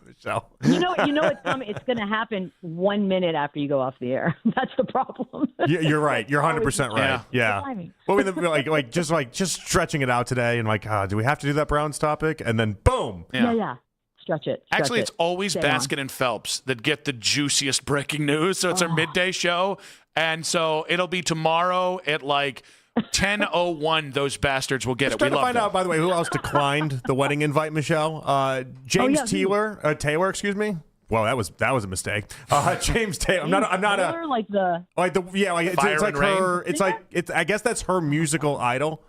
Michelle. You know it's coming. It's going to happen 1 minute after you go off the air. That's the problem. You're right. You're 100% right. Yeah. Well, like just stretching it out today, and like, do we have to do that Browns topic? And then boom. Yeah. Stretch it. Actually, it's always Baskin and Phelps that get the juiciest breaking news. So it's our midday show, and so it'll be tomorrow at like 10:01. Those bastards will get it. We love to find out, by the way, who else declined the wedding invite, Michelle? James Taylor, excuse me. Well, that was a mistake. James Taylor. I'm not a like the it's like her. It's I guess that's her musical idol.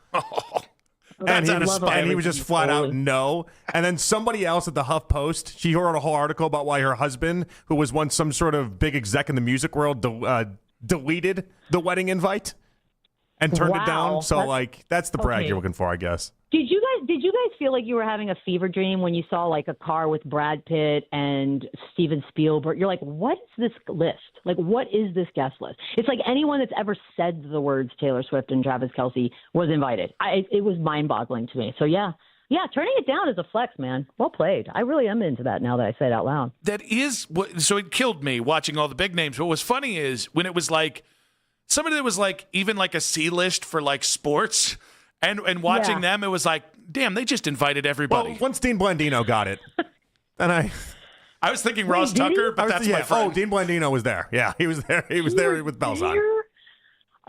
And he was just flat out no. And then somebody else at the HuffPost, she wrote a whole article about why her husband, who was once some sort of big exec in the music world, deleted the wedding invite. and turned it Wow. down. So That's- like that's the brag okay. you're looking for, I guess. Did you guys feel like you were having a fever dream when you saw like a car with Brad Pitt and Steven Spielberg? You're like, what is this list? Like, what is this guest list? It's like anyone that's ever said the words Taylor Swift and Travis Kelce was invited. It was mind-boggling to me. So yeah, turning it down is a flex, man. Well played. I really am into that now that I say it out loud. That is what. So it killed me watching all the big names. What was funny is when it was like somebody that was like even like a C list for like sports. And watching them, it was like, damn, they just invited everybody. Well, once Dean Blandino got it, and I was thinking Ross Tucker, but that's my friend. Oh, Dean Blandino was there. Yeah, he was there. He was there with bells on.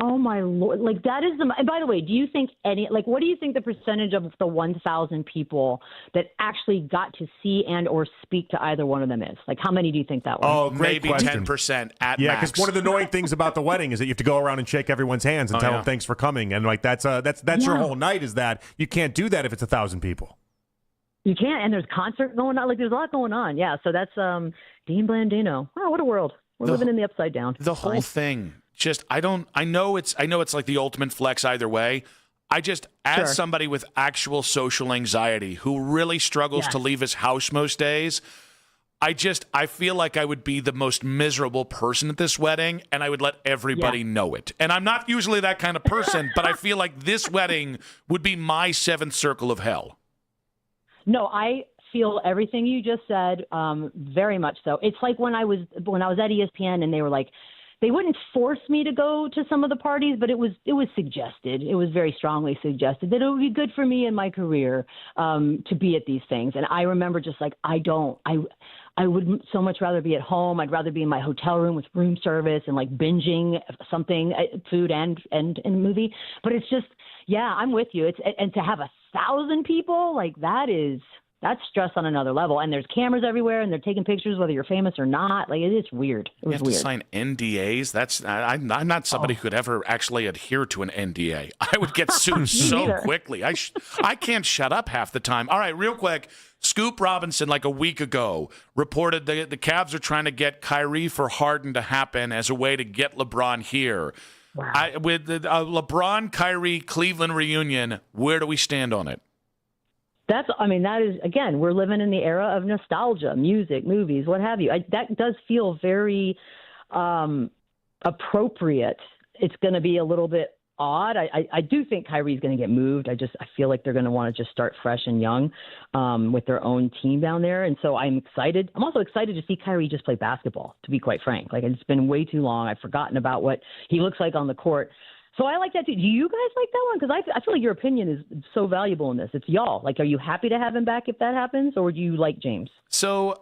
Oh my Lord! Like that is the. And by the way, do you think what do you think the percentage of the 1,000 people that actually got to see and or speak to either one of them is? Like, how many do you think that was? Oh, great maybe question. 10% at Yeah, max. because one of the annoying things about the wedding is that you have to go around and shake everyone's hands and tell them thanks for coming, and like that's your whole night. Is that you can't do that if it's 1,000 people. You can't, and there's concert going on. Like there's a lot going on. Yeah, so that's Dean Blandino. Wow, what a world. We're living in the upside down. The whole thing. Just I know it's like the ultimate flex either way. I just as somebody with actual social anxiety who really struggles to leave his house most days, I feel like I would be the most miserable person at this wedding, and I would let everybody know it. And I'm not usually that kind of person, but I feel like this wedding would be my seventh circle of hell. No, I feel everything you just said, very much so. It's like when I was at ESPN and they were like, they wouldn't force me to go to some of the parties, but it was suggested. It was very strongly suggested that it would be good for me in my career to be at these things. And I remember just like, I would so much rather be at home. I'd rather be in my hotel room with room service and like binging something, food and a movie. But it's just, I'm with you. And to have 1,000 people, like that's stress on another level. And there's cameras everywhere, and they're taking pictures whether you're famous or not. Like, it's weird. It was you have weird. to sign NDAs. I'm not somebody who could ever actually adhere to an NDA. I would get sued so quickly. I can't shut up half the time. All right, real quick. Scoop Robinson, like a week ago, reported the Cavs are trying to get Kyrie for Harden to happen as a way to get LeBron here. Wow. With the LeBron-Kyrie Cleveland reunion, where do we stand on it? That is, again, we're living in the era of nostalgia, music, movies, what have you. That does feel very appropriate. It's going to be a little bit odd. I do think Kyrie's going to get moved. I feel like they're going to want to just start fresh and young with their own team down there. And so I'm excited. I'm also excited to see Kyrie just play basketball, to be quite frank. Like, it's been way too long. I've forgotten about what he looks like on the court. So I like that too. Do you guys like that one? Because I feel like your opinion is so valuable in this. It's y'all. Like, are you happy to have him back if that happens, or do you like James? So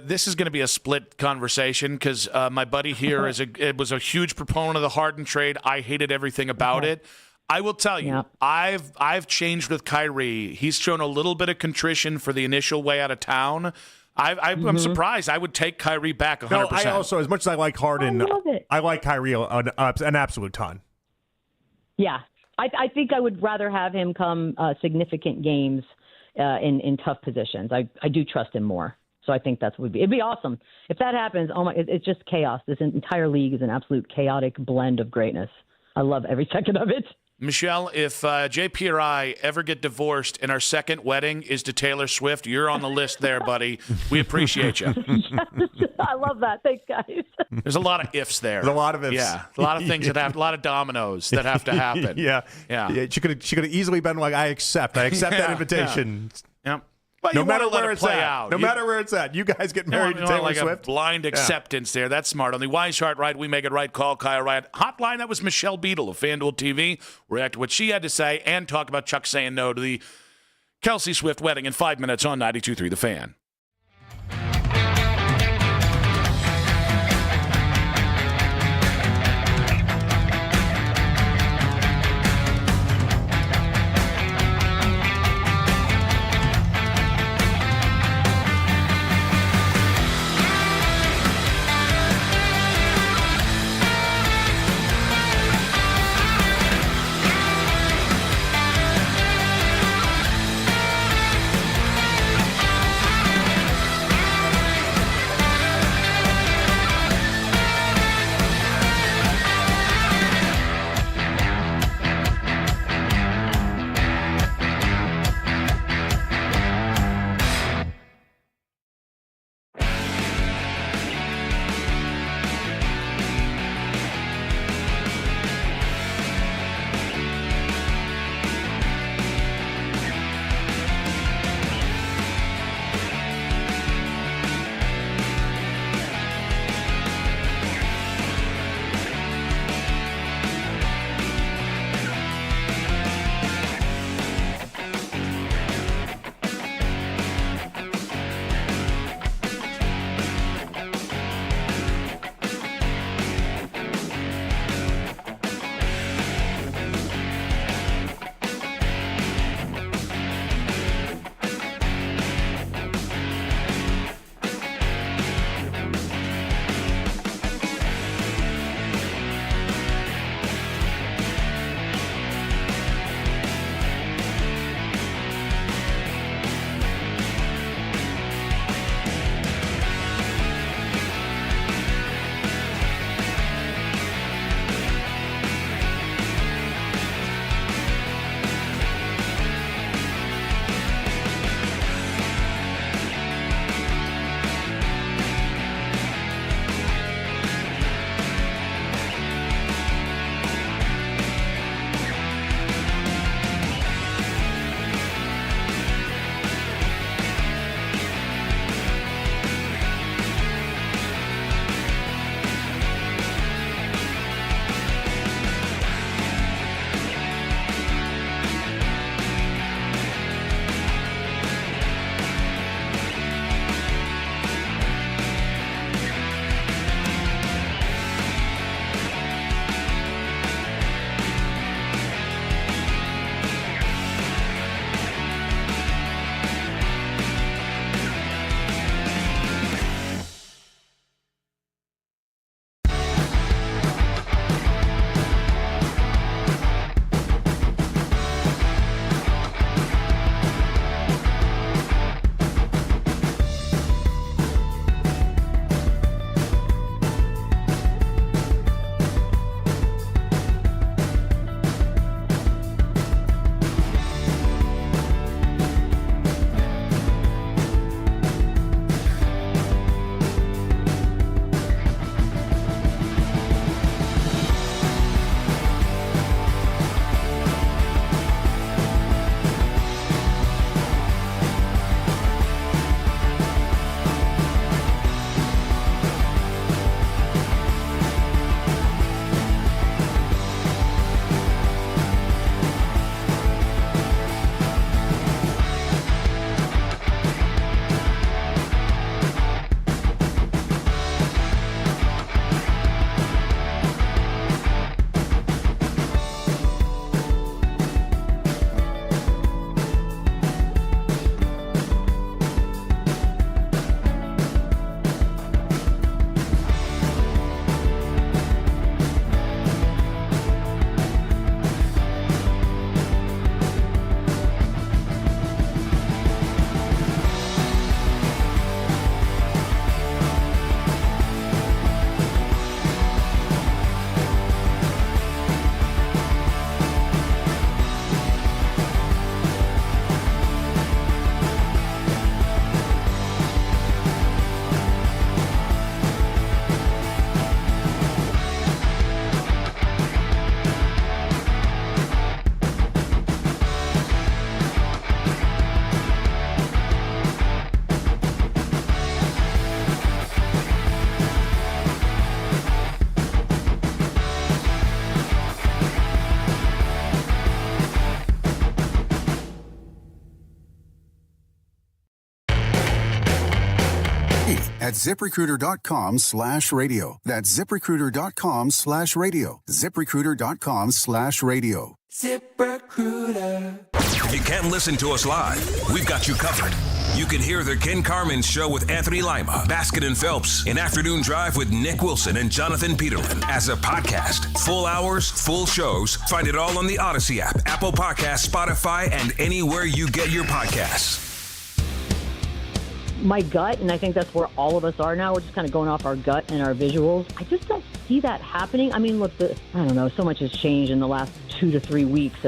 this is going to be a split conversation because my buddy here was a huge proponent of the Harden trade. I hated everything about it. I will tell you, I've changed with Kyrie. He's shown a little bit of contrition for the initial way out of town. I'm surprised. I would take Kyrie back 100%. No, I also, as much as I like Harden, I like Kyrie an absolute ton. Yeah, I think I would rather have him come significant games in tough positions. I do trust him more. So I think it'd be awesome. If that happens, it's just chaos. This entire league is an absolute chaotic blend of greatness. I love every second of it. Michelle, if JP or I ever get divorced and our second wedding is to Taylor Swift, you're on the list there, buddy. We appreciate you. Yes, I love that. Thanks, guys. There's a lot of ifs there. There's a lot of ifs. Yeah, a lot of things a lot of dominoes that have to happen. Yeah. She could have easily been like, I accept that invitation. Yeah. Well, no matter where it's at. No matter where it's at. You guys get married to Taylor Swift. A blind acceptance there. That's smart. On the Wise Heart Right, We Make It Right, Call Kyle Wright hotline. That was Michelle Beadle of FanDuel TV. React to what she had to say and talk about Chuck saying no to the Kelsey Swift wedding in 5 minutes on 92.3 The Fan. at ZipRecruiter.com/radio. That's ZipRecruiter.com/radio. ZipRecruiter.com/radio. ZipRecruiter. If you can't listen to us live, we've got you covered. You can hear the Ken Carman Show with Anthony Lima, Baskin and Phelps, an afternoon drive with Nick Wilson and Jonathan Peterlin as a podcast. Full hours, full shows. Find it all on the Odyssey app, Apple Podcasts, Spotify, and anywhere you get your podcasts. My gut, and I think that's where all of us are now, we're just kind of going off our gut and our visuals. I just don't see that happening. I mean, look, I don't know, so much has changed in the last 2 to 3 weeks.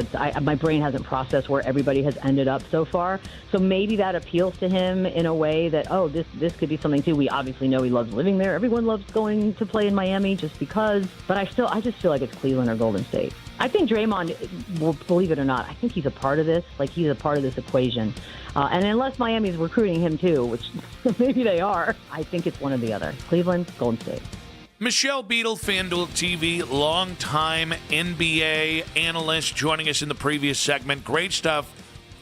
My brain hasn't processed where everybody has ended up so far. So maybe that appeals to him in a way that, this could be something too. We obviously know he loves living there. Everyone loves going to play in Miami just because. But I just feel like it's Cleveland or Golden State. I think Draymond, well, believe it or not, I think he's a part of this. Like, he's a part of this equation. And unless Miami's recruiting him too, which maybe they are, I think it's one or the other. Cleveland, Golden State. Michelle Beadle, FanDuel TV, longtime NBA analyst, joining us in the previous segment. Great stuff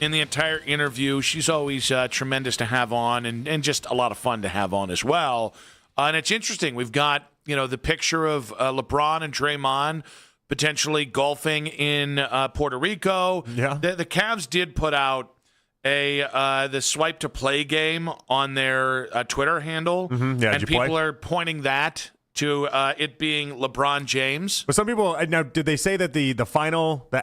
in the entire interview. She's always tremendous to have on and just a lot of fun to have on as well. And it's interesting. We've got, the picture of LeBron and Draymond potentially golfing in Puerto Rico. Yeah. The Cavs did put out the swipe to play game on their Twitter handle. Mm-hmm. Yeah, and people are pointing that to it being LeBron James. But some people, now, did they say that the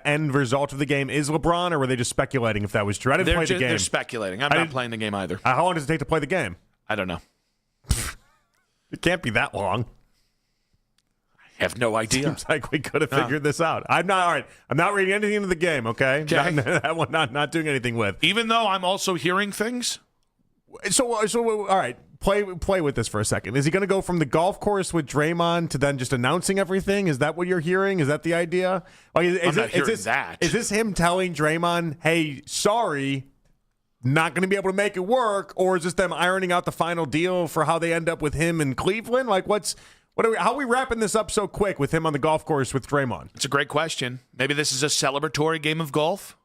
end result of the game is LeBron, or were they just speculating if that was true? I didn't play the game. They're speculating. I'm not playing the game either. How long does it take to play the game? I don't know. It can't be that long. I have no idea. Seems like we could have figured this out. I'm not reading anything into the game, okay? Not doing anything with. Even though I'm also hearing things? So all right. Play with this for a second. Is he going to go from the golf course with Draymond to then just announcing everything? Is that what you're hearing? Is that the idea? I'm not hearing that. Is this him telling Draymond, hey, sorry, not going to be able to make it work? Or is this them ironing out the final deal for how they end up with him in Cleveland? Like, how are we wrapping this up so quick with him on the golf course with Draymond? It's a great question. Maybe this is a celebratory game of golf.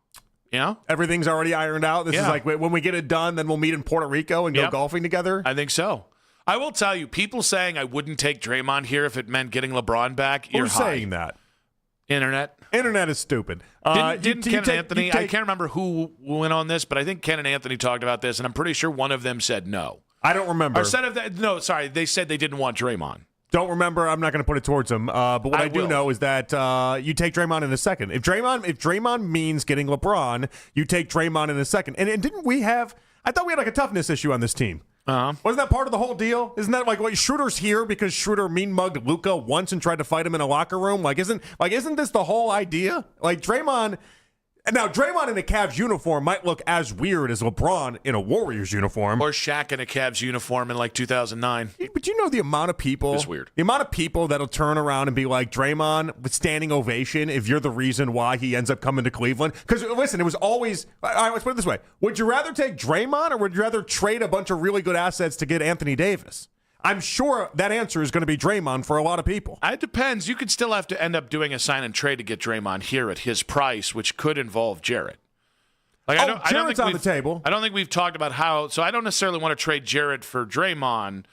Yeah, everything's already ironed out. This is like when we get it done, then we'll meet in Puerto Rico and go golfing together. I think so. I will tell you, people saying I wouldn't take Draymond here if it meant getting LeBron back. Who's saying that? Internet is stupid. Didn't Ken and Anthony? I can't remember who went on this, but I think Ken and Anthony talked about this, and I'm pretty sure one of them said no. I don't remember. Or said sorry, they said they didn't want Draymond. Don't remember. I'm not going to put it towards him. But what I do know is that you take Draymond in a second. If Draymond means getting LeBron, you take Draymond in a second. And didn't we have? I thought we had like a toughness issue on this team. Wasn't that part of the whole deal? Isn't that like what Schroeder's here because Schroeder mean mugged Luka once and tried to fight him in a locker room? Isn't this the whole idea? Like Draymond. Now, Draymond in a Cavs uniform might look as weird as LeBron in a Warriors uniform. Or Shaq in a Cavs uniform in 2009. But you know the amount of people... It's weird. The amount of people that'll turn around and be like, Draymond, with standing ovation, if you're the reason why he ends up coming to Cleveland. Because, listen, it was always... All right, let's put it this way. Would you rather take Draymond or would you rather trade a bunch of really good assets to get Anthony Davis? I'm sure that answer is going to be Draymond for a lot of people. It depends. You could still have to end up doing a sign and trade to get Draymond here at his price, which could involve Jarrett. Jarrett's on the table. I don't think we've talked about how. So I don't necessarily want to trade Jarrett for Draymond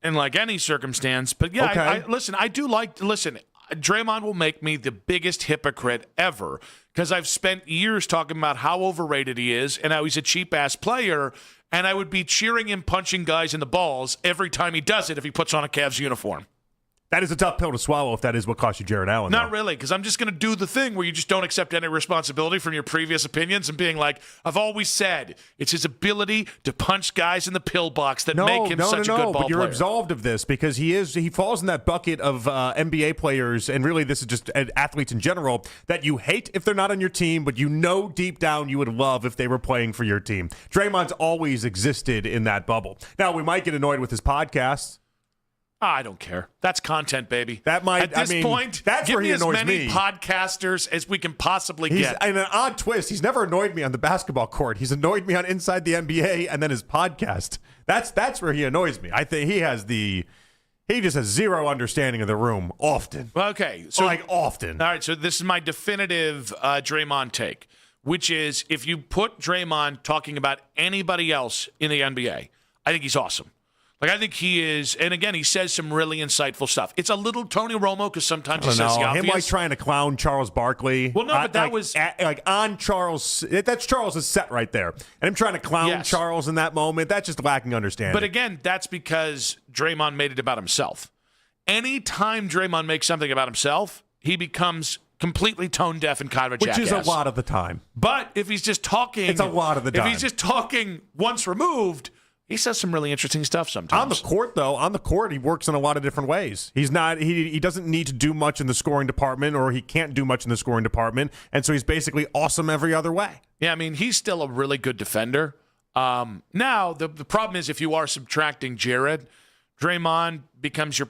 in any circumstance. But yeah, okay. I do like. Listen, Draymond will make me the biggest hypocrite ever because I've spent years talking about how overrated he is and how he's a cheap ass player. And I would be cheering him punching guys in the balls every time he does it if he puts on a Cavs uniform. That is a tough pill to swallow if that is what cost you Jarrett Allen. Not really, because I'm just going to do the thing where you just don't accept any responsibility from your previous opinions and being like, I've always said, it's his ability to punch guys in the pillbox that make him such a good ball but you're player. absolved of this because he falls in that bucket of NBA players, and really this is just athletes in general, that you hate if they're not on your team, but you know deep down you would love if they were playing for your team. Draymond's always existed in that bubble. Now, we might get annoyed with his podcast. I don't care. That's content, baby. That might. At this point, that's give where he me as annoys many me. podcasters as we can possibly get. In an odd twist, he's never annoyed me on the basketball court. He's annoyed me on Inside the NBA and then his podcast. That's where he annoys me. I think he just has zero understanding of the room often. Okay, so often. All right, so this is my definitive Draymond take, which is if you put Draymond talking about anybody else in the NBA, I think he's awesome. Like, I think he is, and again, he says some really insightful stuff. It's a little Tony Romo because sometimes he says the obvious. Him like trying to clown Charles Barkley. Well, no, but that was on Charles. That's Charles' set right there, and him trying to clown Charles in that moment. That's just lacking understanding. But again, that's because Draymond made it about himself. Anytime Draymond makes something about himself, he becomes completely tone deaf and kind of a jackass. Which is a lot of the time. But if he's just talking, it's a lot of the time. If he's just talking once removed, he says some really interesting stuff sometimes. On the court, though, he works in a lot of different ways. He's not. He doesn't need to do much in the scoring department, or he can't do much in the scoring department, and so he's basically awesome every other way. Yeah, I mean, he's still a really good defender. Now, the problem is if you are subtracting Jared, Draymond becomes your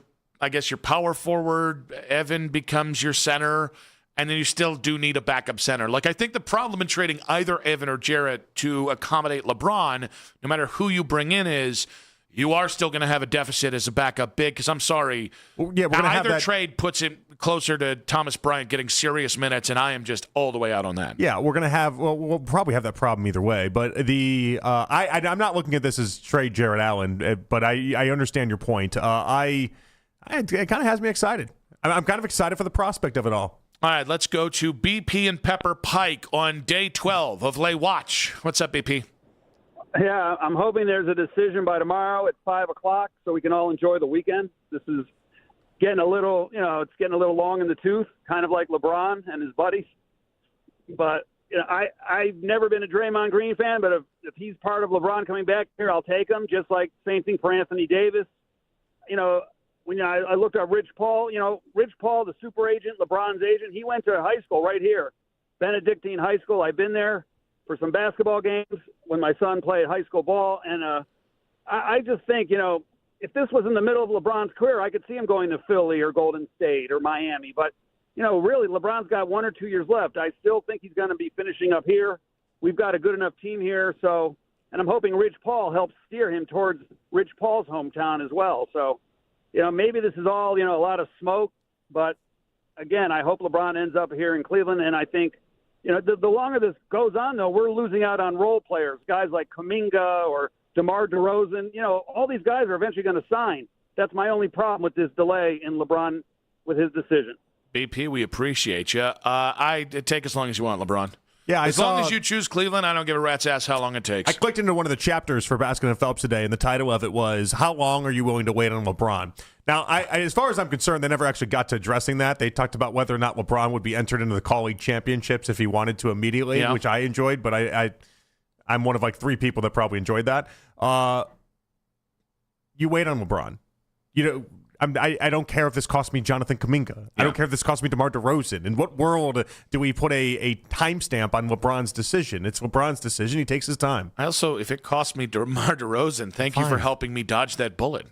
power forward. Evan becomes your center. And then you still do need a backup center. Like, I think the problem in trading either Evan or Jarrett to accommodate LeBron, no matter who you bring in, is you are still going to have a deficit as a backup big. Because I'm sorry, either trade puts it closer to Thomas Bryant getting serious minutes, and I am just all the way out on that. Yeah, we're going to have. Well, we'll probably have that problem either way. But I'm not looking at this as trade Jarrett Allen, but I understand your point. It kind of has me excited. I'm kind of excited for the prospect of it all. All right, let's go to BP and Pepper Pike on day 12 of Lay Watch. What's up, BP? Yeah, I'm hoping there's a decision by tomorrow at 5 o'clock so we can all enjoy the weekend. This is getting a little, it's getting a little long in the tooth, kind of like LeBron and his buddies. But I've never been a Draymond Green fan, but if he's part of LeBron coming back here, I'll take him. Just like same thing for Anthony Davis. When I looked up Rich Paul, Rich Paul, the super agent, LeBron's agent, he went to high school right here, Benedictine High School. I've been there for some basketball games when my son played high school ball. And I just think, if this was in the middle of LeBron's career, I could see him going to Philly or Golden State or Miami. But, really, LeBron's got 1 or 2 years left. I still think he's going to be finishing up here. We've got a good enough team here. So, and I'm hoping Rich Paul helps steer him towards Rich Paul's hometown as well. So, maybe this is all, a lot of smoke, but again, I hope LeBron ends up here in Cleveland. And I think, the longer this goes on, though, we're losing out on role players, guys like Kuminga or DeMar DeRozan. All these guys are eventually going to sign. That's my only problem with this delay in LeBron with his decision. BP, we appreciate you. I take as long as you want, LeBron. Yeah, as long as you choose Cleveland, I don't give a rat's ass how long it takes. I clicked into one of the chapters for Baskin and Phelps today, and the title of it was, How Long Are You Willing to Wait on LeBron? Now, as far as I'm concerned, they never actually got to addressing that. They talked about whether or not LeBron would be entered into the colleague championships if he wanted to immediately, which I enjoyed, but I'm one of like 3 people that probably enjoyed that. You wait on LeBron. I don't care if this costs me Jonathan Kuminga. I don't care if this costs me DeMar DeRozan. In what world do we put a timestamp on LeBron's decision? It's LeBron's decision. He takes his time. If it costs me DeMar DeRozan, thank you for helping me dodge that bullet.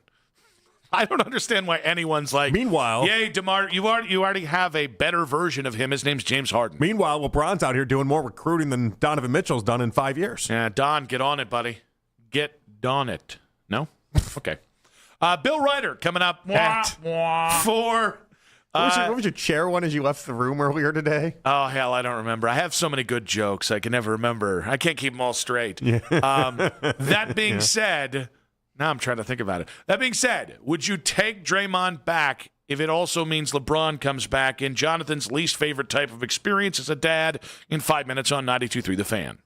I don't understand why anyone's like, meanwhile, yay, DeMar, you already have a better version of him. His name's James Harden. Meanwhile, LeBron's out here doing more recruiting than Donovan Mitchell's done in 5 years. Yeah, Don, get on it, buddy. Get on it. No? Okay. Bill Ryder coming up for... What was your chair one as you left the room earlier today? Oh, hell, I don't remember. I have so many good jokes, I can never remember. I can't keep them all straight. Yeah. That being said, now I'm trying to think about it. That being said, would you take Draymond back if it also means LeBron comes back in Jonathan's least favorite type of experience as a dad in 5 minutes on 92.3 The Fan?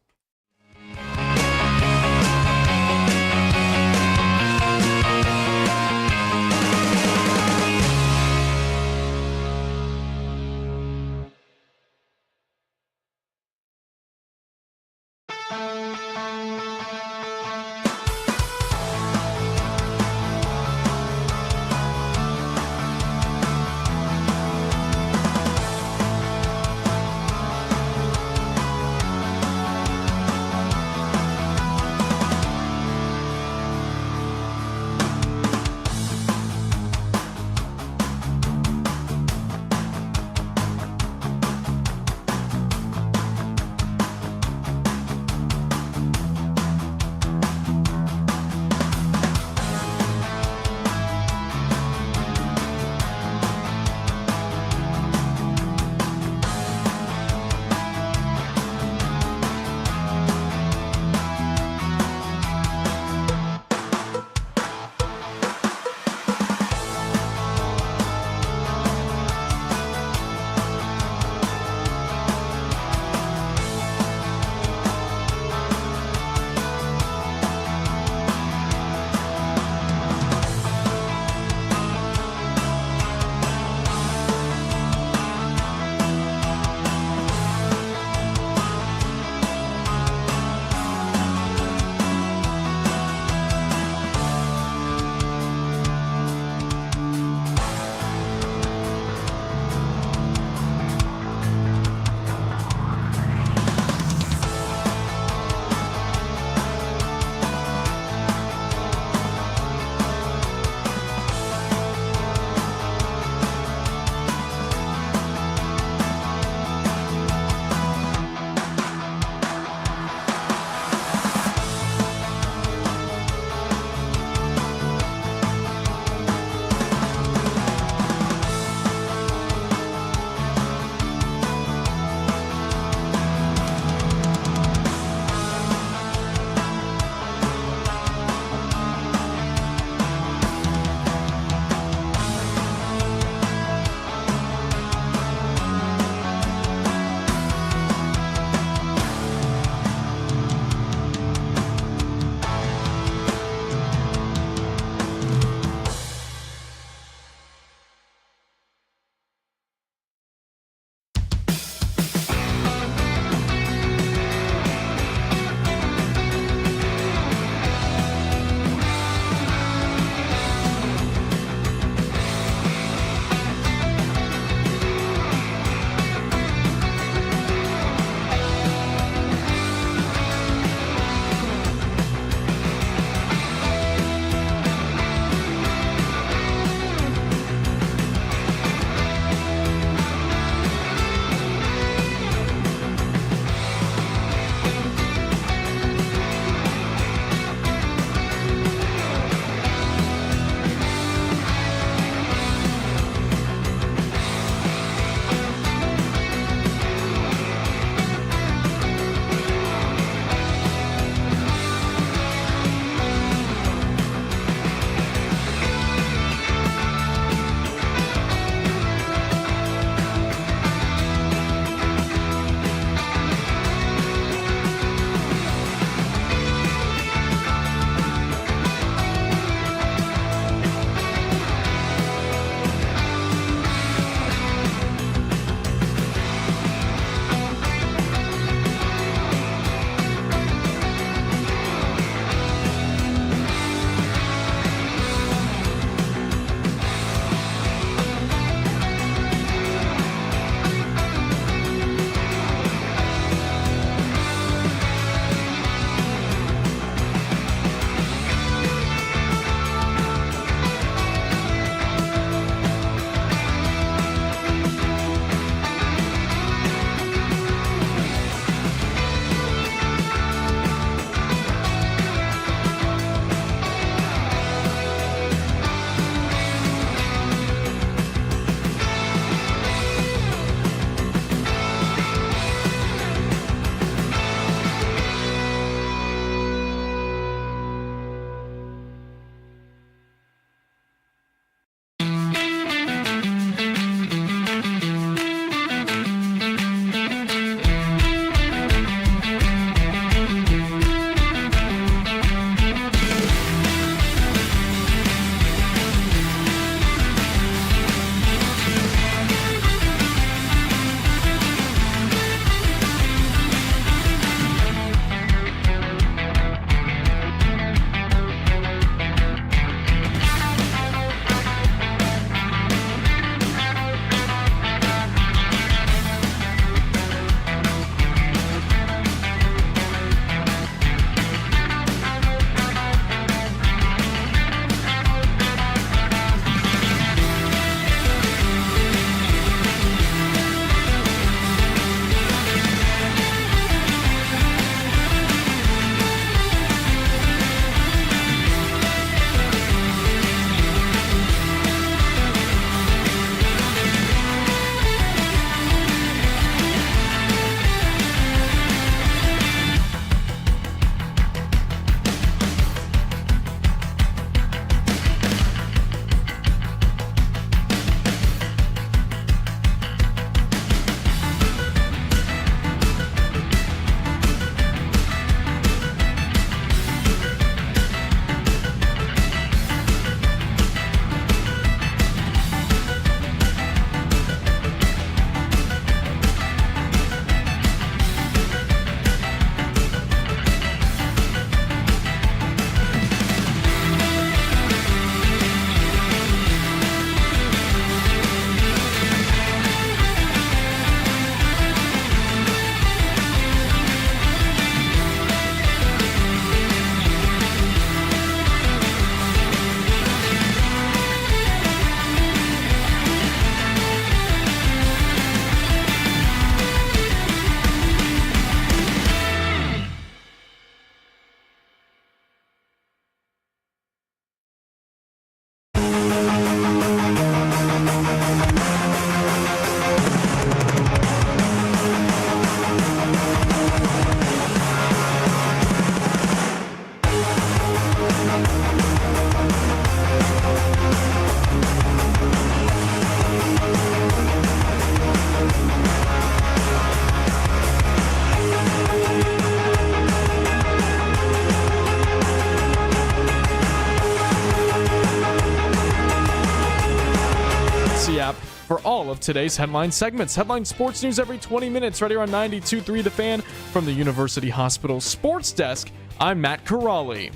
all of today's headline segments. Headline sports news every 20 minutes right here on 92.3 The Fan from the University Hospital Sports Desk. I'm Matt Corrali.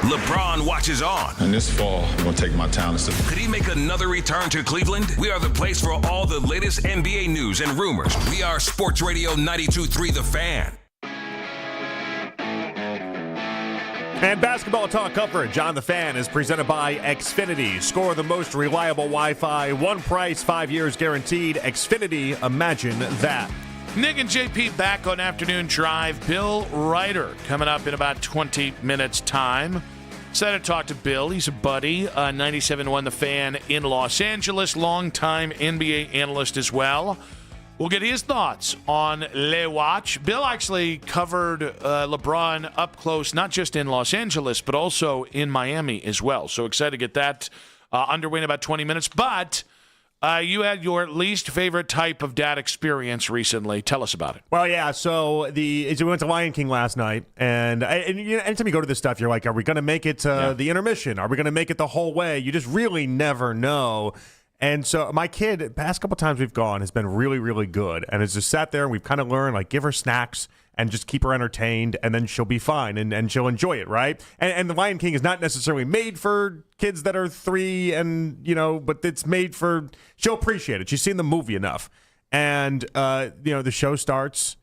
LeBron watches on. And this fall, I'm going to take my talents to... Could he make another return to Cleveland? We are the place for all the latest NBA news and rumors. We are Sports Radio 92.3 The Fan. And basketball talk coverage on The Fan is presented by Xfinity. Score the most reliable Wi-Fi. One price, 5 years guaranteed. Xfinity, imagine that. Nick and JP back on Afternoon Drive. Bill Ryder coming up in about 20 minutes' time. Excited to talk to Bill. He's a buddy. 97.1 The Fan in Los Angeles. Longtime NBA analyst as well. We'll get his thoughts on Le Watch. Bill actually covered LeBron up close, not just in Los Angeles, but also in Miami as well. So excited to get that underway in about 20 minutes. But you had your least favorite type of dad experience recently. Tell us about it. Well, yeah. So we went to Lion King last night, and you know, anytime you go to this stuff, you're like, are we going to make it to the intermission? Are we going to make it the whole way? You just really never know. And so my kid, past couple times we've gone, has been really, really good, and has just sat there and we've kind of learned, like, give her snacks and just keep her entertained, and then she'll be fine, and she'll enjoy it, right? And the Lion King is not necessarily made for kids that are 3, and, you know, but it's made for, she'll appreciate it. She's seen the movie enough. And, you know, the show starts,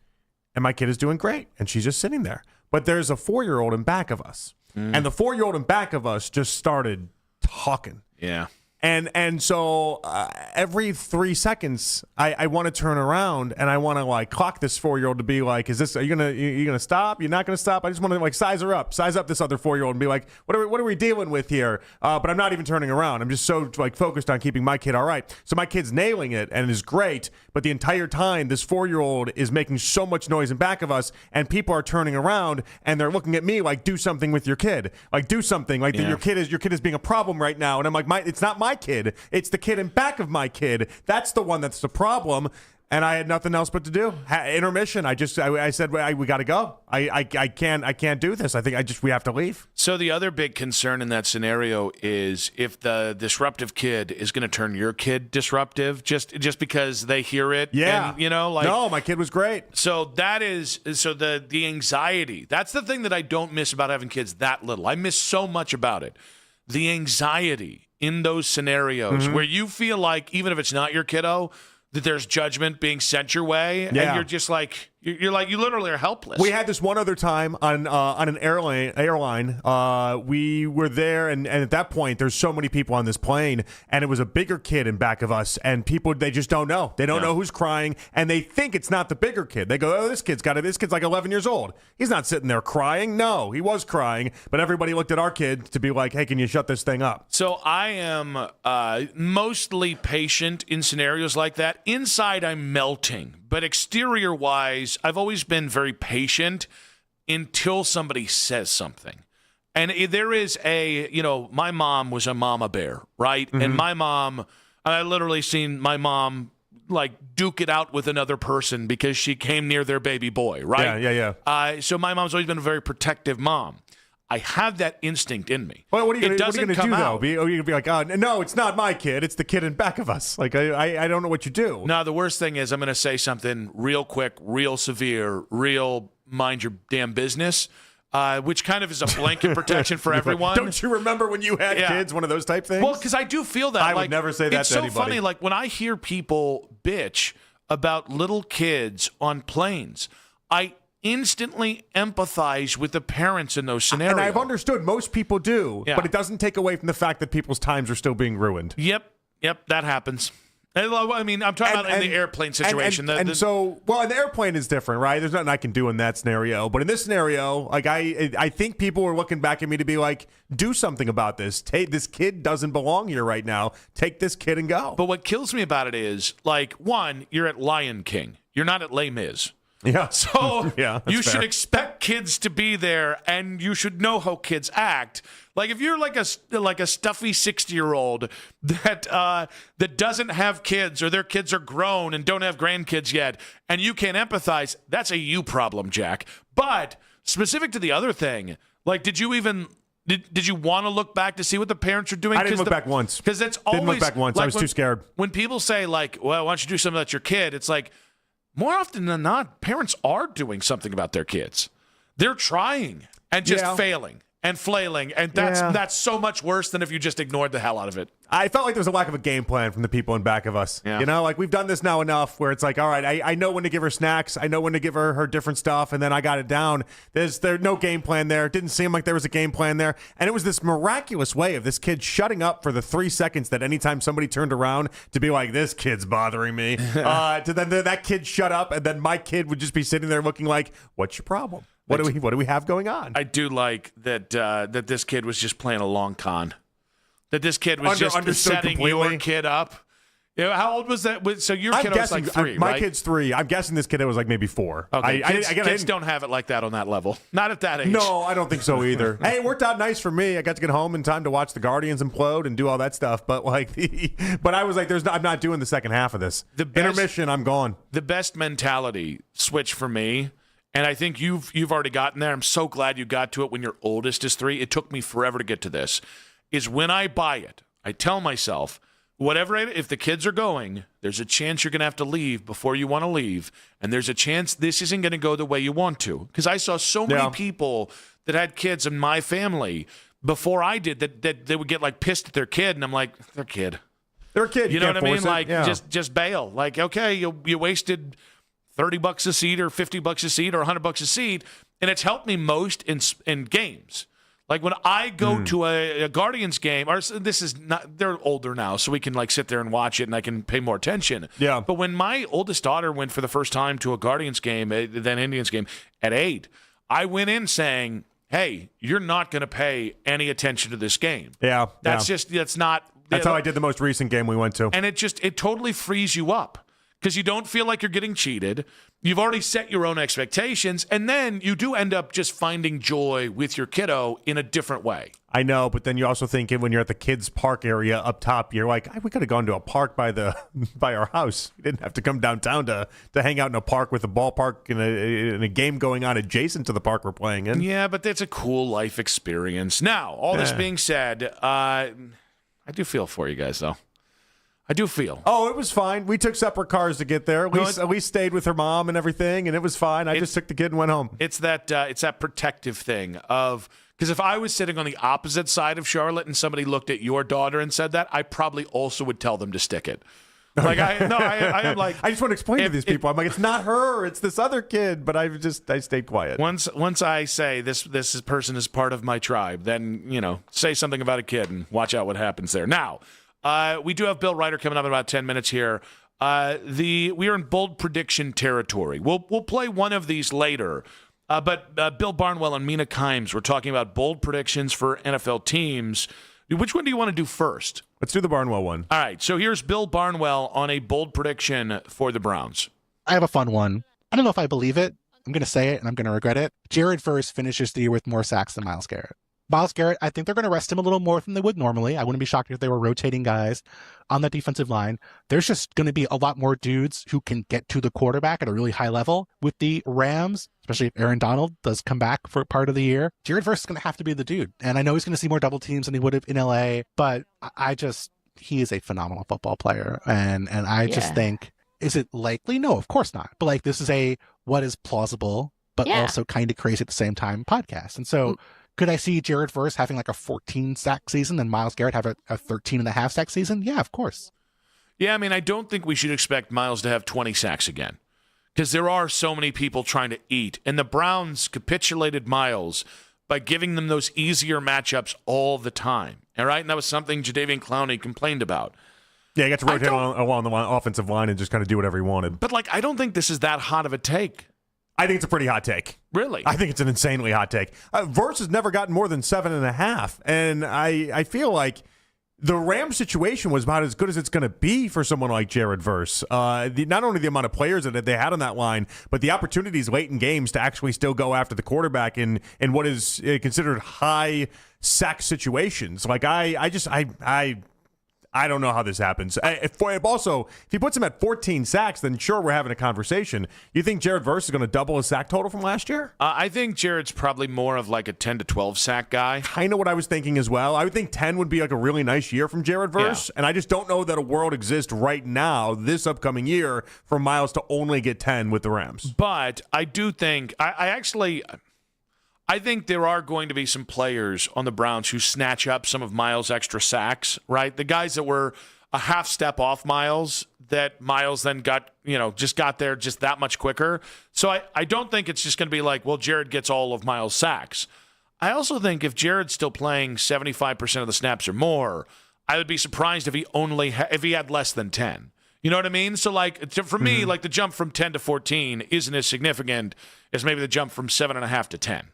and my kid is doing great, and she's just sitting there. But there's a 4-year-old in back of us, and the 4-year-old in back of us just started talking. Yeah. And so every 3 seconds, I want to turn around and I want to like clock this 4-year-old to be like, are you gonna stop? You're not gonna stop? I just want to like size up this other 4-year-old and be like, what are we dealing with here? But I'm not even turning around. I'm just so like focused on keeping my kid all right. So my kid's nailing it and is great. But the entire time, this 4-year-old is making so much noise in back of us, and people are turning around and they're looking at me like, do something with your kid. Like, do something. Like your kid is being a problem right now. And I'm like, it's not my kid. It's the kid in back of my kid. That's the one that's the problem. And I had nothing else but to do. Intermission. I said, we got to go. I can't do this. I think we have to leave. So the other big concern in that scenario is if the disruptive kid is going to turn your kid disruptive just because they hear it. Yeah. And, you know, like, no, my kid was great. So the anxiety. That's the thing that I don't miss about having kids that little. I miss so much about it. The anxiety in those scenarios where you feel like, even if it's not your kiddo, that there's judgment being sent your way, and you're just like, you literally are helpless. We had this one other time on an airline. We were there, and at that point, there's so many people on this plane, and it was a bigger kid in back of us, and people, they just don't know. They don't know who's crying, and they think it's not the bigger kid. They go, oh, this kid's like 11 years old. He's not sitting there crying. No, he was crying, but everybody looked at our kid to be like, hey, can you shut this thing up? So I am mostly patient in scenarios like that. Inside, I'm melting. But exterior-wise, I've always been very patient until somebody says something. And there is my mom was a mama bear, right? Mm-hmm. And my mom, I literally seen my mom like duke it out with another person because she came near their baby boy, right? Yeah. So my mom's always been a very protective mom. I have that instinct in me. Well, what are you going to do, out. though? Are you going to be like, oh, no, it's not my kid. It's the kid in back of us. Like, I don't know what you do. No, the worst thing is I'm going to say something real quick, real severe, real mind your damn business, which kind of is a blanket protection for everyone. Don't you remember when you had kids, one of those type things? Well, because I do feel that. I would never say that to anybody. It's so funny. Like, when I hear people bitch about little kids on planes, I instantly empathize with the parents in those scenarios. And I've understood most people do, but it doesn't take away from the fact that people's times are still being ruined. Yep, that happens. I mean, I'm talking about in the airplane situation. So in the airplane is different, right? There's nothing I can do in that scenario. But in this scenario, like I think people are looking back at me to be like, do something about this. This kid doesn't belong here right now. Take this kid and go. But what kills me about it is, like, one, you're at Lion King. You're not at Les Mis. Yeah. So you should fair. expect kids to be there, and you should know how kids act. Like, if you're like a stuffy 60-year-old that doesn't have kids, or their kids are grown and don't have grandkids yet, and you can't empathize, that's a you problem, Jack. But specific to the other thing, like, did you even Did you want to look back to see what the parents are doing? I didn't look back once. Because it's always didn't look back once. Like I was too scared. When people say like, "Well, why don't you do something about your kid?" It's like more often than not, parents are doing something about their kids. They're trying and just failing and flailing, and that's so much worse than if you just ignored the hell out of it. I felt like there was a lack of a game plan from the people in back of us. Yeah. You know, like we've done this now enough where it's like, all right, I know when to give her snacks. I know when to give her different stuff, and then I got it down. There's no game plan there. It didn't seem like there was a game plan there. And it was this miraculous way of this kid shutting up for the 3 seconds that anytime somebody turned around to be like, this kid's bothering me, to then that kid shut up, and then my kid would just be sitting there looking like, what's your problem? What do we have going on? I do like that that this kid was just playing a long con. That this kid was just setting your kid up. You know, how old was that? So your kid was like 3, My right? kid's 3. I'm guessing this kid was like maybe 4. Okay, kids don't have it like that on that level. Not at that age. No, I don't think so either. Hey, it worked out nice for me. I got to get home in time to watch the Guardians implode and do all that stuff. But but I was like, I'm not doing the second half of this. Intermission, I'm gone. The best mentality switch for me, and I think you've already gotten there. I'm so glad you got to it when your oldest is 3. It took me forever to get to this. Is when I buy it, I tell myself, if the kids are going, there's a chance you're going to have to leave before you want to leave, and there's a chance this isn't going to go the way you want to. Because I saw so many people that had kids in my family before I did that they would get like pissed at their kid, and I'm like, they're a kid. They're a kid. You know what I mean? Like, yeah. just bail. Like, okay, you wasted $30 a seat or $50 a seat or $100 a seat, and it's helped me most in games. Like when I go to a Guardians game, or this is not, they're older now, so we can like sit there and watch it and I can pay more attention. Yeah. But when my oldest daughter went for the first time to a Guardians game, then Indians game at 8, I went in saying, hey, you're not going to pay any attention to this game. Yeah. That's not. That's how I did the most recent game we went to. And it totally frees you up because you don't feel like you're getting cheated. You've already set your own expectations, and then you do end up just finding joy with your kiddo in a different way. I know, but then you also think when you're at the kids' park area up top, you're like, we could have gone to a park by our house. We didn't have to come downtown to hang out in a park with a ballpark and a game going on adjacent to the park we're playing in. Yeah, but that's a cool life experience. Now, all this being said, I do feel for you guys, though. I do feel. Oh, it was fine. We took separate cars to get there. At least stayed with her mom and everything, and it was fine. I just took the kid and went home. It's that protective thing of, because if I was sitting on the opposite side of Charlotte and somebody looked at your daughter and said that, I probably also would tell them to stick it. Like I am like, I just want to explain to these people. I'm like, it's not her, it's this other kid. But I stayed quiet. Once I say this person is part of my tribe, then say something about a kid and watch out what happens there. Now. We do have Bill Ryder coming up in about 10 minutes here. We are in bold prediction territory. We'll play one of these later. But Bill Barnwell and Mina Kimes were talking about bold predictions for NFL teams. Which one do you want to do first? Let's do the Barnwell one. All right. So here's Bill Barnwell on a bold prediction for the Browns. I have a fun one. I don't know if I believe it. I'm going to say it, and I'm going to regret it. Jared Verse finishes the year with more sacks than Myles Garrett. Myles Garrett, I think they're going to rest him a little more than they would normally. I wouldn't be shocked if they were rotating guys on that defensive line. There's just going to be a lot more dudes who can get to the quarterback at a really high level with the Rams, especially if Aaron Donald does come back for part of the year. Jared Verse is going to have to be the dude. And I know he's going to see more double teams than he would have in LA, but he is a phenomenal football player. And I just think, is it likely? No, of course not. But like, this is what is plausible, but also kind of crazy at the same time podcast. And so, could I see Jared Verse having like a 14 sack season and Myles Garrett have a 13.5 sack season? Yeah, of course. Yeah, I mean, I don't think we should expect Myles to have 20 sacks again because there are so many people trying to eat. And the Browns capitulated Myles by giving them those easier matchups all the time. All right? And that was something Jadeveon Clowney complained about. Yeah, he got to rotate along the offensive line and just kind of do whatever he wanted. But, I don't think this is that hot of a take. I think it's a pretty hot take. Really? I think it's an insanely hot take. Verse has never gotten more than 7.5, and I feel like the Rams situation was about as good as it's going to be for someone like Jared Verse. Not only the amount of players that they had on that line, but the opportunities late in games to actually still go after the quarterback in what is considered high sack situations. Like I I don't know how this happens. If he puts him at 14 sacks, then sure, we're having a conversation. You think Jared Verse is going to double his sack total from last year? I think Jared's probably more of like a 10 to 12 sack guy. Kind of what I was thinking as well. I would think 10 would be like a really nice year from Jared Verse, and I just don't know that a world exists right now, this upcoming year, for Miles to only get 10 with the Rams. But I do think, I think there are going to be some players on the Browns who snatch up some of Miles' extra sacks, right? The guys that were a half step off Miles, that Miles then got there just that much quicker. So I don't think it's just going to be like, well, Jared gets all of Miles' sacks. I also think if Jared's still playing 75% of the snaps or more, I would be surprised if he if he had less than 10. You know what I mean? So, for me, the jump from 10 to 14 isn't as significant as maybe the jump from 7.5 to 10.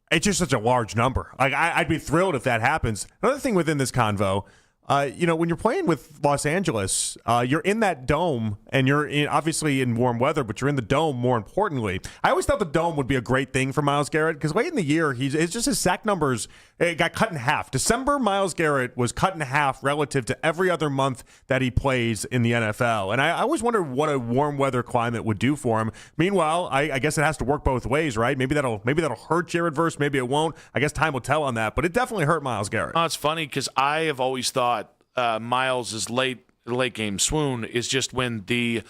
It's just such a large number. I'd be thrilled if that happens. Another thing within this convo, when you're playing with Los Angeles, you're in that dome, and you're obviously in warm weather, but you're in the dome more importantly. I always thought the dome would be a great thing for Myles Garrett because late in the year, it's just his sack numbers got cut in half. December, Myles Garrett was cut in half relative to every other month that he plays in the NFL. And I always wondered what a warm weather climate would do for him. Meanwhile, I guess it has to work both ways, right? Maybe that'll hurt Jared Verse, maybe it won't. I guess time will tell on that, but it definitely hurt Myles Garrett. Oh, it's funny because I have always thought Miles' late game swoon is just when the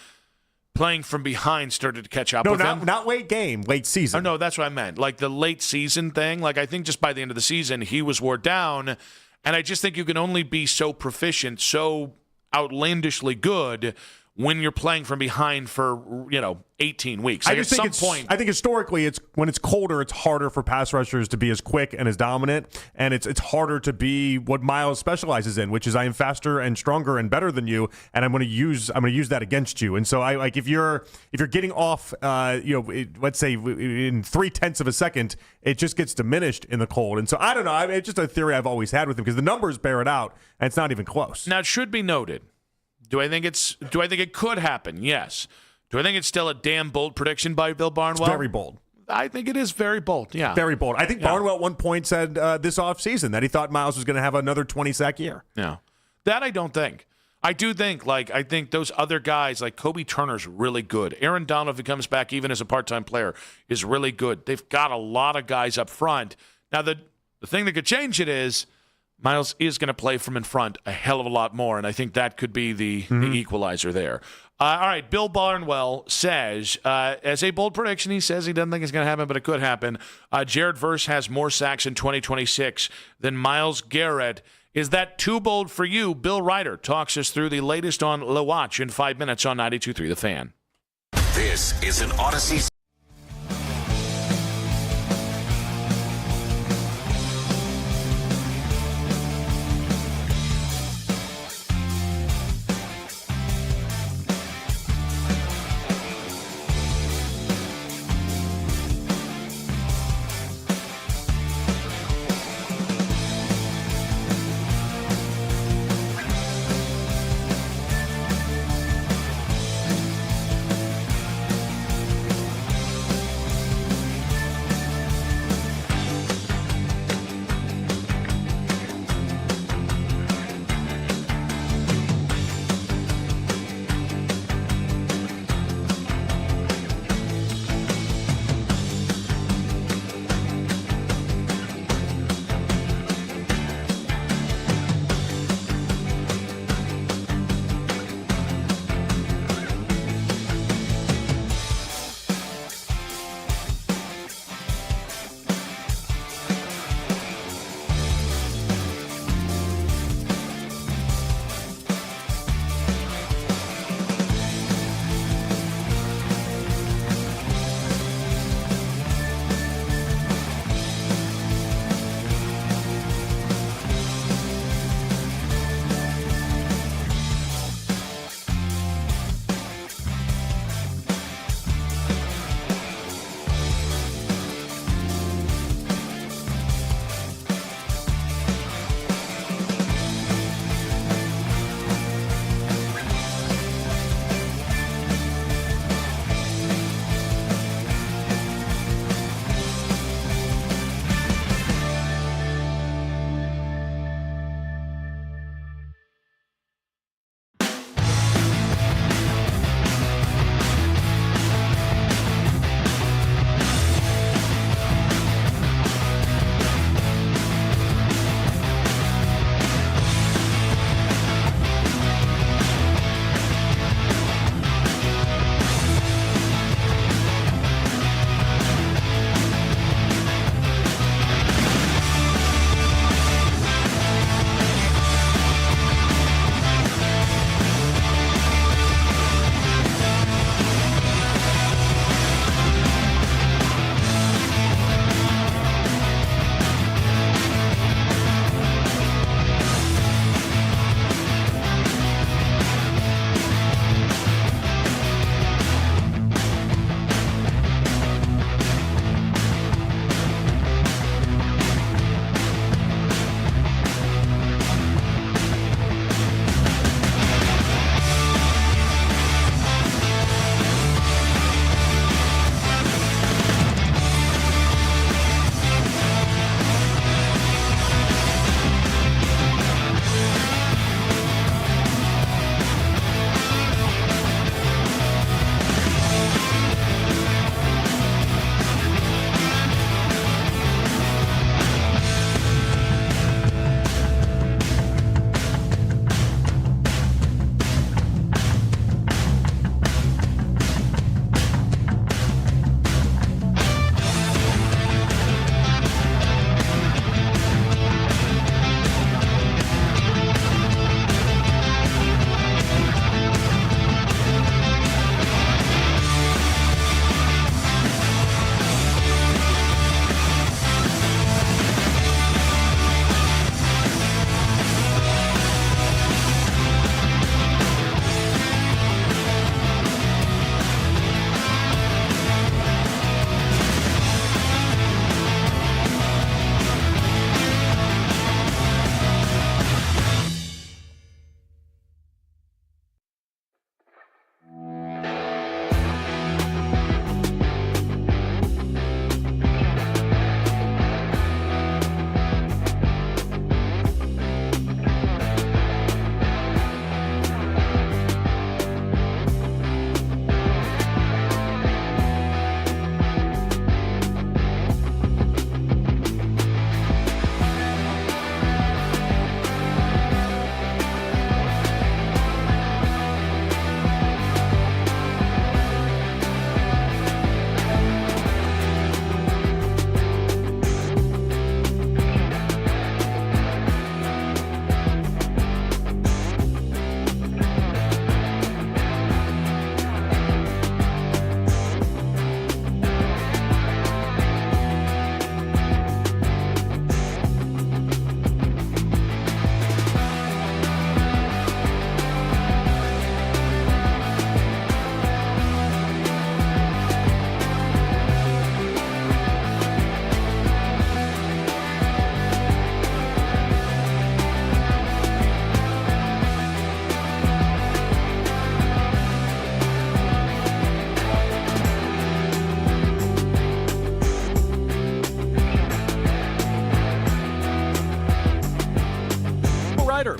playing from behind started to catch up with him. Not late game, late season. Oh, no, that's what I meant. Like the late season thing. Like I think just by the end of the season, he was wore down. And I just think you can only be so proficient, so outlandishly good when you're playing from behind for, 18 weeks. Like I think historically, it's when it's colder, it's harder for pass rushers to be as quick and as dominant, and it's harder to be what Miles specializes in, which is I am faster and stronger and better than you, and I'm going to use that against you. And so if you're getting off, let's say in 0.3 of a second, it just gets diminished in the cold. And so I don't know. It's just a theory I've always had with him because the numbers bear it out, and it's not even close. Now it should be noted. Do I think it could happen? Yes. Do I think it's still a damn bold prediction by Bill Barnwell? It's very bold. I think it is very bold, yeah. Very bold. I think Barnwell at one point said this offseason that he thought Miles was going to have another 20-sack year. Yeah. That I don't think. I do think, I think those other guys, like Kobe Turner's really good. Aaron Donald, if he comes back even as a part-time player, is really good. They've got a lot of guys up front. Now, the thing that could change it is Miles is going to play from in front a hell of a lot more, and I think that could be the equalizer there. All right, Bill Barnwell says, as a bold prediction, he says he doesn't think it's going to happen, but it could happen. Jared Verse has more sacks in 2026 than Myles Garrett. Is that too bold for you? Bill Ryder talks us through the latest on Le Watch in 5 minutes on 92.3 The Fan. This is an Odyssey.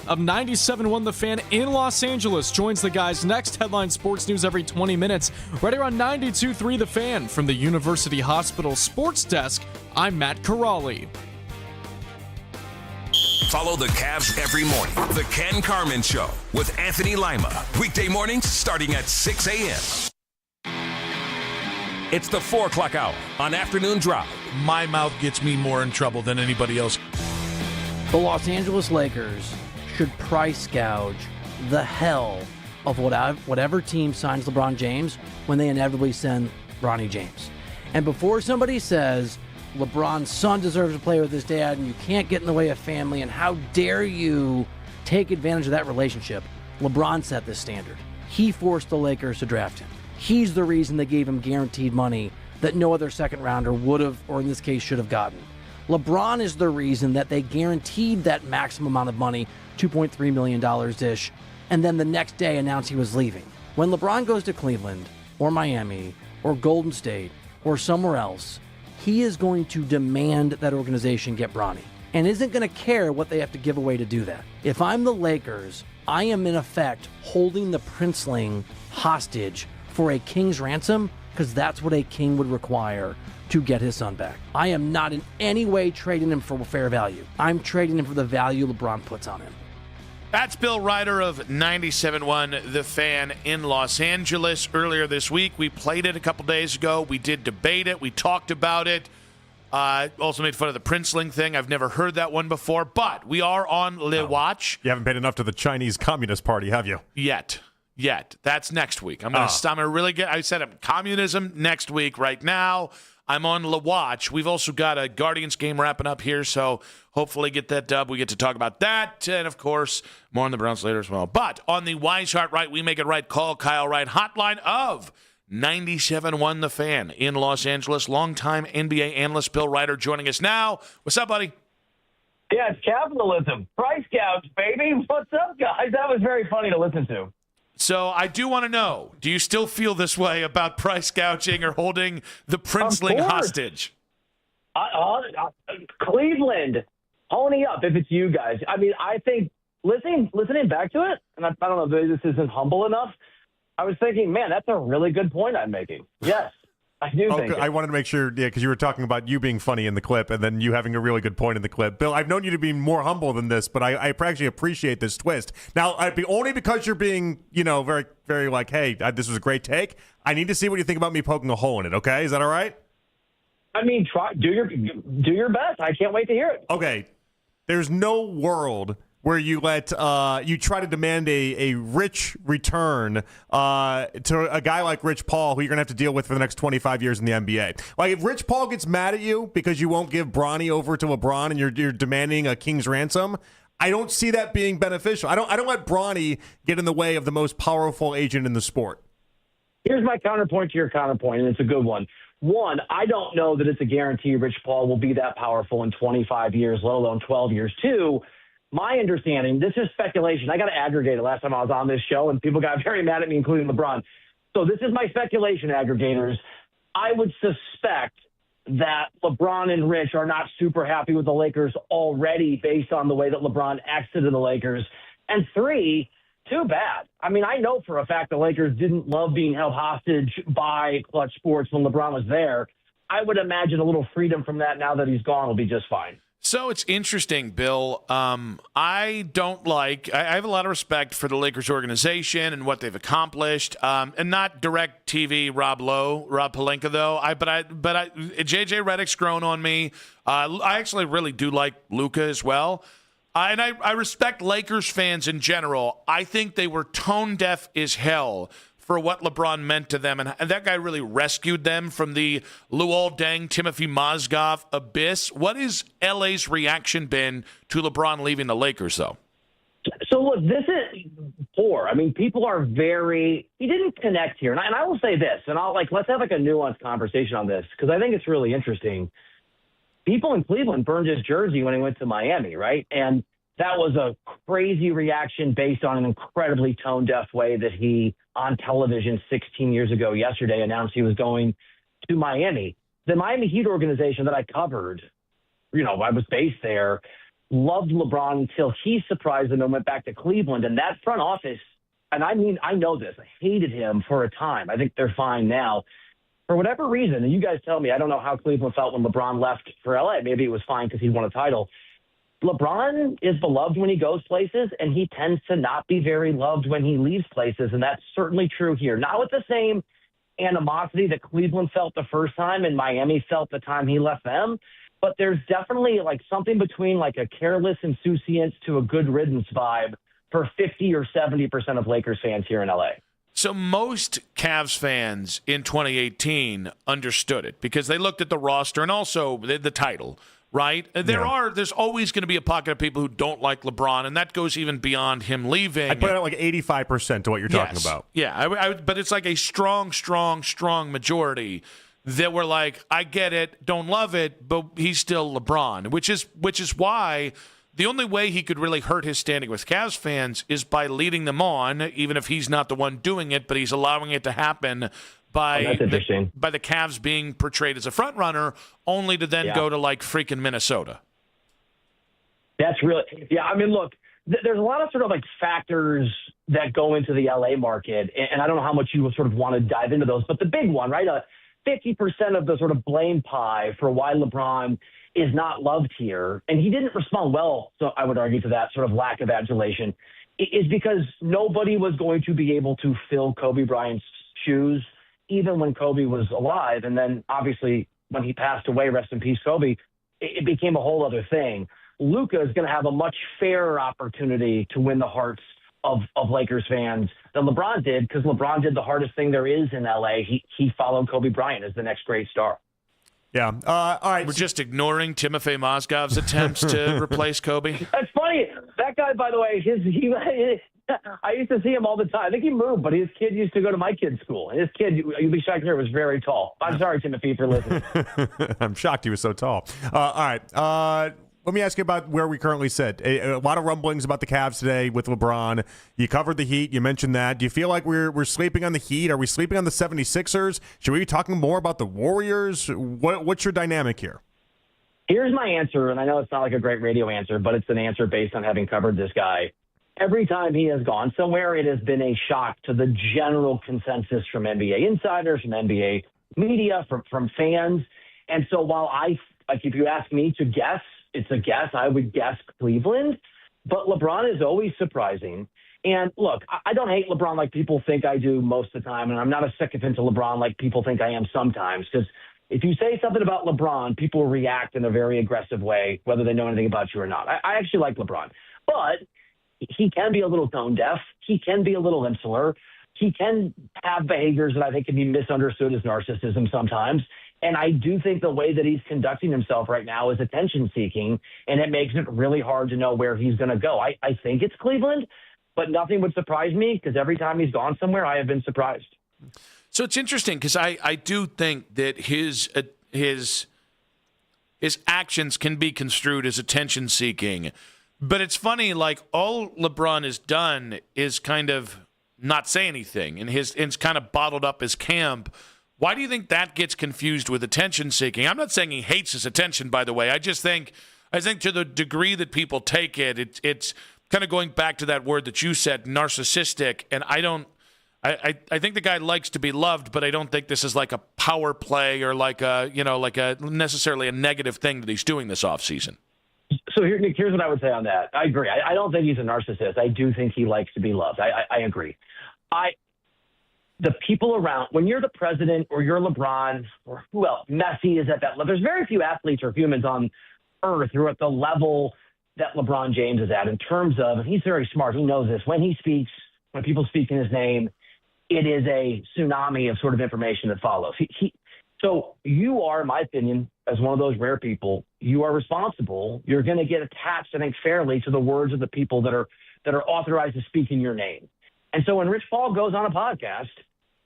of 97.1 The Fan in Los Angeles joins the guys next. Headline sports news every 20 minutes, right here on 92.3 The Fan. From the University Hospital Sports Desk, I'm Matt Corrali. Follow the Cavs every morning. The Ken Carman Show with Anthony Lima. Weekday mornings starting at 6 a.m. It's the 4 o'clock hour on Afternoon Drive. My mouth gets me more in trouble than anybody else. The Los Angeles Lakers should price gouge the hell of whatever team signs LeBron James when they inevitably send Bronny James. And before somebody says LeBron's son deserves to play with his dad and you can't get in the way of family and how dare you take advantage of that relationship, LeBron set this standard. He forced the Lakers to draft him. He's the reason they gave him guaranteed money that no other second rounder would have, or in this case should have gotten. LeBron is the reason that they guaranteed that maximum amount of money, $2.3 million-ish, and then the next day announced he was leaving. When LeBron goes to Cleveland or Miami or Golden State or somewhere else, he is going to demand that organization get Bronny and isn't going to care what they have to give away to do that. If I'm the Lakers, I am in effect holding the princeling hostage for a king's ransom because that's what a king would require to get his son back. I am not in any way trading him for fair value. I'm trading him for the value LeBron puts on him. That's Bill Ryder of 97.1 The Fan in Los Angeles. Earlier this week, we played it a couple days ago. We did debate it. We talked about it. Also made fun of the Princeling thing. I've never heard that one before, but we are on Le Watch. You haven't paid enough to the Chinese Communist Party, have you? Yet. That's next week. I'm gonna really get. I said communism next week. Right now, I'm on La Watch. We've also got a Guardians game wrapping up here, so hopefully get that dub. We get to talk about that, and of course, more on the Browns later as well. But on the Wise Heart Right, We Make It Right, Call Kyle Wright hotline of 97.1 The Fan in Los Angeles. Longtime NBA analyst Bill Ryder joining us now. What's up, buddy? Yeah, it's capitalism. Price gouge, baby. What's up, guys? That was very funny to listen to. So I do want to know, do you still feel this way about price gouging or holding the Princeling hostage? Cleveland, pony up if it's you guys. I mean, I think listening back to it, and I don't know if maybe this isn't humble enough, I was thinking, man, that's a really good point I'm making. Yes. I do think I wanted to make sure, because you were talking about you being funny in the clip and then you having a really good point in the clip. Bill, I've known you to be more humble than this, but I actually appreciate this twist. Now, only because you're being, very, very like, hey, this was a great take. I need to see what you think about me poking a hole in it, okay? Is that all right? I mean, do your best. I can't wait to hear it. Okay. There's no world where you let you try to demand a rich return to a guy like Rich Paul, who you're gonna have to deal with for the next 25 years in the NBA. Like, if Rich Paul gets mad at you because you won't give Bronny over to LeBron and you're demanding a king's ransom, I don't see that being beneficial. I don't let Bronny get in the way of the most powerful agent in the sport. Here's my counterpoint to your counterpoint, and it's a good one. One, I don't know that it's a guarantee Rich Paul will be that powerful in 25 years, let alone 12 years. Two, my understanding, this is speculation. I got to aggregate it last time I was on this show, and people got very mad at me, including LeBron. So this is my speculation, aggregators. I would suspect that LeBron and Rich are not super happy with the Lakers already based on the way that LeBron exited the Lakers. And three, too bad. I mean, I know for a fact the Lakers didn't love being held hostage by Clutch Sports when LeBron was there. I would imagine a little freedom from that now that he's gone will be just fine. So it's interesting, Bill. I have a lot of respect for the Lakers organization and what they've accomplished, and not direct TV Rob Pelinka though. But JJ Redick's grown on me. I actually really do like Luka as well, and I respect Lakers fans in general. I think they were tone deaf as hell for what LeBron meant to them. And that guy really rescued them from the Luol Deng, Timothy Mozgov abyss. What has LA's reaction been to LeBron leaving the Lakers, though? So, look, this is poor. I mean, people are he didn't connect here. And I will say this, and let's have a nuanced conversation on this, because I think it's really interesting. People in Cleveland burned his jersey when he went to Miami, right? And that was a crazy reaction based on an incredibly tone-deaf way that he, on television 16 years ago yesterday, announced he was going to Miami. The Miami Heat organization that I covered, I was based there, loved LeBron until he surprised them and went back to Cleveland. And that front office, and I mean, I know this, I hated him for a time. I think they're fine now. For whatever reason, and you guys tell me, I don't know how Cleveland felt when LeBron left for LA. Maybe it was fine because he won a title. LeBron is beloved when he goes places, and he tends to not be very loved when he leaves places, and that's certainly true here. Not with the same animosity that Cleveland felt the first time and Miami felt the time he left them, but there's definitely like something between like a careless insouciance to a good riddance vibe for 50 or 70% of Lakers fans here in LA. So most Cavs fans in 2018 understood it because they looked at the roster and also the title, right? There's always going to be a pocket of people who don't like LeBron, and that goes even beyond him leaving. I put it at like 85% to what you're talking about. Yeah, but it's like a strong majority that were like, I get it, don't love it, but he's still LeBron, which is why the only way he could really hurt his standing with Cavs fans is by leading them on, even if he's not the one doing it, but he's allowing it to happen by the Cavs being portrayed as a front runner, only to then go to like freaking Minnesota. That's really, I mean, look, there's a lot of sort of like factors that go into the LA market, and I don't know how much you sort of want to dive into those, but the big one, right? 50% of the sort of blame pie for why LeBron is not loved here, and he didn't respond well, so I would argue, to that sort of lack of adulation, is because nobody was going to be able to fill Kobe Bryant's shoes, even when Kobe was alive. And then, obviously, when he passed away, rest in peace, Kobe, it became a whole other thing. Luka is going to have a much fairer opportunity to win the hearts of Lakers fans than LeBron did, because LeBron did the hardest thing there is in LA. He followed Kobe Bryant as the next great star. Yeah. All right. We're just ignoring Timofey Mozgov's attempts to replace Kobe. That's funny. That guy, by the way, I used to see him all the time. I think he moved, but his kid used to go to my kid's school. And his kid, you'll be shocked to hear, was very tall. I'm sorry, Timothy, for listening. I'm shocked he was so tall. All right. Let me ask you about where we currently sit. A lot of rumblings about the Cavs today with LeBron. You covered the Heat. You mentioned that. Do you feel like we're sleeping on the Heat? Are we sleeping on the 76ers? Should we be talking more about the Warriors? What's your dynamic here? Here's my answer, and I know it's not like a great radio answer, but it's an answer based on having covered this guy. Every time he has gone somewhere, it has been a shock to the general consensus from NBA insiders, from NBA media, from fans. And so while if you ask me to guess, it's a guess. I would guess Cleveland, but LeBron is always surprising. And look, I don't hate LeBron like people think I do most of the time, and I'm not a sycophant to LeBron like people think I am sometimes, because if you say something about LeBron, people react in a very aggressive way, whether they know anything about you or not. I actually like LeBron, but he can be a little tone deaf. He can be a little insular. He can have behaviors that I think can be misunderstood as narcissism sometimes. And I do think the way that he's conducting himself right now is attention-seeking, and it makes it really hard to know where he's going to go. I think it's Cleveland, but nothing would surprise me, because every time he's gone somewhere, I have been surprised. So it's interesting, because I do think that his actions can be construed as attention-seeking. But it's funny, like, all LeBron has done is kind of not say anything, and it's kind of bottled up his camp. Why do you think that gets confused with attention-seeking? I'm not saying he hates his attention, by the way. I think to the degree that people take it, it's kind of going back to that word that you said, narcissistic. And I think the guy likes to be loved, but I don't think this is like a power play or like a necessarily a negative thing that he's doing this offseason. So here's what I would say on that. I agree. I don't think he's a narcissist. I do think he likes to be loved. I agree. The people around, when you're the president or you're LeBron or who else, Messi is at that level. There's very few athletes or humans on earth who are at the level that LeBron James is at in terms of, and he's very smart, he knows this, when he speaks, when people speak in his name, it is a tsunami of sort of information that follows. So you are, in my opinion, as one of those rare people, you are responsible. You're going to get attached, I think, fairly to the words of the people that are authorized to speak in your name. And so when Rich Paul goes on a podcast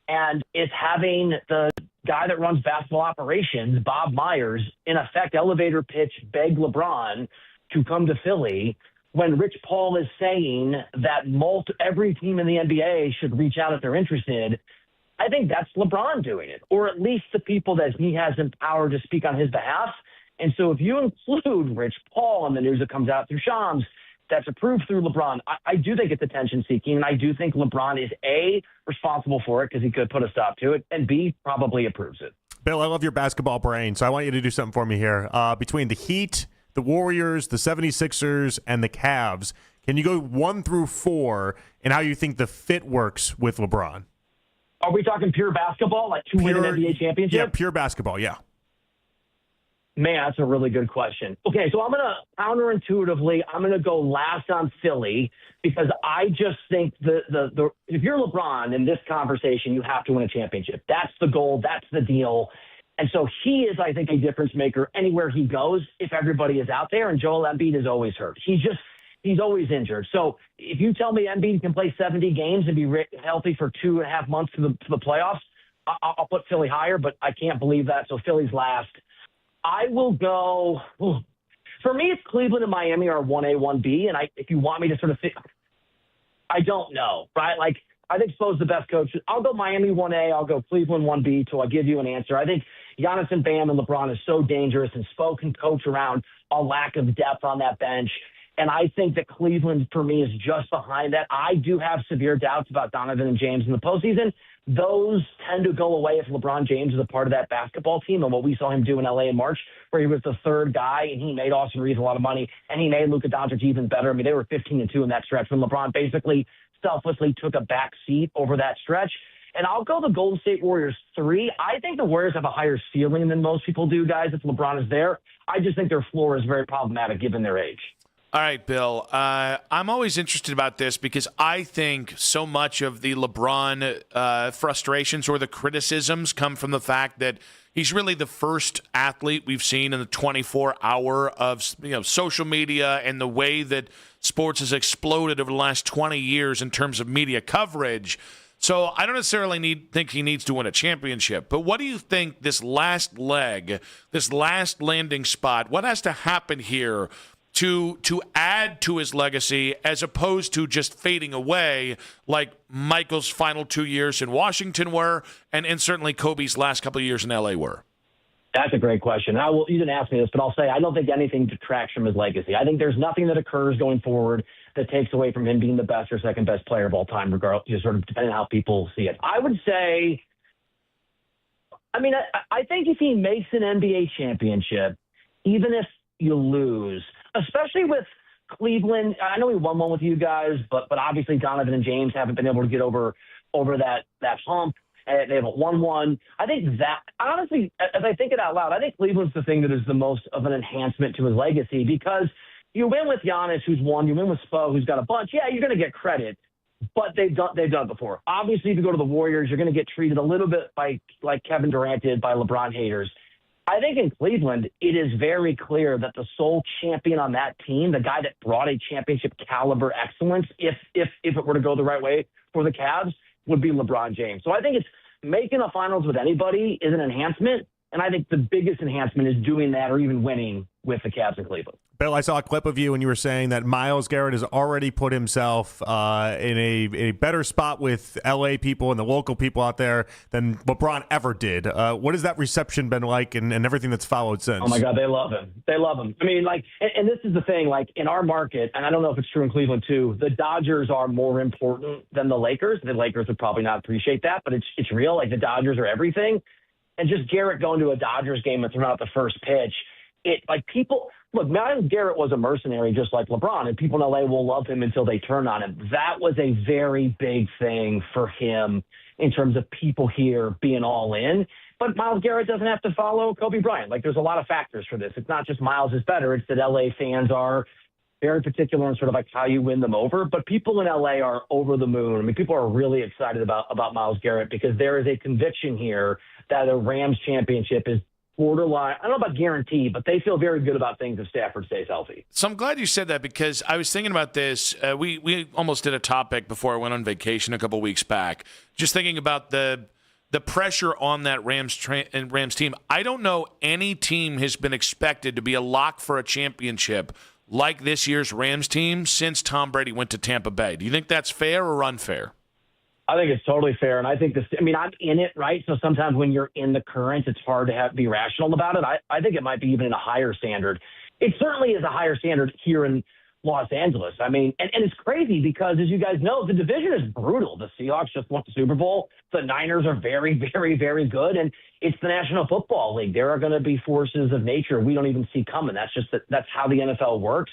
and is having the guy that runs basketball operations, Bob Myers, in effect elevator pitch, beg LeBron to come to Philly, when Rich Paul is saying that every team in the NBA should reach out if they're interested, I think that's LeBron doing it, or at least the people that he has empowered to speak on his behalf. And so if you include Rich Paul in the news that comes out through Shams, that's approved through LeBron, I do think it's attention-seeking, and I do think LeBron is, A, responsible for it because he could put a stop to it, and B, probably approves it. Bill, I love your basketball brain, so I want you to do something for me here. Between the Heat, the Warriors, the 76ers, and the Cavs, can you go 1 through 4 and how you think the fit works with LeBron? Are we talking pure basketball, like to win an NBA championship? Yeah, pure basketball, yeah. Man, that's a really good question. Okay, so I'm going to counterintuitively, I'm going to go last on Philly because I just think if you're LeBron in this conversation, you have to win a championship. That's the goal. That's the deal. And so he is, I think, a difference maker anywhere he goes if everybody is out there. And Joel Embiid is always hurt. He's always injured. So if you tell me Embiid can play 70 games and be healthy for 2.5 months to the playoffs, I'll put Philly higher, but I can't believe that. So Philly's last. I will go. For me, it's Cleveland and Miami are 1A, 1B. And if you want me to sort of think, I don't know, right? Like, I think Spo's the best coach. I'll go Miami 1A. I'll go Cleveland 1B till I give you an answer. I think Giannis and Bam and LeBron is so dangerous, and Spo can coach around a lack of depth on that bench. And I think that Cleveland, for me, is just behind that. I do have severe doubts about Donovan and James in the postseason. Those tend to go away if LeBron James is a part of that basketball team, and what we saw him do in L.A. in March, where he was the third guy, and he made Austin Reeves a lot of money, and he made Luka Doncic even better. I mean, they were 15-2 in that stretch when LeBron basically selflessly took a back seat over that stretch. And I'll go the Golden State Warriors 3. I think the Warriors have a higher ceiling than most people do, guys, if LeBron is there. I just think their floor is very problematic given their age. All right, Bill. I'm always interested about this because I think so much of the LeBron frustrations or the criticisms come from the fact that he's really the first athlete we've seen in the 24-hour of social media and the way that sports has exploded over the last 20 years in terms of media coverage. So I don't necessarily think he needs to win a championship. But what do you think this last leg, this last landing spot, what has to happen here to add to his legacy as opposed to just fading away like Michael's final 2 years in Washington were and certainly Kobe's last couple of years in L.A. were? That's a great question. You didn't ask me this, but I'll say I don't think anything detracts from his legacy. I think there's nothing that occurs going forward that takes away from him being the best or second best player of all time, regardless, sort of depending on how people see it. I would say, I think if he makes an NBA championship, even if you lose, especially with Cleveland, I know he won one with you guys, but obviously Donovan and James haven't been able to get over that hump. They haven't won one. I think that, honestly, as I think it out loud, I think Cleveland's the thing that is the most of an enhancement to his legacy because you win with Giannis, who's won. You win with Spo, who's got a bunch. Yeah, you're going to get credit, but they've done it before. Obviously, if you go to the Warriors, you're going to get treated a little bit like Kevin Durant did by LeBron haters. I think in Cleveland, it is very clear that the sole champion on that team, the guy that brought a championship caliber excellence, if it were to go the right way for the Cavs, would be LeBron James. So I think it's making the finals with anybody is an enhancement, and I think the biggest enhancement is doing that or even winning with the Cavs in Cleveland. Bill, I saw a clip of you and you were saying that Myles Garrett has already put himself in a better spot with L.A. people and the local people out there than LeBron ever did. What has that reception been like and everything that's followed since? Oh, my God, they love him. They love him. I mean, and this is the thing, in our market, and I don't know if it's true in Cleveland too, the Dodgers are more important than the Lakers. The Lakers would probably not appreciate that, but it's real. The Dodgers are everything. And just Garrett going to a Dodgers game and throwing out the first pitch, look, Myles Garrett was a mercenary just like LeBron, and people in L.A. will love him until they turn on him. That was a very big thing for him in terms of people here being all in. But Myles Garrett doesn't have to follow Kobe Bryant. There's a lot of factors for this. It's not just Myles is better. It's that L.A. fans are very particular in sort of how you win them over. But people in L.A. are over the moon. I mean, people are really excited about Myles Garrett because there is a conviction here that a Rams championship is borderline. I don't know about guaranteed, but they feel very good about things if Stafford stays healthy. So I'm glad you said that because I was thinking about this. We almost did a topic before I went on vacation a couple weeks back, just thinking about the pressure on that Rams team. I don't know any team has been expected to be a lock for a championship like this year's Rams team since Tom Brady went to Tampa Bay. Do you think that's fair or unfair? I think it's totally fair. And I think this, I mean, I'm in it, right? So sometimes when you're in the current, it's hard to be rational about it. I think it might be even in a higher standard. It certainly is a higher standard here in Los Angeles. I mean, and it's crazy because, as you guys know, the division is brutal. The Seahawks just won the Super Bowl. The Niners are very, very, very good. And it's the National Football League. There are going to be forces of nature we don't even see coming. That's how the NFL works.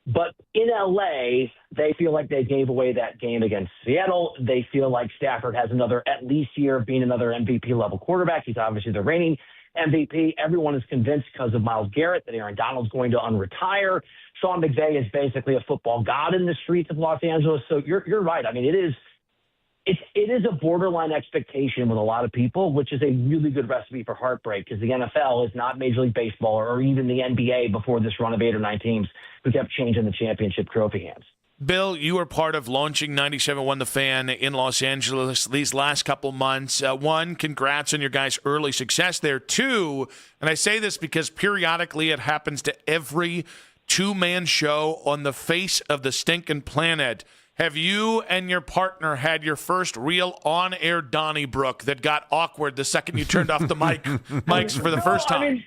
But in LA, they feel like they gave away that game against Seattle. They feel like Stafford has another at least year of being another MVP level quarterback. He's obviously the reigning MVP. Everyone is convinced because of Myles Garrett that Aaron Donald's going to unretire. Sean McVay is basically a football god in the streets of Los Angeles. So you're right. I mean, it is a borderline expectation with a lot of people, which is a really good recipe for heartbreak because the NFL is not Major League Baseball or even the NBA before this run of 8 or 9 teams who kept changing the championship trophy hands. Bill, you were part of launching 97.1 The Fan in Los Angeles these last couple months. One, congrats on your guys' early success there. Two, and I say this because periodically it happens to every two-man show on the face of the stinking planet. Have you and your partner had your first real on-air Donnybrook that got awkward the second you turned off the mics for the first time? I mean,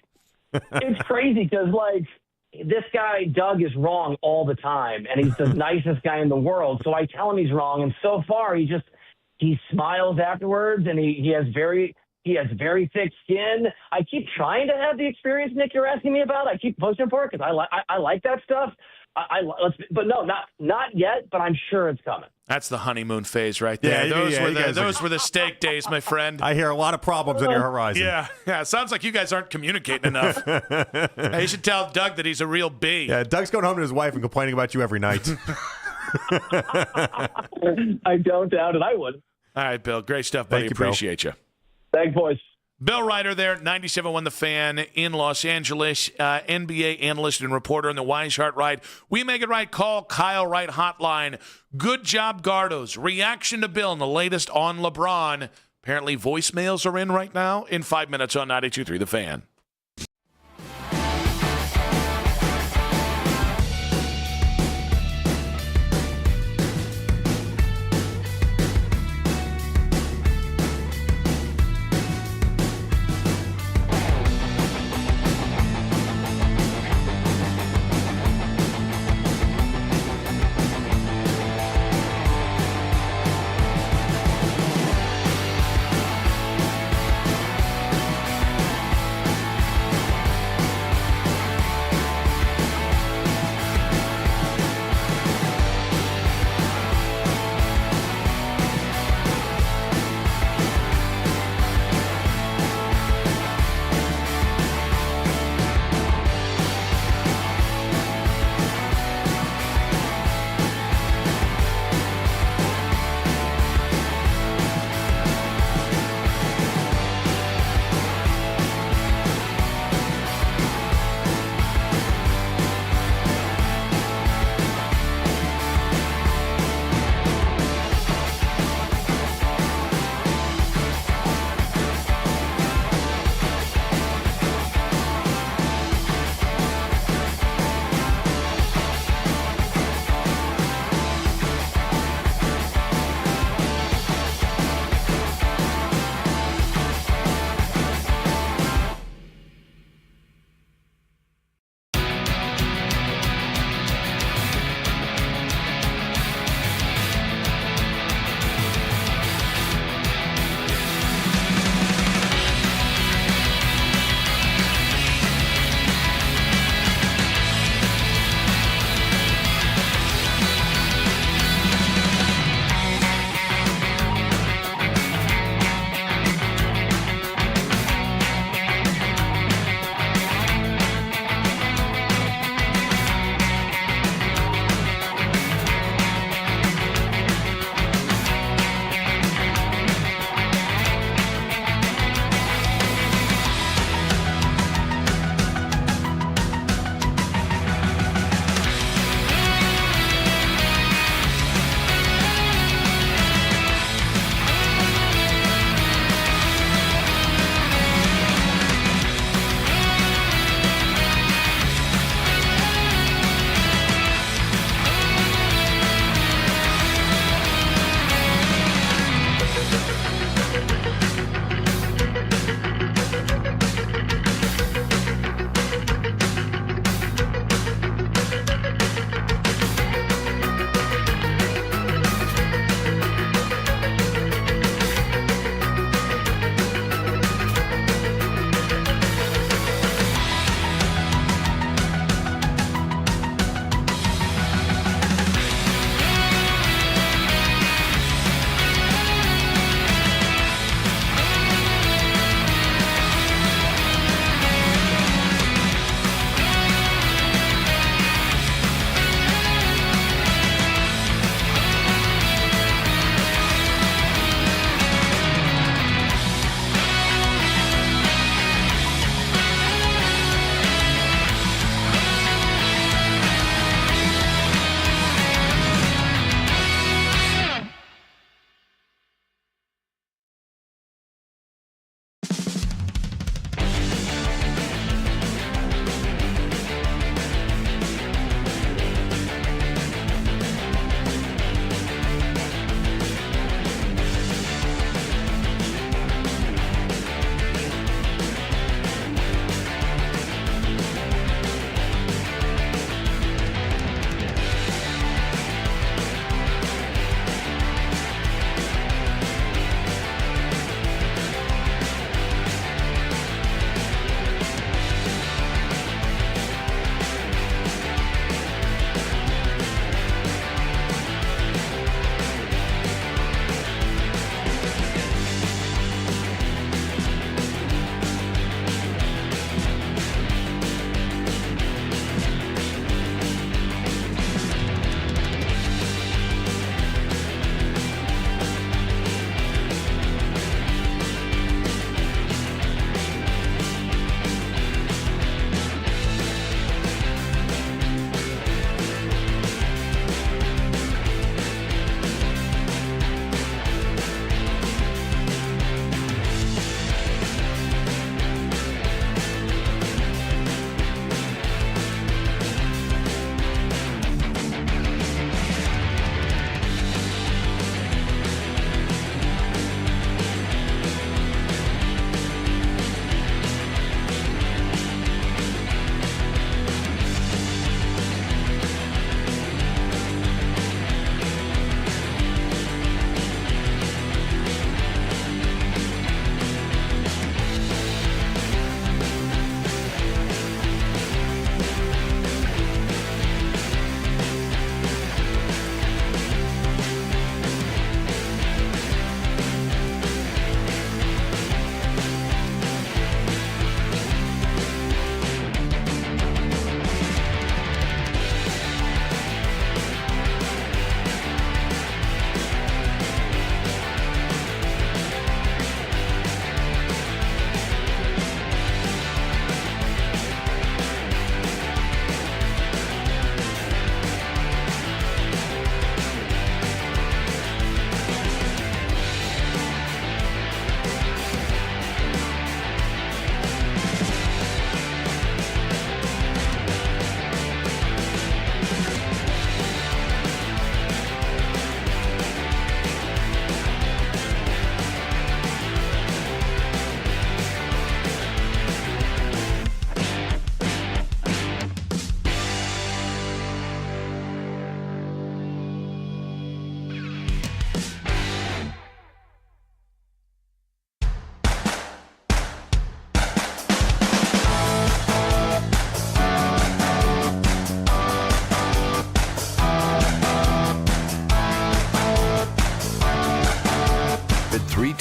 it's crazy because, like, this guy, Doug, is wrong all the time, and he's the nicest guy in the world. So I tell him he's wrong, and so far he smiles afterwards, and he has very thick skin. I keep trying to have the experience, Nick, you're asking me about. I keep pushing for it because I like that stuff. But no, not yet. But I'm sure it's coming. That's the honeymoon phase right there. Those were the steak days, my friend. I hear a lot of problems on your horizon. Yeah. It sounds like you guys aren't communicating enough. Hey, you should tell Doug that he's a real B. Yeah, Doug's going home to his wife and complaining about you every night. I don't doubt it. I would. All right, Bill. Great stuff, buddy. Appreciate you. Thanks, boys. Bill Ryder there, 97.1 The Fan in Los Angeles, NBA analyst and reporter on the Weishart Ride. We Make It Right. Call Kyle Wright hotline. Good job, Gardos. Reaction to Bill and the latest on LeBron. Apparently voicemails are in right now in 5 minutes on 92.3 The Fan.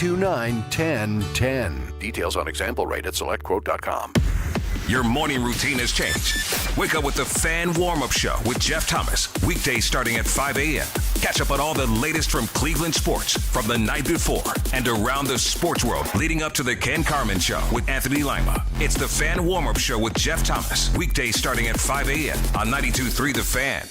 829-1010. Details on example rate at selectquote.com. Your morning routine has changed. Wake up with the Fan Warm-Up Show with Jeff Thomas. Weekdays starting at 5 a.m. Catch up on all the latest from Cleveland sports from the night before and around the sports world leading up to the Ken Carman Show with Anthony Lima. It's the Fan Warm-Up Show with Jeff Thomas. Weekdays starting at 5 a.m. on 92.3 The Fan.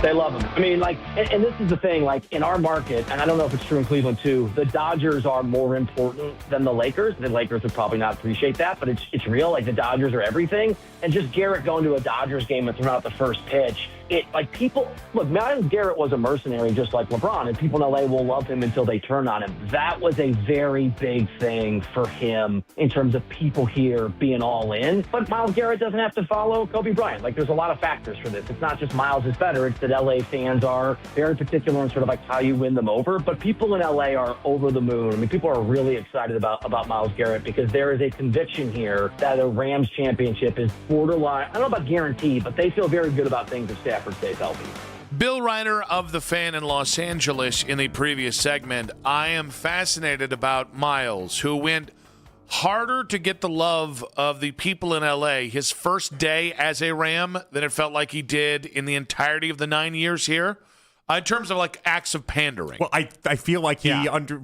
They love him. I mean, and this is the thing, in our market, and I don't know if it's true in Cleveland too, the Dodgers are more important than the Lakers. The Lakers would probably not appreciate that, but it's real. The Dodgers are everything. And just Garrett going to a Dodgers game and throwing out the first pitch, Myles Garrett was a mercenary just like LeBron, and people in LA will love him until they turn on him. That was a very big thing for him in terms of people here being all in. But Myles Garrett doesn't have to follow Kobe Bryant. There's a lot of factors for this. It's not just Myles is better. It's that LA fans are very particular in sort of how you win them over. But people in LA are over the moon. I mean, people are really excited about Myles Garrett because there is a conviction here that a Rams championship is borderline. I don't know about guaranteed, but they feel very good about things if Stafford stays healthy. Bill Reiner of The Fan in Los Angeles in the previous segment. I am fascinated about Myles, who went harder to get the love of the people in L.A. his first day as a Ram than it felt like he did in the entirety of the 9 years here. In terms of acts of pandering. Well, I feel like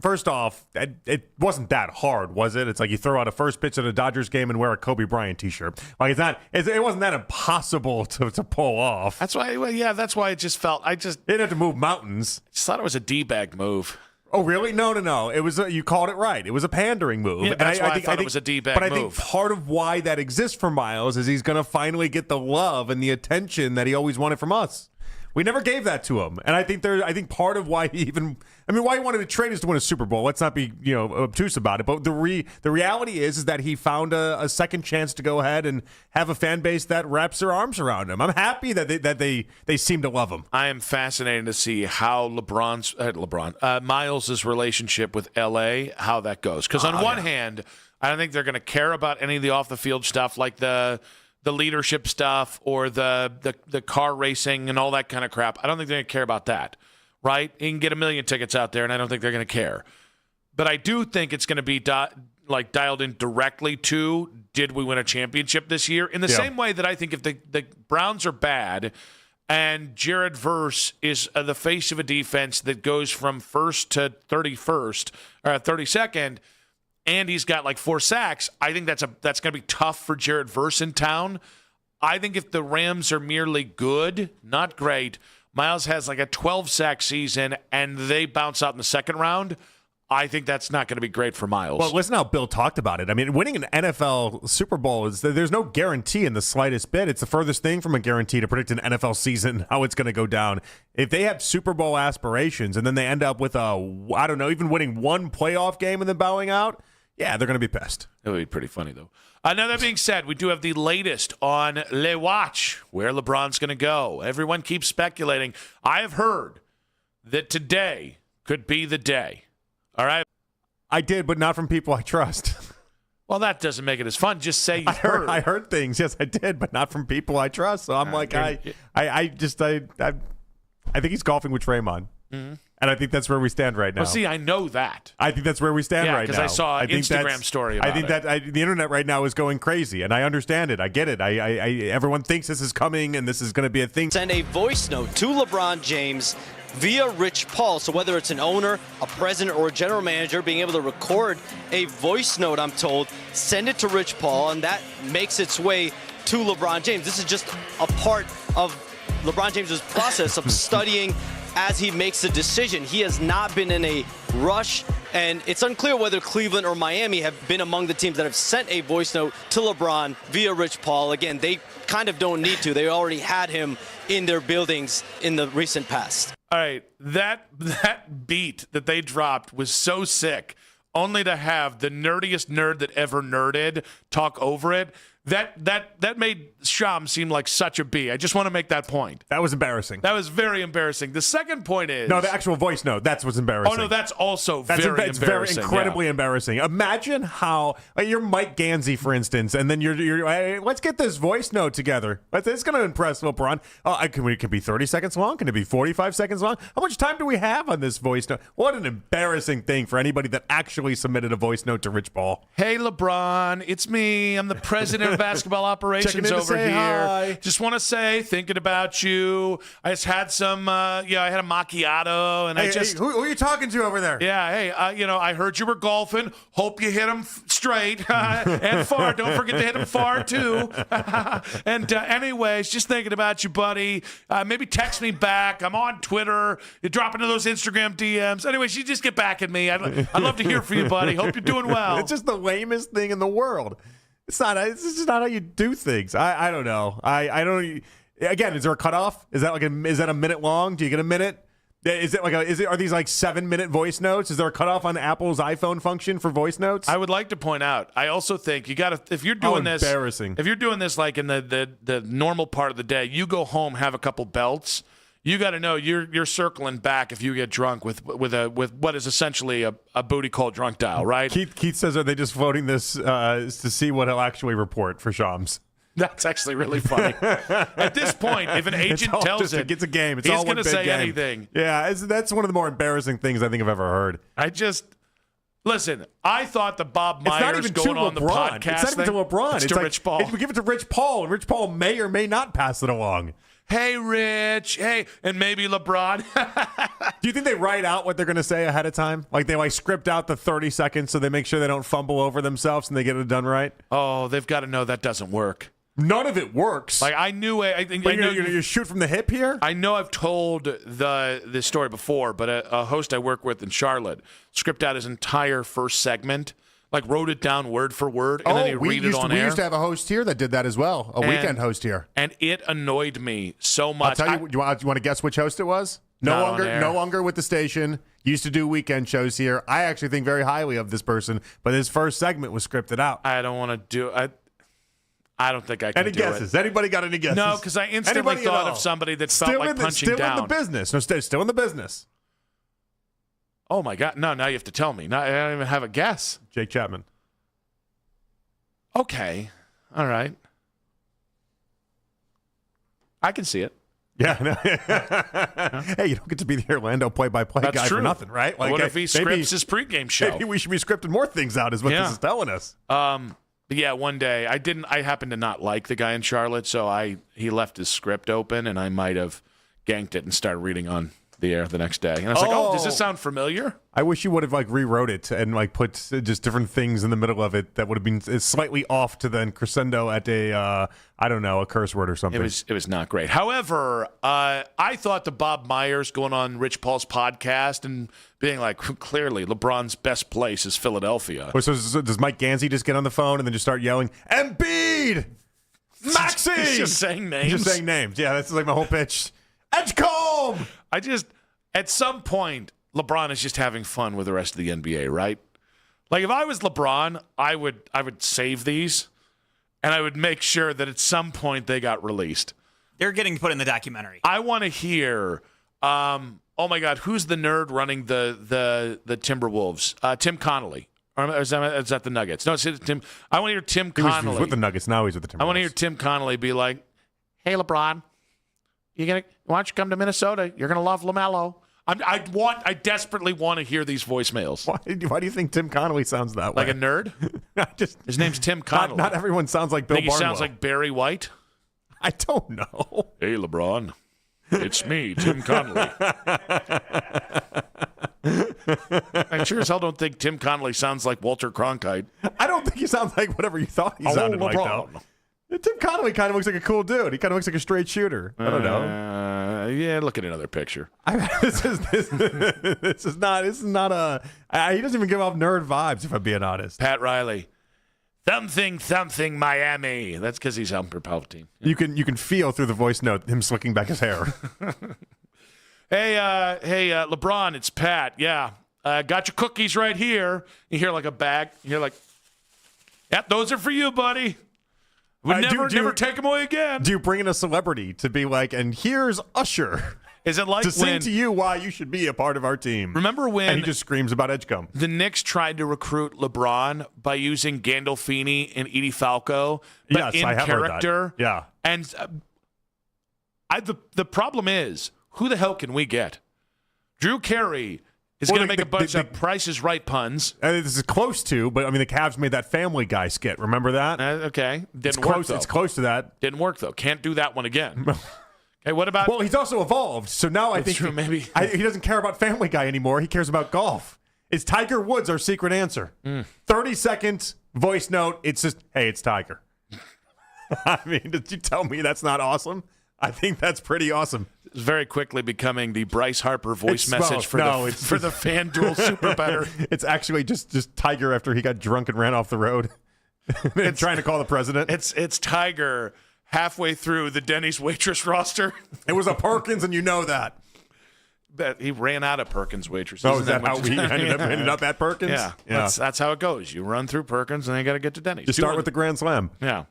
first off, it wasn't that hard, was it? It's you throw out a first pitch at a Dodgers game and wear a Kobe Bryant t-shirt. It wasn't that impossible to pull off. That's why, that's why it just felt, didn't have to move mountains. I just thought it was a D-bag move. Oh, really? No. It was you called it right. It was a pandering move. Yeah, that's why I thought it was a D-bag move. But I think part of why that exists for Myles is he's going to finally get the love and the attention that he always wanted from us. We never gave that to him, and I think part of why he why he wanted to trade is to win a Super Bowl. Let's not be obtuse about it. But the reality is that he found a second chance to go ahead and have a fan base that wraps their arms around him. I'm happy that they seem to love him. I am fascinated to see how Myles' relationship with L.A. how that goes. Because on one hand, I don't think they're going to care about any of the off the field stuff like the leadership stuff or the car racing and all that kind of crap. I don't think they're going to care about that, right? You can get 1 million tickets out there, and I don't think they're going to care. But I do think it's going to be dialed in directly to, did we win a championship this year? In the same way that I think if the Browns are bad and Jared Verse is the face of a defense that goes from first to 31st or 32nd, and he's got 4 sacks, I think that's going to be tough for Jared Verse in town. I think if the Rams are merely good, not great, Myles has a 12-sack season and they bounce out in the second round, I think that's not going to be great for Myles. Well, listen how Bill talked about it. I mean, winning an NFL Super Bowl there's no guarantee in the slightest bit. It's the furthest thing from a guarantee to predict an NFL season, how it's going to go down. If they have Super Bowl aspirations and then they end up with even winning one playoff game and then bowing out, yeah, they're going to be pissed. It would be pretty funny, though. Now, that being said, we do have the latest on Le Watch, where LeBron's going to go. Everyone keeps speculating. I have heard that today could be the day. All right? I did, but not from people I trust. Well, that doesn't make it as fun. Just say you heard. I heard things. Yes, I did, but not from people I trust. So I'm I think he's golfing with Draymond. Mm-hmm. And I think that's where we stand right now. Well, see, I know that. I think that's where we stand right now. because I saw an Instagram story about it. The internet right now is going crazy, and I understand it. I get it. Everyone thinks this is coming, and this is going to be a thing. Send a voice note to LeBron James via Rich Paul. So whether it's an owner, a president, or a general manager, being able to record a voice note, I'm told, send it to Rich Paul, and that makes its way to LeBron James. This is just a part of LeBron James's process of studying as he makes a decision. He has not been in a rush, and it's unclear whether Cleveland or Miami have been among the teams that have sent a voice note to LeBron via Rich Paul. Again, they kind of don't need to. They already had him in their buildings in the recent past. All right, that beat that they dropped was so sick, only to have the nerdiest nerd that ever nerded talk over it. That made Sham seem like such a B. I just want to make that point. That was embarrassing. That was very embarrassing. The second point is... No, the actual voice note. That's what's embarrassing. Oh, no, that's also very embarrassing. Very incredibly embarrassing. Imagine how... you're Mike Gansey, for instance, and then you're hey, let's get this voice note together. It's going to impress LeBron. It can be 30 seconds long. Can it be 45 seconds long? How much time do we have on this voice note? What an embarrassing thing for anybody that actually submitted a voice note to Rich Paul. Hey, LeBron, it's me. I'm the president of basketball operations over here. Hi. Just want to say, thinking about you. I just had some, I had a macchiato, and who are you talking to over there? Yeah, hey, I heard you were golfing. Hope you hit them straight and far. Don't forget to hit them far too. And anyways, just thinking about you, buddy. Maybe text me back. I'm on Twitter. You drop into those Instagram DMs. Anyways, you just get back at me. I'd love to hear from you, buddy. Hope you're doing well. It's just the lamest thing in the world. It's just not how you do things. I don't know. I don't. Again, is there a cutoff? Is that a minute long? Do you get a minute? Are these like 7-minute voice notes? Is there a cutoff on Apple's iPhone function for voice notes? I would like to point out, I also think you got to, if you're doing this, embarrassing. If you're doing this like in the normal part of the day, you go home, have a couple belts. You got to know you're circling back if you get drunk with what is essentially a booty call drunk dial, right? Keith says, are they just floating this to see what he'll actually report for Shams? That's actually really funny. At this point, if an agent tells it, it's a game. It's he's all going to say game. anything. Yeah, that's one of the more embarrassing things I think I've ever heard. Listen, I thought the Bob Myers going on the podcast It's not even to LeBron. It's to Rich Paul. We give it to Rich Paul, and Rich Paul may or may not pass it along. Hey, Rich. Hey, and maybe LeBron. Do you think they write out what they're going to say ahead of time? Like they script out the 30 seconds so they make sure they don't fumble over themselves and they get it done right? Oh, they've got to know that doesn't work. None of it works. Like I knew it. I think you shoot from the hip here. I know I've told this story before, but a host I work with in Charlotte script out his entire first segment, like wrote it down word for word, and then he'd read it on air. We used to have a host here that did that as well, weekend host here, and it annoyed me so much. I'll tell you. You want to guess which host it was? No longer with the station. Used to do weekend shows here. I actually think very highly of this person, but his first segment was scripted out. I don't want to do it. I don't think I can do guesses? It. Anybody got any guesses? No, because I instantly thought of somebody that felt like punching down. Still in the business. No, still in the business. Oh, my God. No, now you have to tell me. Now, I don't even have a guess. Jake Chapman. Okay. All right. I can see it. Yeah. No. Hey, you don't get to be the Orlando play-by-play guy for nothing, right? Like, what if he scripts his pregame show? Maybe we should be scripting more things out is what this is telling us. Yeah, one day I happened to not like the guy in Charlotte, so he left his script open, and I might have ganked it and started reading on the air the next day. And I was like, does this sound familiar? I wish you would have rewrote it and put just different things in the middle of it that would have been slightly off to then crescendo at a curse word or something. It was not great. However, I thought the Bob Myers going on Rich Paul's podcast and being like, clearly LeBron's best place is Philadelphia. So does Mike Gansey just get on the phone and then just start yelling, Embiid, Maxey? He's just saying names. He's just saying names. Yeah, that's like my whole pitch. Edgecombe. At some point, LeBron is just having fun with the rest of the NBA, right? Like if I was LeBron, I would save these, and I would make sure that at some point they got released. They're getting put in the documentary. I want to hear. Oh my God, who's the nerd running the Timberwolves? Tim Connolly. Or is that the Nuggets? No, it's Tim. I want to hear Tim Connolly. He was with the Nuggets. Now he's with the Timberwolves. I want to hear Tim Connolly be like, "Hey, LeBron, why don't you come to Minnesota? You're gonna love LaMelo." I desperately want to hear these voicemails. Why do you think Tim Connolly sounds that way? Like a nerd? His name's Tim Connolly. Not everyone sounds like Bill Think Barnwell. He sounds like Barry White? I don't know. Hey, LeBron. It's me, Tim Connolly. I sure as hell don't think Tim Connolly sounds like Walter Cronkite. I don't think he sounds like whatever you thought he sounded like, though. Tim Connolly kind of looks like a cool dude. He kind of looks like a straight shooter. I don't know. Yeah, look at another picture. This is not a. He doesn't even give off nerd vibes, if I'm being honest. Pat Riley, something Miami. That's because he's Emperor Palpatine. You can feel through the voice note him slicking back his hair. Hey, LeBron, it's Pat. Yeah, got your cookies right here. You hear like a bag. You hear like, yeah, those are for you, buddy. Would never take him away again. Do you bring in a celebrity to be like, and here's Usher? Is it like to sing to you why you should be a part of our team? Remember when and he just screams about Edgecombe? The Knicks tried to recruit LeBron by using Gandolfini and Edie Falco, but yes, I have character. Heard that. Yeah, and the problem is, who the hell can we get? Drew Carey is going to make a bunch of Price is Right puns. This is close to, but I mean, the Cavs made that Family Guy skit. Remember that? Okay, It's close to that. Didn't work though. Can't do that one again. Okay, what about? Well, he's also evolved, so now I think maybe he doesn't care about Family Guy anymore. He cares about golf. Is Tiger Woods our secret answer? 30 seconds voice note. It's just, hey, it's Tiger. I mean, did you tell me that's not awesome? I think that's pretty awesome. It's very quickly becoming the Bryce Harper voice message for the FanDuel Super Better. It's actually just Tiger after he got drunk and ran off the road. It's trying to call the president. It's Tiger halfway through the Denny's waitress roster. It was a Perkins, and you know that. But he ran out of Perkins waitresses. Oh, is that how we ended up at Perkins? Yeah. That's how it goes. You run through Perkins, and then you got to get to Denny's. You start with the Grand Slam. Yeah.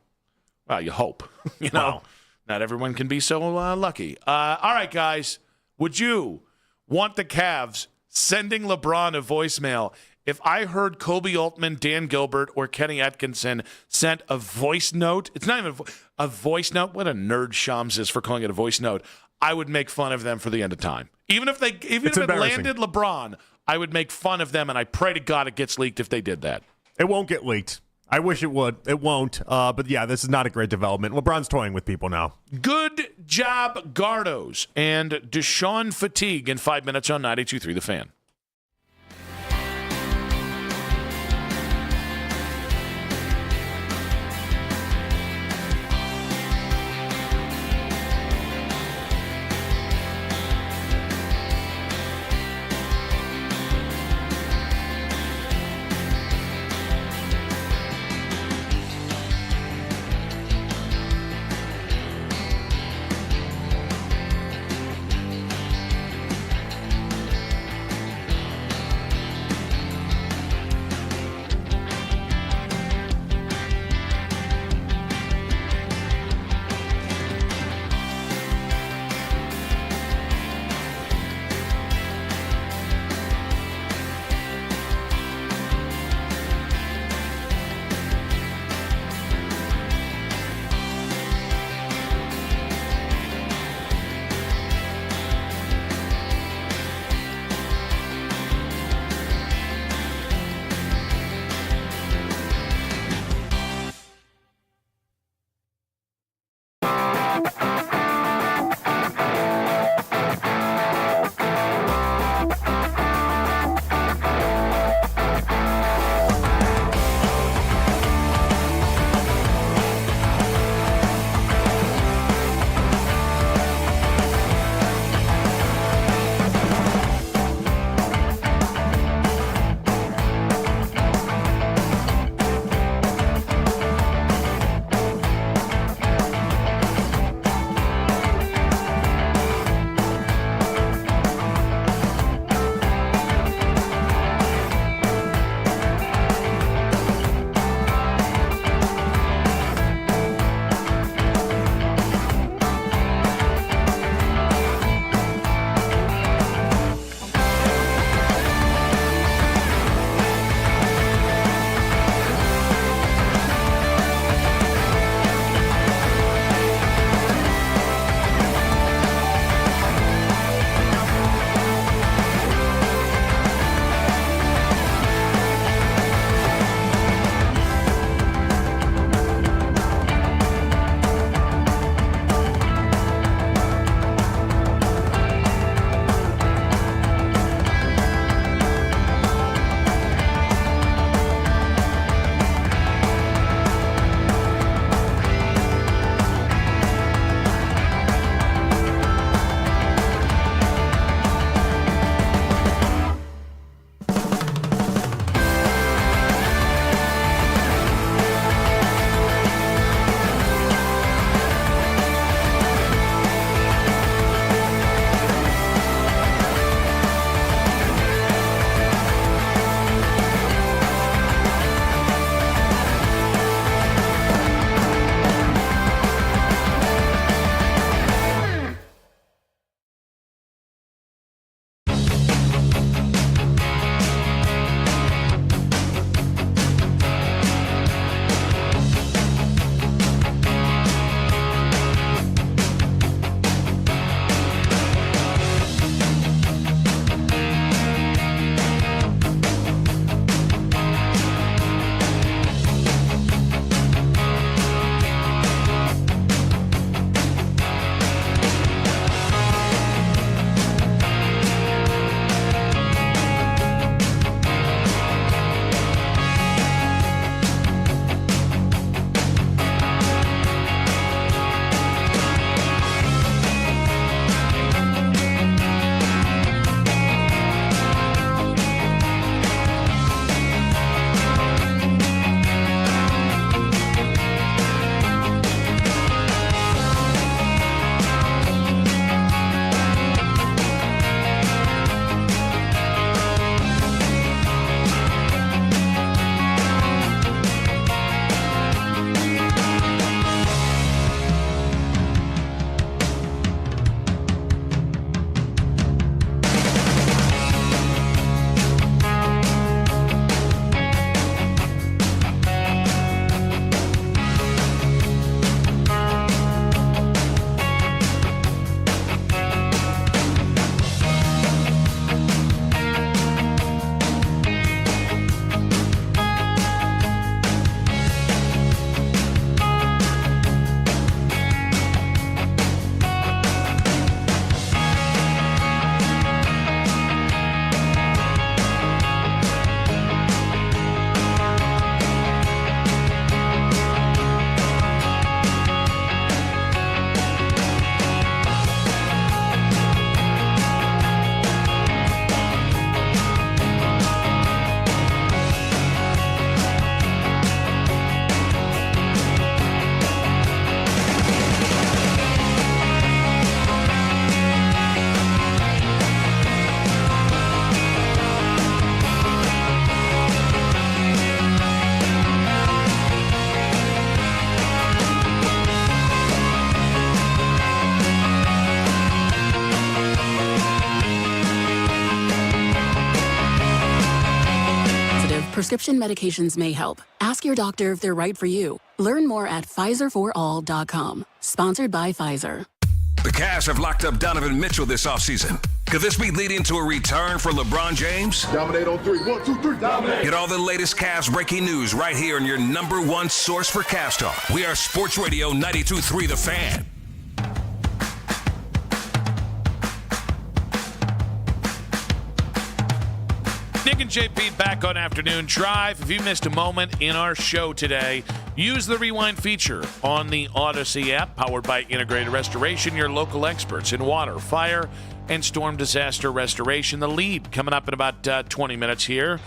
Well, you hope. You know. Wow. Not everyone can be so lucky. All right, guys. Would you want the Cavs sending LeBron a voicemail if I heard Kobe Altman, Dan Gilbert, or Kenny Atkinson sent a voice note? It's not even a voice note. What a nerd Shams is for calling it a voice note. I would make fun of them for the end of time. Even if it landed LeBron, I would make fun of them, and I pray to God it gets leaked if they did that. It won't get leaked. I wish it would. It won't. But yeah, this is not a great development. LeBron's toying with people now. Good job, Gardos. And Deshaun Fatigue in 5 minutes on 92.3 The Fan. Prescription medications may help. Ask your doctor if they're right for you. Learn more at PfizerForAll.com. Sponsored by Pfizer. The Cavs have locked up Donovan Mitchell this offseason. Could this be leading to a return for LeBron James? Dominate on 3. 1, 2, 3. Dominate. Get all the latest Cavs breaking news right here on your number one source for Cavs talk. We are Sports Radio 92.3 The Fan. Nick and JP back on Afternoon Drive. If you missed a moment in our show today, use the rewind feature on the Odyssey app, powered by Integrated Restoration, your local experts in water, fire, and storm disaster restoration. The lead coming up in about 20 minutes here.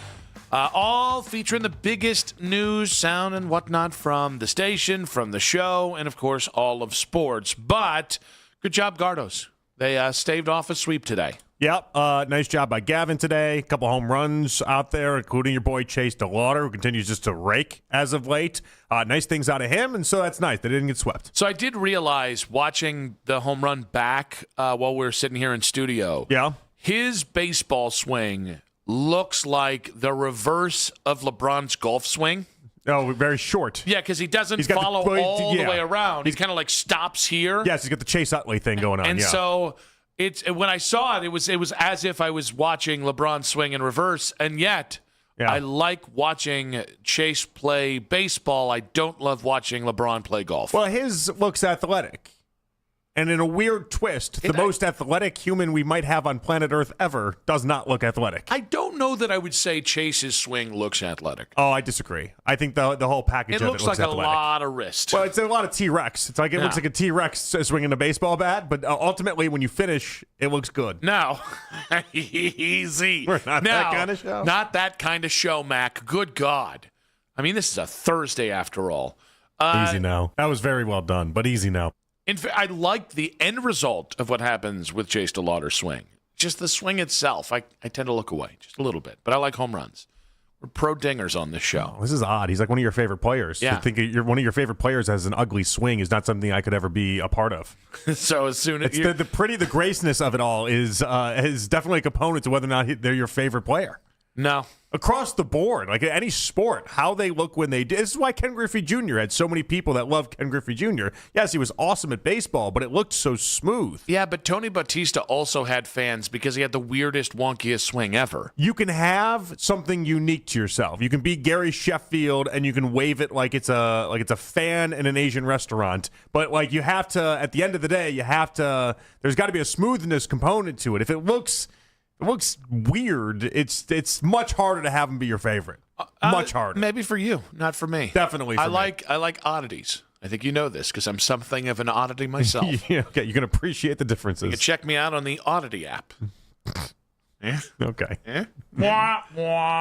All featuring the biggest news, sound, and whatnot from the station, from the show, and, of course, all of sports. But good job, Gardos. They staved off a sweep today. Yep. Nice job by Gavin today. A couple home runs out there, including your boy Chase DeLauder, who continues just to rake as of late. Nice things out of him, and so that's nice. They didn't get swept. So I did realize, watching the home run back while we were sitting here in studio, his baseball swing looks like the reverse of LeBron's golf swing. Oh, very short. Yeah, because he doesn't follow all the way around. He kind of like stops here. Yes, he's got the Chase Utley thing going on. And so when I saw it, it was as if I was watching LeBron swing in reverse, and yet I like watching Chase play baseball. I don't love watching LeBron play golf. Well, his looks athletic. And in a weird twist, the most athletic human we might have on planet Earth ever does not look athletic. I don't know that I would say Chase's swing looks athletic. Oh, I disagree. I think the whole package of it looks like athletic. a lot of wrist. Well, it's a lot of T-Rex. It looks like a T-Rex swinging a baseball bat, but ultimately when you finish, it looks good. Now, easy. We're not that kind of show. Not that kind of show, Mac. Good God. I mean, this is a Thursday after all. Easy now. That was very well done, but easy now. In fact, I like the end result of what happens with Chase DeLauder's swing. Just the swing itself, I tend to look away just a little bit. But I like home runs. We're pro dingers on this show. Oh, this is odd. He's like one of your favorite players. Yeah. To think one of your favorite players has an ugly swing is not something I could ever be a part of. So as soon as the graceness of it all is definitely a component to whether or not they're your favorite player. No. Across the board, like any sport, how they look when they do. This is why Ken Griffey Jr. had so many people that love Ken Griffey Jr. Yes, he was awesome at baseball, but it looked so smooth. Yeah, but Tony Bautista also had fans because he had the weirdest, wonkiest swing ever. You can have something unique to yourself. You can be Gary Sheffield and you can wave it like it's a fan in an Asian restaurant. But like you have to, at the end of the day, there's got to be a smoothness component to it. If it looks weird, it's much harder to have them be your favorite. Much harder. Maybe for you, not for me. Definitely for me. I like oddities. I think you know this because I'm something of an oddity myself. Yeah, okay, you can appreciate the differences. You can check me out on the Oddity app. Yeah? Okay. Yeah?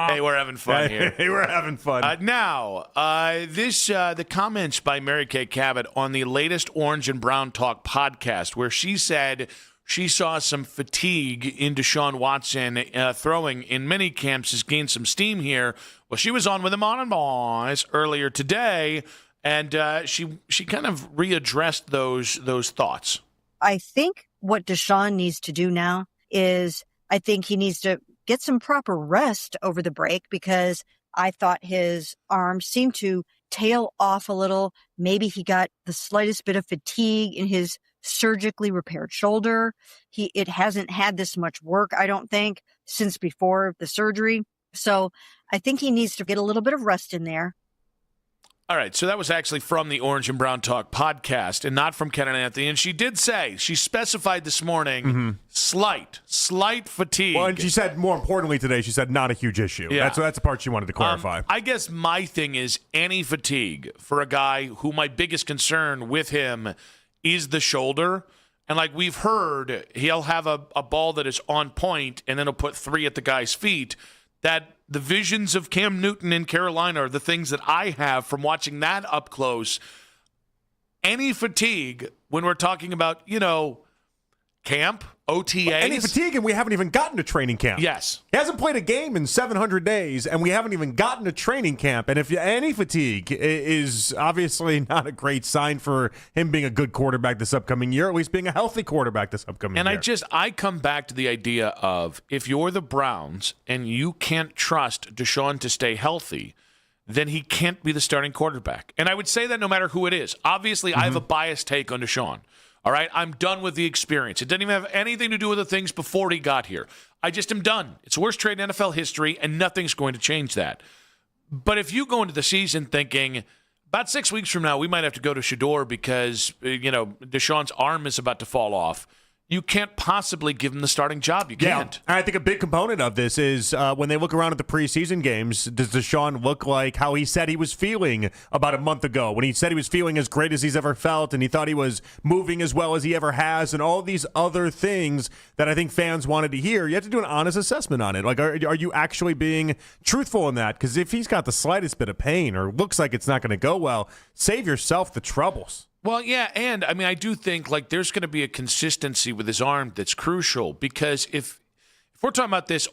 Hey, we're having fun here. Hey, we're having fun. Now, the comments by Mary Kay Cabot on the latest Orange and Brown Talk podcast, where she said she saw some fatigue in Deshaun Watson throwing in mini camps, has gained some steam here. Well, she was on with the Modern Boys earlier today, and she kind of readdressed those thoughts. I think what Deshaun needs to do now is I think he needs to get some proper rest over the break, because I thought his arm seemed to tail off a little. Maybe he got the slightest bit of fatigue in his surgically repaired shoulder. It hasn't had this much work, I don't think, since before the surgery. So I think he needs to get a little bit of rest in there. All right, so that was actually from the Orange and Brown Talk podcast and not from Ken and Anthony. And she did say, she specified this morning, slight fatigue. Well, and she said, more importantly today, she said not a huge issue. Yeah. That's the part she wanted to clarify. I guess my thing is any fatigue for a guy who my biggest concern with him is the shoulder. And like we've heard, he'll have a ball that is on point and then he'll put 3 at the guy's feet. That the visions of Cam Newton in Carolina are the things that I have from watching that up close. Any fatigue when we're talking about, camp, OTAs. Any fatigue, and we haven't even gotten to training camp. Yes. He hasn't played a game in 700 days, and we haven't even gotten to training camp. And if any fatigue is obviously not a great sign for him being a good quarterback this upcoming year, at least being a healthy quarterback this upcoming year. And I come back to the idea of if you're the Browns and you can't trust Deshaun to stay healthy, then he can't be the starting quarterback. And I would say that no matter who it is. Obviously, I have a biased take on Deshaun. All right, I'm done with the experience. It didn't even have anything to do with the things before he got here. I just am done. It's the worst trade in NFL history, and nothing's going to change that. But if you go into the season thinking, about 6 weeks from now, we might have to go to Shedeur because, Deshaun's arm is about to fall off, you can't possibly give him the starting job. You can't. Yeah. I think a big component of this is when they look around at the preseason games, does Deshaun look like how he said he was feeling about a month ago when he said he was feeling as great as he's ever felt and he thought he was moving as well as he ever has and all these other things that I think fans wanted to hear? You have to do an honest assessment on it. Like, are you actually being truthful in that? Because if he's got the slightest bit of pain or looks like it's not going to go well, save yourself the troubles. Well, yeah, and I mean, I do think there's going to be a consistency with his arm that's crucial because if we're talking about this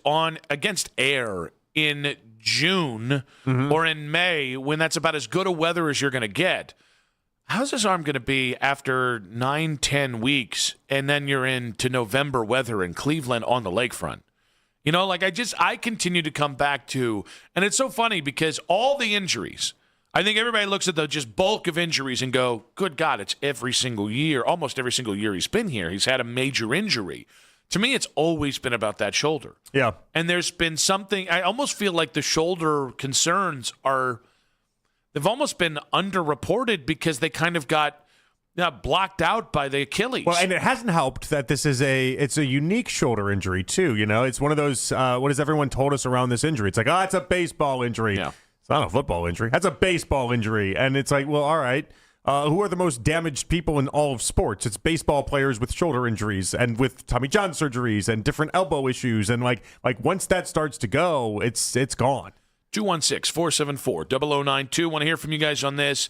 against air in June or in May, when that's about as good a weather as you're going to get, how's his arm going to be after 9-10 weeks, and then you're into November weather in Cleveland on the lakefront? I continue to come back to, and it's so funny because all the injuries. I think everybody looks at the just bulk of injuries and go, good God, it's every single year, almost every single year he's been here. He's had a major injury. To me, it's always been about that shoulder. Yeah. And there's been something, I almost feel like the shoulder concerns they've almost been underreported because they kind of got blocked out by the Achilles. Well, and it hasn't helped that it's a unique shoulder injury too. It's one of those, what has everyone told us around this injury? It's like, it's a baseball injury. Yeah. It's not a football injury. That's a baseball injury. And it's like, well, all right. Who are the most damaged people in all of sports? It's baseball players with shoulder injuries and with Tommy John surgeries and different elbow issues. And like once that starts to go, it's gone. 216-474-0092. Want to hear from you guys on this.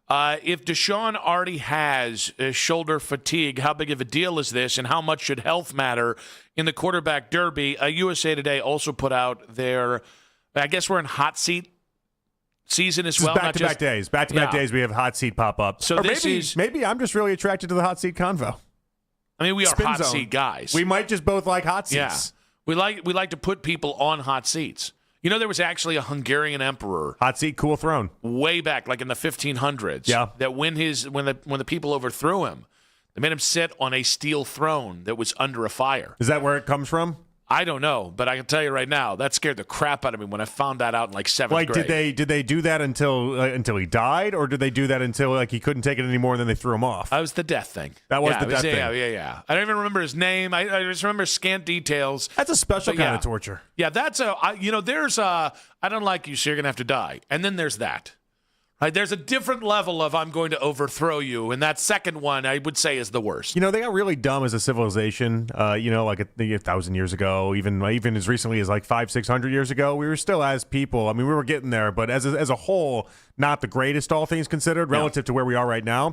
If Deshaun already has shoulder fatigue, how big of a deal is this, and how much should health matter in the quarterback derby? USA Today also put out their, I guess we're in hot seat season as well. Back-to-back days. Back-to-back days we have hot seat pop up. So maybe I'm just really attracted to the hot seat convo. I mean, we are Spin hot zone. seat guys. We might just both like hot seats. Yeah. We like to put people on hot seats. There was actually a Hungarian emperor. Hot seat, cool throne. Way back, like in the 1500s. Yeah. That when the people overthrew him, they made him sit on a steel throne that was under a fire. Is that where it comes from? I don't know, but I can tell you right now, that scared the crap out of me when I found that out in seventh grade. Did they do that until he died, or did they do that until he couldn't take it anymore and then they threw him off? That was the death thing. That was the death thing. Yeah. I don't even remember his name. I just remember scant details. That's a special kind of torture. Yeah, there's I don't like you, so you're gonna have to die, and then there's that. Right, there's a different level of I'm going to overthrow you, and that second one I would say is the worst. They got really dumb as a civilization. Like 1,000 years ago, even as recently as 500-600 years ago, we were still as people. I mean, we were getting there, but as a whole, not the greatest, all things considered, relative to where we are right now.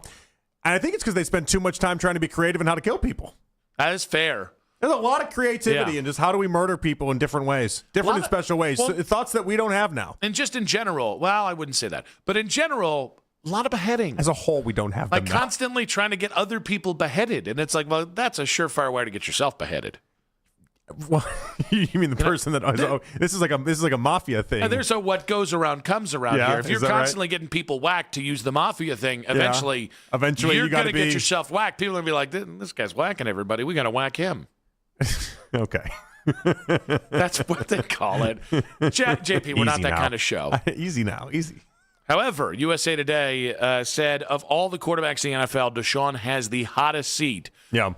And I think it's because they spend too much time trying to be creative in how to kill people. That is fair. There's a lot of creativity in just how do we murder people in different ways, different and special ways, thoughts that we don't have now. And just in general, well, I wouldn't say that, but in general, a lot of beheading. As a whole, we don't have them now. Constantly trying to get other people beheaded, and it's like, well, that's a surefire way to get yourself beheaded. Well, you mean the person that this is like a mafia thing? There's a what goes around comes around here. If you're constantly getting people whacked to use the mafia thing, eventually you're going to get yourself whacked. People are going to be like, this guy's whacking everybody. We got to whack him. Okay. That's what they call it. JP, we're not that kind of show. Easy now. Easy. However, USA Today said of all the quarterbacks in the NFL, Deshaun has the hottest seat. Yeah. And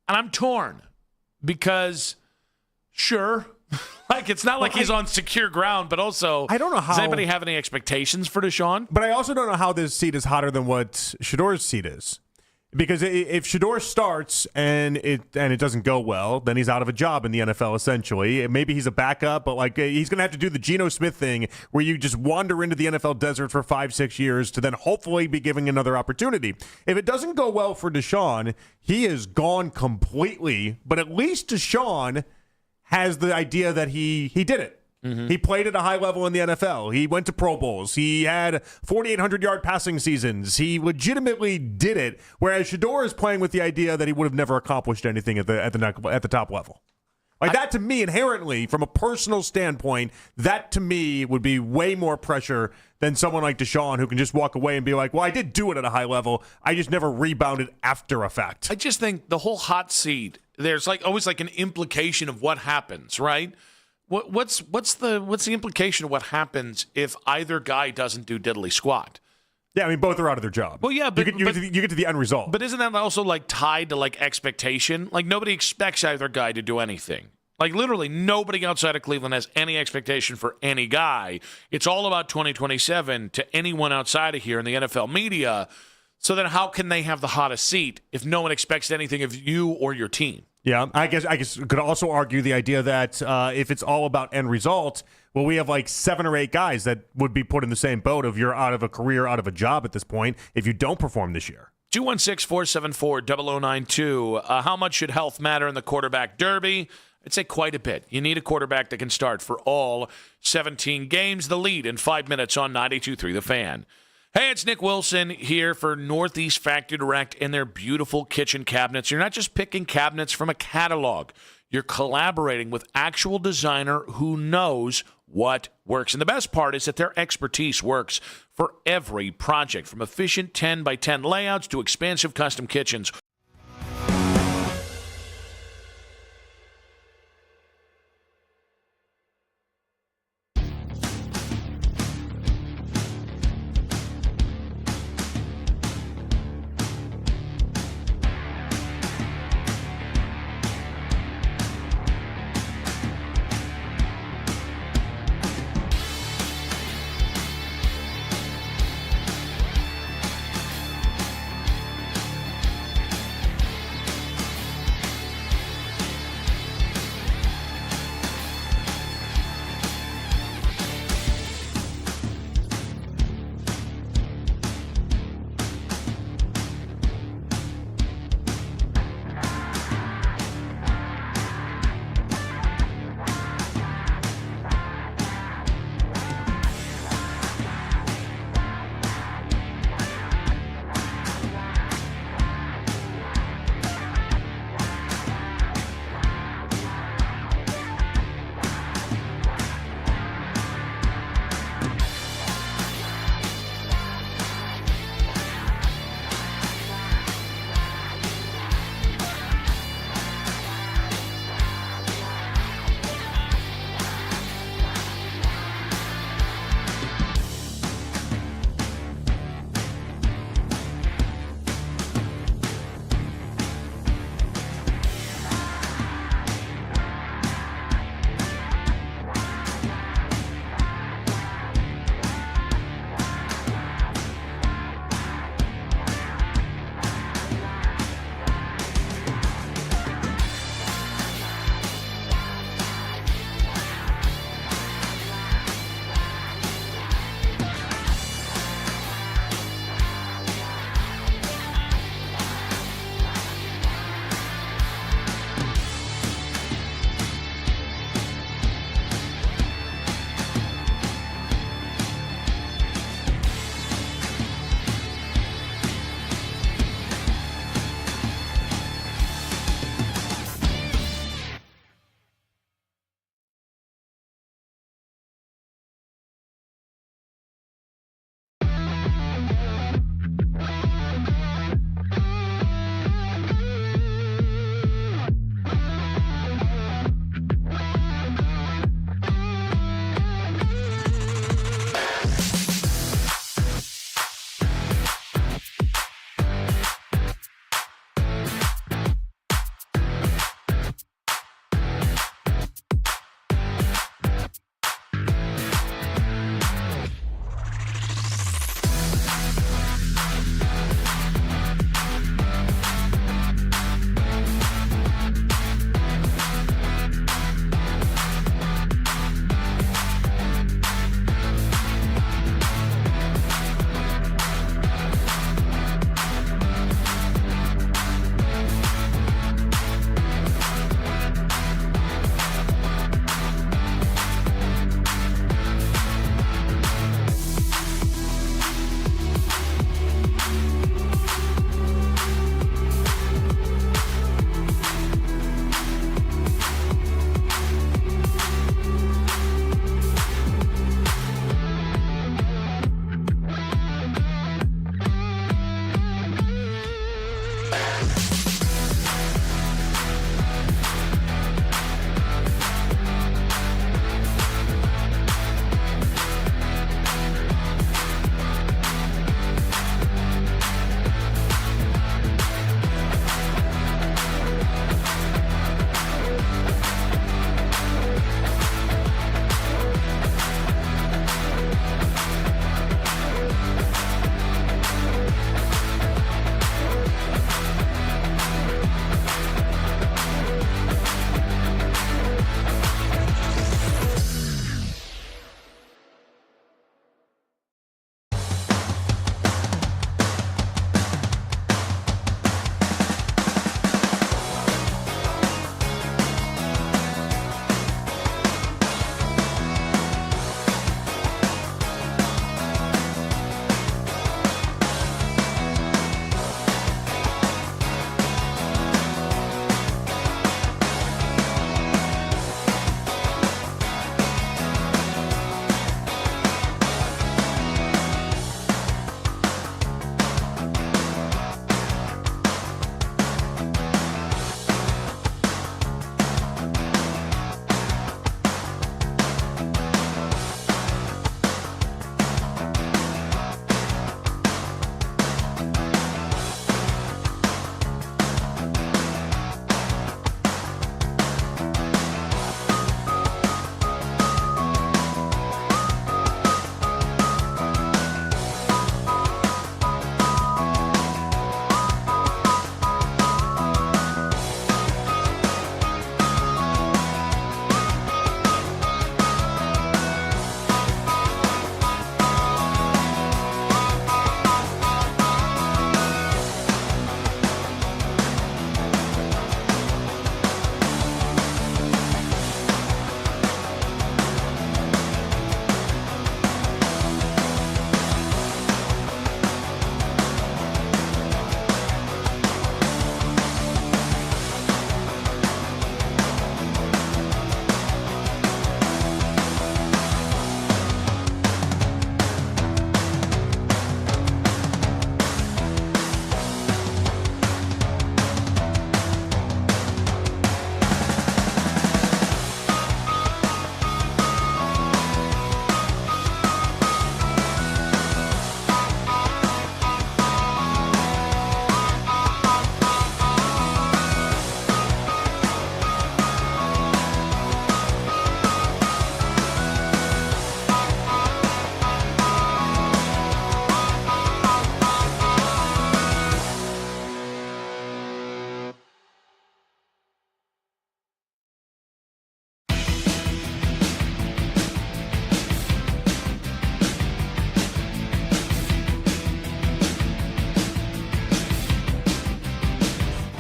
I'm torn because, sure, it's not like he's on secure ground, but also, I don't know how. Does anybody have any expectations for Deshaun? But I also don't know how this seat is hotter than what Shedeur's seat is. Because if Shedeur starts and it doesn't go well, then he's out of a job in the NFL, essentially. Maybe he's a backup, but he's going to have to do the Geno Smith thing where you just wander into the NFL desert for 5-6 years to then hopefully be given another opportunity. If it doesn't go well for Deshaun, he is gone completely, but at least Deshaun has the idea that he did it. Mm-hmm. He played at a high level in the NFL. He went to Pro Bowls. He had 4,800-yard passing seasons. He legitimately did it, whereas Shedeur is playing with the idea that he would have never accomplished anything at the top level. That, to me, inherently, from a personal standpoint, that, to me, would be way more pressure than someone like Deshaun who can just walk away and be like, well, I did do it at a high level. I just never rebounded after a fact. I just think the whole hot seat, there's always an implication of what happens, right? What's the implication of what happens if either guy doesn't do diddly squat? Yeah, I mean, both are out of their job. Well, yeah, but you get to the end result. But isn't that also tied to expectation? Nobody expects either guy to do anything. Literally nobody outside of Cleveland has any expectation for any guy. It's all about 2027 to anyone outside of here in the NFL media. So then how can they have the hottest seat if no one expects anything of you or your team? Yeah, I guess you could also argue the idea that if it's all about end result, well, we have 7 or 8 guys that would be put in the same boat of you're out of a career, out of a job at this point if you don't perform this year. 216-474-0092. How much should health matter in the quarterback derby? I'd say quite a bit. You need a quarterback that can start for all 17 games. The lead in 5 minutes on 92.3 The Fan. Hey, it's Nick Wilson here for Northeast Factory Direct and their beautiful kitchen cabinets. You're not just picking cabinets from a catalog. You're collaborating with actual designer who knows what works. And the best part is that their expertise works for every project, from efficient 10 by 10 layouts to expansive custom kitchens.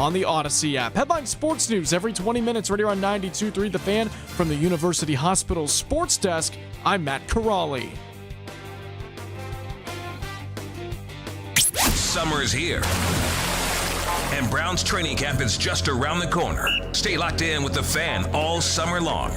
on the Odyssey app. Headline Sports News every 20 minutes right here on 92.3 The Fan from the University Hospital Sports Desk. I'm Matt Corrali. Summer's here, and Browns training camp is just around the corner. Stay locked in with The Fan all summer long.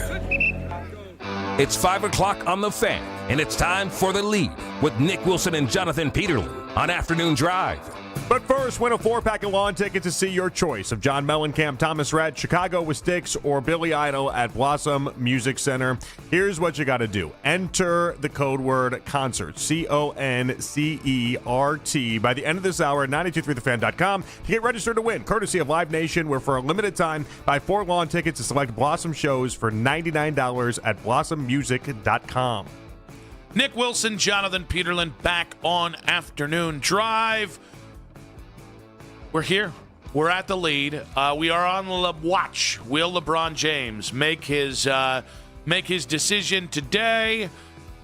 It's 5 o'clock on The Fan, and it's time for The Lead with Nick Wilson and Jonathan Peterlin on Afternoon Drive. But first, win a 4-pack of lawn tickets to see your choice of John Mellencamp, Thomas Rhett, Chicago with Styx, or Billy Idol at Blossom Music Center. Here's what you got to do. Enter the code word CONCERT, CONCERT, by the end of this hour at 923thefan.com to get registered to win, courtesy of Live Nation, where for a limited time, buy 4 lawn tickets to select Blossom shows for $99 at blossommusic.com. Nick Wilson, Jonathan Peterlin, back on Afternoon Drive. We're here. We're at The Lead. We are on the watch. Will LeBron James make his decision today?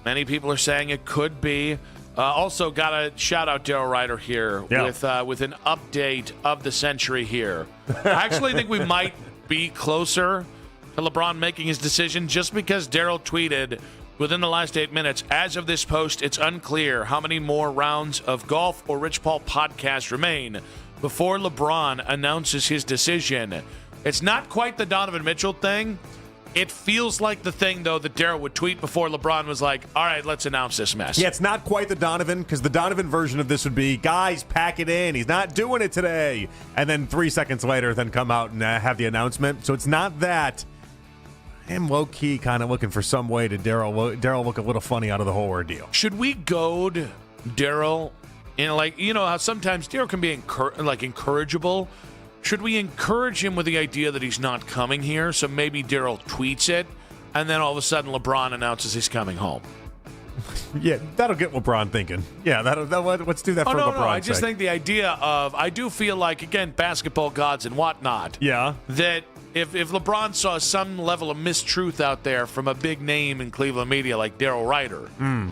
Many people are saying it could be. Also, got to shout out Daryl Ryder here with an update of the century here. I actually think we might be closer to LeBron making his decision just because Daryl tweeted within the last 8 minutes, as of this post, it's unclear how many more rounds of golf or Rich Paul podcast remain before LeBron announces his decision. It's not quite the Donovan Mitchell thing. It feels like the thing, though, that Daryl would tweet before LeBron was like, all right, let's announce this mess. Yeah, it's not quite the Donovan, because the Donovan version of this would be, guys, pack it in. He's not doing it today. And then 3 seconds later, then come out and have the announcement. So it's not that. I'm low-key kind of looking for some way to Daryl look a little funny out of the whole ordeal. Should we goad Daryl? How sometimes Daryl can be encourageable. Should we encourage him with the idea that he's not coming here? So maybe Daryl tweets it, and then all of a sudden LeBron announces he's coming home. Yeah, that'll get LeBron thinking. Yeah, let's do that for LeBron's sake. I just think the idea of, I do feel like, again, basketball gods and whatnot. Yeah. That if LeBron saw some level of mistruth out there from a big name in Cleveland media like Daryl Ryder,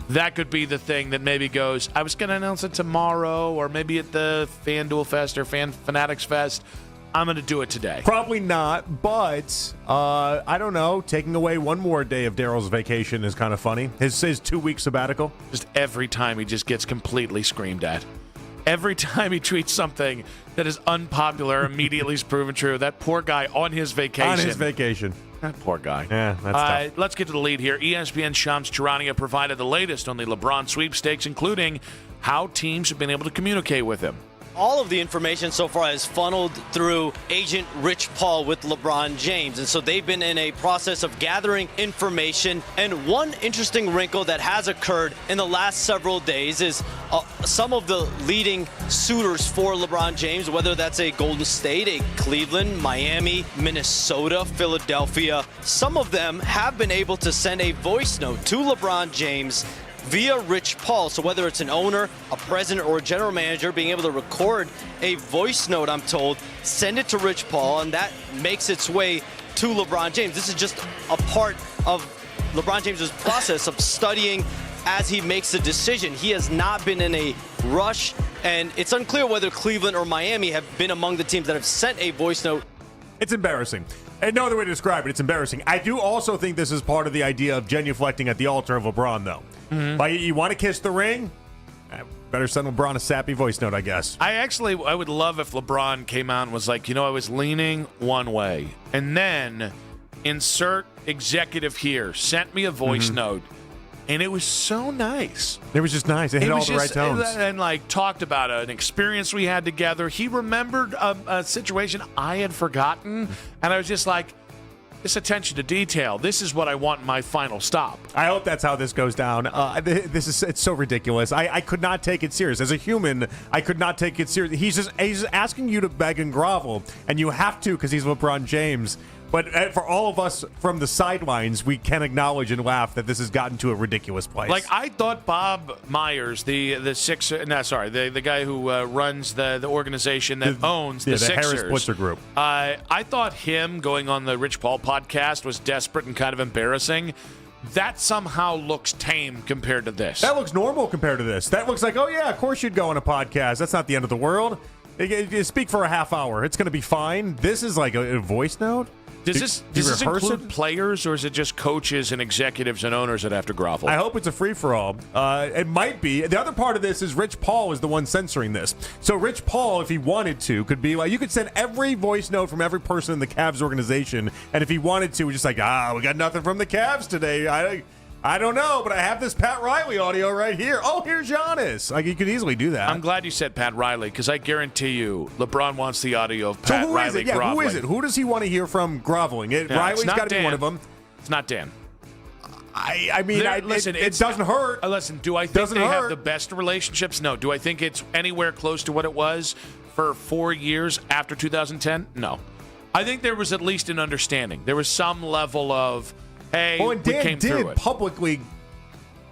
that could be the thing that maybe goes, I was going to announce it tomorrow, or maybe at the FanDuel Fest or Fanatics Fest. I'm going to do it today. Probably not, but I don't know. Taking away one more day of Daryl's vacation is kind of funny. His 2-week sabbatical. Just every time he just gets completely screamed at. Every time he tweets something that is unpopular, immediately is proven true. That poor guy on his vacation. That poor guy. Yeah, that's tough. Let's get to the lead here. ESPN's Shams Charania provided the latest on the LeBron sweepstakes, including how teams have been able to communicate with him. All of the information so far is funneled through agent Rich Paul with LeBron James. And so they've been in a process of gathering information. And one interesting wrinkle that has occurred in the last several days is some of the leading suitors for LeBron James, whether that's a Golden State, a Cleveland, Miami, Minnesota, Philadelphia, some of them have been able to send a voice note to LeBron James via Rich Paul. So whether it's an owner, a president, or a general manager, being able to record a voice note, I'm told, send it to Rich Paul, and that makes its way to LeBron James. This is just a part of LeBron James's process of studying as he makes the decision. He has not been in a rush, and it's unclear whether Cleveland or Miami have been among the teams that have sent a voice note. It's embarrassing. And no other way to describe it. It's embarrassing. I do also think this is part of the idea of genuflecting at the altar of LeBron, though. Like, you want to kiss the ring? Better send LeBron a sappy voice note, I guess. I would love if LeBron came out and was like, I was leaning one way. And then insert executive here, sent me a voice note. And it was so nice. It was just nice. It hit all the right tones. And talked about an experience we had together. He remembered a situation I had forgotten. And I was just like, this attention to detail. This is what I want in my final stop. I hope that's how this goes down. It's so ridiculous. I could not take it serious. As a human, I could not take it serious. He's asking you to beg and grovel, and you have to because he's LeBron James. But for all of us from the sidelines, we can acknowledge and laugh that this has gotten to a ridiculous place. Like, I thought Bob Myers, the guy who runs the organization that owns the Sixers, Harris Blitzer Group. I thought him going on the Rich Paul podcast was desperate and kind of embarrassing. That somehow looks tame compared to this. That looks normal compared to this. That looks like, oh yeah, of course you'd go on a podcast. That's not the end of the world. You speak for a half hour. It's going to be fine. This is like a voice note. Does this include players, or is it just coaches and executives and owners that have to grovel? I hope it's a free-for-all. It might be. The other part of this is Rich Paul is the one censoring this. So Rich Paul, if he wanted to, could be like, you could send every voice note from every person in the Cavs organization, and if he wanted to, we're just like, we got nothing from the Cavs today. I don't know, but I have this Pat Riley audio right here. Oh, here's Giannis. Like, you could easily do that. I'm glad you said Pat Riley, because I guarantee you LeBron wants the audio of Pat Riley groveling. Who is it? Who does he want to hear from groveling? Riley's got to be one of them. It's not Dan. I mean, listen, it doesn't hurt. Listen, do I think they have the best relationships? No. Do I think it's anywhere close to what it was for 4 years after 2010? No. I think there was at least an understanding. There was some level of, hey, and Dan did publicly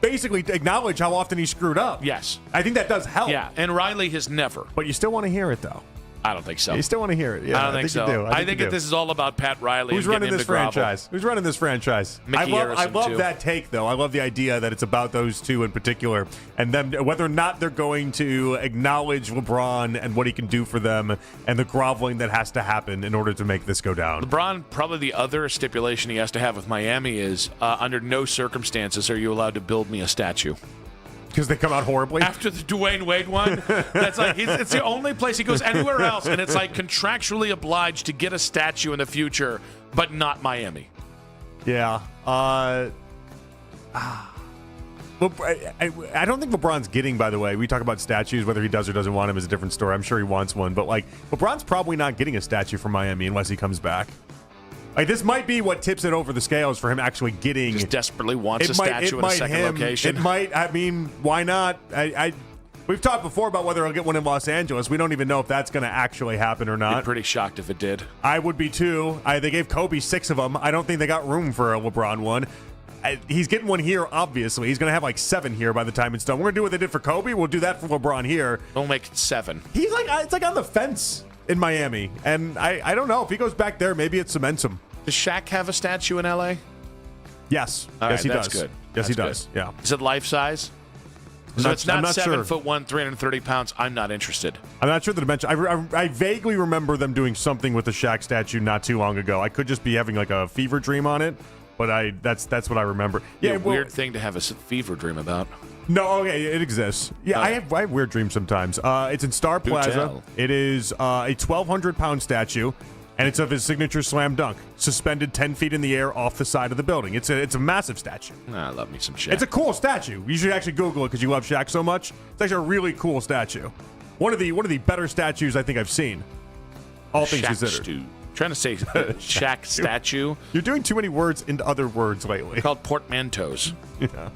basically acknowledge how often he screwed up. Yes. I think that does help. Yeah, and Riley has never. But you still want to hear it, though. I don't think so. You still want to hear it. Yeah, I don't think so. You do. I think that this is all about Pat Riley. Who's running this franchise? Who's running this franchise? I love that take, though. I love the idea that it's about those two in particular, and then whether or not they're going to acknowledge LeBron and what he can do for them, and the groveling that has to happen in order to make this go down. LeBron, probably the other stipulation he has to have with Miami is, under no circumstances are you allowed to build me a statue. Because they come out horribly? After the Dwayne Wade one, that's like it's the only place he goes anywhere else, and it's like contractually obliged to get a statue in the future, but not Miami. Yeah. I don't think LeBron's getting, by the way, we talk about statues, whether he does or doesn't want him is a different story. I'm sure he wants one, but like LeBron's probably not getting a statue from Miami unless he comes back. Like, this might be what tips it over the scales for him actually getting. Just desperately wants a statue in a second location. It might. I mean, why not? We've talked before about whether he'll get one in Los Angeles. We don't even know if that's going to actually happen or not. I'd be pretty shocked if it did. I would be too. They gave Kobe 6 of them. I don't think they got room for a LeBron one. He's getting one here, obviously. He's going to have like 7 here by the time it's done. We're going to do what they did for Kobe. We'll do that for LeBron here. We'll make it 7. He's like, it's like on the fence in Miami. And I don't know. If he goes back there, maybe it cements him. Does Shaq have a statue in L.A.? Yes. Yes, he that's does. Good. Yes, he does. Good. Yeah. Is it life size? So it's not 7'1", 330 pounds. I'm not interested. I'm not sure the dimension. I vaguely remember them doing something with the Shaq statue not too long ago. I could just be having like a fever dream on it, but that's what I remember. Yeah, weird thing to have a fever dream about. No, okay, it exists. Yeah, I have weird dreams sometimes. It's in Star Plaza. It is a 1,200-pound statue. And it's of his signature slam dunk, suspended 10 feet in the air off the side of the building. It's a massive statue. I love me some Shaq. It's a cool statue. You should actually Google it because you love Shaq so much. It's actually a really cool statue. One of the better statues I think I've seen. All things considered. Trying to say Shaq statue. You're doing too many words into other words lately. They're called portmanteaus. Yeah.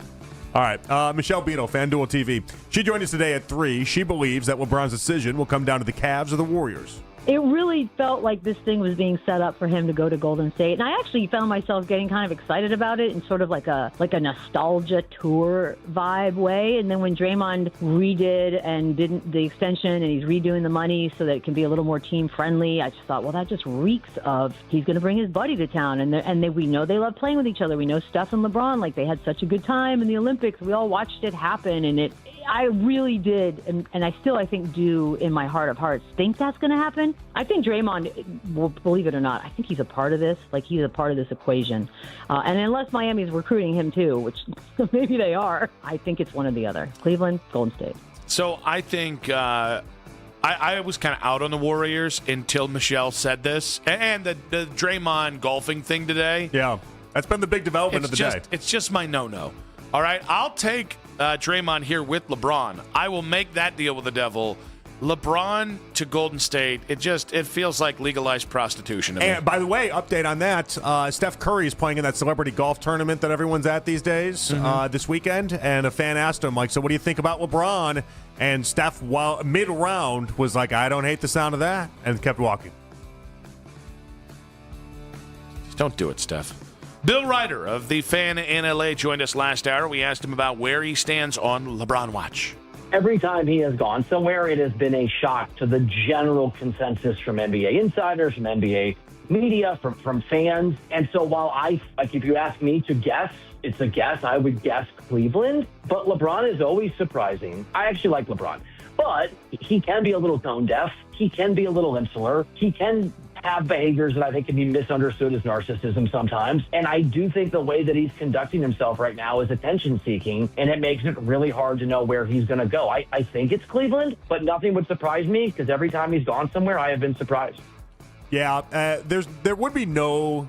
All right, Michelle Beadle, FanDuel TV. She joined us today at 3. She believes that LeBron's decision will come down to the Cavs or the Warriors. It really felt like this thing was being set up for him to go to Golden State. And I actually found myself getting kind of excited about it in sort of like a nostalgia tour vibe way. And then when Draymond redid and didn't the extension and he's redoing the money so that it can be a little more team friendly, I just thought, well, that just reeks of he's going to bring his buddy to town. And we know they love playing with each other. We know Steph and LeBron, like they had such a good time in the Olympics. We all watched it happen. And I really did, and I still, I think, do in my heart of hearts think that's going to happen. I think Draymond, will believe it or not, I think he's a part of this. Like, he's a part of this equation. And unless Miami's recruiting him too, which maybe they are, I think it's one or the other. Cleveland, Golden State. So I think I was kind of out on the Warriors until Michelle said this. And the Draymond golfing thing today. Yeah, that's been the big development of the day. It's just my no-no. All right, I'll take Draymond here with LeBron. I will make that deal with the devil. LeBron to Golden State, it feels like legalized prostitution to me. And by the way, update on that, Steph Curry is playing in that celebrity golf tournament that everyone's at these days this weekend, and a fan asked him, like, so what do you think about LeBron? And Steph, while mid-round, was like, I don't hate the sound of that, and kept walking. Don't do it, Steph. Bill Ryder of The Fan in LA joined us last hour. We asked him about where he stands on LeBron Watch. Every time he has gone somewhere, it has been a shock to the general consensus from NBA insiders, from NBA media, from fans. And so while if you ask me to guess, it's a guess, I would guess Cleveland. But LeBron is always surprising. I actually like LeBron. But he can be a little tone deaf. He can be a little insular. He can have behaviors that I think can be misunderstood as narcissism sometimes. And I do think the way that he's conducting himself right now is attention-seeking, and it makes it really hard to know where he's going to go. I think it's Cleveland, but nothing would surprise me because every time he's gone somewhere, I have been surprised. Yeah, there would be no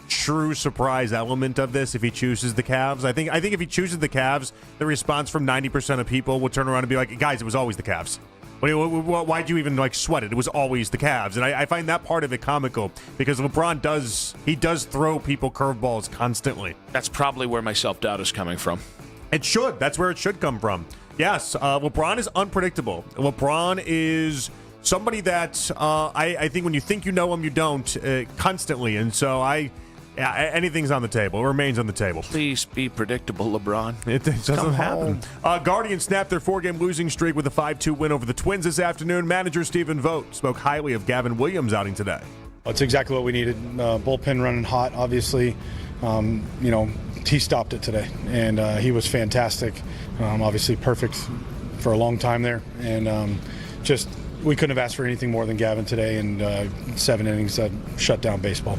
true surprise element of this if he chooses the Cavs. I think if he chooses the Cavs, the response from 90% of people will turn around and be like, guys, it was always the Cavs. Why'd you even sweat it? It was always the Cavs. And I find that part of it comical because LeBron does throw people curveballs constantly. That's probably where my self-doubt is coming from. It should. That's where it should come from. Yes, LeBron is unpredictable. LeBron is somebody that I think when you think you know him, you don't constantly. And so anything's on the table. It remains on the table. Please be predictable, LeBron. It doesn't happen. Guardians snapped their 4-game losing streak with a 5-2 win over the Twins this afternoon. Manager Stephen Vogt spoke highly of Gavin Williams' outing today. That's exactly what we needed. Bullpen running hot, obviously. He stopped it today, and he was fantastic. Obviously perfect for a long time there. And we couldn't have asked for anything more than Gavin today, and 7 innings that shut down baseball.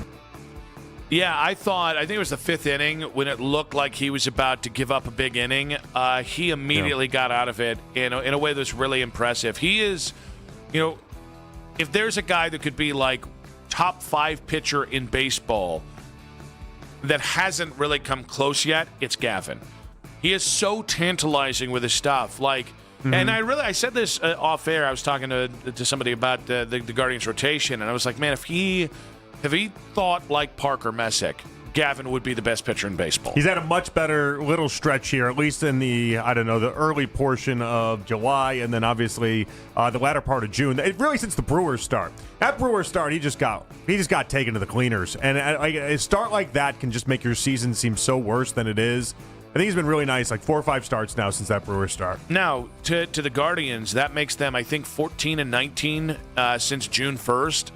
Yeah, I think it was the 5th inning when it looked like he was about to give up a big inning. He immediately got out of it in a way that's really impressive. He is, if there's a guy that could be like top 5 pitcher in baseball that hasn't really come close yet, it's Gavin. He is so tantalizing with his stuff. And I said this off air. I was talking to somebody about the Guardians rotation, and I was like, man, if he thought like Parker Messick, Gavin would be the best pitcher in baseball. He's had a much better little stretch here, at least in the early portion of July, and then obviously the latter part of June. Really since the Brewers start. At Brewers start, he just got taken to the cleaners, and a start like that can just make your season seem so worse than it is. I think he's been really nice, 4 or 5 starts now since that Brewers start. Now, to the Guardians, that makes them, I think, 14-19 since June 1st.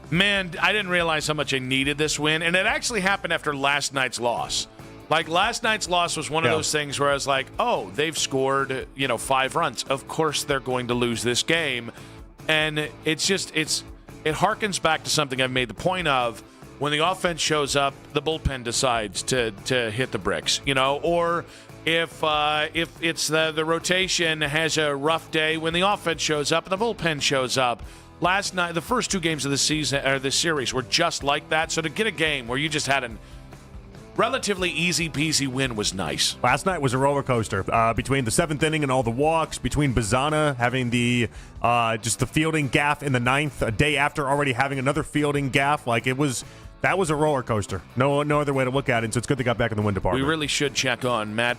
Man, I didn't realize how much I needed this win, and it actually happened after last night's loss. Last night's loss was one of those things where I was like, oh, they've scored, 5 runs. Of course they're going to lose this game. And it harkens back to something I've made the point of. When the offense shows up, the bullpen decides to hit the bricks, or if it's the rotation has a rough day, when the offense shows up and the bullpen shows up. Last night, the first 2 games of the season or this series were just like that. So to get a game where you just had a relatively easy-peasy win was nice. Last night was a roller coaster between the 7th inning and all the walks, between Bazana having the fielding gaffe in the 9th, a day after already having another fielding gaffe. That was a roller coaster. No other way to look at it. So it's good they got back in the win department. We really should check on Matt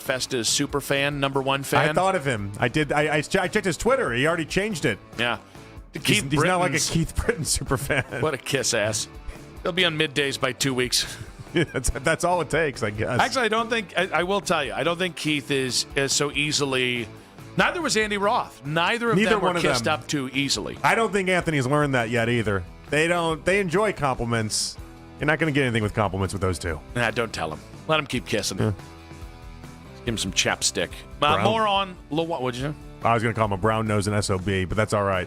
Festa's super fan, number 1 fan. I thought of him. I did. I checked his Twitter. He already changed it. Yeah. He's not like a Keith Britton super fan. What a kiss ass. He'll be on middays by 2 weeks. That's all it takes, I guess. Actually, I will tell you, I don't think Keith is so easily. Neither was Andy Roth. Neither of them were kissed up too easily. I don't think Anthony's learned that yet either. They enjoy compliments. You're not going to get anything with compliments with those two. Nah, don't tell him. Let him keep kissing. Yeah. Give him some chapstick. More on what'd you say? I was going to call him a brown nose and SOB, but that's all right.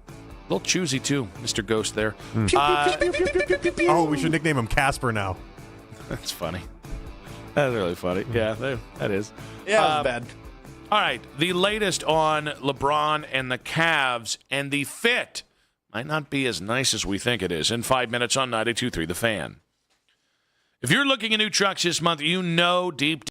A little choosy too, Mr. Ghost there. We should nickname him Casper now. That's funny. That's really funny. Yeah, that is. Yeah, that was bad. All right, the latest on LeBron and the Cavs, and the fit might not be as nice as we think it is. In 5 minutes on 92.3 The Fan. If you're looking at new trucks this month, deep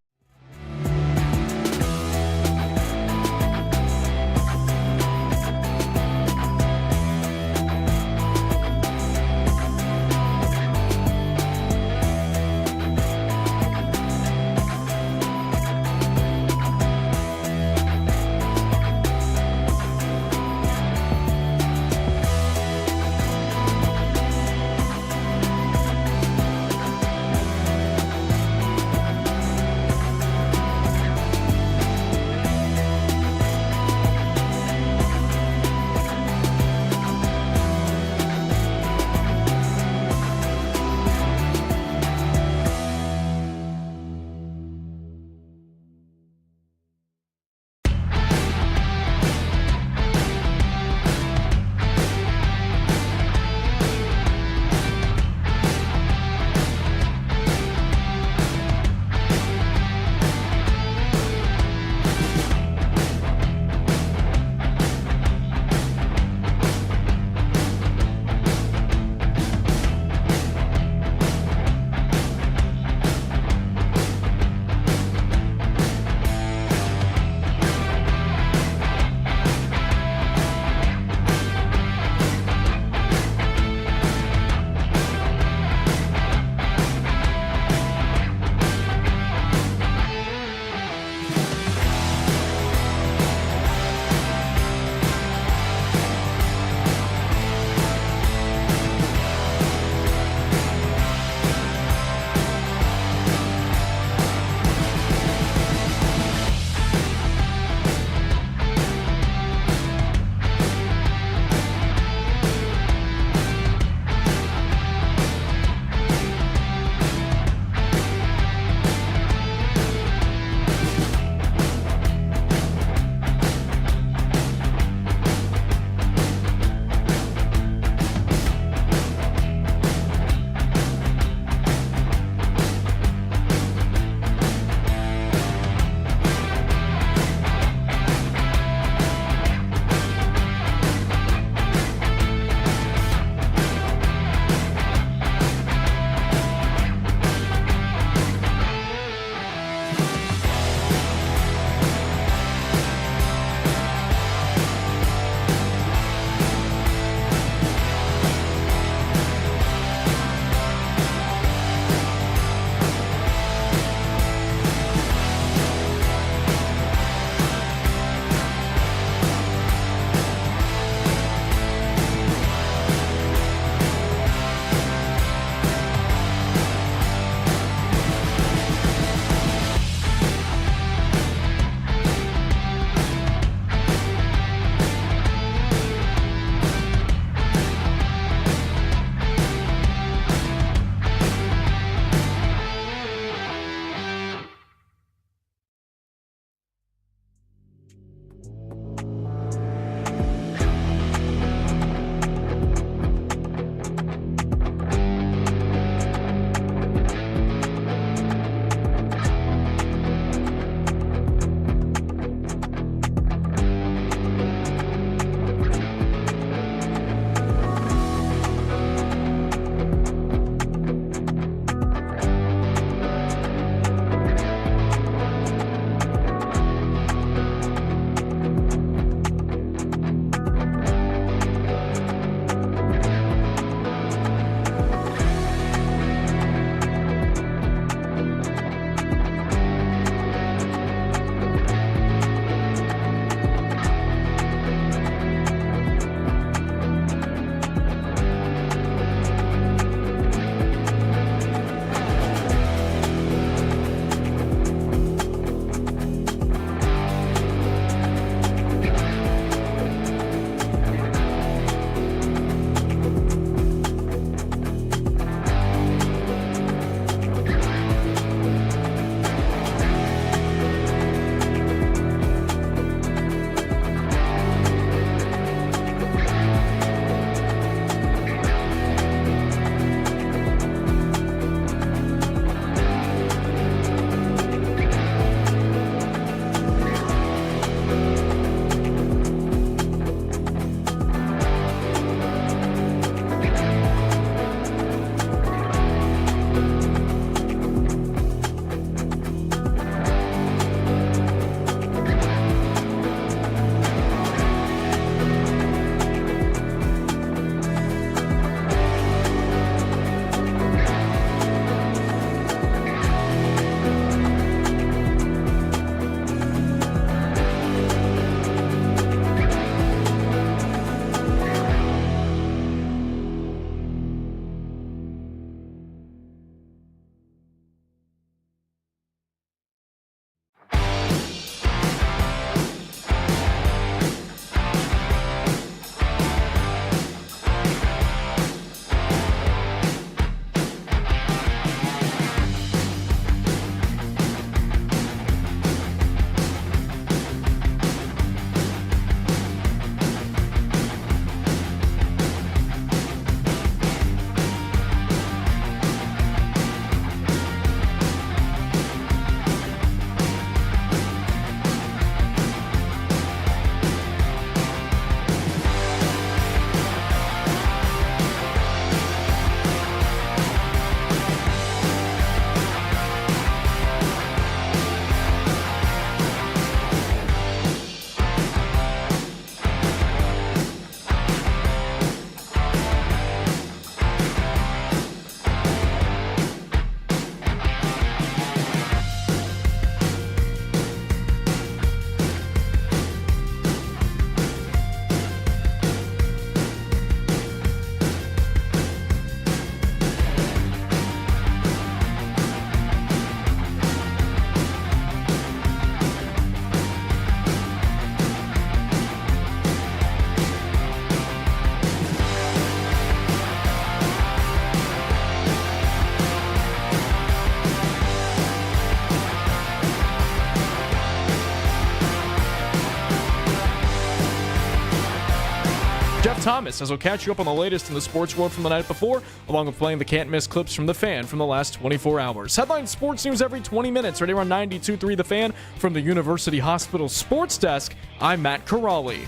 Thomas, as we'll catch you up on the latest in the sports world from the night before, along with playing the can't-miss clips from The Fan from the last 24 hours. Headline sports news every 20 minutes, right here on 92.3 The Fan from the University Hospital Sports Desk. I'm Matt Corrali.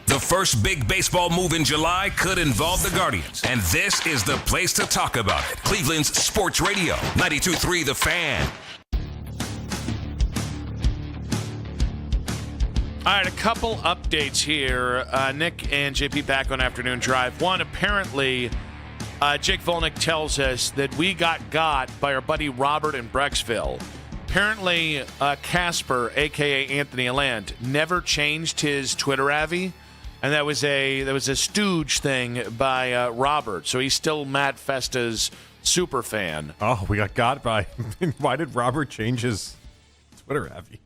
The first big baseball move in July could involve the Guardians, and this is the place to talk about it. Cleveland's Sports Radio, 92.3 The Fan. All right, a couple updates here. Nick and JP back on Afternoon Drive. One, apparently, Jake Volnick tells us that we got by our buddy Robert in Brecksville. Apparently, Casper, a.k.a. Anthony Alland, never changed his Twitter avi. And that was a stooge thing by Robert. So he's still Matt Festa's super fan. Oh, we got by. Why did Robert change his Twitter avi?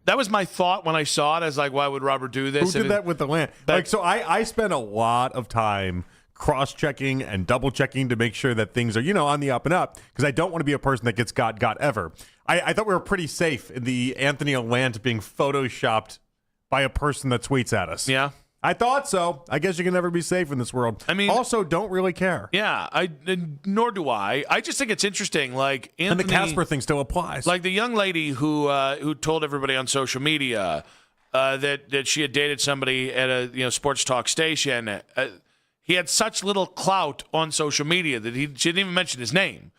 That was my thought when I saw it. I was like, why would Robert do this? Who did that with the land? So I spent a lot of time cross-checking and double-checking to make sure that things are, on the up and up, because I don't want to be a person that gets got ever. I thought we were pretty safe in the Anthony Alland being photoshopped by a person that tweets at us. Yeah. I thought so. I guess you can never be safe in this world. I mean, also don't really care. Yeah, nor do I. I just think it's interesting. Like Anthony, and the Casper thing still applies. Like the young lady who told everybody on social media that she had dated somebody at a sports talk station. He had such little clout on social media that she didn't even mention his name.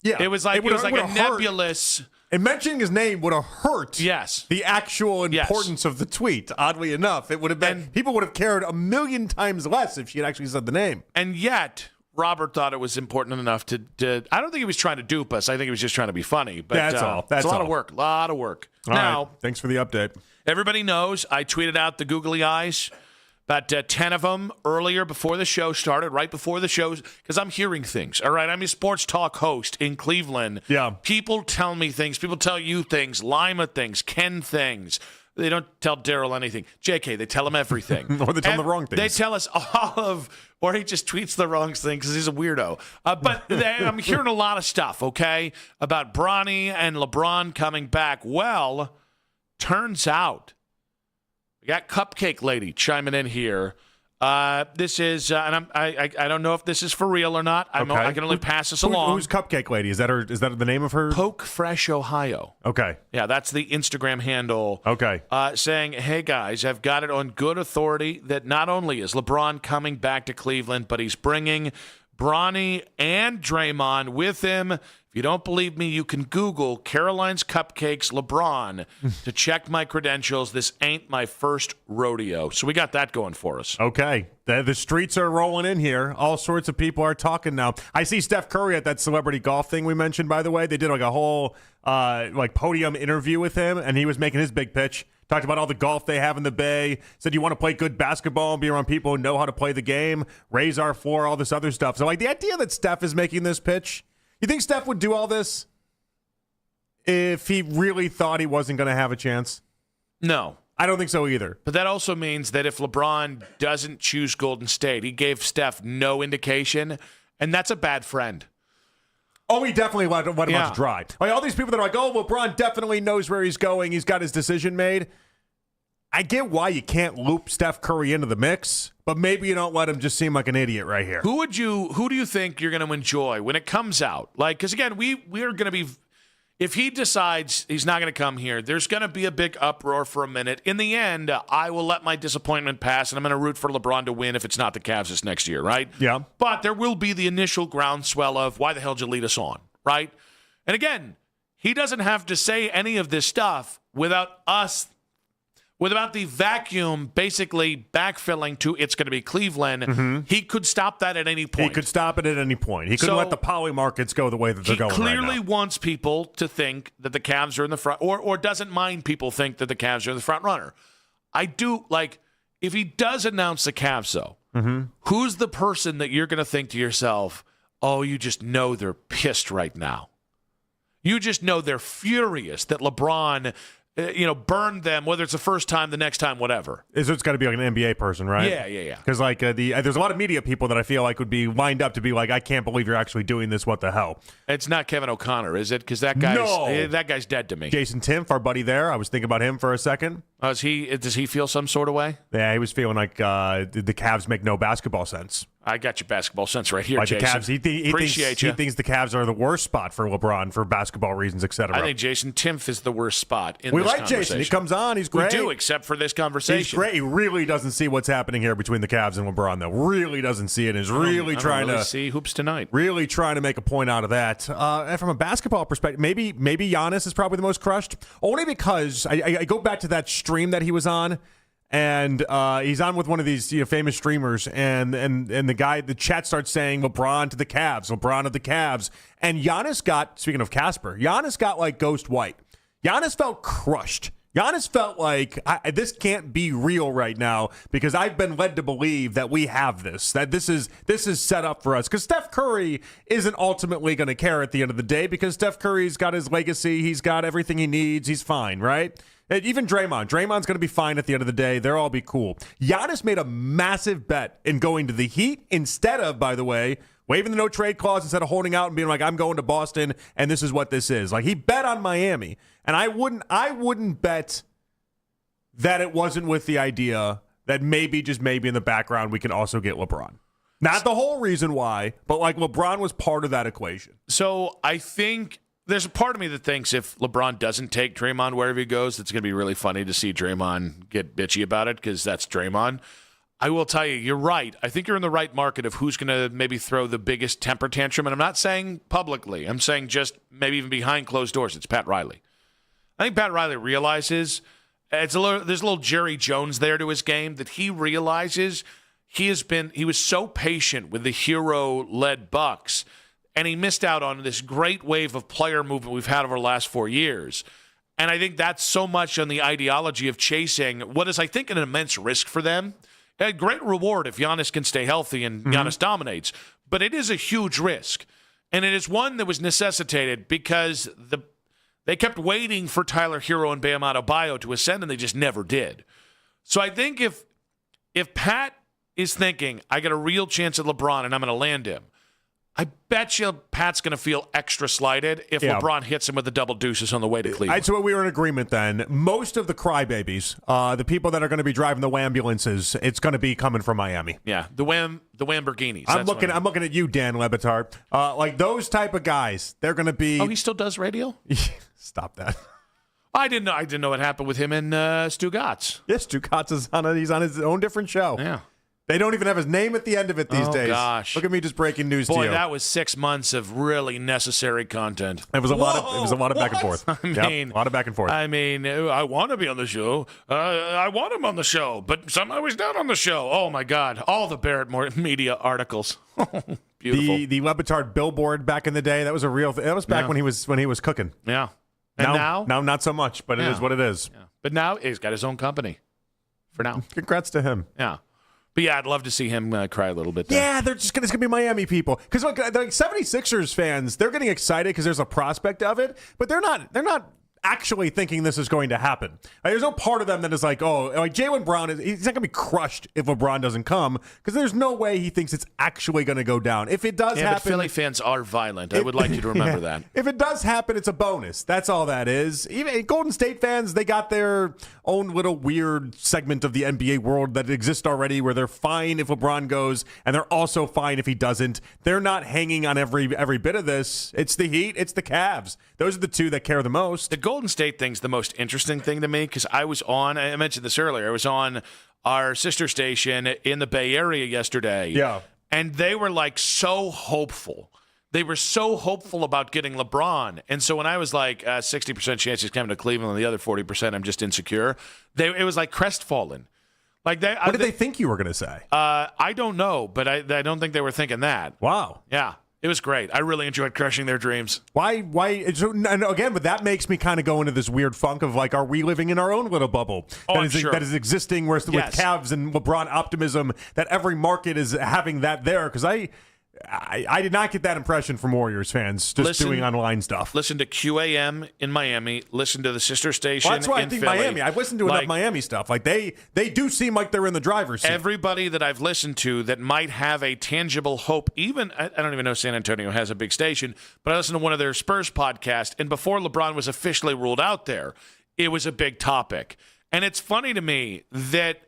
Yeah, it was like a nebulous. And mentioning his name would have hurt the actual importance of the tweet. Oddly enough, it would have been people would have cared 1,000,000 times less if she had actually said the name. And yet, Robert thought it was important enough to I don't think he was trying to dupe us. I think he was just trying to be funny. But that's all. That's a lot of work. A lot of work. All now, right. Thanks for the update. Everybody knows I tweeted out the googly eyes. About 10 of them earlier before the show started, right before the show, because I'm hearing things. All right, I'm a sports talk host in Cleveland. Yeah. People tell me things. People tell you things. Lima things. Ken things. They don't tell Daryl anything. JK, they tell him everything. Or they tell him the wrong things. They tell us or he just tweets the wrong thing because he's a weirdo. But I'm hearing a lot of stuff, okay, about Bronny and LeBron coming back. Well, turns out, we got Cupcake Lady chiming in here. This is, and I don't know if this is for real or not. I can only pass this along. Who's Cupcake Lady? Is that the name of her? Poke Fresh Ohio. Okay. Yeah, that's the Instagram handle. Okay. Saying, hey guys, I've got it on good authority that not only is LeBron coming back to Cleveland, but he's bringing Bronny and Draymond with him. If you don't believe me, you can Google Caroline's Cupcakes LeBron to check my credentials. This ain't my first rodeo. So we got that going for us. Okay. The streets are rolling in here. All sorts of people are talking now. I see Steph Curry at that celebrity golf thing we mentioned, by the way. They did like a whole podium interview with him, and he was making his big pitch. Talked about all the golf they have in the Bay. Said you want to play good basketball and be around people who know how to play the game. Raise our floor, all this other stuff. So the idea that Steph is making this pitch, you think Steph would do all this if he really thought he wasn't going to have a chance? No. I don't think so either. But that also means that if LeBron doesn't choose Golden State, he gave Steph no indication, and that's a bad friend. Oh, he definitely let him out to dry. All these people that are like, oh, LeBron definitely knows where he's going. He's got his decision made. I get why you can't loop Steph Curry into the mix, but maybe you don't let him just seem like an idiot right here. Who do you think you're going to enjoy when it comes out? Because again, we are going to be, if he decides he's not going to come here, there's going to be a big uproar for a minute. In the end, I will let my disappointment pass, and I'm going to root for LeBron to win if it's not the Cavs this next year, right? Yeah. But there will be the initial groundswell of why the hell did you lead us on, right? And again, he doesn't have to say any of this stuff without the vacuum basically backfilling to it's going to be Cleveland. Mm-hmm. He could stop that at any point. He could stop it at any point. He couldn't let the poly markets go the way that they're going right now. He clearly wants people to think that the Cavs are in the front, or doesn't mind people think that the Cavs are the front runner. I do, if he does announce the Cavs, though, who's the person that you're going to think to yourself, oh, you just know they're pissed right now. You just know they're furious that LeBron burn them, whether it's the first time, the next time, whatever. So it's got to be like an NBA person, right? Yeah. Because there's a lot of media people that I feel like would be lined up to be like, I can't believe you're actually doing this. What the hell? It's not Kevin O'Connor, is it? Because that guy's dead to me. Jason Timpf, our buddy there. I was thinking about him for a second. Does he feel some sort of way? Yeah, he was feeling like the Cavs make no basketball sense. I got your basketball sense right here, Like Jason. the Cavs, Appreciate you. He thinks the Cavs are the worst spot for LeBron for basketball reasons, etc. I think Jason Timpf is the worst spot in we this like conversation. Jason. He comes on. He's great. We do, except for this conversation. He's great. He really doesn't see what's happening here between the Cavs and LeBron, though. Really doesn't see it. Is really trying to see hoops tonight. Really trying to make a point out of that. And from a basketball perspective, maybe Giannis is probably the most crushed. Only because I go back to that stream that he was on. And he's on with one of these famous streamers, and the chat starts saying LeBron to the Cavs, LeBron to the Cavs, and Giannis got, speaking of Casper, Giannis got like ghost white. Giannis felt crushed. Giannis felt like this can't be real right now because I've been led to believe that we have this, that this is set up for us. Because Steph Curry isn't ultimately going to care at the end of the day because Steph Curry's got his legacy, he's got everything he needs, he's fine, right? Even Draymond's going to be fine at the end of the day. They'll all be cool. Giannis made a massive bet in going to the Heat instead of, by the way, waiving the no-trade clause instead of holding out and being like, I'm going to Boston, and this is what this is. Like, he bet on Miami. And I wouldn't bet that it wasn't with the idea that maybe, just maybe in the background, we can also get LeBron. Not the whole reason why, but like LeBron was part of that equation. So I think there's a part of me that thinks if LeBron doesn't take Draymond wherever he goes, it's going to be really funny to see Draymond get bitchy about it because that's Draymond. I will tell you, you're right. I think you're in the right market of who's going to maybe throw the biggest temper tantrum. And I'm not saying publicly. I'm saying just maybe even behind closed doors. It's Pat Riley. I think Pat Riley realizes there's a little Jerry Jones there to his game that he realizes he was so patient with the hero-led Bucks. And he missed out on this great wave of player movement we've had over the last 4 years. And I think that's so much on the ideology of chasing what is, I think, an immense risk for them. A great reward if Giannis can stay healthy and Giannis dominates. But it is a huge risk. And it is one that was necessitated because they kept waiting for Tyler Hero and Bam Adebayo to ascend, and they just never did. So I think if Pat is thinking, I got a real chance at LeBron and I'm going to land him, I bet you Pat's going to feel extra slighted if LeBron hits him with the double deuces on the way to Cleveland. So we were in agreement then. Most of the crybabies, the people that are going to be driving the ambulances, it's going to be coming from Miami. Yeah, the Lamborghinis. I'm looking at you, Dan Le Batard. Like those type of guys, they're going to be. Oh, he still does radio? Stop that. I didn't know what happened with him and Stu Gatz. Yes, Stu Gatz he's on his own different show. Yeah. They don't even have his name at the end of it these days. Gosh. Look at me just breaking news to you. Boy, that was 6 months of really necessary content. It was a lot of back and forth. I mean, a lot of back and forth. I mean, I want to be on the show. I want him on the show, but somehow he's not on the show. Oh my God! All the Barrett media articles. Beautiful. The Le Batard billboard back in the day. That was a real. That was back when he was cooking. Yeah. And now not so much, but it is what it is. Yeah. But now he's got his own company. For now, congrats to him. Yeah. But yeah, I'd love to see him cry a little bit. Yeah, it's going to be Miami people. Because like 76ers fans, they're getting excited because there's a prospect of it, but they're not actually thinking this is going to happen. There's no part of them that is like, oh, like Jaylen Brown, he's not going to be crushed if LeBron doesn't come because there's no way he thinks it's actually going to go down. If it does happen. But Philly fans are violent. I would like you to remember that. If it does happen, it's a bonus. That's all that is. Even Golden State fans, they got their own little weird segment of the NBA world that exists already where they're fine if LeBron goes and they're also fine if he doesn't. They're not hanging on every bit of this. It's the Heat, it's the Cavs. Those are the two that care the most. The Golden State thing's the most interesting thing to me because I mentioned this earlier, I was on our sister station in the Bay Area yesterday. Yeah. And they were like so hopeful. They were so hopeful about getting LeBron. And so when I was like 60% chance he's coming to Cleveland and the other 40% I'm just insecure, it was like crestfallen. Like what did they think you were going to say? I don't know, but I don't think they were thinking that. Wow. Yeah. It was great. I really enjoyed crushing their dreams. Why? And again, but that makes me kind of go into this weird funk of like, are we living in our own little bubble that is existing with Cavs and LeBron optimism that every market is having that there? Because I did not get that impression from Warriors fans just doing online stuff. Listen to QAM in Miami. Listen to the sister station Well, that's why I in think Philly. Miami. I've listened to enough Miami stuff. Like they do seem like they're in the driver's seat. Everybody that I've listened to that might have a tangible hope, even I don't even know San Antonio has a big station, but I listened to one of their Spurs podcasts, and before LeBron was officially ruled out there, it was a big topic. And it's funny to me that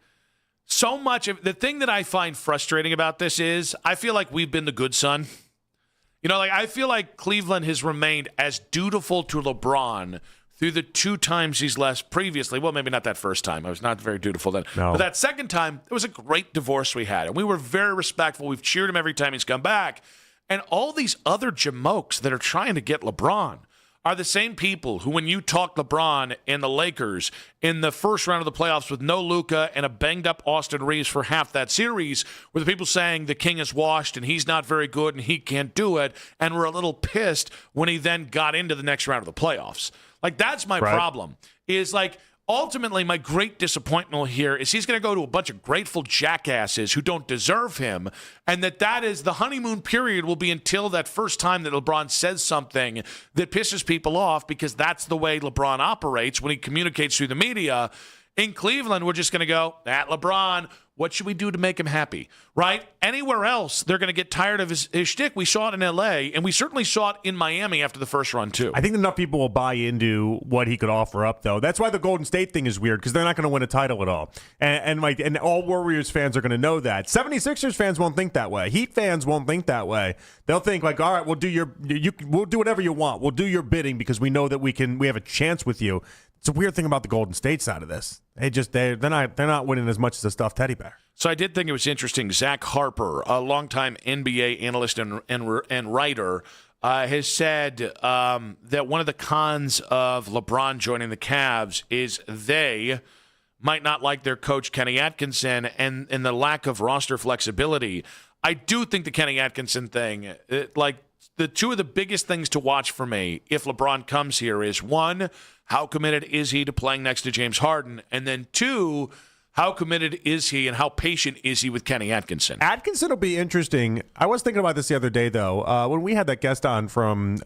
so much of the thing that I find frustrating about this is I feel like we've been the good son. You know, like I feel like Cleveland has remained as dutiful to LeBron through the 2 times he's left previously. Well, maybe not that first time. I was not very dutiful then. No. But that second time, it was a great divorce we had. And we were very respectful. We've cheered him every time he's come back. And all these other jamokes that are trying to get LeBron are the same people who, when you talk LeBron and the Lakers in the first round of the playoffs with no Luka and a banged-up Austin Reeves for half that series, were the people saying the king is washed and he's not very good and he can't do it, and were a little pissed when he then got into the next round of the playoffs. Like, that's my problem, is like, ultimately, my great disappointment here is he's going to go to a bunch of grateful jackasses who don't deserve him, and that is the honeymoon period will be until that first time that LeBron says something that pisses people off, because that's the way LeBron operates when he communicates through the media. In Cleveland, we're just going to go, LeBron, what should we do to make him happy, right? Anywhere else, they're going to get tired of his shtick. We saw it in L.A., and we certainly saw it in Miami after the first run, too. I think enough people will buy into what he could offer up, though. That's why the Golden State thing is weird, because they're not going to win a title at all. And all Warriors fans are going to know that. 76ers fans won't think that way. Heat fans won't think that way. They'll think, like, all right, we'll do whatever you want. We'll do your bidding because we know that we have a chance with you. It's a weird thing about the Golden State side of this. They're not winning as much as a stuffed teddy bear. So I did think it was interesting. Zach Harper, a longtime NBA analyst and writer, has said that one of the cons of LeBron joining the Cavs is they might not like their coach Kenny Atkinson and the lack of roster flexibility. I do think the Kenny Atkinson thing, the two of the biggest things to watch for me if LeBron comes here is, one, how committed is he to playing next to James Harden? And then two, how committed is he and how patient is he with Kenny Atkinson? Atkinson will be interesting. I was thinking about this the other day, though, when we had that guest on from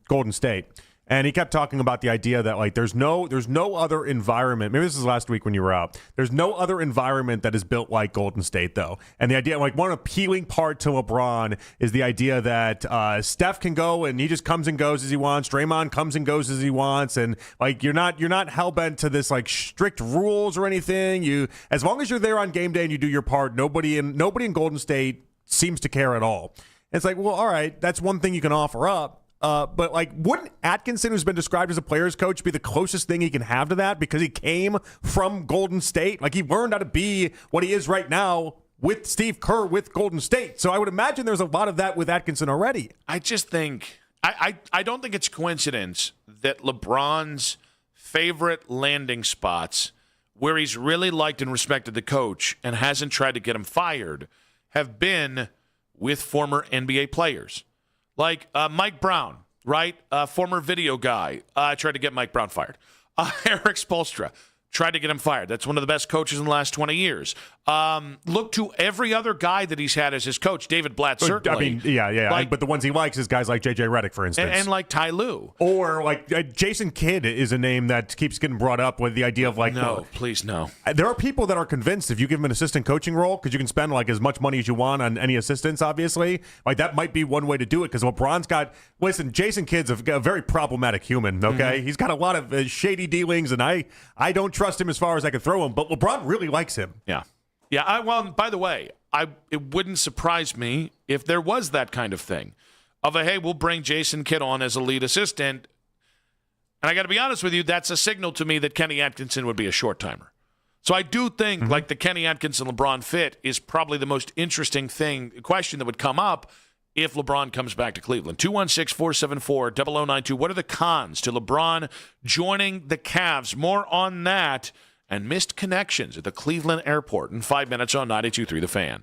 Golden State. And he kept talking about the idea that, like, there's no other environment. Maybe this is last week when you were out. There's no other environment that is built like Golden State, though. And the idea, like, one appealing part to LeBron is the idea that Steph can go and he just comes and goes as he wants. Draymond comes and goes as he wants. And, like, you're not hell-bent to this, like, strict rules or anything. As long as you're there on game day and you do your part, nobody in Golden State seems to care at all. And it's like, well, all right, that's one thing you can offer up. But, like, wouldn't Atkinson, who's been described as a player's coach, be the closest thing he can have to that because he came from Golden State? Like, he learned how to be what he is right now with Steve Kerr with Golden State. So I would imagine there's a lot of that with Atkinson already. I just think I don't think it's coincidence that LeBron's favorite landing spots, where he's really liked and respected the coach and hasn't tried to get him fired, have been with former NBA players. Like Mike Brown, right? Former video guy. Tried to get Mike Brown fired. Eric Spoelstra tried to get him fired. That's one of the best coaches in the last 20 years. Look to every other guy that he's had as his coach. David Blatt, certainly. I mean, yeah. But the ones he likes is guys like J.J. Redick, for instance. And like Ty Lue. Or like Jason Kidd is a name that keeps getting brought up with the idea of like... No, please no. There are people that are convinced if you give him an assistant coaching role, because you can spend like as much money as you want on any assistants, obviously, like that might be one way to do it, because LeBron's got... Listen, Jason Kidd's a very problematic human, okay? Mm-hmm. He's got a lot of shady dealings, and I don't trust him as far as I can throw him, but LeBron really likes him. Yeah. Yeah, well, by the way, it wouldn't surprise me if there was that kind of thing of hey, we'll bring Jason Kidd on as a lead assistant. And I got to be honest with you, that's a signal to me that Kenny Atkinson would be a short-timer. So I do think like the Kenny Atkinson-LeBron fit is probably the most interesting question that would come up if LeBron comes back to Cleveland. 216-474-0092. What are the cons to LeBron joining the Cavs? More on that and missed connections at the Cleveland airport in 5 minutes on 92.3 The Fan.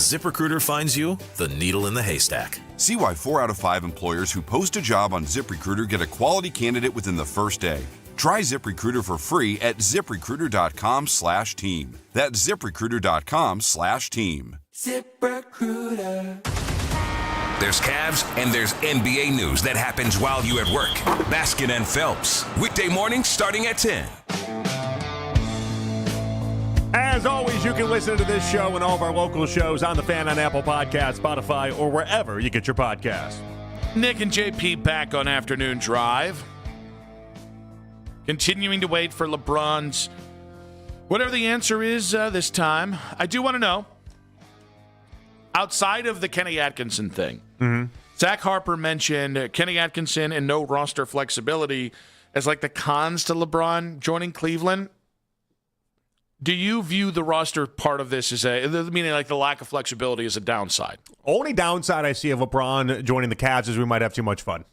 ZipRecruiter finds you the needle in the haystack. See why 4 out of 5 employers who post a job on ZipRecruiter get a quality candidate within the first day. Try ZipRecruiter for free at ZipRecruiter.com/team. That's ZipRecruiter.com/team. ZipRecruiter. There's Cavs and there's NBA news that happens while you're at work. Baskin and Phelps. Weekday mornings starting at 10. As always, you can listen to this show and all of our local shows on The Fan on Apple Podcasts, Spotify, or wherever you get your podcasts. Nick and JP back on Afternoon Drive. Continuing to wait for LeBron's, whatever the answer is this time. I do want to know, outside of the Kenny Atkinson thing, Zach Harper mentioned Kenny Atkinson and no roster flexibility as like the cons to LeBron joining Cleveland. Do you view the roster part of this as meaning like the lack of flexibility as a downside? Only downside I see of LeBron joining the Cavs is we might have too much fun.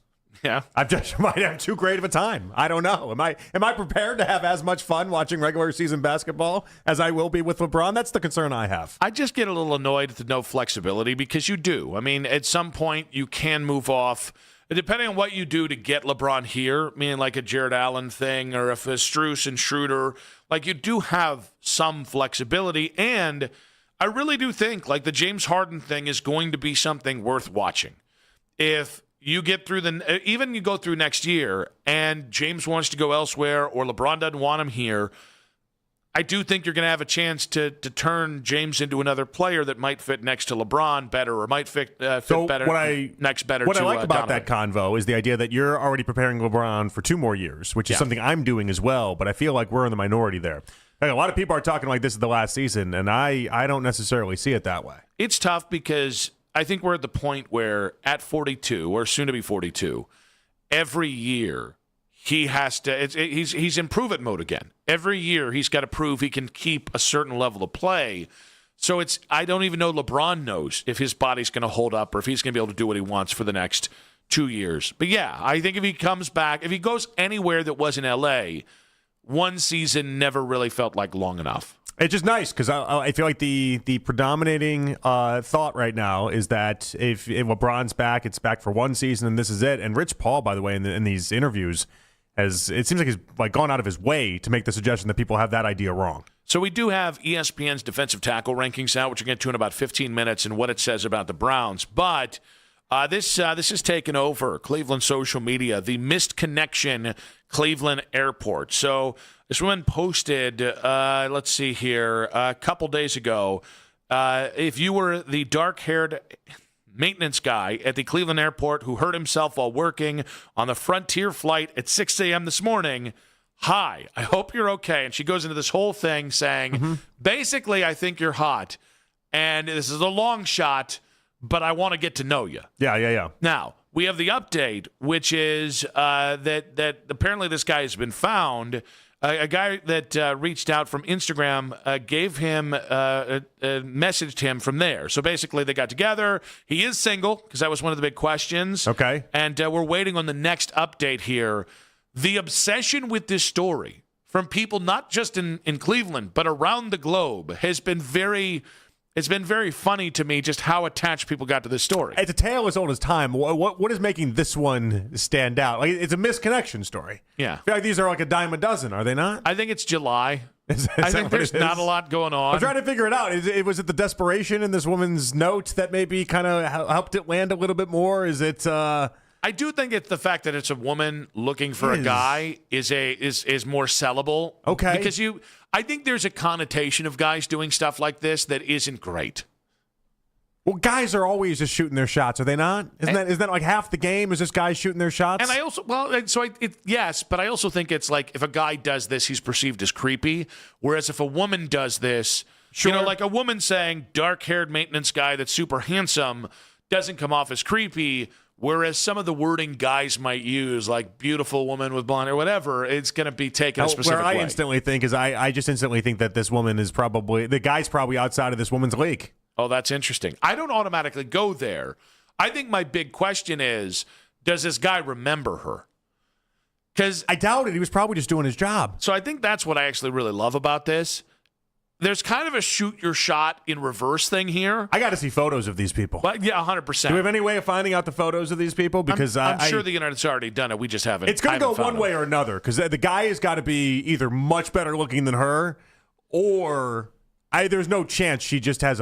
Yeah. I just might have too great of a time. I don't know. Am I prepared to have as much fun watching regular season basketball as I will be with LeBron? That's the concern I have. I just get a little annoyed at the no flexibility because you do. I mean, at some point you can move off. Depending on what you do to get LeBron here, meaning like a Jared Allen thing or if a Strus and Schroeder, like you do have some flexibility. And I really do think like the James Harden thing is going to be something worth watching. If you get through even you go through next year and James wants to go elsewhere or LeBron doesn't want him here, I do think you're going to have a chance to turn James into another player that might fit next to LeBron better or might fit better next better. What to I like about Donovan. that convo is the idea that you're already preparing LeBron for 2 more years, which is something I'm doing as well, but I feel like we're in the minority there. Like, a lot of people are talking like this is the last season, and I don't necessarily see it that way. It's tough because I think we're at the point where at 42 or soon to be 42, every year he has to. He's in prove it mode again. Every year he's got to prove he can keep a certain level of play. So I don't even know LeBron knows if his body's going to hold up or if he's going to be able to do what he wants for the next 2 years. But yeah, I think if he comes back, if he goes anywhere that wasn't LA, one season never really felt like long enough. It's just nice because I feel like the predominating thought right now is that if LeBron's back, it's back for 1 season and this is it. And Rich Paul, by the way, in these interviews, it seems like he's like gone out of his way to make the suggestion that people have that idea wrong. So we do have ESPN's defensive tackle rankings out, which we'll get to in about 15 minutes, and what it says about the Browns. But this has taken over Cleveland social media, the missed connection Cleveland airport. So this woman posted, let's see here, a couple days ago, if you were the dark-haired maintenance guy at the Cleveland airport who hurt himself while working on the Frontier flight at 6 a.m. this morning, hi, I hope you're okay. And she goes into this whole thing saying, basically, I think you're hot, and this is a long shot, but I want to get to know you. Yeah. Now, we have the update, which is that apparently this guy has been found. A guy that reached out from Instagram gave him messaged him from there. So basically, they got together. He is single because that was one of the big questions. Okay. And we're waiting on the next update here. The obsession with this story from people not just in Cleveland but around the globe has been very. It's been very funny to me just how attached people got to this story. It's a tale as old as time. What is making this one stand out? Like, it's a misconnection story. Yeah. I feel like these are like a dime a dozen, are they not? I think it's July. Is I think there's not a lot going on. I'm trying to figure it out. Was it the desperation in this woman's note that maybe kind of helped it land a little bit more? Is it... I do think it's the fact that it's a woman looking for a guy is more sellable. Okay. Because I think there's a connotation of guys doing stuff like this that isn't great. Well, guys are always just shooting their shots, are they not? Isn't that like half the game? Is just guys shooting their shots? And I also, yes, but I also think it's like if a guy does this, he's perceived as creepy. Whereas if a woman does this, like a woman saying dark-haired maintenance guy that's super handsome doesn't come off as creepy. Whereas some of the wording guys might use, like beautiful woman with blonde or whatever, it's going to be taken a specific way. Where I instantly think is I just instantly think that this woman is the guy's probably outside of this woman's league. Oh, that's interesting. I don't automatically go there. I think my big question is, does this guy remember her? Because I doubt it. He was probably just doing his job. So I think that's what I actually really love about this. there's kind of a shoot your shot in reverse thing here. I got to see photos of these people. But yeah, 100%. Do we have any way of finding out the photos of these people? Because I'm sure the internet's already done it. We just haven't. It's going to go one way or another. Because the guy has got to be either much better looking than her, or there's no chance she just has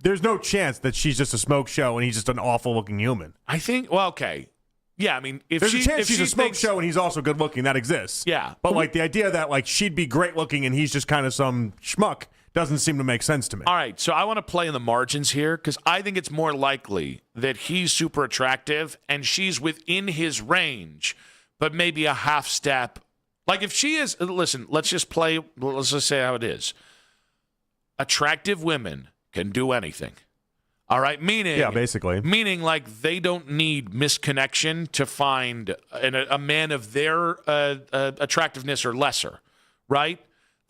there's no chance that she's just a smoke show and he's just an awful looking human. I think. Well, okay. Yeah, I mean, if there's a chance if she's a smoke show and he's also good looking, that exists. Yeah, but like the idea that like she'd be great looking and he's just kind of some schmuck doesn't seem to make sense to me. All right, so I want to play in the margins here because I think it's more likely that he's super attractive and she's within his range, but maybe a half step. Like if she is, listen, let's just say how it is. Attractive women can do anything. All right, meaning like they don't need misconnection to find a man of their attractiveness or lesser, right?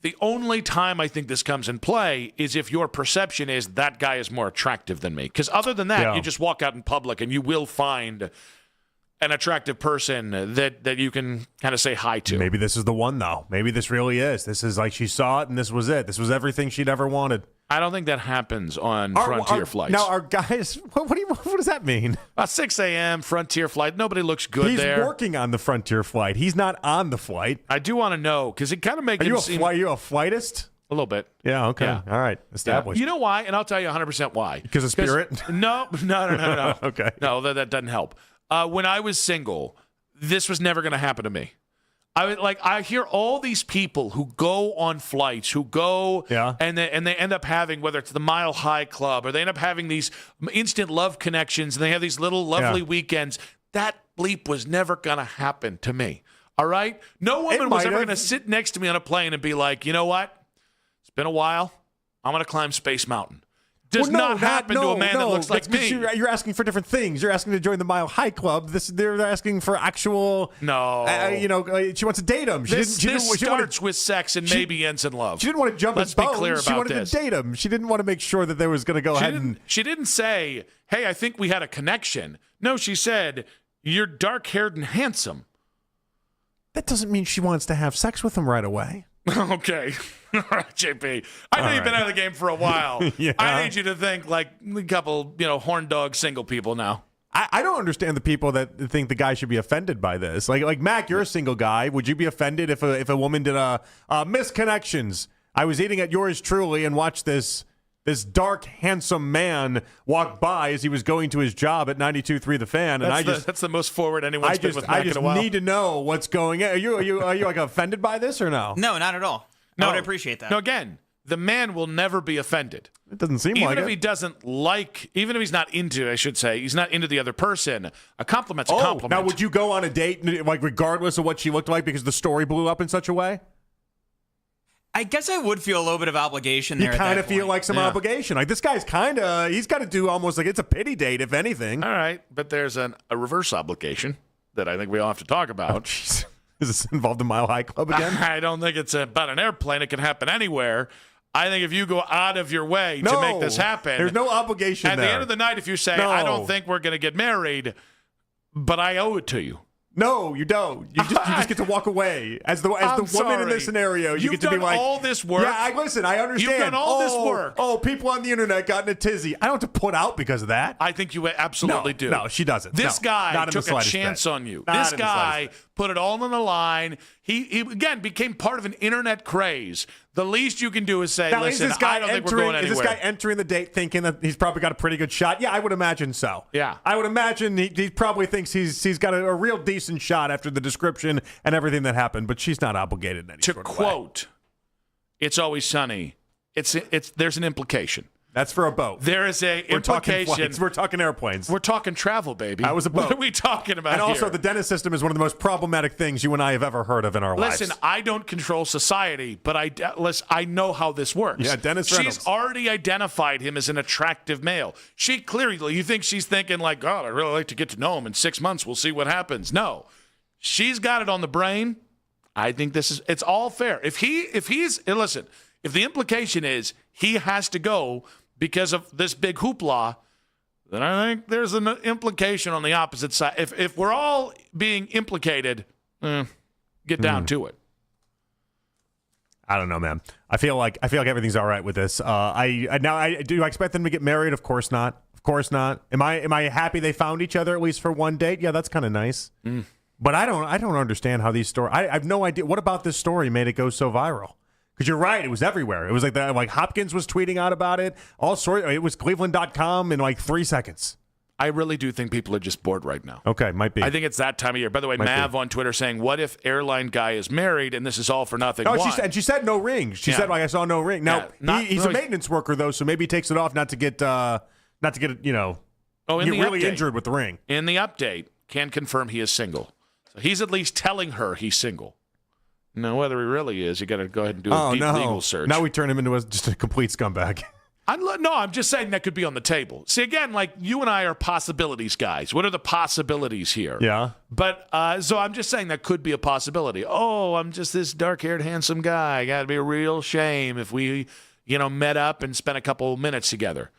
The only time I think this comes in play is if your perception is that guy is more attractive than me. Because other than that, you just walk out in public and you will find an attractive person that you can kind of say hi to. Maybe this is the one, though. Maybe this really is. This is like she saw it and this was it. This was everything she'd ever wanted. I don't think that happens on Frontier flights. Now, our guys, what does that mean? 6 a.m., Frontier flight. Nobody looks good there. He's working on the Frontier flight. He's not on the flight. I do want to know, because it kind of makes him seem... Are you a flightist? A little bit. Yeah, okay. Yeah. All right. Established. Yeah. You know why? And I'll tell you 100% why. Because of Spirit? No. Okay. No, that doesn't help. When I was single, this was never going to happen to me. I hear all these people who go on flights, who go and they end up having, whether it's the Mile High Club or they end up having these instant love connections and they have these little lovely weekends. That bleep was never going to happen to me. All right? No woman was ever going to sit next to me on a plane and be like, you know what? It's been a while. I'm going to climb Space Mountain. Does not happen to a man that looks like me. You're asking for different things. You're asking to join the Mile High Club. They're asking for actual. No. She wants to date him. This starts with sex and maybe ends in love. She didn't want to jump Let's his bones. be clear about She wanted this. to date him. She didn't want to make sure that there was going to go ahead and. She didn't say, hey, I think we had a connection. No, she said, you're dark-haired and handsome. That doesn't mean she wants to have sex with him right away. Okay. All right, JP. I know you've been out of the game for a while. Yeah. I need you to think like a couple, horn dog single people now. I don't understand the people that think the guy should be offended by this. Like Mac, you're a single guy. Would you be offended if a woman did a misconnections? I was eating at Yours Truly and watched this dark, handsome man walk by as he was going to his job at 92.3 The Fan, and that's the most forward anyone's been with Mac in a while. I just need to know what's going on. Are you like offended by this or no? No, not at all. I would appreciate that. No, again, the man will never be offended. It doesn't seem like it. Even if he doesn't like, even if he's not into, I should say, he's not into the other person, a compliment's a compliment. Now, would you go on a date, like regardless of what she looked like because the story blew up in such a way? I guess I would feel a little bit of obligation there. You kind of feel like some obligation. Like this guy's he's got to do almost like it's a pity date, if anything. All right, but there's a reverse obligation that I think we all have to talk about. Oh, jeez. Is this involved in Mile High Club again? I don't think it's about an airplane. It can happen anywhere. I think if you go out of your way to make this happen. There's no obligation at the end of the night, if you say, I don't think we're going to get married, but I owe it to you. No, you don't. You just get to walk away as the woman in this scenario. You get to be like, you've done all this work. Yeah, listen. I understand. You've done all this work. Oh, people on the internet got in a tizzy. I don't have to put out because of that. I think you absolutely do. No, she doesn't. This guy took a chance on you. This guy put it all on the line. He again became part of an internet craze. The least you can do is say, listen, I don't think we're going anywhere. Is this guy entering the date thinking that he's probably got a pretty good shot? Yeah, I would imagine so. Yeah. I would imagine he probably thinks he's got a real decent shot after the description and everything that happened, but she's not obligated in any sort of way. To quote, "It's Always Sunny," there's an implication. That's for a boat. There is a implication. We're talking airplanes. We're talking travel, baby. That was a boat. What are we talking about And also, here? the Dennis system is one of the most problematic things you and I have ever heard of in our lives. Listen, I don't control society, but I know how this works. Yeah, Dennis Reynolds. She's already identified him as an attractive male. She clearly, you think she's thinking like, God, I'd really like to get to know him. In 6 months, we'll see what happens. No, she's got it on the brain. I think it's all fair. If the implication is he has to go because of this big hoopla, then I think there's an implication on the opposite side. If we're all being implicated, get down to it. I don't know, man. I feel like everything's all right with this. Do I expect them to get married? Of course not. Of course not. Am I happy they found each other at least for one date? Yeah, that's kind of nice. But I don't understand how these stories. I have no idea. What about this story made it go so viral? Because you're right, it was everywhere. It was like Hopkins was tweeting out about it. All sorts. It was Cleveland.com in like 3 seconds. I really do think people are just bored right now. Okay, might be. I think it's that time of year. By the way, Mav on Twitter saying, "What if airline guy is married and this is all for nothing?" Oh, she said no ring. She said I saw no ring. Now he's a maintenance worker though, so maybe he takes it off not to get injured with the ring. In the update, can confirm he is single. So he's at least telling her he's single. Now, whether he really is, you got to go ahead and do a deep legal search. Now we turn him into just a complete scumbag. I'm just saying that could be on the table. See, again, like you and I are possibilities guys. What are the possibilities here? Yeah. But so I'm just saying that could be a possibility. Oh, I'm just this dark-haired, handsome guy. Got to be a real shame if we, met up and spent a couple minutes together.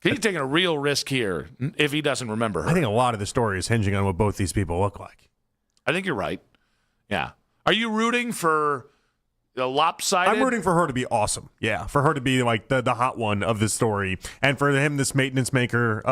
He's taking a real risk here if he doesn't remember her. I think a lot of the story is hinging on what both these people look like. I think you're right. Yeah. Are you rooting for the lopsided? I'm rooting for her to be awesome. Yeah, for her to be like the hot one of this story, and for him, this maintenance worker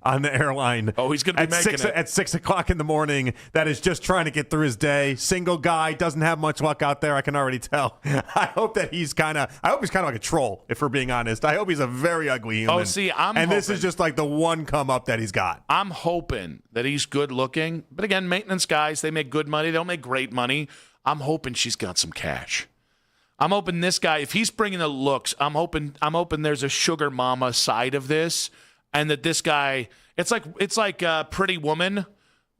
on the airline. Oh, he's going to be making it at 6 o'clock in the morning. That is just trying to get through his day. Single guy, doesn't have much luck out there. I can already tell. I hope he's kind of like a troll. If we're being honest, I hope he's a very ugly human. Oh, see, this is just like the one come up that he's got. I'm hoping that he's good looking, but again, maintenance guys, they make good money. They don't make great money. I'm hoping she's got some cash. I'm hoping this guy, if he's bringing the looks, I'm hoping there's a sugar mama side of this, and that this guy, it's like Pretty Woman,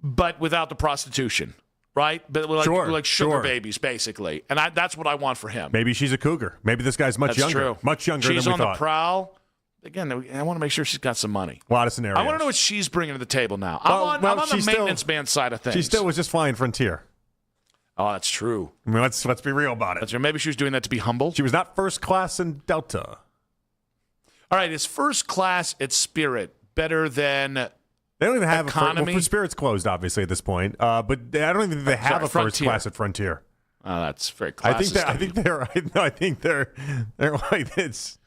but without the prostitution, right? But like sugar babies, basically, and that's what I want for him. Maybe she's a cougar. Maybe this guy's much younger than we thought. She's on the prowl. Again, I want to make sure she's got some money. A lot of scenarios. I want to know what she's bringing to the table now. I'm on the maintenance man side of things. She still was just flying Frontier. Oh, that's true. I mean, let's be real about it. That's true. Maybe she was doing that to be humble. She was not first class in Delta. All right, is first class at Spirit better than they don't even have economy? Spirit's closed, obviously, at this point. But I don't even think they have a first class at Frontier. Oh, that's very classist. I think they're like it's.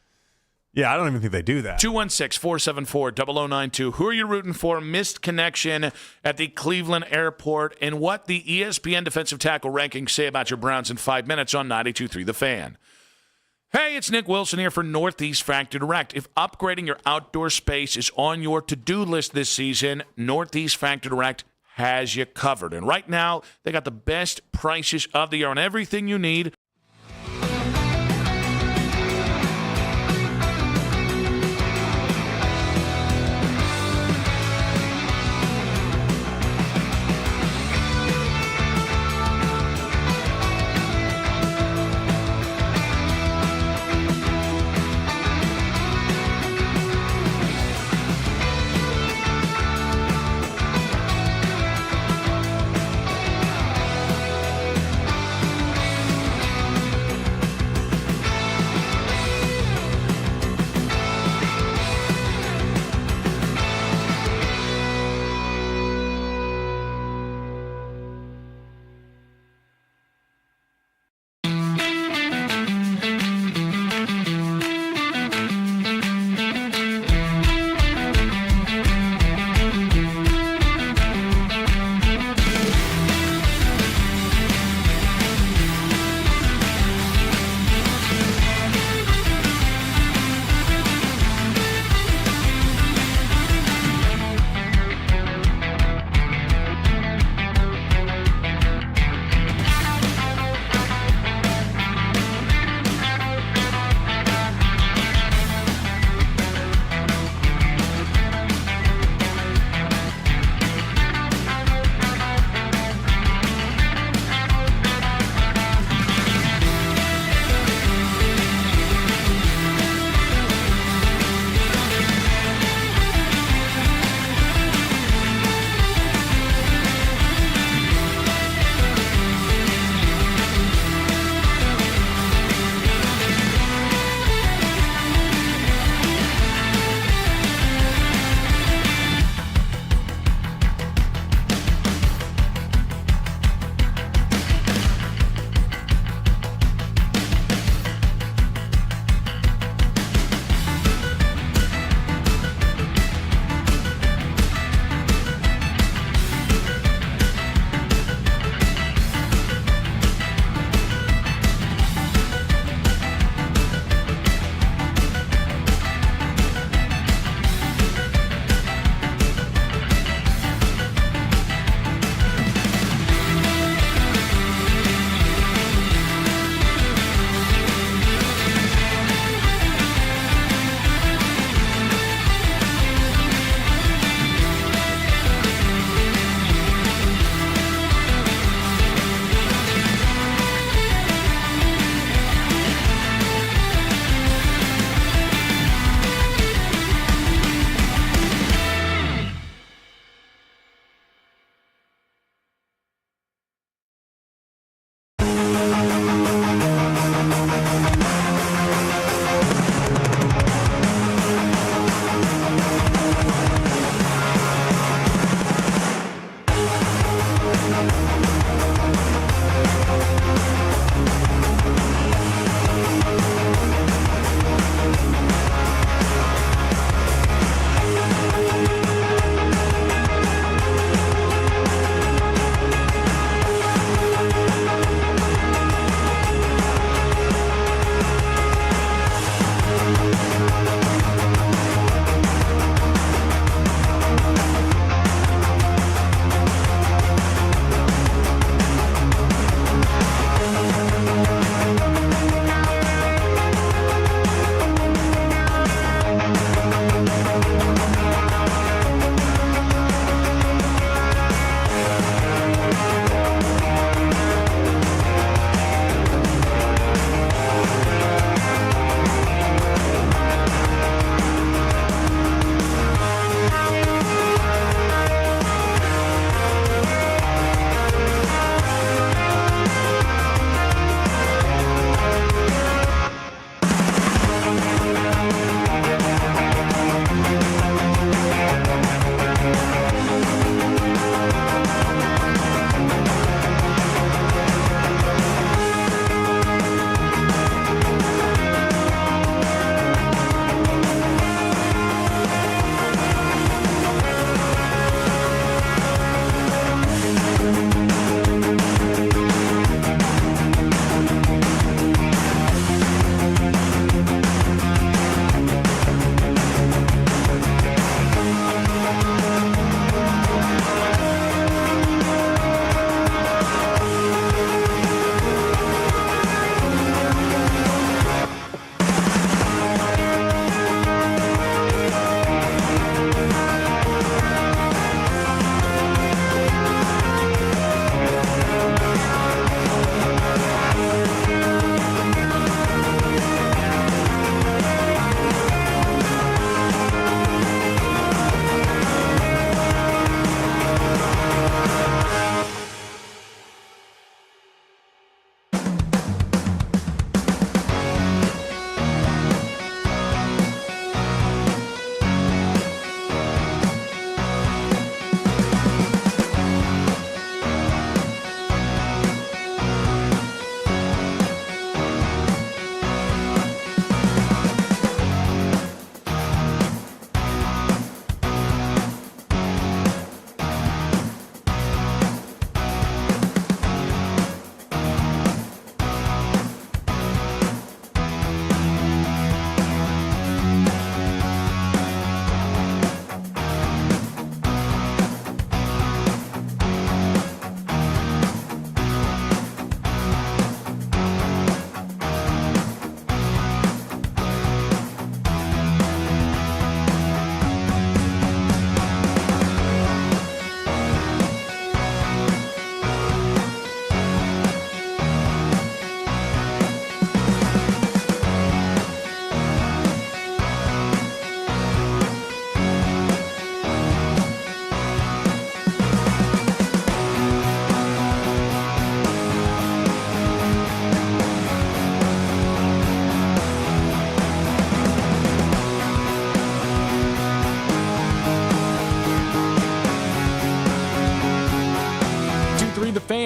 Yeah, I don't even think they do that. 216-474-0092. Who are you rooting for? Missed connection at the Cleveland airport, and what the ESPN defensive tackle rankings say about your Browns in 5 minutes on 92.3 The Fan. Hey, it's Nick Wilson here for Northeast Factory Direct. If upgrading your outdoor space is on your to-do list this season, Northeast Factory Direct has you covered. And right now, they got the best prices of the year on everything you need.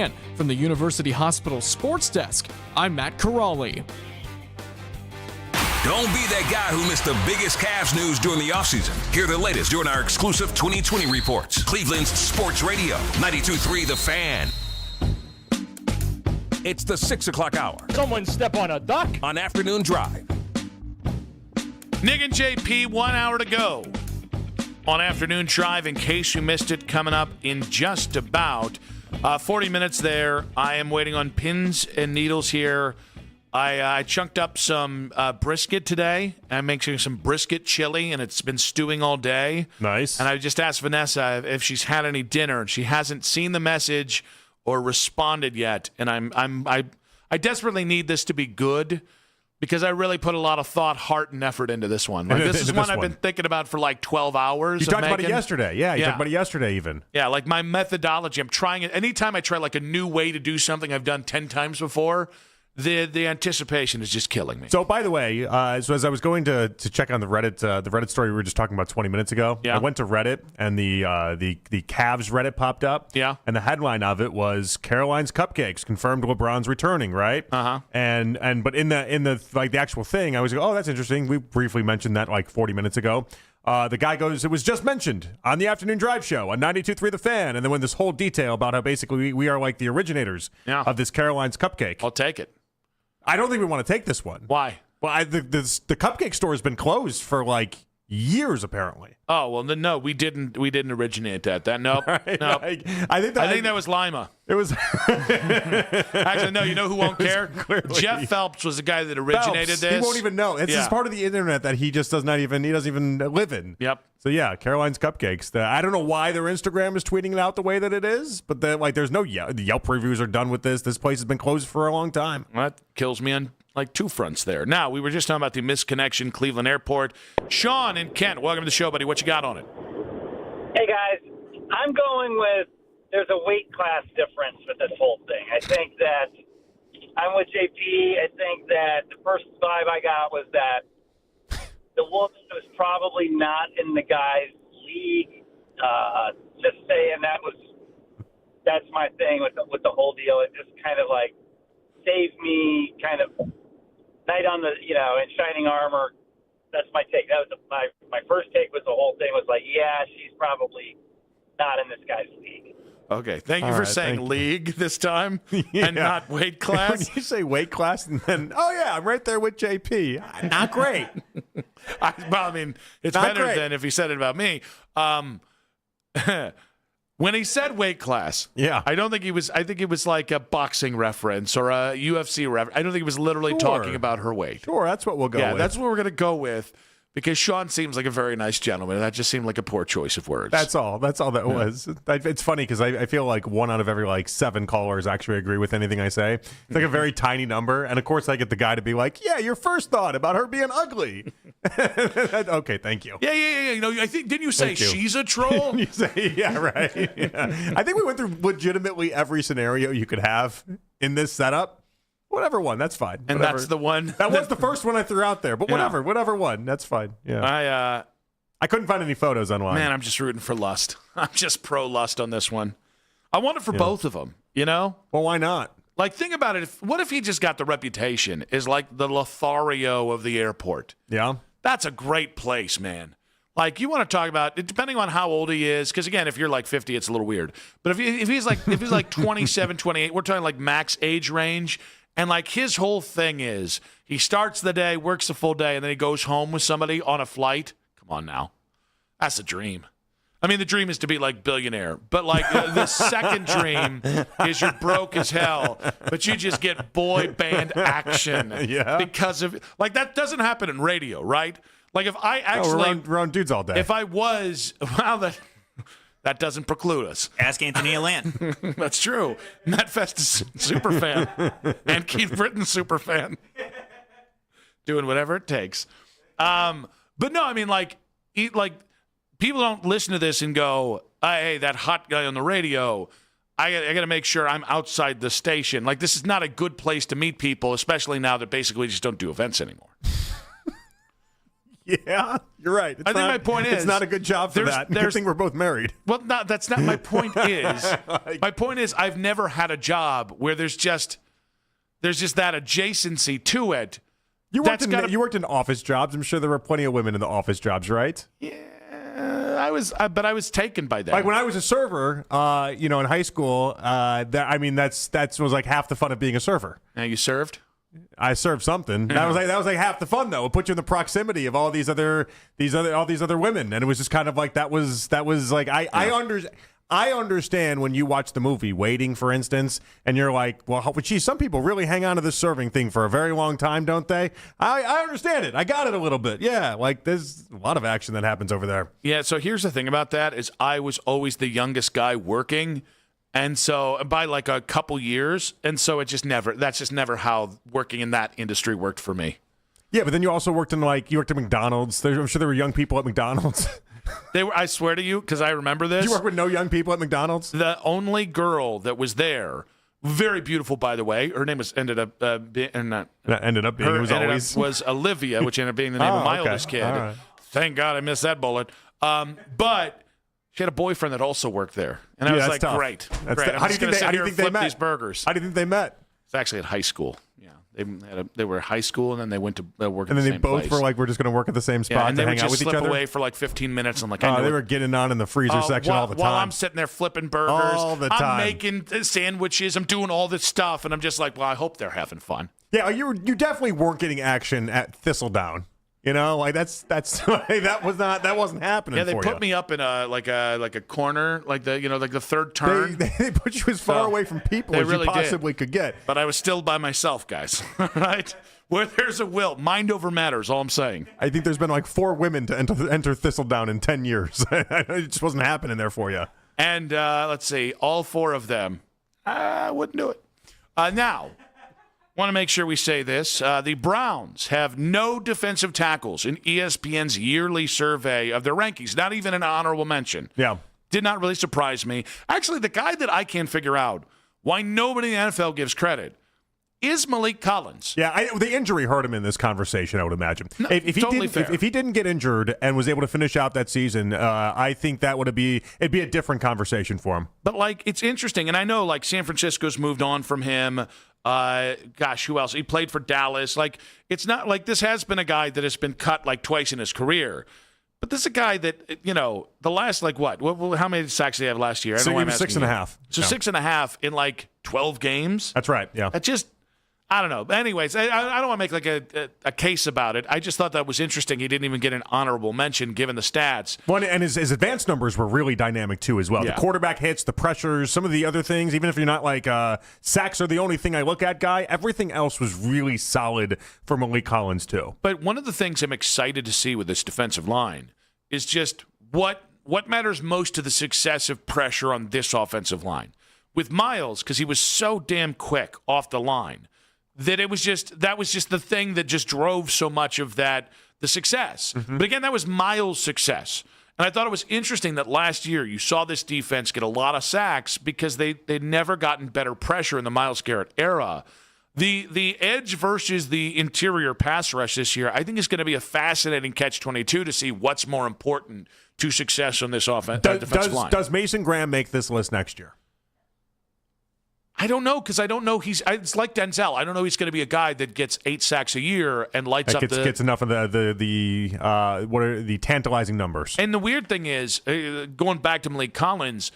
Fan. From the University Hospital Sports Desk, I'm Matt Corrali. Don't be that guy who missed the biggest Cavs news during the offseason. Hear the latest during our exclusive 2020 reports. Cleveland's Sports Radio, 92.3 The Fan. It's the 6 o'clock hour. Someone step on a duck. On Afternoon Drive. Nick and JP, 1 hour to go on Afternoon Drive. In case you missed it, coming up in just about 40 minutes there. I am waiting on pins and needles here. I chunked up some brisket today. I'm making some brisket chili, and it's been stewing all day. Nice. And I just asked Vanessa if she's had any dinner, and she hasn't seen the message or responded yet. And I desperately need this to be good because I really put a lot of thought, heart, and effort into this one. Like, this is one I've been thinking about for like 12 hours. You talked about it yesterday. Yeah, you talked about it yesterday even. Yeah, like my methodology. I'm trying it. Anytime I try like a new way to do something I've done 10 times before, the anticipation is just killing me. So, by the way, so as I was going to check on the Reddit story we were just talking about 20 minutes ago, I went to Reddit and the Cavs Reddit popped up. Yeah. And the headline of it was Caroline's Cupcakes confirmed LeBron's returning, right? Uh-huh. But in the like the actual thing, I was like, oh, that's interesting. We briefly mentioned that like 40 minutes ago. The guy goes, it was just mentioned on the Afternoon Drive show on 92.3 The Fan. And then went this whole detail about how basically we are like the originators of this Caroline's Cupcake. I'll take it. I don't think we want to take this one. Why? Well, the cupcake store has been closed for like years, apparently. Oh well, no, we didn't originate that. Nope. Right? Nope. I think that was Lima. It was actually no. You know who won't care? Jeff Phelps was the guy that originated this. He won't even know. It's just part of the internet that he just doesn't even live in. Yep. So yeah, Caroline's Cupcakes. I don't know why their Instagram is tweeting it out the way that it is, but there's no the Yelp reviews are done with this. This place has been closed for a long time. That kills me on like two fronts there. Now, we were just talking about the misconnection, Cleveland Airport. Sean in Kent, welcome to the show, buddy. What you got on it? Hey, guys. I'm going with there's a weight class difference with this whole thing. I think that I'm with JP. I think that the first vibe I got was that the woman was probably not in the guy's league. Just saying that's my thing with the whole deal. It just kind of like saved me kind of night on the, in shining armor. That's my take. That was my first take was the whole thing was like, yeah, she's probably not in this guy's league. Okay, thank you for saying league this time and not weight class. When you say weight class and then, oh yeah, I'm right there with JP. Not great. I mean, it's not better great. than if he said it about me. When he said weight class, I don't think he was. I think it was like a boxing reference or a UFC reference. I don't think he was literally talking about her weight. Sure, that's what we'll go with. Yeah, that's what we're going to go with because Sean seems like a very nice gentleman. That just seemed like a poor choice of words. That's all that was. It's funny because I feel like 1 out of every 7 callers actually agree with anything I say. It's like a very tiny number. And of course I get the guy to be like, yeah, your first thought about her being ugly. Okay, thank you. Yeah. I think, didn't you say she's a troll? You say, yeah, right. Yeah. I think we went through legitimately every scenario you could have in this setup. Whatever one, that's fine. And whatever. That's the one. That was the first one I threw out there, but whatever one, that's fine. Yeah. I couldn't find any photos online. Man, I'm just rooting for lust. I'm just pro lust on this one. I want it for both of them, Well, why not? Like, think about it. What if he just got the reputation as like the Lothario of the airport? Yeah. That's a great place, man. Like, you want to talk about, depending on how old he is, because, again, if you're like 50, it's a little weird. But if he's like 27, 28, we're talking like max age range. And like his whole thing is he starts the day, works a full day, and then he goes home with somebody on a flight. Come on now. That's a dream. I mean, the dream is to be like billionaire. But like the second dream is you're broke as hell, but you just get boy band action because of like that doesn't happen in radio, right? Like if I actually we're on dudes all day. If I was that doesn't preclude us. Ask Anthony Allan. That's true. Matt Fest is super fan. And Keith Britton super fan. Doing whatever it takes. But no, I mean, people don't listen to this and go, hey, that hot guy on the radio, I got to make sure I'm outside the station. Like, this is not a good place to meet people, especially now that basically we just don't do events anymore. Yeah, you're right. I think my point is it's not a good job for that. Good thing we're both married. Well, no, that's not my point. My point is I've never had a job where there's just that adjacency to it. You worked in office jobs. I'm sure there were plenty of women in the office jobs, right? I was taken by that. Like when I was a server, in high school, that was like half the fun of being a server. Now you served? I served something. That was like half the fun though. It put you in the proximity of all these other women, and it was just kind of like that was like I understand when you watch the movie Waiting, for instance, and you're like, well, geez, some people really hang on to this serving thing for a very long time, don't they? I understand it. I got it a little bit. Yeah, like there's a lot of action that happens over there. Yeah, so here's the thing about that is I was always the youngest guy working, and so by like a couple years, and so that's just never how working in that industry worked for me. Yeah, but then you also worked at McDonald's. I'm sure there were young people at McDonald's. They were. I swear to you, because I remember this. Did you work with no young people at McDonald's? The only girl that was there, very beautiful, by the way. Her name was was Olivia, which ended up being the name of my oldest kid. Right. Thank God I missed that bullet. But she had a boyfriend that also worked there, and I was like, tough. great. How do you think they met? These burgers. How do you think they met? It's actually at high school. They were high school, and then they went to work. And then they both were like, we're just going to work at the same spot and to they hang out with each other. Slip away for like 15 minutes. I'm like, they were getting on in the freezer section all the time. While I'm sitting there flipping burgers, all the time. I'm making sandwiches, I'm doing all this stuff, and I'm just like, well, I hope they're having fun. Yeah, you definitely weren't getting action at Thistledown. You know, like that wasn't happening. Yeah, they for put you. me up in a corner, like the third turn. They put you as far away from people as you possibly could get. But I was still by myself, guys. Right? Where there's a will, mind over matter is all I'm saying. I think there's been like 4 women to enter Thistledown in 10 years. It just wasn't happening there for you. And let's see, all 4 of them, I wouldn't do it. Now, want to make sure we say this. The Browns have no defensive tackles in ESPN's yearly survey of their rankings, not even an honorable mention. Yeah. Did not really surprise me. Actually, the guy that I can't figure out why nobody in the NFL gives credit is Malik Collins. Yeah, the injury hurt him in this conversation, I would imagine. No, if he didn't get injured and was able to finish out that season, I think it'd be a different conversation for him. But like, it's interesting, and I know like San Francisco's moved on from him. Who else? He played for Dallas. Like, it's not like this has been a guy that has been cut like twice in his career. But this is a guy that, the last, like what? How many sacks did he have last year? I don't know why I'm asking 6.5. So 6.5 in like 12 games? That's right, yeah. That just, I don't know. Anyways, I don't want to make like a case about it. I just thought that was interesting. He didn't even get an honorable mention given the stats. Well, and his advanced numbers were really dynamic too as well. Yeah. The quarterback hits, the pressures, some of the other things, even if you're not like sacks are the only thing I look at, guy, everything else was really solid for Malik Collins too. But one of the things I'm excited to see with this defensive line is just what matters most to the success of pressure on this offensive line. With Miles, because he was so damn quick off the line, that was just the thing that just drove so much of the success. Mm-hmm. But again, that was Miles' success. And I thought it was interesting that last year you saw this defense get a lot of sacks because they'd never gotten better pressure in the Myles Garrett era. The edge versus the interior pass rush this year, I think is going to be a fascinating catch-22 to see what's more important to success on this defensive line. Does Mason Graham make this list next year? I don't know, because I don't know it's like Denzel. I don't know he's going to be a guy that gets 8 sacks a year and gets enough of the tantalizing numbers. And the weird thing is, going back to Malik Collins,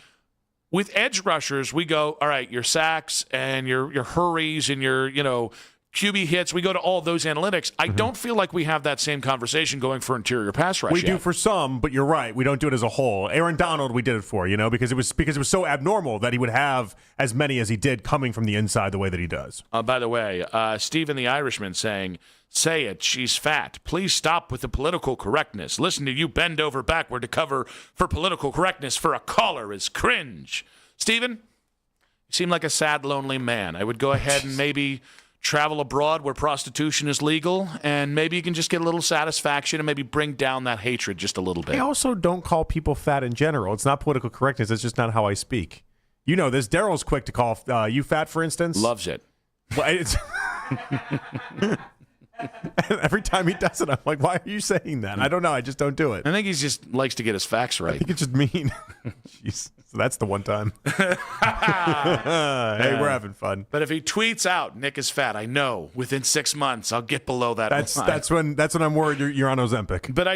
with edge rushers, we go, all right, your sacks and your hurries and your QB hits. We go to all those analytics. I don't feel like we have that same conversation going for interior pass rush. We do for some, but you're right. We don't do it as a whole. Aaron Donald, we did it for, because it was so abnormal that he would have as many as he did coming from the inside the way that he does. By the way, Stephen the Irishman saying, "Say it, she's fat. Please stop with the political correctness. Listen to you bend over backward to cover for political correctness for a caller is cringe." Stephen, you seem like a sad, lonely man. I would go ahead and maybe travel abroad where prostitution is legal, and maybe you can just get a little satisfaction and maybe bring down that hatred just a little bit. I also don't call people fat in general. It's not political correctness. It's just not how I speak. You know this. Daryl's quick to call you fat, for instance. Loves it. Well, it's And every time he does it, I'm like, why are you saying that? I don't know. I just don't do it. I think he just likes to get his facts right. I think it's just mean. Jeez. So that's the one time. Hey, we're having fun. But if he tweets out, Nick is fat, I know, within 6 months, I'll get below that line. That's when I'm worried you're on Ozempic. But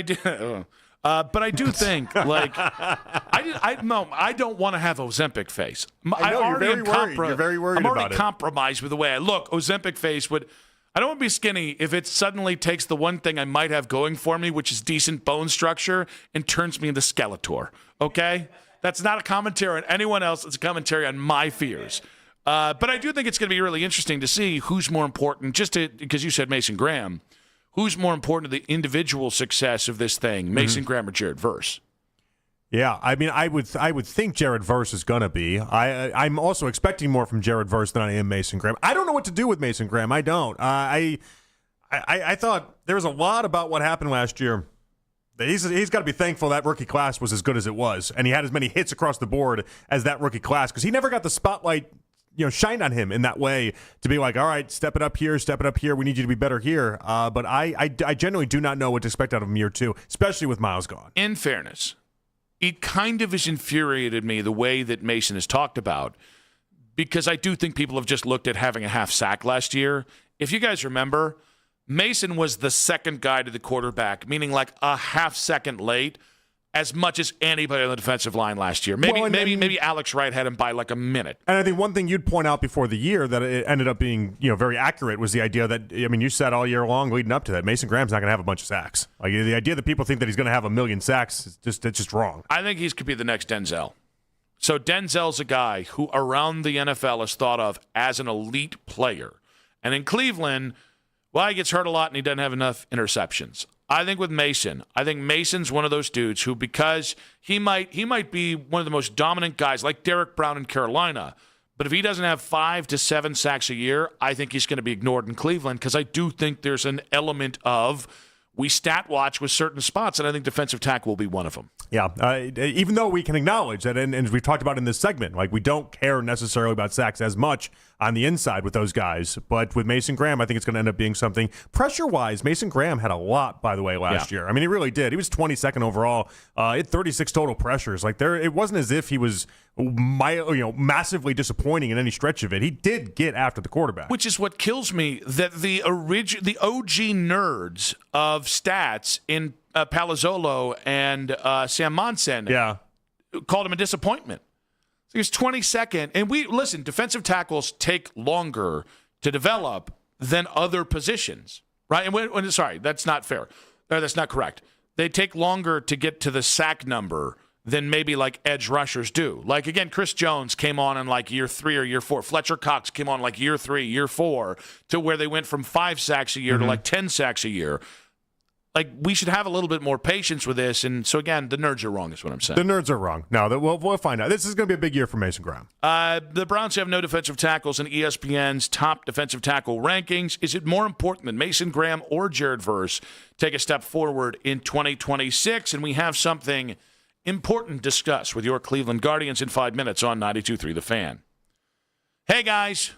I do think, like, I don't want to have Ozempic face. I know, you're very worried. You're very worried I'm already about it. compromised with the way I look. Ozempic face would. I don't want to be skinny if it suddenly takes the one thing I might have going for me, which is decent bone structure, and turns me into Skeletor. Okay? That's not a commentary on anyone else. It's a commentary on my fears. But I do think it's going to be really interesting to see who's more important, because you said Mason Graham. Who's more important to the individual success of this thing, Mason Graham or Jared Verse? Yeah, I mean, I would think Jared Verse is going to be. I'm also expecting more from Jared Verse than I am Mason Graham. I don't know what to do with Mason Graham. I don't. I thought there was a lot about what happened last year. He's got to be thankful that rookie class was as good as it was, and he had as many hits across the board as that rookie class, because he never got the spotlight shined on him in that way to be like, all right, step it up here, we need you to be better here. But I genuinely do not know what to expect out of him year two, especially with Miles gone. In fairness, it kind of has infuriated me the way that Mason has talked about, because I do think people have just looked at having a half sack last year. If you guys remember, Mason was the second guy to the quarterback, meaning like a half second late, as much as anybody on the defensive line last year. Maybe Alex Wright had him by like a minute. And I think one thing you'd point out before the year that it ended up being very accurate was the idea that, I mean, you said all year long leading up to that, Mason Graham's not going to have a bunch of sacks. Like, the idea that people think that he's going to have 1 million sacks is just wrong. I think he could be the next Denzel. So Denzel's a guy who around the NFL is thought of as an elite player. And in Cleveland, well, he gets hurt a lot and he doesn't have enough interceptions. I think with Mason, Mason's one of those dudes who, because he might be one of the most dominant guys, like Derek Brown in Carolina, but if he doesn't have 5 to 7 sacks a year, I think he's going to be ignored in Cleveland, because I do think there's an element of we stat watch with certain spots, and I think defensive tackle will be one of them. Yeah, even though we can acknowledge that, and as we've talked about in this segment, like we don't care necessarily about sacks as much on the inside with those guys, but with Mason Graham, I think it's going to end up being something. Pressure-wise, Mason Graham had a lot, by the way, last year. I mean, he really did. He was 22nd overall. He had 36 total pressures. Like it wasn't as if he was massively disappointing in any stretch of it. He did get after the quarterback. Which is what kills me, that the OG nerds of stats in Palazzolo and Sam Monson called him a disappointment. He was 22nd. And defensive tackles take longer to develop than other positions, right? And sorry, that's not fair. That's not correct. They take longer to get to the sack number than maybe like edge rushers do. Like, again, Chris Jones came on in like year 3 or year 4. Fletcher Cox came on like year 3, year 4, to where they went from 5 sacks a year to like 10 sacks a year. Like, we should have a little bit more patience with this. And so, again, the nerds are wrong is what I'm saying. The nerds are wrong. No, we'll find out. This is going to be a big year for Mason Graham. The Browns have no defensive tackles in ESPN's top defensive tackle rankings. Is it more important than Mason Graham or Jared Verse take a step forward in 2026? And we have something important to discuss with your Cleveland Guardians in 5 minutes on 92.3 The Fan. Hey, guys.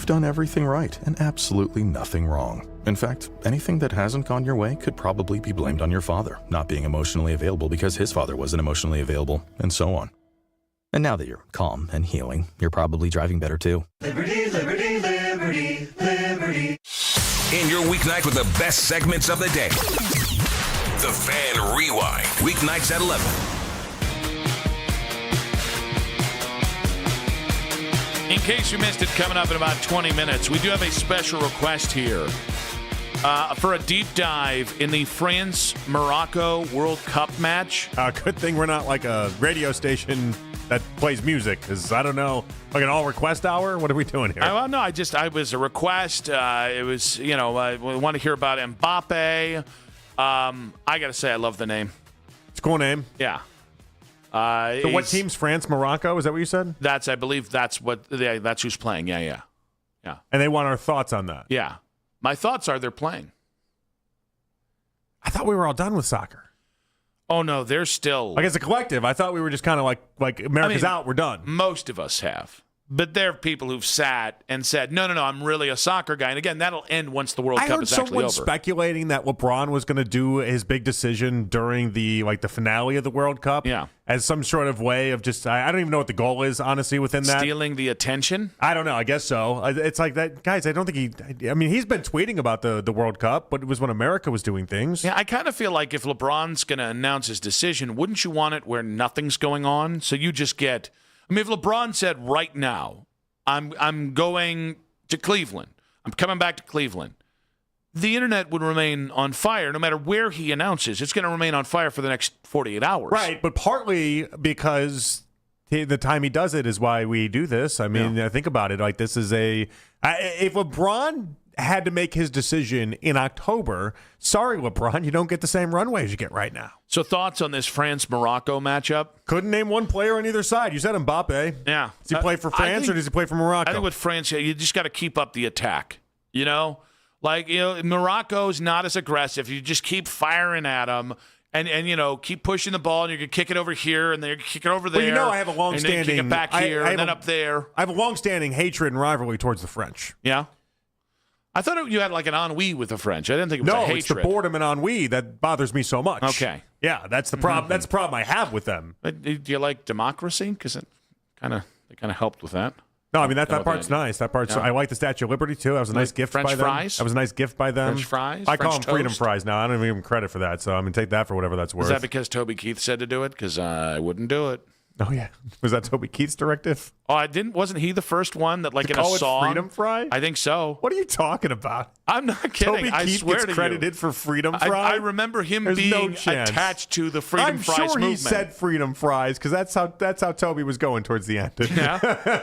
done everything right and absolutely nothing wrong. In fact, anything that hasn't gone your way could probably be blamed on your father, not being emotionally available because his father wasn't emotionally available, and so on. And now that you're calm and healing, you're probably driving better too. Liberty, liberty, liberty, liberty. In your weeknight with the best segments of the day. The Fan Rewind. Weeknights at 11. In case you missed it, coming up in about 20 minutes, we do have a special request here for a deep dive in the France-Morocco World Cup match. Good thing we're not like a radio station that plays music, because I don't know, like an all-request hour? What are we doing here? No, I was a request. It was, I want to hear about Mbappe. I got to say, I love the name. It's a cool name. Yeah. So what team's France, Morocco? Is that what you said? I believe that's who's playing. Yeah. And they want our thoughts on that. Yeah. My thoughts are they're playing. I thought we were all done with soccer. Oh, no, they're still... Like, as a collective, I thought we were just kind of like America's out, we're done. Most of us have. But there are people who've sat and said, no, I'm really a soccer guy. And again, that'll end once the World Cup is actually over. I heard someone speculating that LeBron was going to do his big decision during the finale of the World Cup. Yeah. As some sort of way of just, I don't even know what the goal is, honestly, within that. Stealing the attention? I don't know. I guess so. It's like that. Guys, I don't think he's been tweeting about the World Cup, but it was when America was doing things. Yeah, I kind of feel like if LeBron's going to announce his decision, wouldn't you want it where nothing's going on? So you just get... if LeBron said right now, I'm going to Cleveland, I'm coming back to Cleveland, the internet would remain on fire no matter where he announces. It's going to remain on fire for the next 48 hours. Right, but partly because the time he does it is why we do this. I mean, think about it. Like, this is if LeBron had to make his decision in October, sorry, LeBron, you don't get the same runway as you get right now. So thoughts on this France-Morocco matchup? Couldn't name one player on either side. You said Mbappe. Yeah. Does he play for France or does he play for Morocco? I think with France, you just got to keep up the attack, Morocco's not as aggressive. You just keep firing at them. And keep pushing the ball, and you can kick it over here, and then you can kick it over there. Well, I have a long-standing... And then kick it back here, and then up there. I have a long-standing hatred and rivalry towards the French. Yeah? I thought you had like an ennui with the French. I didn't think it was a hatred. No, it's the boredom and ennui that bothers me so much. Okay. Yeah, that's the problem. That's the problem I have with them. But do you like democracy? Because it kind of helped with that. No, I mean, that part's nice. That part's. Yeah. I like the Statue of Liberty, too. That was a nice gift French by them. fries? That was a nice gift by them. French fries? I call them French freedom toast? fries now. I don't even give them credit for that, so I'm going to take that for whatever that's worth. Is that because Toby Keith said to do it? Because I wouldn't do it. Oh, yeah. Was that Toby Keith's directive? Oh, wasn't he the first one that, like, in a song? Freedom Fry? I think so. What are you talking about? I'm not kidding. Toby I Keith swear gets to credited you. for Freedom Fry? I remember him There's being no chance. attached to the Freedom Fries movement. I'm sure he said Freedom Fries because that's how Toby was going towards the end. Yeah.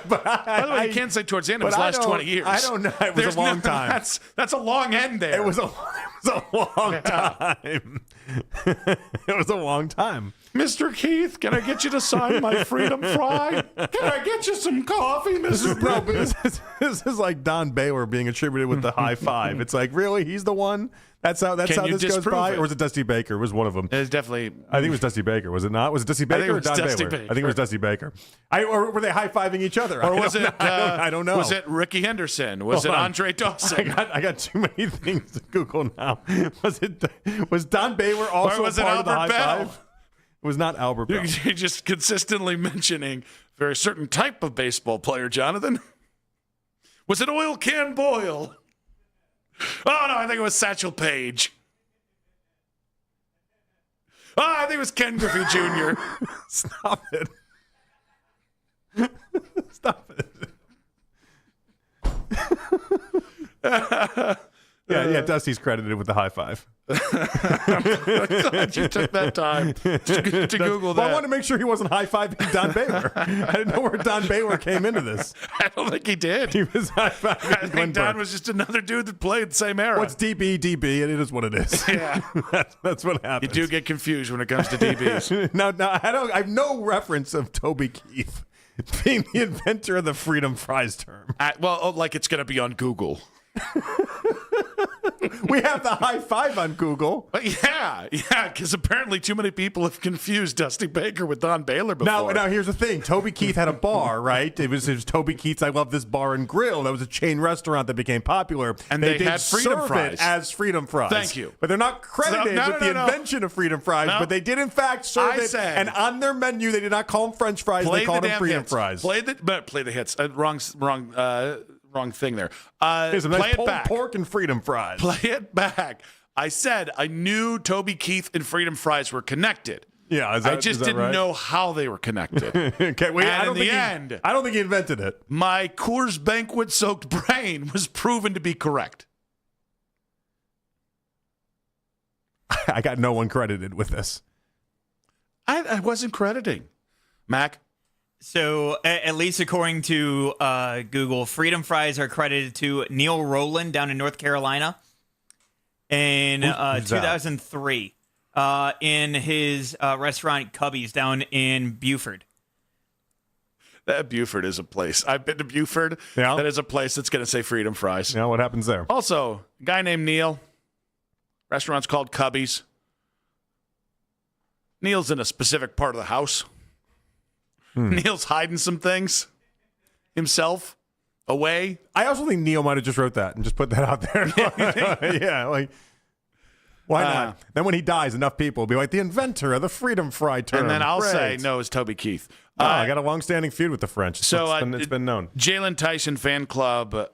By the way, you can't say towards the end. It was the last 20 years. I don't know. It was a long time. That's a long end there. It was a long time. It was a long time. Mr. Keith, can I get you to sign my Freedom Fry? Can I get you some coffee, Mr. No, but this is like Don Baylor being attributed with the high five. It's like, really? He's the one? That's how this goes by? Or was it Dusty Baker? It was one of them. It's definitely... I think it was Dusty Baker, was it not? Was it Dusty Baker or Don Baylor? I think it was Dusty Baker. Or were they high-fiving each other? Or was it... I don't know. Was it Ricky Henderson? Was it Andre Dawson? I got too many things to Google now. Was Don Baylor also was part it of the Albert high Bell? five? It was not Albert Bell. You're just consistently mentioning a very certain type of baseball player, Jonathan. Was it Oil Can Boyle? Oh, no, I think it was Satchel Paige. Oh, I think it was Ken Griffey Jr. Stop it. Stop it. Yeah, Dusty's credited with the high five. I'm glad you took that time to Google that. Well, I wanted to make sure he wasn't high-fiving Don Baylor. I didn't know where Don Baylor came into this. I don't think he did. He was high-fiving I think Don was just another dude that played the same era. What's DB, and it is what it is. Yeah. That's what happens. You do get confused when it comes to DBs. No, I have no reference of Toby Keith being the inventor of the Freedom Fries term. Like it's going to be on Google. We have the high five on Google. But yeah, because apparently too many people have confused Dusty Baker with Don Baylor before. Now here's the thing. Toby Keith had a bar, right? It was Toby Keith's I Love This Bar and Grill. That was a chain restaurant that became popular. And they did had Freedom serve Fries. it as Freedom Fries. Thank you. But they're not credited with the invention of Freedom Fries, but they did in fact serve it. And on their menu, they did not call them French fries. They called them Freedom Fries. Play the hits. Wrong thing there. There's a play nice it pulled back. pork and Freedom Fries. Play it back. I said I knew Toby Keith and Freedom Fries were connected. Yeah, I just didn't right? know how they were connected. Okay, wait, and I don't think he invented it. My Coors Banquet-soaked brain was proven to be correct. I got no one credited with this. I wasn't crediting. Mac? So, at least according to Google, Freedom Fries are credited to Neil Rowland down in North Carolina in Who's 2003 in his restaurant Cubby's down in Beaufort. That Beaufort is a place. I've been to Beaufort. Yeah. That is a place that's going to say Freedom Fries. Yeah, what happens there? Also, a guy named Neil. Restaurant's called Cubby's. Neil's in a specific part of the house. Neil's hiding some things himself away. I also think Neil might have just wrote that and just put that out there. Yeah, like, why not? Then when he dies, enough people will be like, the inventor of the Freedom Fry term. And then I'll Great. say, no, it's Toby Keith. I got a long-standing feud with the French. It's been known. Jalen Tyson fan club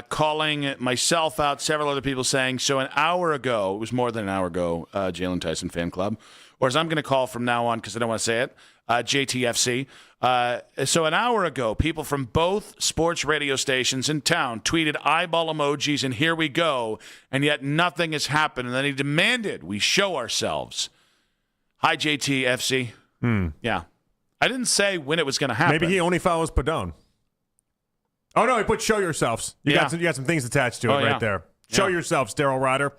calling myself out, several other people saying, so an hour ago, it was more than an hour ago, Jalen Tyson fan club, or as I'm going to call from now on because I don't want to say it, JTFC. So an hour ago, people from both sports radio stations in town tweeted eyeball emojis and here we go, and yet nothing has happened. And then he demanded we show ourselves. Hi, JTFC. Yeah. I didn't say when it was going to happen. Maybe he only follows Padone. Oh, no, he put show yourselves. You got some things attached to it right there. Show yourselves, Daryl Ryder.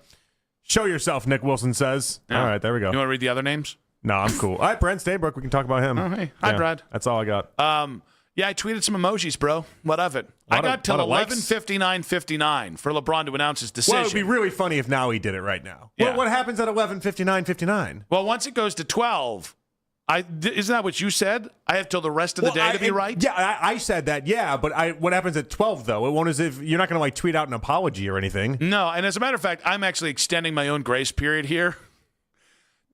Show yourself, Nick Wilson says. Yeah. All right, there we go. You want to read the other names? No, I'm cool. All right, Brent Staybrook, we can talk about him. Oh, hey. Hi, Brad. That's all I got. Yeah, I tweeted some emojis, bro. What of it? I got till 11:59:59 for LeBron to announce his decision. Well, it would be really funny if now he did it right now. Yeah. What happens at 11:59:59? Well, once it goes to 12, isn't that what you said? I have till the rest of the day to be right? Yeah, I said that, yeah, but what happens at 12, though? It won't as if you're not going to, tweet out an apology or anything. No, and as a matter of fact, I'm actually extending my own grace period here.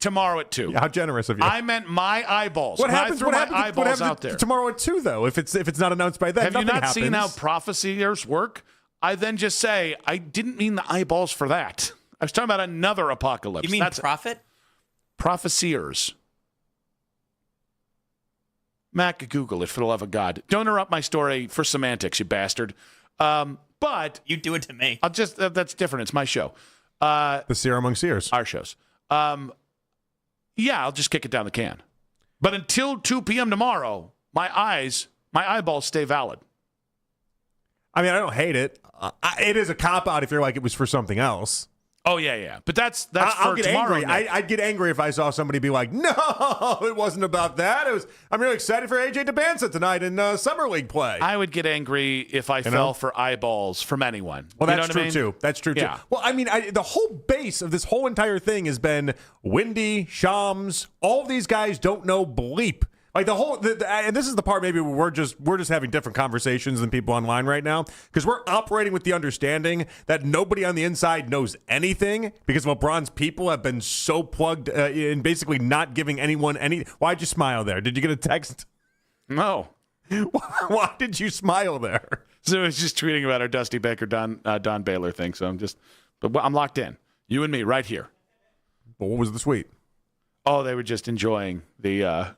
Tomorrow at 2. Yeah, how generous of you. I meant my eyeballs. What happens out there tomorrow at 2, though, if it's not announced by then? Have you not seen how happens. prophesiers work? I then just say, I didn't mean the eyeballs for that. I was talking about another apocalypse. You mean prophet? Prophesiers. Mac, Google it, for the love of God. Don't interrupt my story for semantics, you bastard. But you do it to me. I'll just that's different. It's my show. The Seer Among Seers. Our shows. Yeah, I'll just kick it down the can. But until 2 p.m. tomorrow, my eyeballs stay valid. I mean, I don't hate it. It is a cop-out if you're like, it was for something else. Oh, yeah. But that's I'll for get tomorrow. angry. I'd get angry if I saw somebody be like, no, it wasn't about that. I'm really excited for AJ DeBanza tonight in Summer League play. I would get angry if I fell for eyeballs from anyone. Well, You know that's what true, I mean? too. That's true, Yeah. too. Well, I mean, the whole base of this whole entire thing has been Windy, Shams, all of these guys don't know bleep. Like and this is the part maybe where we're just having different conversations than people online right now because we're operating with the understanding that nobody on the inside knows anything because LeBron's people have been so plugged in basically not giving anyone any. Why'd you smile there? Did you get a text? No. Why did you smile there? So I was just tweeting about our Dusty Baker Don Baylor thing. So I'm locked in. You and me right here. Well, what was the tweet? Oh, they were just enjoying the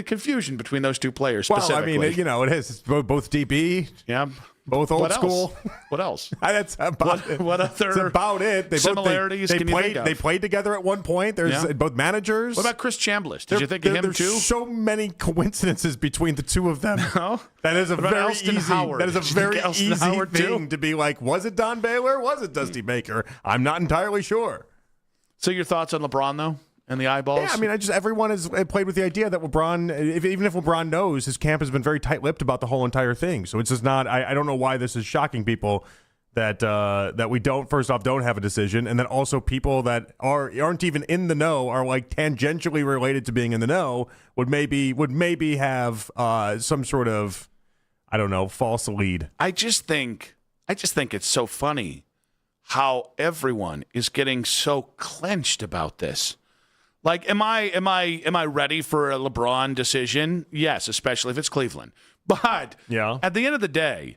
confusion between those two players. Well, I specifically. mean, it is. It's both DB. Yeah. Both old school. What else? That's about it. What other That's about it. similarities they can you think of? They played together at one point. There's both managers. What about Chris Chambliss? Did you think of him there's too? So many coincidences between the two of them. No? That is a What about very Elston easy. Howard? That is a Did you think very Elston easy Howard thing too? to be like. Was it Don Baylor? Was it Dusty Baker? I'm not entirely sure. So your thoughts on LeBron though? And the eyeballs? Yeah, I mean, everyone has played with the idea that LeBron, even if LeBron knows, his camp has been very tight-lipped about the whole entire thing. So it's just not. I don't know why this is shocking people that we don't have a decision, and then also people that aren't even in the know are like tangentially related to being in the know would maybe have some sort of, I don't know, false lead. I just think it's so funny how everyone is getting so clenched about this. Like, am I ready for a LeBron decision? Yes, especially if it's Cleveland. But at the end of the day,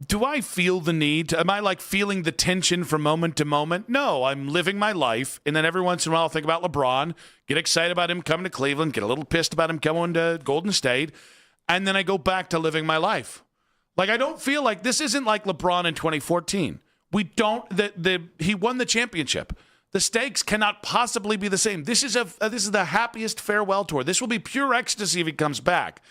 do I feel the need? Am I like feeling the tension from moment to moment? No, I'm living my life, and then every once in a while I'll think about LeBron, get excited about him coming to Cleveland, get a little pissed about him coming to Golden State, and then I go back to living my life. Like, I don't feel like this isn't like LeBron in 2014. He won the championship. The stakes cannot possibly be the same. This is the happiest farewell tour. This will be pure ecstasy if he comes back.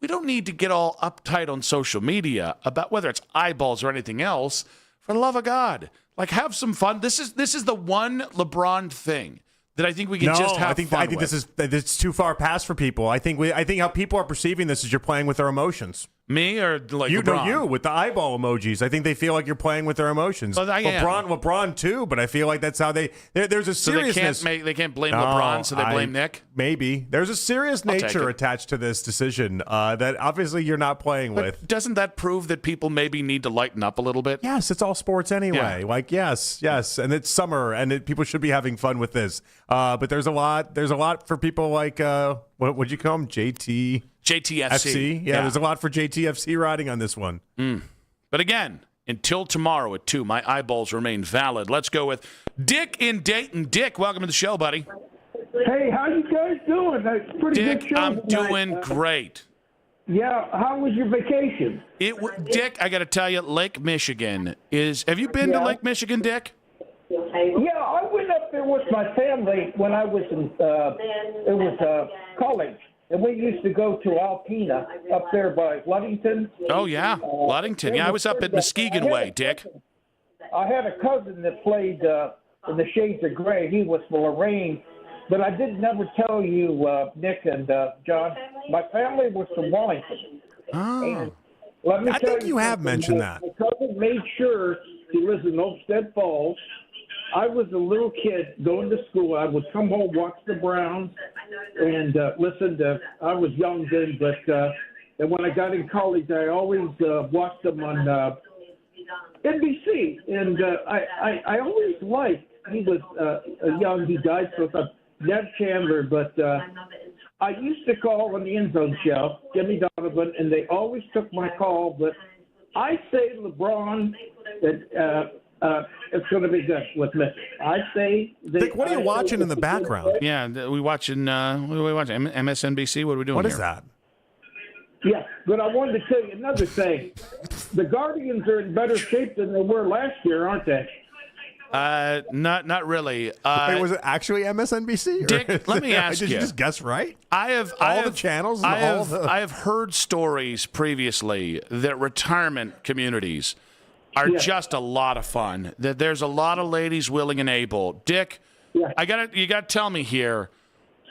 We don't need to get all uptight on social media about whether it's eyeballs or anything else. For the love of God, like, have some fun. This is the one LeBron thing that I think we can just have fun I think with. this is too far past for people. I think how people are perceiving this is you're playing with their emotions. Me or like you? LeBron? No, you with the eyeball emojis. I think they feel like you're playing with their emotions. Well, I am. LeBron too, but I feel like that's how there's a seriousness. So they can't blame LeBron, so they blame Nick. Maybe there's a serious nature attached to this decision that obviously you're not playing with. Doesn't that prove that people maybe need to lighten up a little bit? Yes, it's all sports anyway. Yeah. Like yes, and it's summer, and people should be having fun with this. But there's a lot for people like what would you call them? JTFC. Yeah, there's a lot for JTFC riding on this one. But again, until tomorrow at 2, my eyeballs remain valid. Let's go with Dick in Dayton. Dick, welcome to the show, buddy. Hey, how you guys doing? That's a pretty Dick, good show I'm tonight. doing great. Yeah, how was your vacation? Dick, I got to tell you, Lake Michigan is. Have you been to Lake Michigan, Dick? Yeah, I went up there with my family when I was in college. And we used to go to Alpena up there by Ludington. Oh, yeah. Ludington. Yeah, I was up at Muskegon Way, Dick. I had a cousin that played in the Shades of Grey. He was for Lorraine. But I did never tell you, Nick and John, my family was from Wellington. Oh. Let me I tell think you have something. mentioned that. My cousin made sure he lives in Olmsted Falls. I was a little kid going to school. I would come home, watch the Browns, and listen to. I was young then, but and when I got in college, I always watched them on NBC, and I always liked. He was young. He died, so it's Ned Chandler, but I used to call on the End Zone show, Jimmy Donovan, and they always took my call. But I say LeBron that. It's going to be good with me. I say. Dick, what are you watching in the background? Yeah, we watching. What are we watching? MSNBC. What are we doing? What here? is that? Yeah, but I wanted to tell you another thing. The Guardians are in better shape than they were last year, aren't they? Not really. Wait, was it actually MSNBC? Dick, let me ask Did you just guess right? I have the channels. I have heard stories previously that retirement communities are just a lot of fun. That there's a lot of ladies willing and able. Dick, you got to tell me here.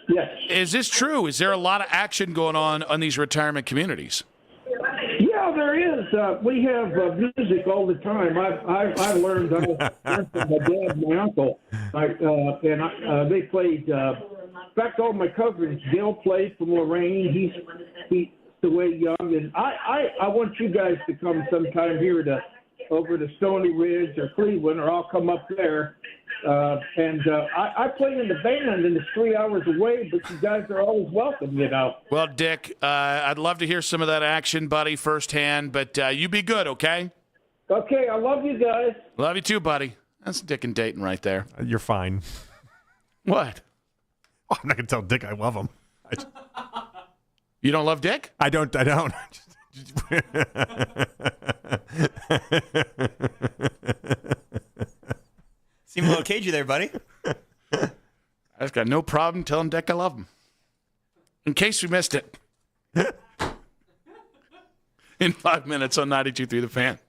Yes. Is this true? Is there a lot of action going on these retirement communities? Yeah, there is. We have music all the time. I learned from my dad and my uncle. They played. In fact, all my cousins. Gil played from Lorraine. He's the way young, and I want you guys to come sometime here over to Stony Ridge or Cleveland, or I'll come up there. I play in the band, and it's 3 hours away, but you guys are always welcome, you know. Well, Dick, I'd love to hear some of that action, buddy, firsthand, but you be good, okay? Okay, I love you guys. Love you too, buddy. That's Dick and Dayton right there. You're fine. What? Oh, I'm not going to tell Dick I love him. You don't love Dick? I don't. Seem a little cagey there, buddy. I just got no problem telling Dick I love him. In case you missed it. In 5 minutes on 92.3 The Fan.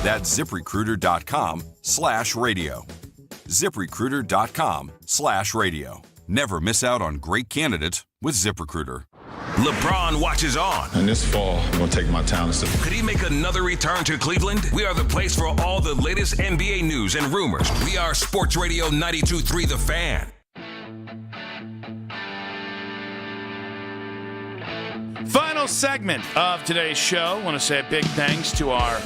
That's ZipRecruiter.com/radio. ZipRecruiter.com/radio. Never miss out on great candidates with ZipRecruiter. LeBron watches on. And this fall, I'm going to take my talents to... Could he make another return to Cleveland? We are the place for all the latest NBA news and rumors. We are Sports Radio 92.3 The Fan. Final segment of today's show. I want to say a big thanks to our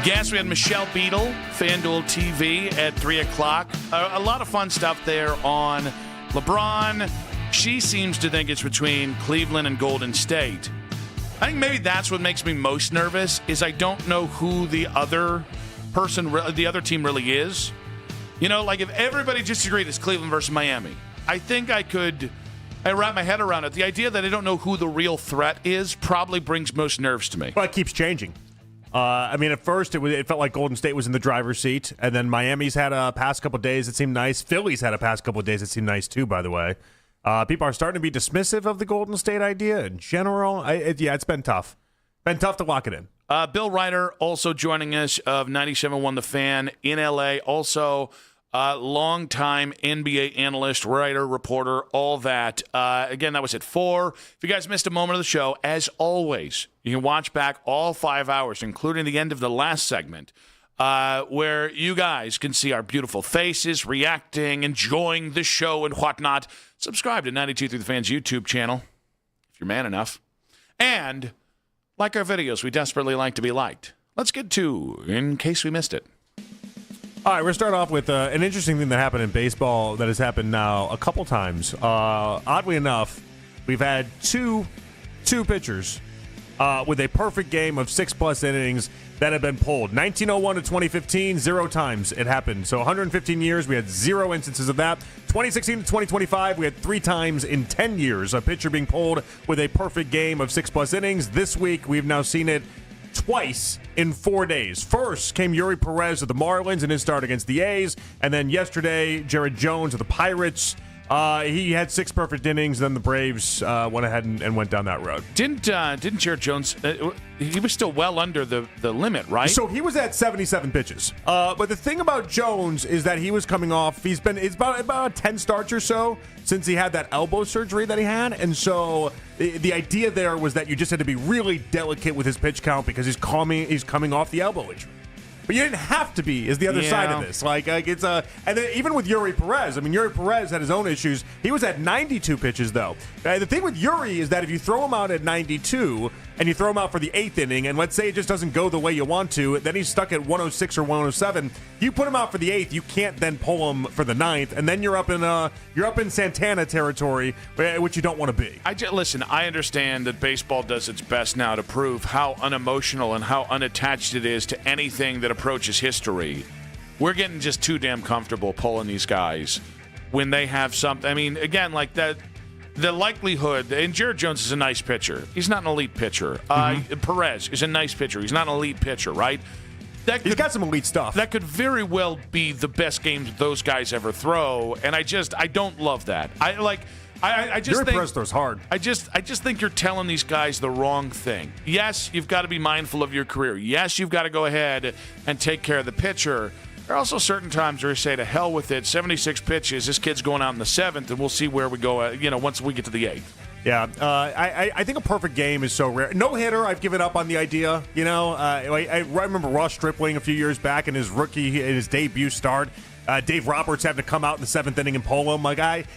guests. We had Michelle Beadle, FanDuel TV at 3 o'clock. A lot of fun stuff there on LeBron. She seems to think it's between Cleveland and Golden State. I think maybe that's what makes me most nervous is I don't know who the other team really is. You know, like if everybody just agreed it's Cleveland versus Miami, I think I wrap my head around it. The idea that I don't know who the real threat is probably brings most nerves to me. Well, it keeps changing. I mean, at first it felt like Golden State was in the driver's seat, and then Miami's had a past couple of days that seemed nice. Philly's had a past couple of days that seemed nice too, by the way. People are starting to be dismissive of the Golden State idea in general. It's been tough. Been tough to lock it in. Bill Ryder also joining us of 97.1 The Fan in L.A. Also, longtime NBA analyst, writer, reporter, all that. Again, that was at 4. If you guys missed a moment of the show, as always, you can watch back all 5 hours, including the end of the last segment, where you guys can see our beautiful faces, reacting, enjoying the show and whatnot. Subscribe to 92.3 The Fan's YouTube channel, if you're man enough. And like our videos, we desperately like to be liked. Let's get to In Case We Missed It. All right, we're starting off with an interesting thing that happened in baseball that has happened now a couple times. Oddly enough, we've had two pitchers with a perfect game of 6+ innings that have been pulled. 1901 to 2015, 0 times it happened. So 115 years, we had 0 instances of that. 2016 to 2025, we had 3 times in 10 years a pitcher being pulled with a perfect game of 6+ innings. This week, we've now seen it twice in 4 days. First came Yuri Perez of the Marlins in his start against the A's, and then yesterday, Jared Jones of the Pirates. He had 6 perfect innings. Then the Braves went ahead and went down that road. Didn't Jared Jones? He was still well under the limit, right? So he was at 77 pitches. But the thing about Jones is that he was coming off. It's about 10 starts or so since he had that elbow surgery that he had, and so the idea there was that you just had to be really delicate with his pitch count because he's coming off the elbow injury. But you didn't have to be, is the other side of this. Like it's and then even with Yuri Perez, I mean, Yuri Perez had his own issues. He was at 92 pitches, though. The thing with Yuri is that if you throw him out at 92 and you throw him out for the 8th inning, and let's say it just doesn't go the way you want to, then he's stuck at 106 or 107. You put him out for the 8th, you can't then pull him for the 9th, and then you're up in Santana territory, which you don't want to be. Listen, I understand that baseball does its best now to prove how unemotional and how unattached it is to anything that approaches history. We're getting just too damn comfortable pulling these guys when they have something. I mean, again, like that. The likelihood, and Jared Jones is a nice pitcher. He's not an elite pitcher. Perez is a nice pitcher. He's not an elite pitcher, right? He's got some elite stuff. That could very well be the best games those guys ever throw, and I don't love that. I just think Perez throws hard. I just think you're telling these guys the wrong thing. Yes, you've got to be mindful of your career. Yes, you've got to go ahead and take care of the pitcher. There are also certain times where you say, to hell with it, 76 pitches, this kid's going out in the 7th, and we'll see where we go, once we get to the 8th. Yeah, I think a perfect game is so rare. No hitter, I've given up on the idea. I remember Ross Stripling a few years back in his debut start. Dave Roberts having to come out in the 7th inning and pull him.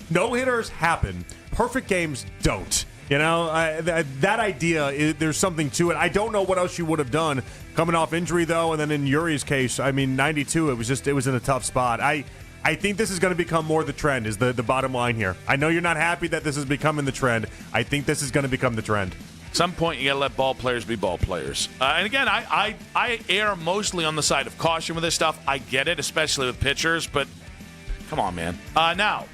No hitters happen. Perfect games don't. That idea, there's something to it. I don't know what else you would have done coming off injury, though. And then in Yuri's case, 92, it was in a tough spot. I think this is going to become more the trend, is the bottom line here. I know you're not happy that this is becoming the trend. I think this is going to become the trend. At some point, you got to let ball players be ball players. And again, I err mostly on the side of caution with this stuff. I get it, especially with pitchers, but come on, man. Now,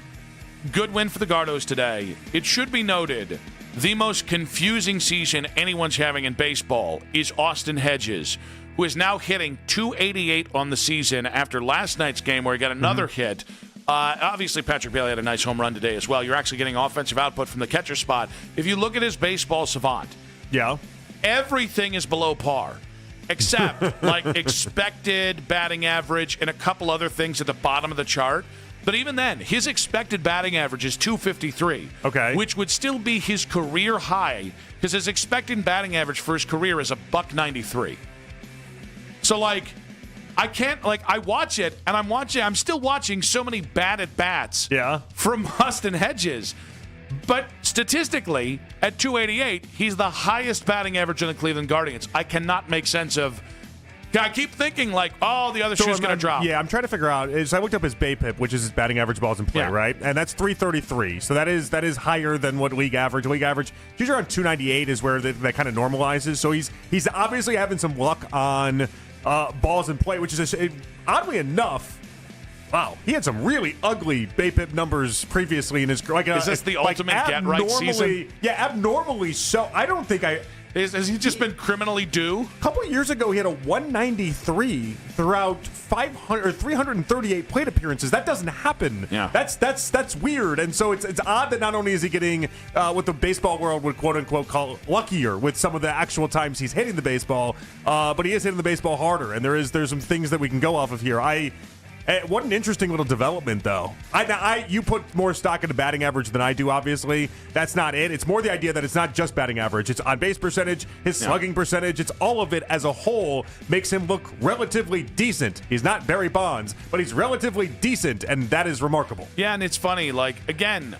good win for the Gardos today. It should be noted, the most confusing season anyone's having in baseball is Austin Hedges, who is now hitting .288 on the season after last night's game where he got another hit. Obviously, Patrick Bailey had a nice home run today as well. You're actually getting offensive output from the catcher spot. If you look at his baseball savant, yeah, everything is below par. except like expected batting average and a couple other things at the bottom of the chart. But even then, his expected batting average is 253. Okay. Which would still be his career high because his expected batting average for his career is $193. So, like, I can't, like, I watch it and I'm still watching so many bad at bats from Austin Hedges. But statistically, at 288, he's the highest batting average in the Cleveland Guardians. I cannot make sense of. I keep thinking, like, oh, the other shoe's going to drop. Yeah, I'm trying to figure out. I looked up his BAPIP, which is his batting average balls in play, right? And that's 333. So that is higher than what league average. League average, usually around 298 is where that kind of normalizes. So he's obviously having some luck on balls in play, which is oddly enough. Wow, he had some really ugly BAPIP numbers previously in his career. Is this the ultimate get-right season? Yeah, abnormally so. I don't think Has he just been criminally due? A couple of years ago, he had a 193 throughout 338 plate appearances. That doesn't happen. Yeah. That's weird. And so it's odd that not only is he getting what the baseball world would quote unquote call luckier with some of the actual times he's hitting the baseball, but he is hitting the baseball harder. And there's some things that we can go off of here. What an interesting little development, though. You put more stock into batting average than I do, obviously. That's not it. It's more the idea that it's not just batting average. It's on-base percentage, his slugging percentage. It's all of it as a whole makes him look relatively decent. He's not Barry Bonds, but he's relatively decent, and that is remarkable. Yeah, and it's funny. Like, again,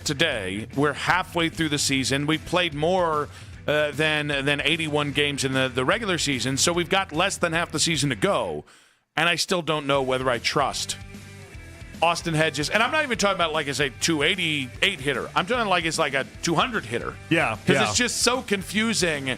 today, we're halfway through the season. We've played more than 81 games in the regular season, so we've got less than half the season to go. And I still don't know whether I trust Austin Hedges. And I'm not even talking about like as a 288 hitter. I'm talking like it's like a 200 hitter. Yeah. Because it's just so confusing.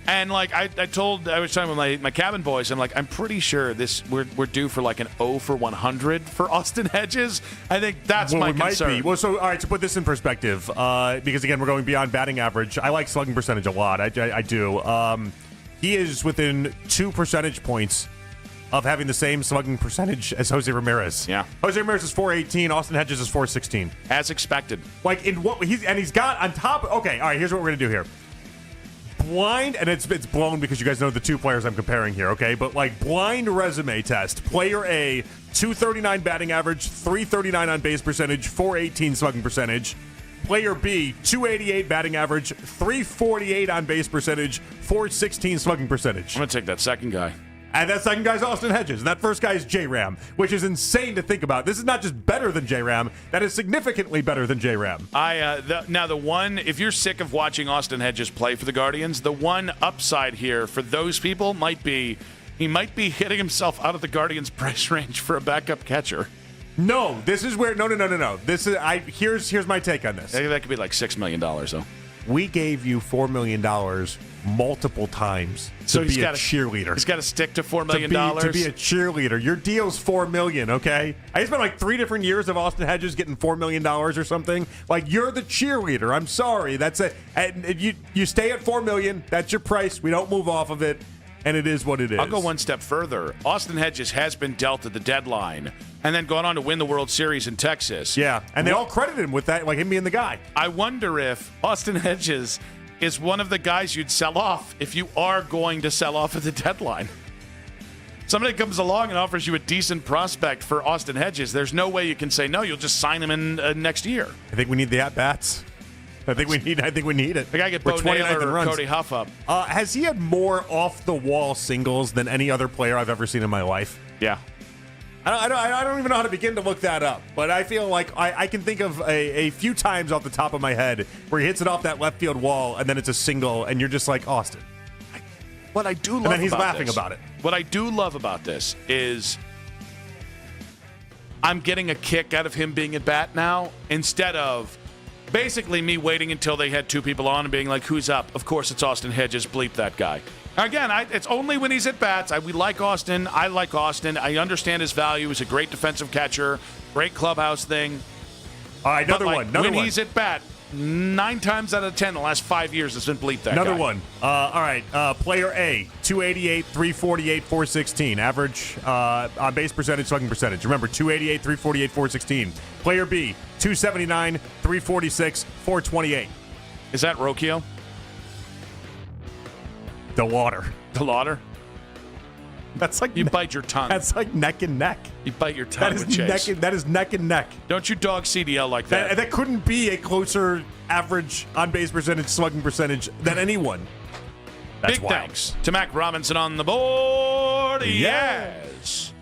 And like I was talking with my cabin boys, I'm like, I'm pretty sure we're due for like an 0 for 100 for Austin Hedges. I think that's my concern. Might be. Well, so all right, to put this in perspective, because again, we're going beyond batting average. I like slugging percentage a lot. I do. He is within 2 percentage points of having the same slugging percentage as Jose Ramirez. Yeah. Jose Ramirez is 418. Austin Hedges is 416. As expected. Like, he's got on top. Okay, all right, here's what we're going to do here. Blind, and it's blown because you guys know the two players I'm comparing here, okay? But, like, blind resume test. Player A, 239 batting average, 339 on base percentage, 418 slugging percentage. Player B, 288 batting average, 348 on base percentage, 416 slugging percentage. I'm going to take that second guy. And that second guy's Austin Hedges. And that first guy is J-Ram, which is insane to think about. This is not just better than J-Ram. That is significantly better than J-Ram. Now, the one, if you're sick of watching Austin Hedges play for the Guardians, the one upside here for those people might be he might be hitting himself out of the Guardians' price range for a backup catcher. No, this is where no. This is here's my take on this. That could be like $6 million, though. We gave you $4 million multiple times to be a cheerleader. He's got to stick to $4 million. To be a cheerleader. Your deal's $4 million, okay? I spent like 3 different years of Austin Hedges getting $4 million or something. Like, you're the cheerleader. I'm sorry. That's it. And you stay at $4 million. That's your price. We don't move off of it. And it is what it is. I'll go one step further. Austin Hedges has been dealt at the deadline and then gone on to win the World Series in Texas. Yeah, and they all credit him with that, like him being the guy. I wonder if Austin Hedges is one of the guys you'd sell off if you are going to sell off at the deadline. Somebody comes along and offers you a decent prospect for Austin Hedges. There's no way you can say no. You'll just sign him in next year. I think we need the at-bats. I think we need it. I gotta get Bo Naylor or Cody Huff up. Has he had more off-the-wall singles than any other player I've ever seen in my life? Yeah. I don't even know how to begin to look that up, but I feel like I can think of a few times off the top of my head where he hits it off that left field wall and then it's a single, and you're just like, Austin. What I do love and then he's about laughing this, about it. What I do love about this is I'm getting a kick out of him being at bat now instead of basically me waiting until they had 2 people on and being like, who's up? Of course it's Austin Hedges. Bleep that guy. Again, it's only when he's at bats. We like Austin. I like Austin. I understand his value. He's a great defensive catcher. Great clubhouse thing. All right, another one. When he's at bat, 9 times out of 10 the last 5 years has been bleep that Another guy. one. All right, player A, 288, 348, 416. Average on base percentage, slugging percentage. Remember, 288, 348, 416. Player B, 279, 346, 428. Is that Rocchio? The water. The Lauder? That's like you bite your tongue. That's like neck and neck. You bite your tongue with Chase. That is neck and neck. Don't you dog CDL like that. That couldn't be a closer average on-base percentage, slugging percentage than anyone. That's Big wild. thanks to Mac Robinson on the board. Yes.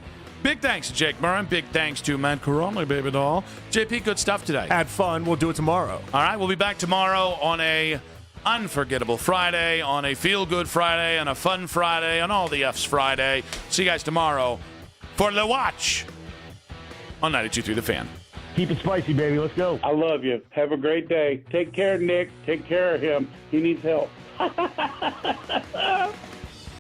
Big thanks to Jake Murren. Big thanks to Matt Carolli, baby doll. JP, good stuff today. Had fun. We'll do it tomorrow. All right, we'll be back tomorrow on a unforgettable Friday, on a feel-good Friday, on a fun Friday, on all the F's Friday. See you guys tomorrow for Le Watch on 92.3 The Fan. Keep it spicy, baby. Let's go. I love you. Have a great day. Take care, Nick. Take care of him. He needs help.